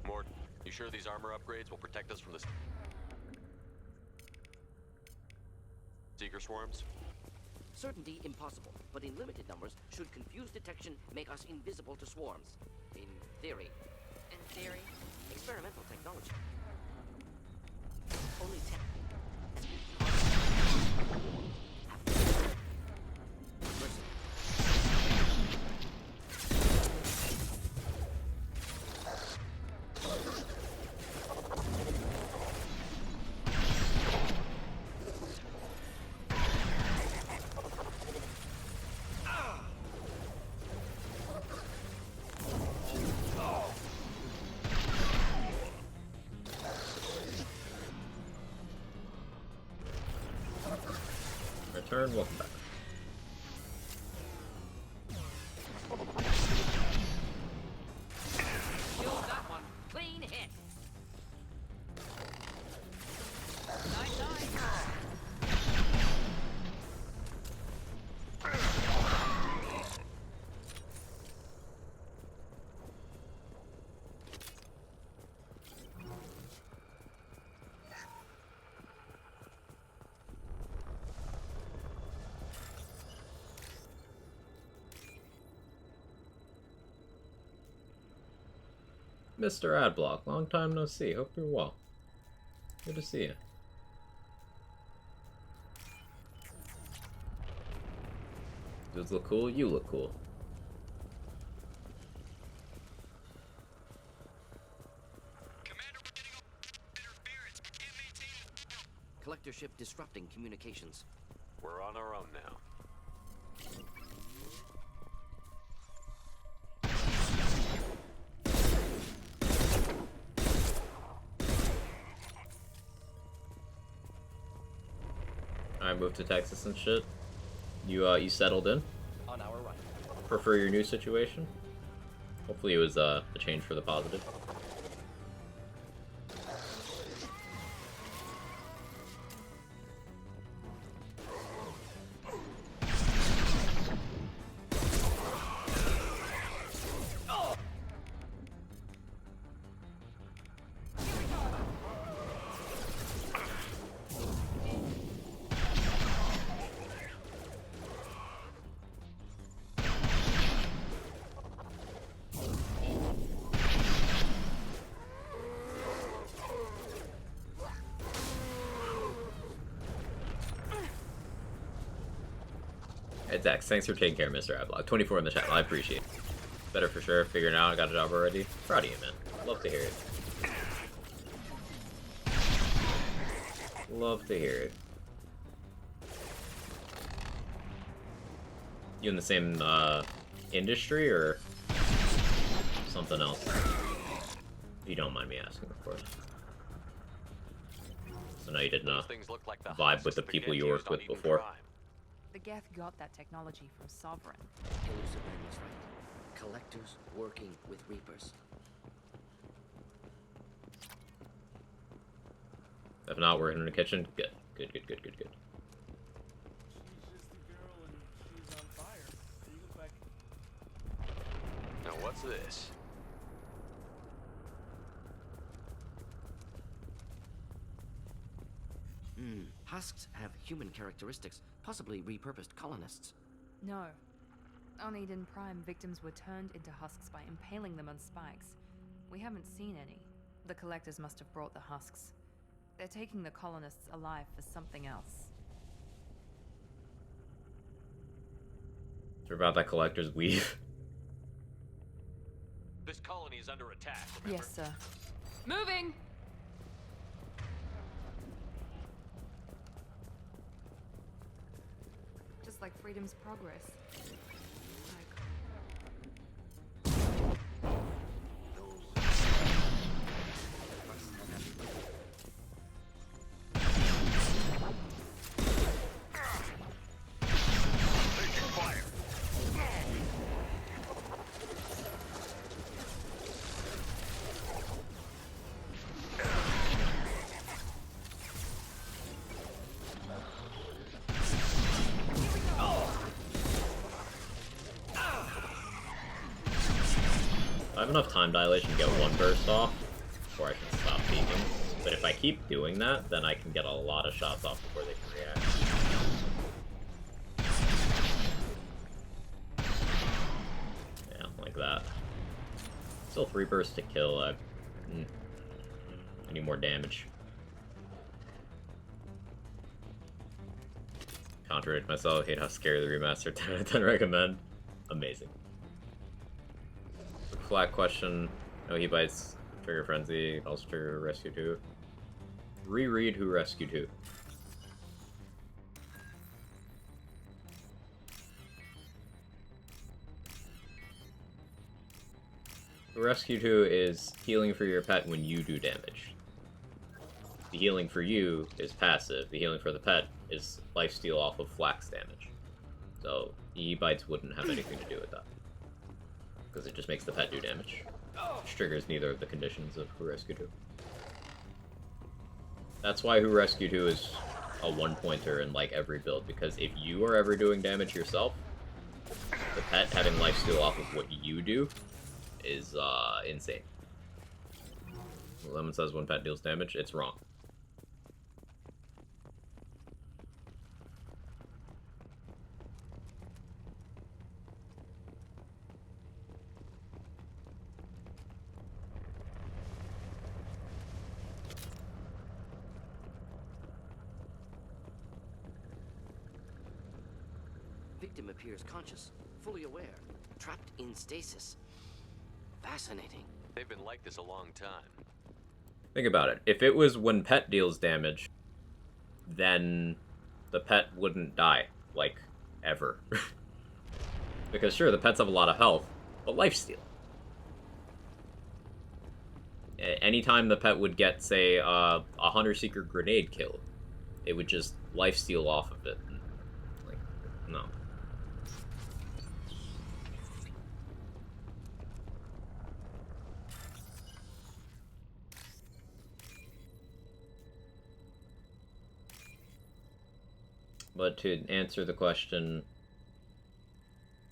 Mort, you sure these armor upgrades will protect us from the Seeker swarms? Certainty impossible, but in limited numbers should confused detection make us invisible to swarms. In theory. In theory? Experimental technology. Only 10. Return, welcome back. Killed that one. Clean hit. Nice eye. Mr. Adblock, long time no see. Hope you're well. Good to see you. Dudes look cool, you look cool. collector ship disrupting communications. We're on our own now. I moved to Texas and shit. You settled in? On our right. Prefer your new situation? Hopefully it was a change for the positive. Hey Dex, thanks for taking care of Mr. Adblock. 24 in the chat, I appreciate it. Better for sure, figuring it out, I got a job already. Proud of you, man. Love to hear it. Love to hear it. You in the same industry or something else? If you don't mind me asking, of course. So no, you didn't vibe with the people you worked with before. The Geth got that technology from Sovereign. Illusiven's right. Collectors working with Reapers. If not, we're in the kitchen. Good. Good, good, good, good, good. She's just a girl and she's on fire. You look like... Now what's this? Husks have human characteristics, possibly repurposed colonists. No. On Eden Prime, victims were turned into husks by impaling them on spikes. We haven't seen any. The collectors must have brought the husks. They're taking the colonists alive for something else. It's about that collector's weave. This colony is under attack, remember? Yes, sir. Moving! Just like freedom's progress. I have enough time dilation to get one burst off before I can stop peeking. But if I keep doing that, then I can get a lot of shots off before they can react. Yeah, like that. Still 3 bursts to kill. I need more damage. Contradict myself, hate how scary the remaster 10 out of 10 recommend. Amazing. Flat question. No, he bites. Trigger Frenzy. Also trigger Rescue 2. Reread Who Rescued Who. Who Rescued Who is healing for your pet when you do damage. The healing for you is passive. The healing for the pet is lifesteal off of flax damage. So, E-bites wouldn't have anything to do with that. Because it just makes the pet do damage. Which triggers neither of the conditions of Who Rescued Who. That's why Who Rescued Who is a one-pointer in like every build, because if you are ever doing damage yourself, the pet having lifesteal off of what you do is insane. Lemon says when pet deals damage, it's wrong. Victim appears conscious, fully aware, trapped in stasis. Fascinating. They've been like this a long time. Think about it. If it was when pet deals damage, then the pet wouldn't die, like, ever. Because sure, the pets have a lot of health, but lifesteal. Anytime the pet would get, say, a hunter-seeker grenade kill, it would just lifesteal off of it. Like, no. But to answer the question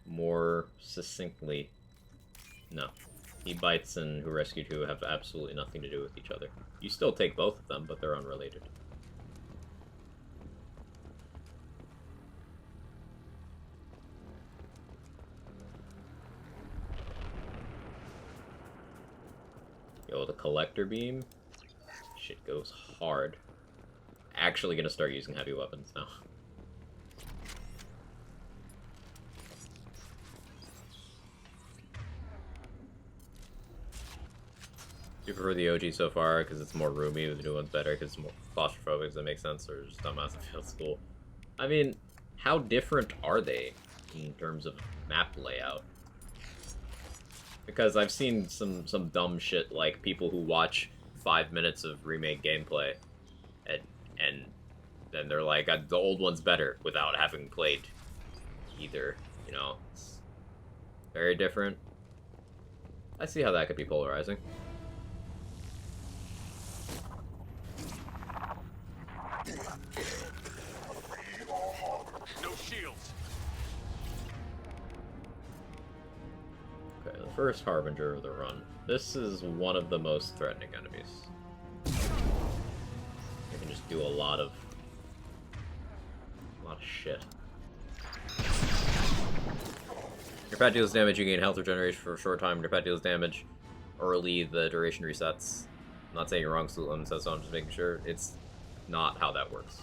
more succinctly, no. He Bites and Who Rescued Who have absolutely nothing to do with each other. You still take both of them, but they're unrelated. Yo, the collector beam? Shit goes hard. Actually gonna start using heavy weapons now. Do you prefer the OG so far because it's more roomy, the new one's better because it's more claustrophobic? Does that make sense? Or just dumbass, it feels cool? I mean, how different are they in terms of map layout? Because I've seen some dumb shit like people who watch 5 minutes of remake gameplay and then they're like, the old one's better without having played either, you know? It's very different. I see how that could be polarizing. No shields. Okay, the first Harbinger of the run. This is one of the most threatening enemies. You can just do a lot of shit. Your pet deals damage, you gain health regeneration for a short time. Your pet deals damage early, the duration resets. I'm not saying you're wrong, Sultan says so, I'm just making sure. It's not how that works.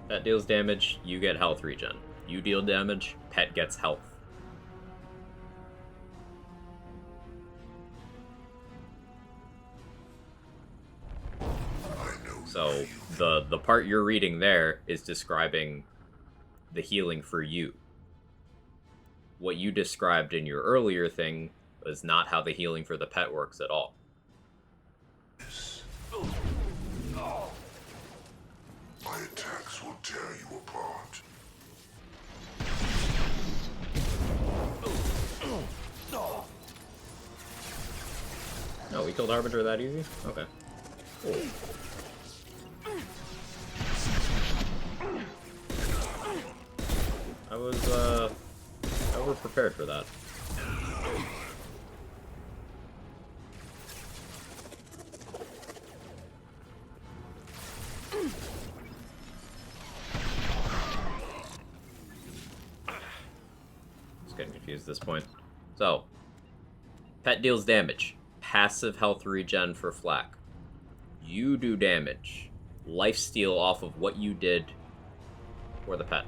Pet deals damage, you get health regen. You deal damage, pet gets health. So the part you're reading there is describing the healing for you. What you described in your earlier thing was not how the healing for the pet works at all. My attacks will tear you apart. No, we killed Harbinger that easy? Okay. Cool. I was prepared for that. Just getting confused at this point. So, pet deals damage. Passive health regen for flak. You do damage. Lifesteal off of what you did for the pet.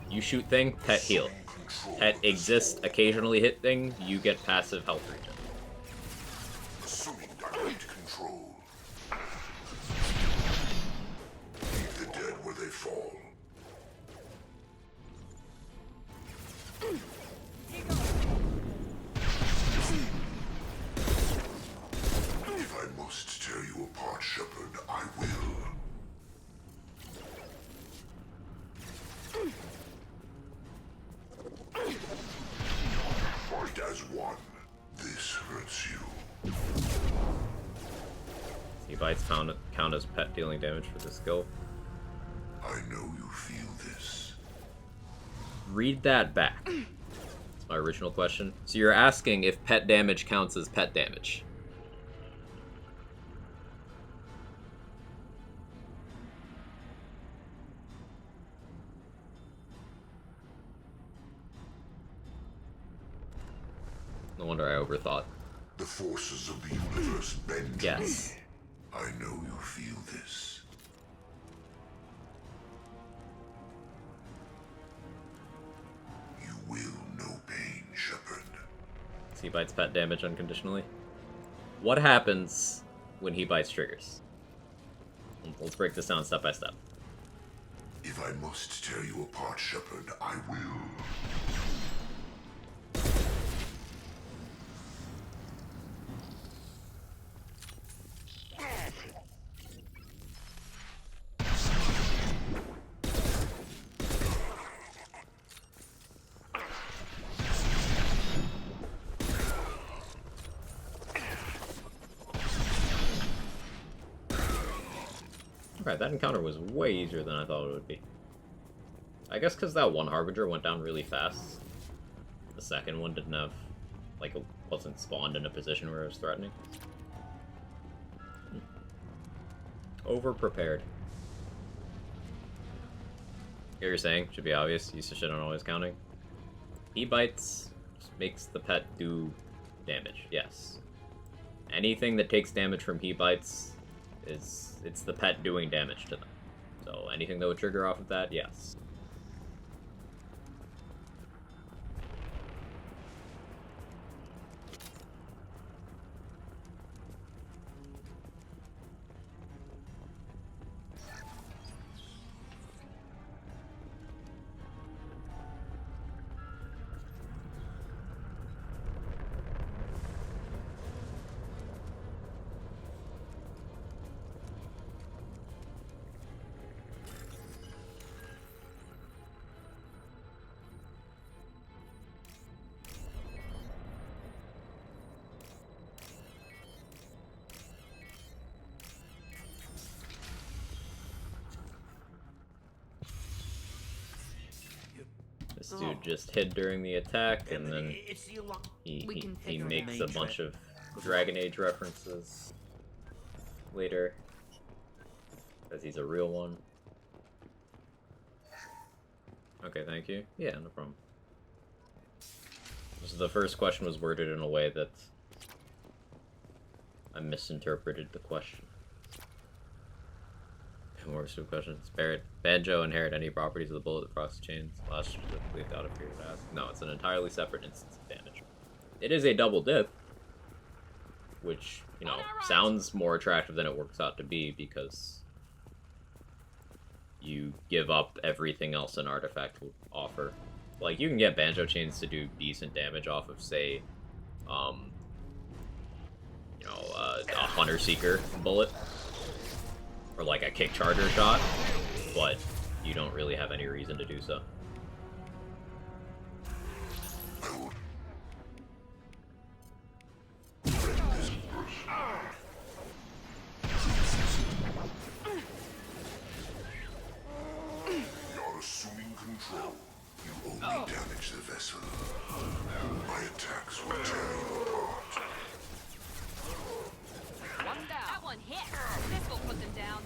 You shoot thing, pet heal. Pet exists, occasionally hit thing, you get passive health regen. Assuming direct control. Leave the dead where they fall. If I must tear you apart, Shepard, I will. Fight as one. This hurts you. See, bites count as pet dealing damage for this skill. I know you feel this. Read that back. That's my original question. So you're asking if pet damage counts as pet damage. No wonder I overthought. The forces of the universe bend yes. to me. I know you feel this. he bites pet damage unconditionally. What happens when he bites triggers? Let's break this down step by step. If I must tear you apart, Shepard, I will. Alright, that encounter was way easier than I thought it would be. I guess because that one Harbinger went down really fast. The second one didn't have... like, it wasn't spawned in a position where it was threatening. Over-prepared. Here you're saying, should be obvious, used to shit on always counting. He bites makes the pet do damage, yes. Anything that takes damage from he bites it's the pet doing damage to them. So anything that would trigger off of that, yes. This dude just hid during the attack, and then he makes a bunch of Dragon Age references later, because he's a real one. Okay, thank you. Yeah, no problem. So the first question was worded in a way that I misinterpreted the question. More stupid questions. Banjo inherit any properties of the bullet that procs chains? Last specifically without a period to ask. No, it's an entirely separate instance of damage. It is a double dip, which, you know, sounds more attractive than it works out to be because you give up everything else an artifact will offer. Like, you can get Banjo chains to do decent damage off of, say, you know, a Hunter Seeker bullet. Or like a kick charger shot, but you don't really have any reason to do so. You're assuming control. You only damage the vessel. My attacks will tear you apart. One down. That one hit. This will put them down.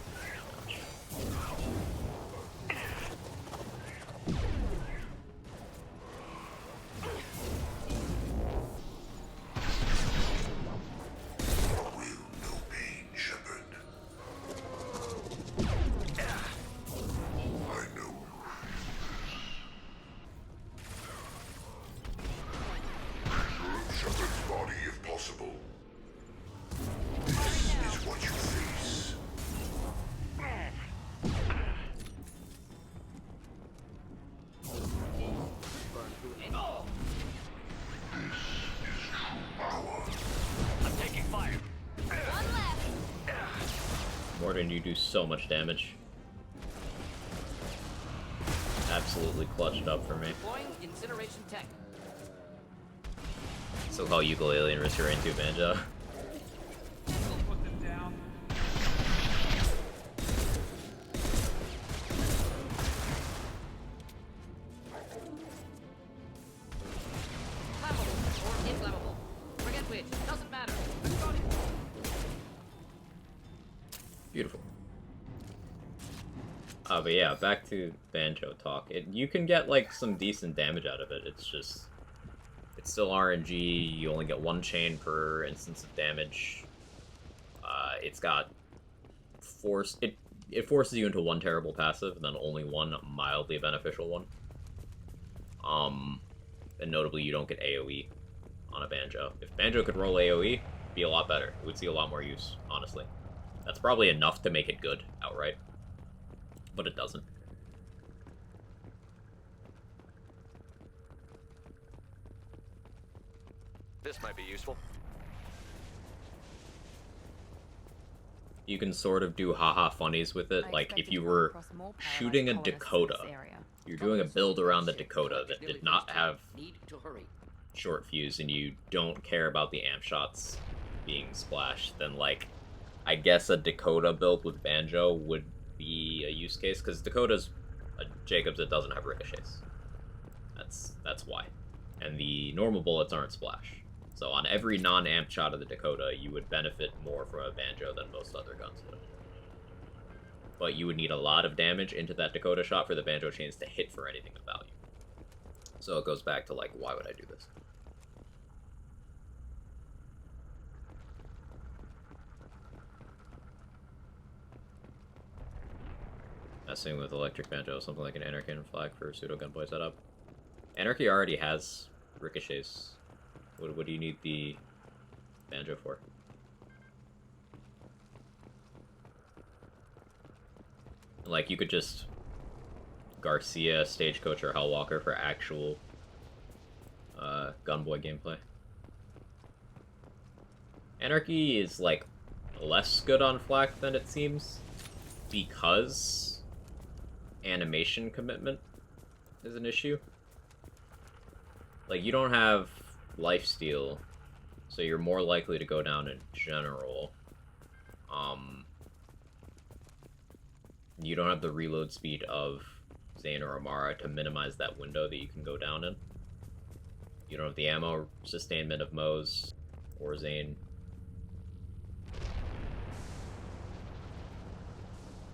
Morden, you do so much damage. Absolutely clutched up for me. Incineration tech. So call ukulele and risk your into Banjo. Put them down. Flammable or inflammable. Forget which. Doesn't matter. Beautiful. But yeah, back to Banjo talk. You can get like some decent damage out of it. It's just, it's still RNG. You only get one chain per instance of damage. It's got force. It forces you into one terrible passive, and then only one mildly beneficial one. And notably, you don't get AOE on a Banjo. If Banjo could roll AoE, it'd be a lot better. It would see a lot more use, honestly. That's probably enough to make it good outright, but it doesn't. This might be useful. You can sort of do haha funnies with it. Like, if you were shooting a Dakota, you're doing a build around the Dakota that did not have short fuse, and you don't care about the amp shots being splashed, then, like, I guess a Dakota build with Banjo would be a use case, because Dakota's a Jacobs that doesn't have ricochets. That's why. And the normal bullets aren't splash. So on every non-amp shot of the Dakota, you would benefit more from a Banjo than most other guns would. But you would need a lot of damage into that Dakota shot for the Banjo chains to hit for anything of value. So it goes back to, like, why would I do this? Messing with electric Banjo, something like an Anarchy and Flag for pseudo gunboy setup. Anarchy already has ricochets. What do you need the Banjo for? Like, you could just Garcia, Stagecoach, or Hellwalker for actual gunboy gameplay. Anarchy is, like, less good on flak than it seems, because animation commitment is an issue. Like, you don't have lifesteal, so you're more likely to go down in general. You don't have the reload speed of Zane or Amara to minimize that window that you can go down in. You don't have the ammo sustainment of Moe's or Zane.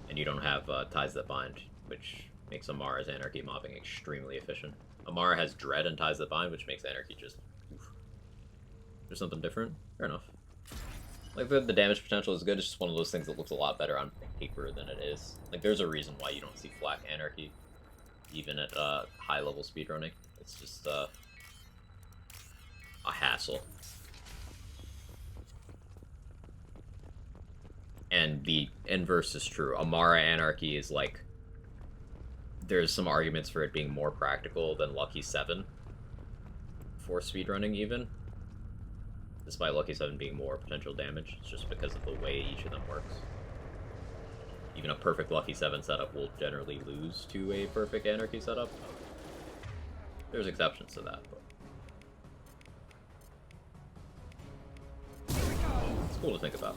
And you don't have Ties That Bind, which makes Amara's Anarchy mobbing extremely efficient. Amara has Dread and Ties That Bind, which makes Anarchy just... oof. There's something different? Fair enough. Like, the damage potential is good, it's just one of those things that looks a lot better on paper than it is. Like, there's a reason why you don't see flak Anarchy, even at high-level speedrunning. It's just a hassle. And the inverse is true. Amara Anarchy is, like, there's some arguments for it being more practical than Lucky 7 for speedrunning, even. Despite Lucky 7 being more potential damage, it's just because of the way each of them works. Even a perfect Lucky 7 setup will generally lose to a perfect Anarchy setup. There's exceptions to that, but... it's cool to think about.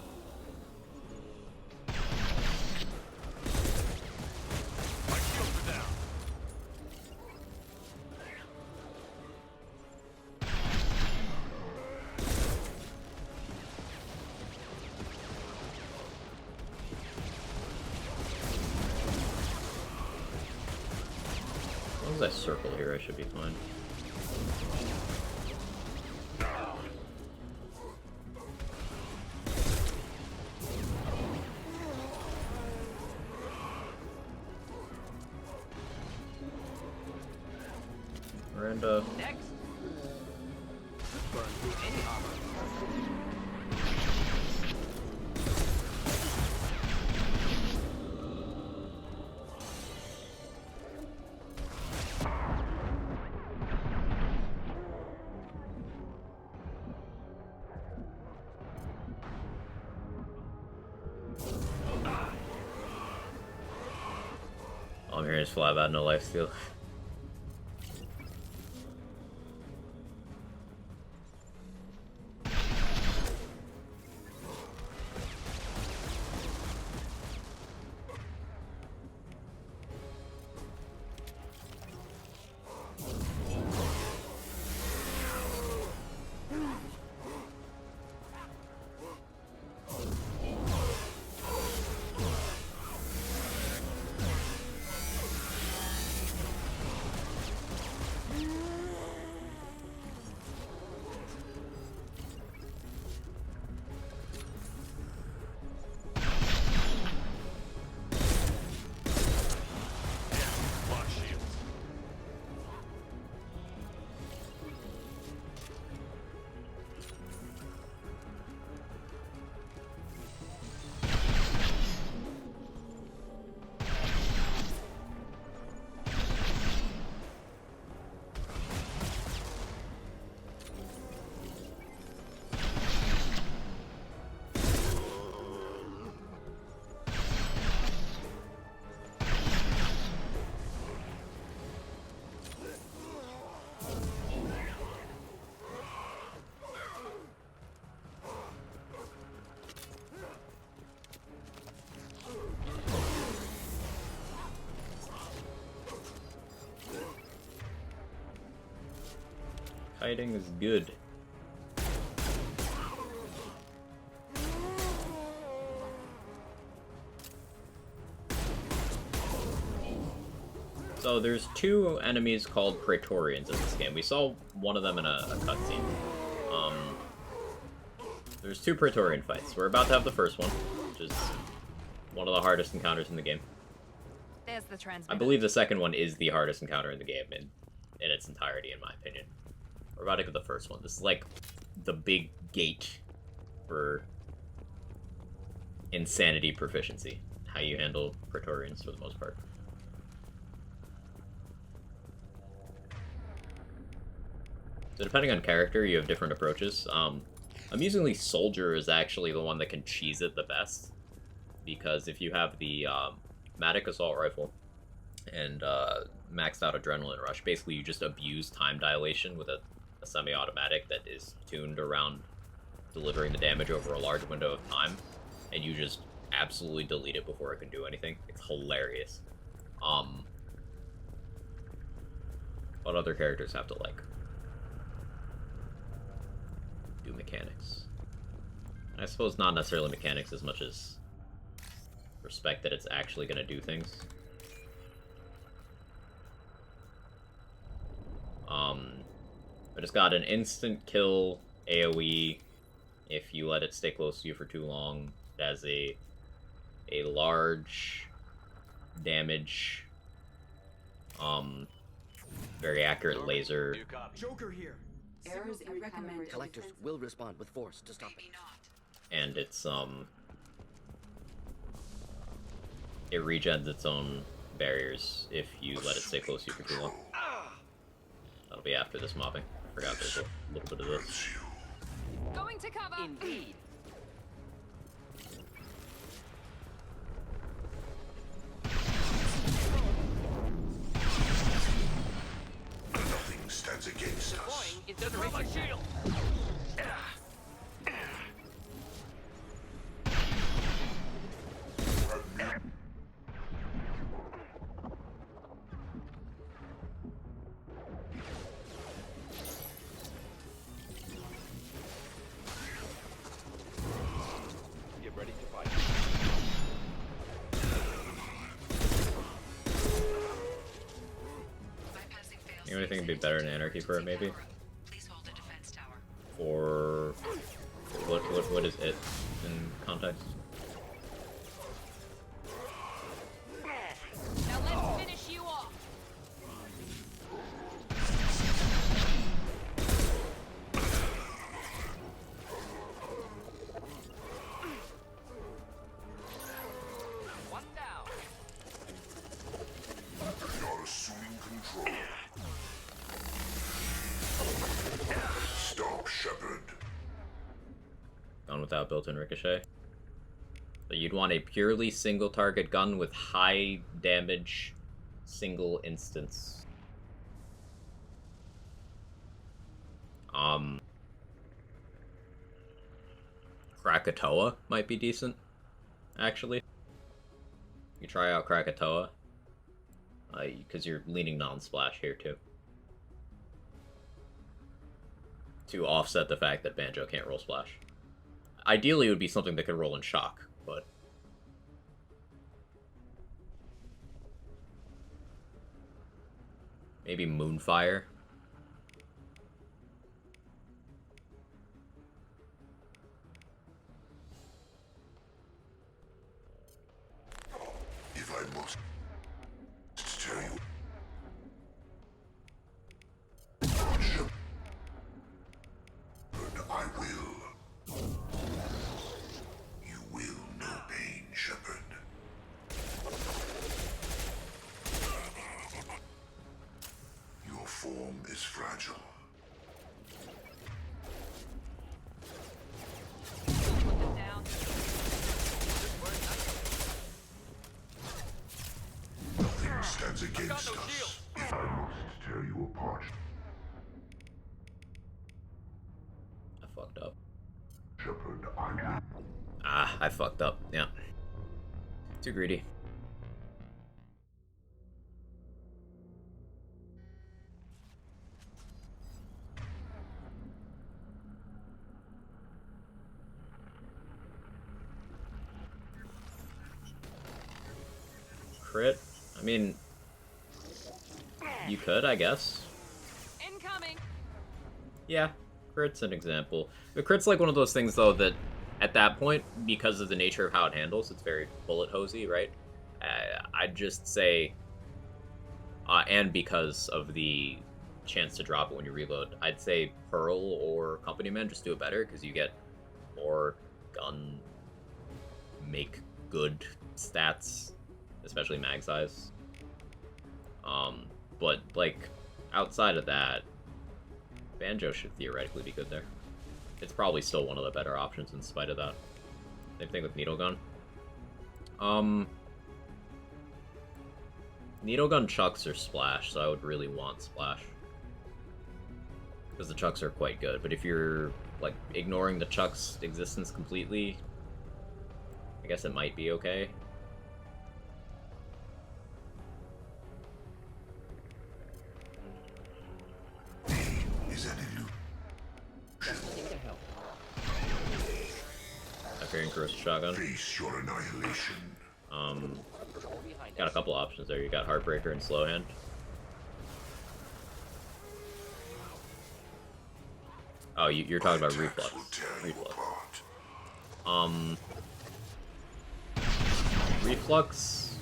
As long as I circle here, I should be fine. Miranda. Next. Burn through any armor. All I'm hearing is flat out no lifesteal. Fighting is good. So there's two enemies called Praetorians in this game. We saw one of them in a cutscene. There's two Praetorian fights. We're about to have the first one, which is one of the hardest encounters in the game. There's the transmitter. I believe the second one is the hardest encounter in the game in its entirety, in my opinion. We're about to get the first one. This is like the big gate for insanity proficiency. How you handle Praetorians for the most part. So depending on character, you have different approaches. Amusingly, Soldier is actually the one that can cheese it the best. Because if you have the Matic Assault Rifle and maxed out Adrenaline Rush, basically you just abuse time dilation with a semi-automatic that is tuned around delivering the damage over a large window of time, and you just absolutely delete it before it can do anything. It's hilarious. What other characters have to, like, do mechanics? I suppose not necessarily mechanics as much as respect that it's actually going to do things. But it's got an instant kill AoE if you let it stay close to you for too long. It has a large damage, very accurate laser. Joker here. Errors in recommended Collectors will respond with force to stop it. And it's it regens its own barriers if you let it stay close to you for too long. That'll be after this mobbing. I forgot there's a little bit of this. Going to cover. Indeed. Nothing stands against us. Throw my shield! Get ready to fight. You know anything would be better than Anarchy for it, maybe? Or what is it in context? Now let's finish you off. One down. You're assuming control. Stop, Shepard. Gun without built-in ricochet. So you'd want a purely single target gun with high damage, single instance. Krakatoa might be decent, actually. You try out Krakatoa, because you're leaning non-splash here too. To offset the fact that Banjo can't roll splash. Ideally, it would be something that could roll in shock, but... maybe Moonfire? If I must tell you, Shepard, I will. You will know pain, Shepard. Your form is fragile. Nothing stands against us. If I must tear you apart, I fucked up. Shepard, I will. Ah, I fucked up, yeah. Too greedy. crit? I mean, you could, I guess. Incoming. Yeah, crit's an example. The crit's like one of those things, though, that at that point, because of the nature of how it handles, it's very bullet hosey, right? I'd just say, and because of the chance to drop it when you reload, I'd say Pearl or Company Man just do it better, because you get more gun make good stats, especially mag size. But like outside of that, Banjo should theoretically be good there. It's probably still one of the better options in spite of that. Same thing with Needle Gun. Needle Gun chucks or Splash, so I would really want Splash. Because the chucks are quite good, but if you're like ignoring the chucks' existence completely, I guess it might be okay. Is that a loop? Hyperion Corrosive Shotgun. Face your annihilation. Got a couple options there. You got Heartbreaker and Slow Hand. Oh, you're talking about Reflux. Reflux. Reflux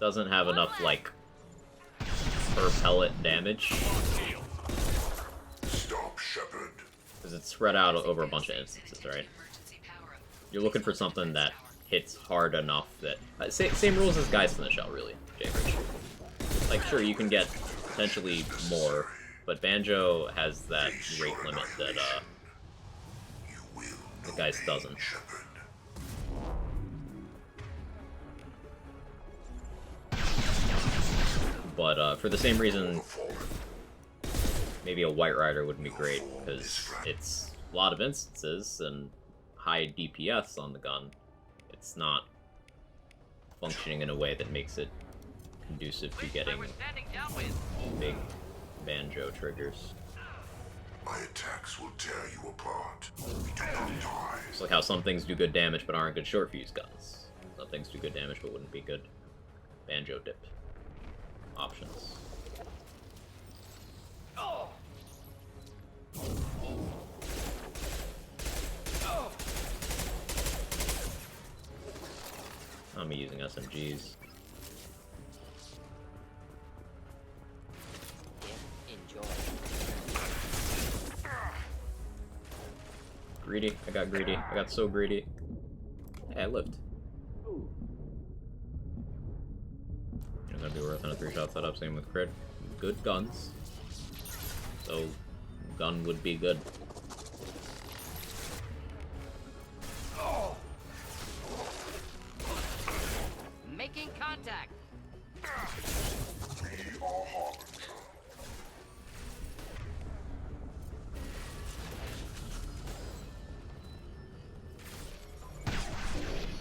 doesn't have enough, like, per pellet damage. Stop, Shepard. Because it's spread out over a bunch of instances, right? You're looking for something that hits hard enough that... same rules as Geist in the Shell, really, J-Rich. Like, sure, you can get potentially more, but Banjo has that rate limit that, the Geist doesn't. But, for the same reason, maybe a White Rider would be great, because it's a lot of instances and high DPS on the gun. It's not functioning in a way that makes it conducive to getting big Banjo triggers. My attacks will tear you apart. We do not die. It's like how some things do good damage but aren't good short fuse guns. Some things do good damage but wouldn't be good Banjo dip options. Oh. I'm using SMGs. Greedy. I got greedy. I got so greedy. Hey, I lived. It's gonna be worth on a 3-shot setup. Same with crit. Good guns. So, gun would be good. Making contact. We are Harbinger.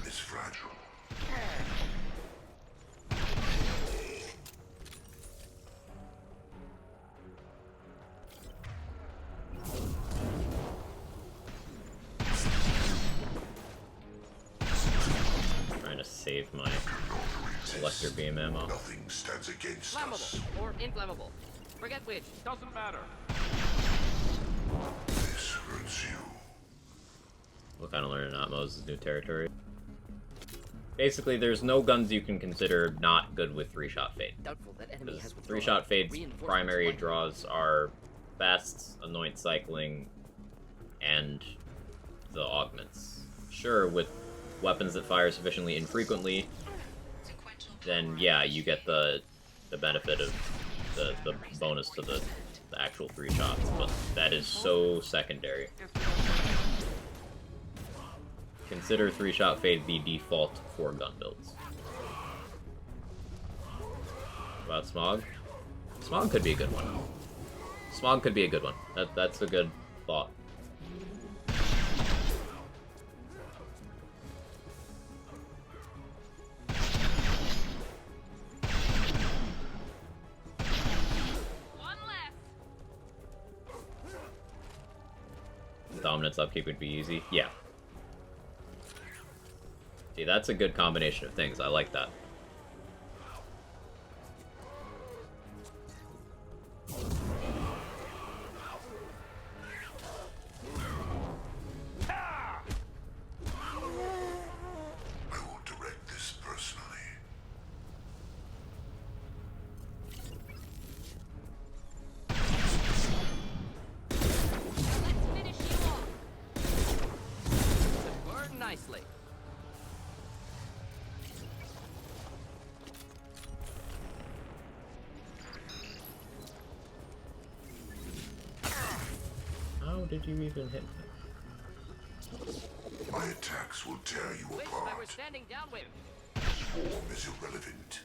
It's fragile. Trying to save my Selector Beam ammo. Nothing stands against us. Flammable or inflammable. Forget which. Doesn't matter. This hurts you. We'll kind of learn in Atmos' new territory. Basically, there's no guns you can consider not good with 3-shot fade. Doubtful that enemy has 3-shot fade's primary draws are fast, anoint cycling, and the augments. Sure, with weapons that fire sufficiently infrequently, then yeah, you get the benefit of the bonus to the actual 3 shots, but that is so secondary. Consider 3-shot fade the default for gun builds. About Smog? Smog could be a good one. Smog could be a good one. That's a good thought. Dominance upkeep would be easy. Yeah. See, that's a good combination of things. I like that. Nicely. How did you even hit me? My attacks will tear you Wish apart. I were standing down with him. Swarm is irrelevant.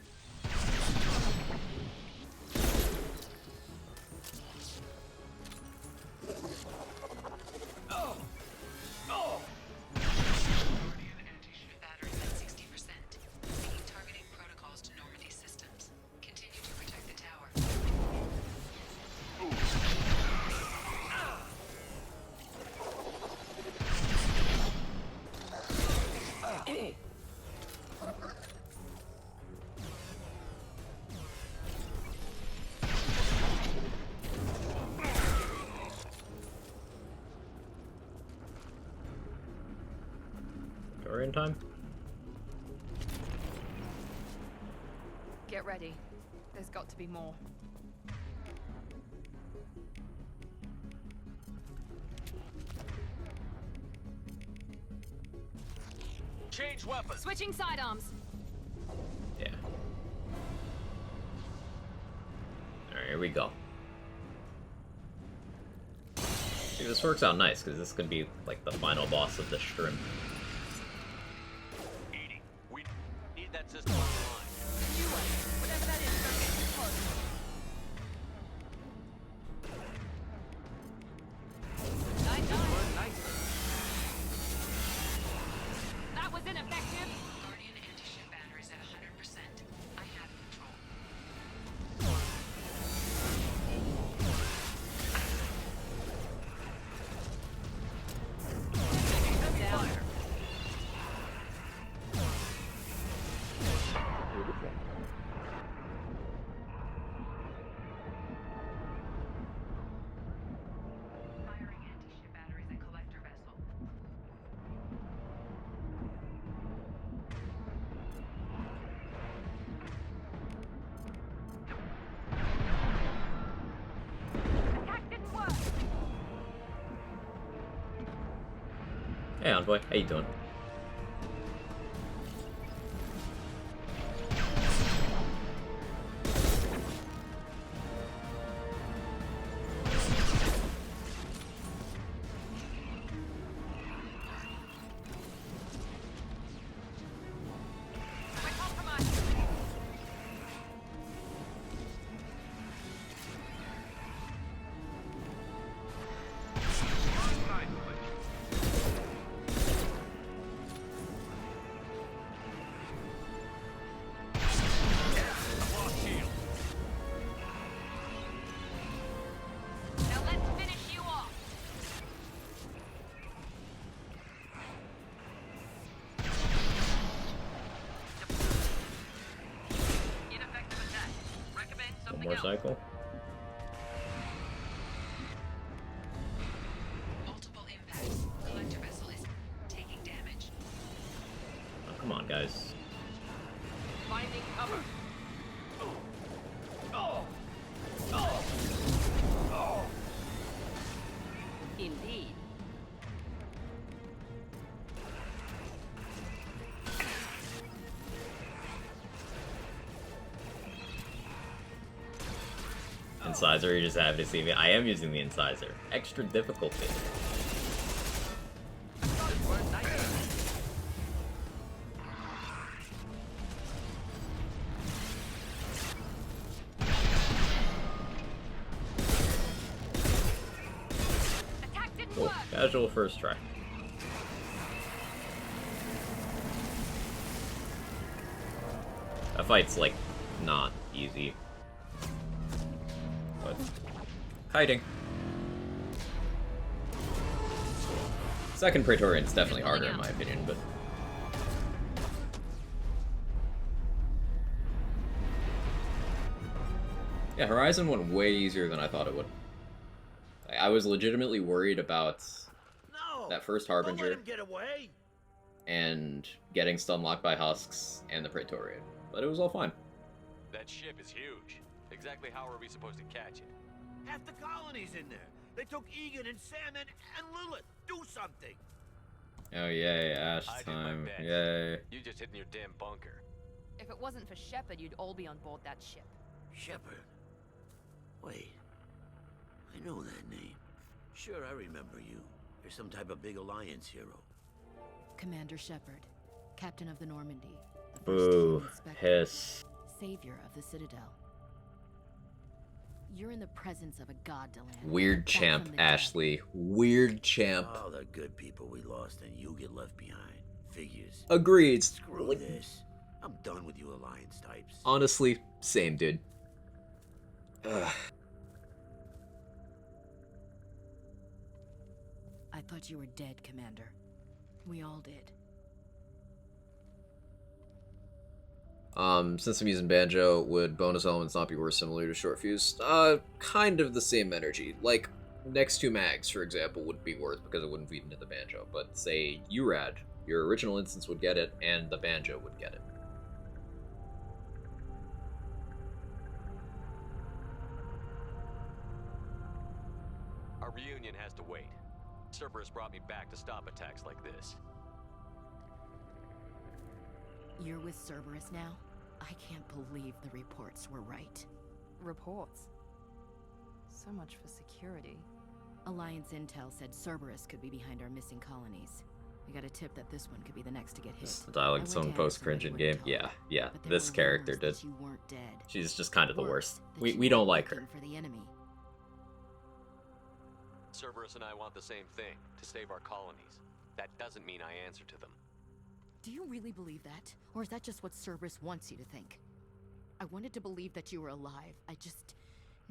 We're in time. Get ready. There's got to be more. Change weapons. Switching sidearms. Yeah. Alright, here we go. See, this works out nice, because this could be, like, the final boss of the shrimp. Edie, we need that system online. Whatever that is, don't get too close. That was ineffective. Guardian anti-ship batteries at 100%. I have control. Firing anti-ship batteries at collector vessel. Attack didn't work. Hey, Envoy, how you doing? Now let's finish you off. Ineffective attack. Recommend One something more else. cycle. Multiple impacts. Collector vessel is taking damage. Oh, come on, guys. Finding cover. Indeed. Incisor, you just happy to see me. I am using the incisor. Extra difficulty. Attack didn't Cool. work. Casual first try. That fight's, like, not easy. But kiting. Second Praetorian's definitely harder in my opinion, but Yeah, Horizon went way easier than I thought it would. I was legitimately worried about that first Harbinger and getting stun locked by Husks and the Praetorian, but it was all fine. That ship is huge. Exactly how are we supposed to catch it? Half the colony's in there. They took Egan and Sam and Lilith. Do something. Oh yay, Ash time. Yay. You just hid in your damn bunker. If it wasn't for Shepard, you'd all be on board that ship. Shepard. Wait. I know that name. Sure, I remember you. You're some type of big Alliance hero. Commander Shepard, Captain of the Normandy. Boo. Hiss. Savior of the Citadel. You're in the presence of a god, Deland. Weird champ, Ashley. Weird champ. All the good people we lost and you get left behind. Figures. Agreed. Screw this. I'm done with you Alliance types. Honestly, same, dude. Ugh. I thought you were dead, Commander. We all did. Since I'm using Banjo, would bonus elements not be worse similar to Short Fuse? Kind of the same energy. Like, next two mags, for example, would be worse because it wouldn't feed into the Banjo. But say URAD, your original instance would get it, and the Banjo would get it. Our reunion has to wait. Cerberus brought me back to stop attacks like this. You're with Cerberus now? I can't believe the reports were right. Reports? So much for security. Alliance intel said Cerberus could be behind our missing colonies. We got a tip that this one could be the next to get hit. The dialogue someone post cringe in game. Yeah. This character did. You weren't dead. She's just kind of the worst. We don't like her. For the enemy. Cerberus and I want the same thing, to save our colonies. That doesn't mean I answer to them. Do you really believe that? Or is that just what Cerberus wants you to think? I wanted to believe that you were alive. I just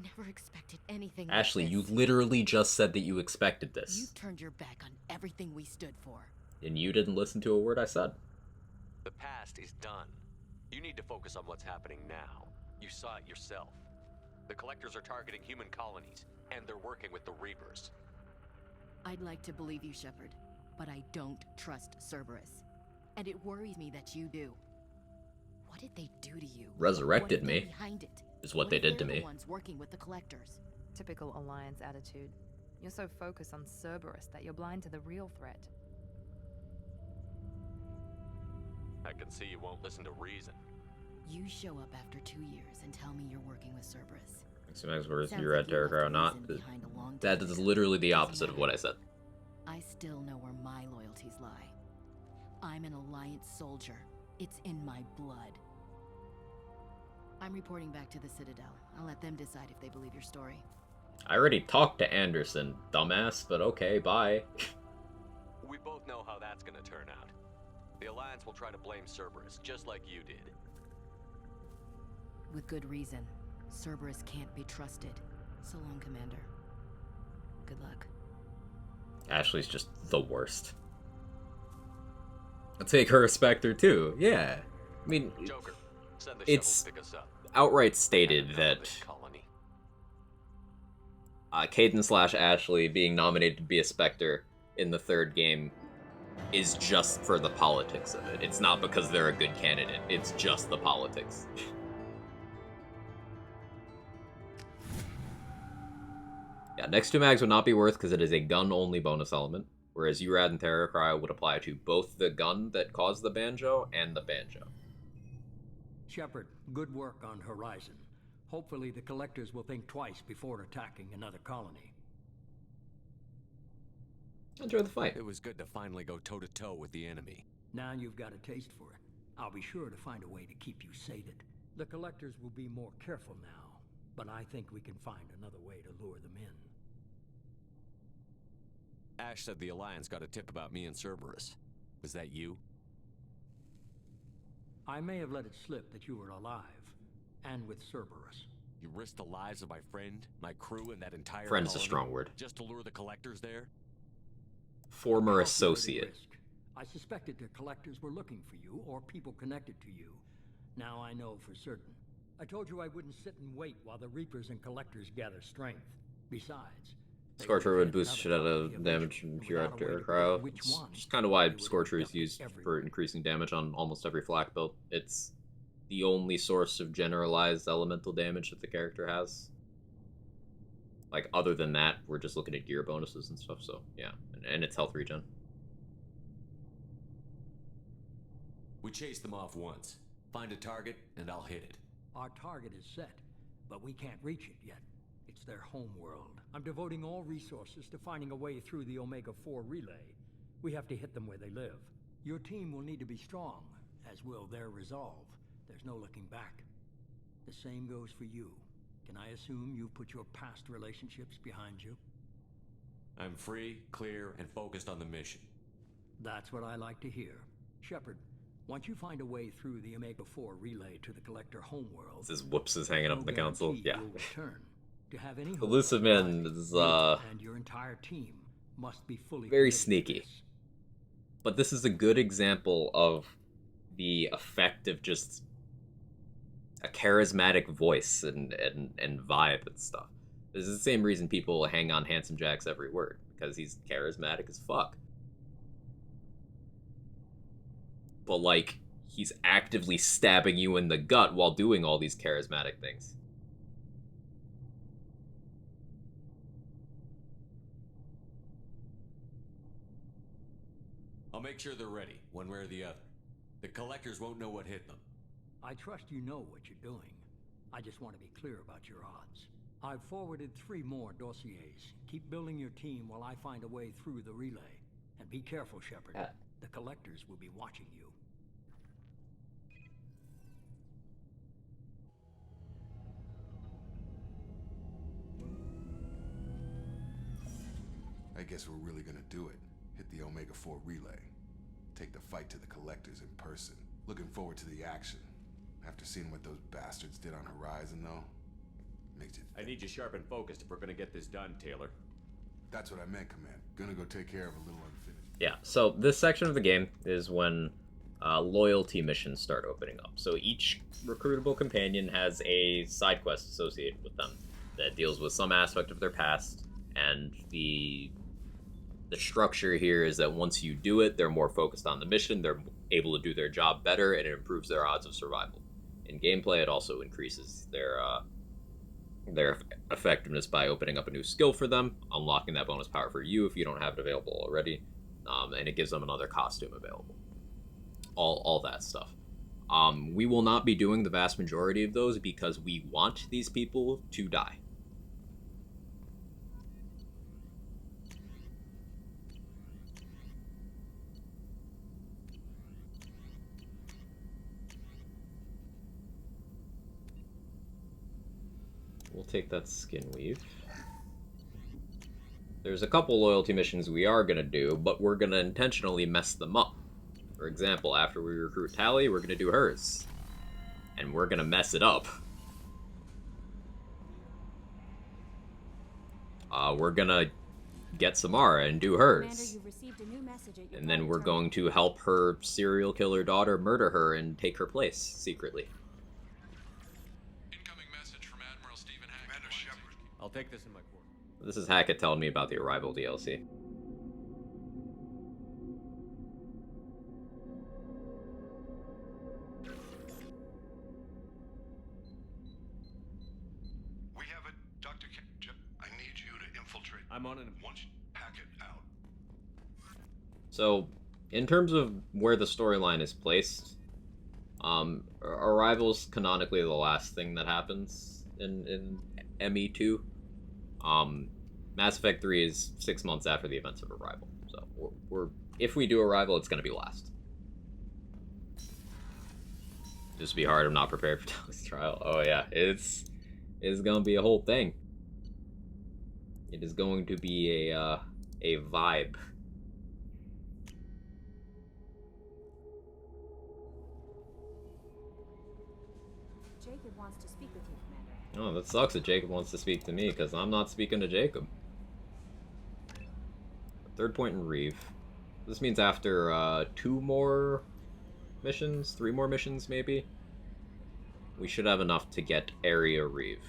never expected anything Ashley, like you this. literally just said that you expected this. You turned your back on everything we stood for. And you didn't listen to a word I said. The past is done. You need to focus on what's happening now. You saw it yourself. The Collectors are targeting human colonies, and they're working with the Reapers. I'd like to believe you, Shepard, but I don't trust Cerberus. And it worries me that you do. What did they do to you? Resurrected me. Behind it? Is what they did to me. The ones working with the Collectors. Typical Alliance attitude. You're so focused on Cerberus that you're blind to the real threat. I can see you won't listen to reason. You show up after 2 years and tell me you're working with Cerberus. Max versus URAD Terracrow, not. That is literally the opposite of what I said. I still know where my loyalties lie. I'm an Alliance soldier. It's in my blood. I'm reporting back to the Citadel. I'll let them decide if they believe your story. I already talked to Anderson, dumbass, but okay, bye. We both know how that's gonna turn out. The Alliance will try to blame Cerberus, just like you did. With good reason. Cerberus can't be trusted. So long, Commander. Good luck. Ashley's just the worst. I'll take her a Spectre too, yeah. I mean, Joker, send the it's shuttle to pick us up. outright stated that Caden/Ashley being nominated to be a Spectre in the third game is just for the politics of it. It's not because they're a good candidate, it's just the politics. Yeah, next two mags would not be worth because it is a gun-only bonus element, whereas URAD and Terracry would apply to both the gun that caused the Banjo and the Banjo. Shepard, good work on Horizon. Hopefully the Collectors will think twice before attacking another colony. Enjoy the fight. It was good to finally go toe-to-toe with the enemy. Now you've got a taste for it. I'll be sure to find a way to keep you sated. The Collectors will be more careful now, but I think we can find another way to lure them in. Ash said the Alliance got a tip about me and Cerberus. Was that you? I may have let it slip that you were alive, and with Cerberus. You risked the lives of my friend, my crew, and that entire Friend's a colony strong word. just to lure the Collectors there? Former associate. I suspected the Collectors were looking for you, or people connected to you. Now I know for certain. I told you I wouldn't sit and wait while the Reapers and Collectors gather strength. Besides, Scorcher would boost shit out of damage from pure after cryo. It's just kind of why Scorcher is used for increasing damage on almost every flak build. It's the only source of generalized elemental damage that the character has. Like, other than that, we're just looking at gear bonuses and stuff, so yeah. And it's health regen. We chase them off once. Find a target, and I'll hit it. Our target is set, but we can't reach it yet. It's their home world. I'm devoting all resources to finding a way through the Omega-4 relay. We have to hit them where they live. Your team will need to be strong, as will their resolve. There's no looking back. The same goes for you. Can I assume you've put your past relationships behind you? I'm free, clear, and focused on the mission. That's what I like to hear. Shepard, once you find a way through the Omega-4 relay to the Collector homeworld... This is Whoops is hanging up in the council. Yeah. To have any Elusive Man is, and your entire team must be fully very sneaky. But this is a good example of the effect of just a charismatic voice and vibe and stuff. This is the same reason people hang on Handsome Jack's every word, because he's charismatic as fuck. But, like, he's actively stabbing you in the gut while doing all these charismatic things. I'll make sure they're ready, one way or the other. The Collectors won't know what hit them. I trust you know what you're doing. I just want to be clear about your odds. I've forwarded 3 more dossiers. Keep building your team while I find a way through the relay. And be careful, Shepard. The Collectors will be watching you. I guess we're really gonna do it. Hit the Omega-4 relay. Take the fight to the Collectors in person. Looking forward to the action. After seeing what those bastards did on Horizon, though, makes you think. I need you sharp and focused if we're gonna get this done, Taylor. That's what I meant, Command. Gonna go take care of a little unfinished. Yeah, so this section of the game is when loyalty missions start opening up. So each recruitable companion has a side quest associated with them that deals with some aspect of their past, and the structure here is that once you do it, they're more focused on the mission, they're able to do their job better, and it improves their odds of survival. In gameplay, it also increases their effectiveness by opening up a new skill for them, unlocking that bonus power for you if you don't have it available already, and it gives them another costume available. All that stuff. We will not be doing the vast majority of those because we want these people to die. We'll take that skin weave. There's a couple loyalty missions we are going to do, but we're going to intentionally mess them up. For example, after we recruit Tally, we're going to do hers. And we're going to mess it up. We're going to get Samara and do hers. And then we're going to help her serial killer daughter murder her and take her place secretly. I'll take this in my court. This is Hackett telling me about the Arrival DLC. We have it, Dr. I need you to infiltrate. I'm on it. Once Hackett out. So, in terms of where the storyline is placed, Arrival's canonically the last thing that happens in ME2. Mass Effect 3 is 6 months after the events of Arrival. So, we're if we do Arrival, it's going to be last. Just be hard, I'm not prepared for Tally's trial. Oh yeah, it's going to be a whole thing. It is going to be a vibe. Jacob wants to speak with you, Commander. Oh, that sucks that Jacob wants to speak to me, because I'm not speaking to Jacob. Third point in Reeve. This means after 2 more missions? 3 more missions, maybe? we should have enough to get area reeve.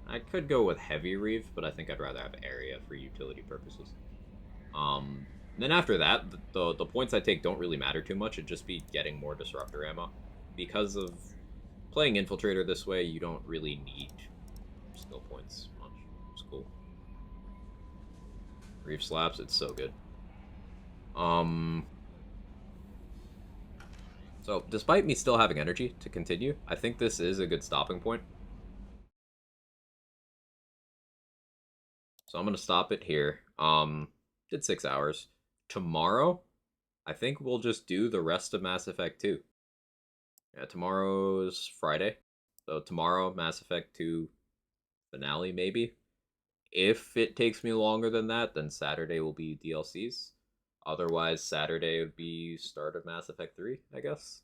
I could go with heavy reeve, but I think I'd rather have area for utility purposes. Then after that, the points I take don't really matter too much. It'd just be getting more disruptor ammo. Because of playing infiltrator this way, you don't really need skill points much. It's cool. Reeve slaps, it's so good. So despite me still having energy to continue, I think this is a good stopping point. So I'm gonna stop it here. Did 6 hours. Tomorrow, I think we'll just do the rest of Mass Effect 2. Yeah, tomorrow's Friday. So tomorrow, Mass Effect 2 finale, maybe. If it takes me longer than that, then Saturday will be DLCs. Otherwise, Saturday would be start of Mass Effect 3, I guess.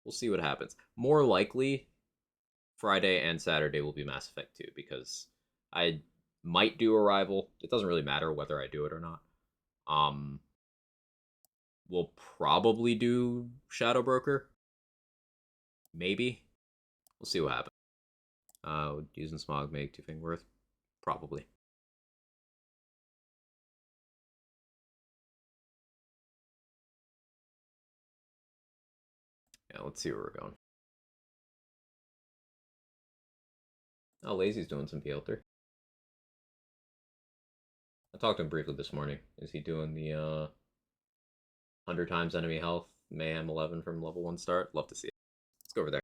We'll see what happens. More likely, Friday and Saturday will be Mass Effect 2, because I might do Arrival. It doesn't really matter whether I do it or not. We'll probably do Shadow Broker. Maybe. We'll see what happens. Would using Smog make Two-Fing worth? Probably. Yeah, let's see where we're going. Oh, Lazy's doing some Pielter. I talked to him briefly this morning. Is he doing the 100 times enemy health, Mayhem 11 from level 1 start? Love to see it. Let's go over there.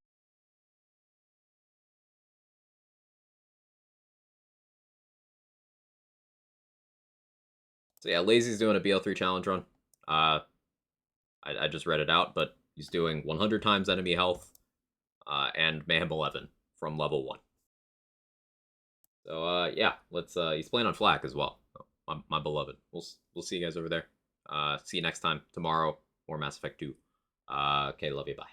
So yeah, Lazy's doing a BL3 challenge run. I just read it out, but he's doing 100 times enemy health and Mayhem 11 from level 1. So yeah, let's. He's playing on Flak as well. My beloved. We'll see you guys over there. See you next time tomorrow. More Mass Effect 2. Okay, love you. Bye.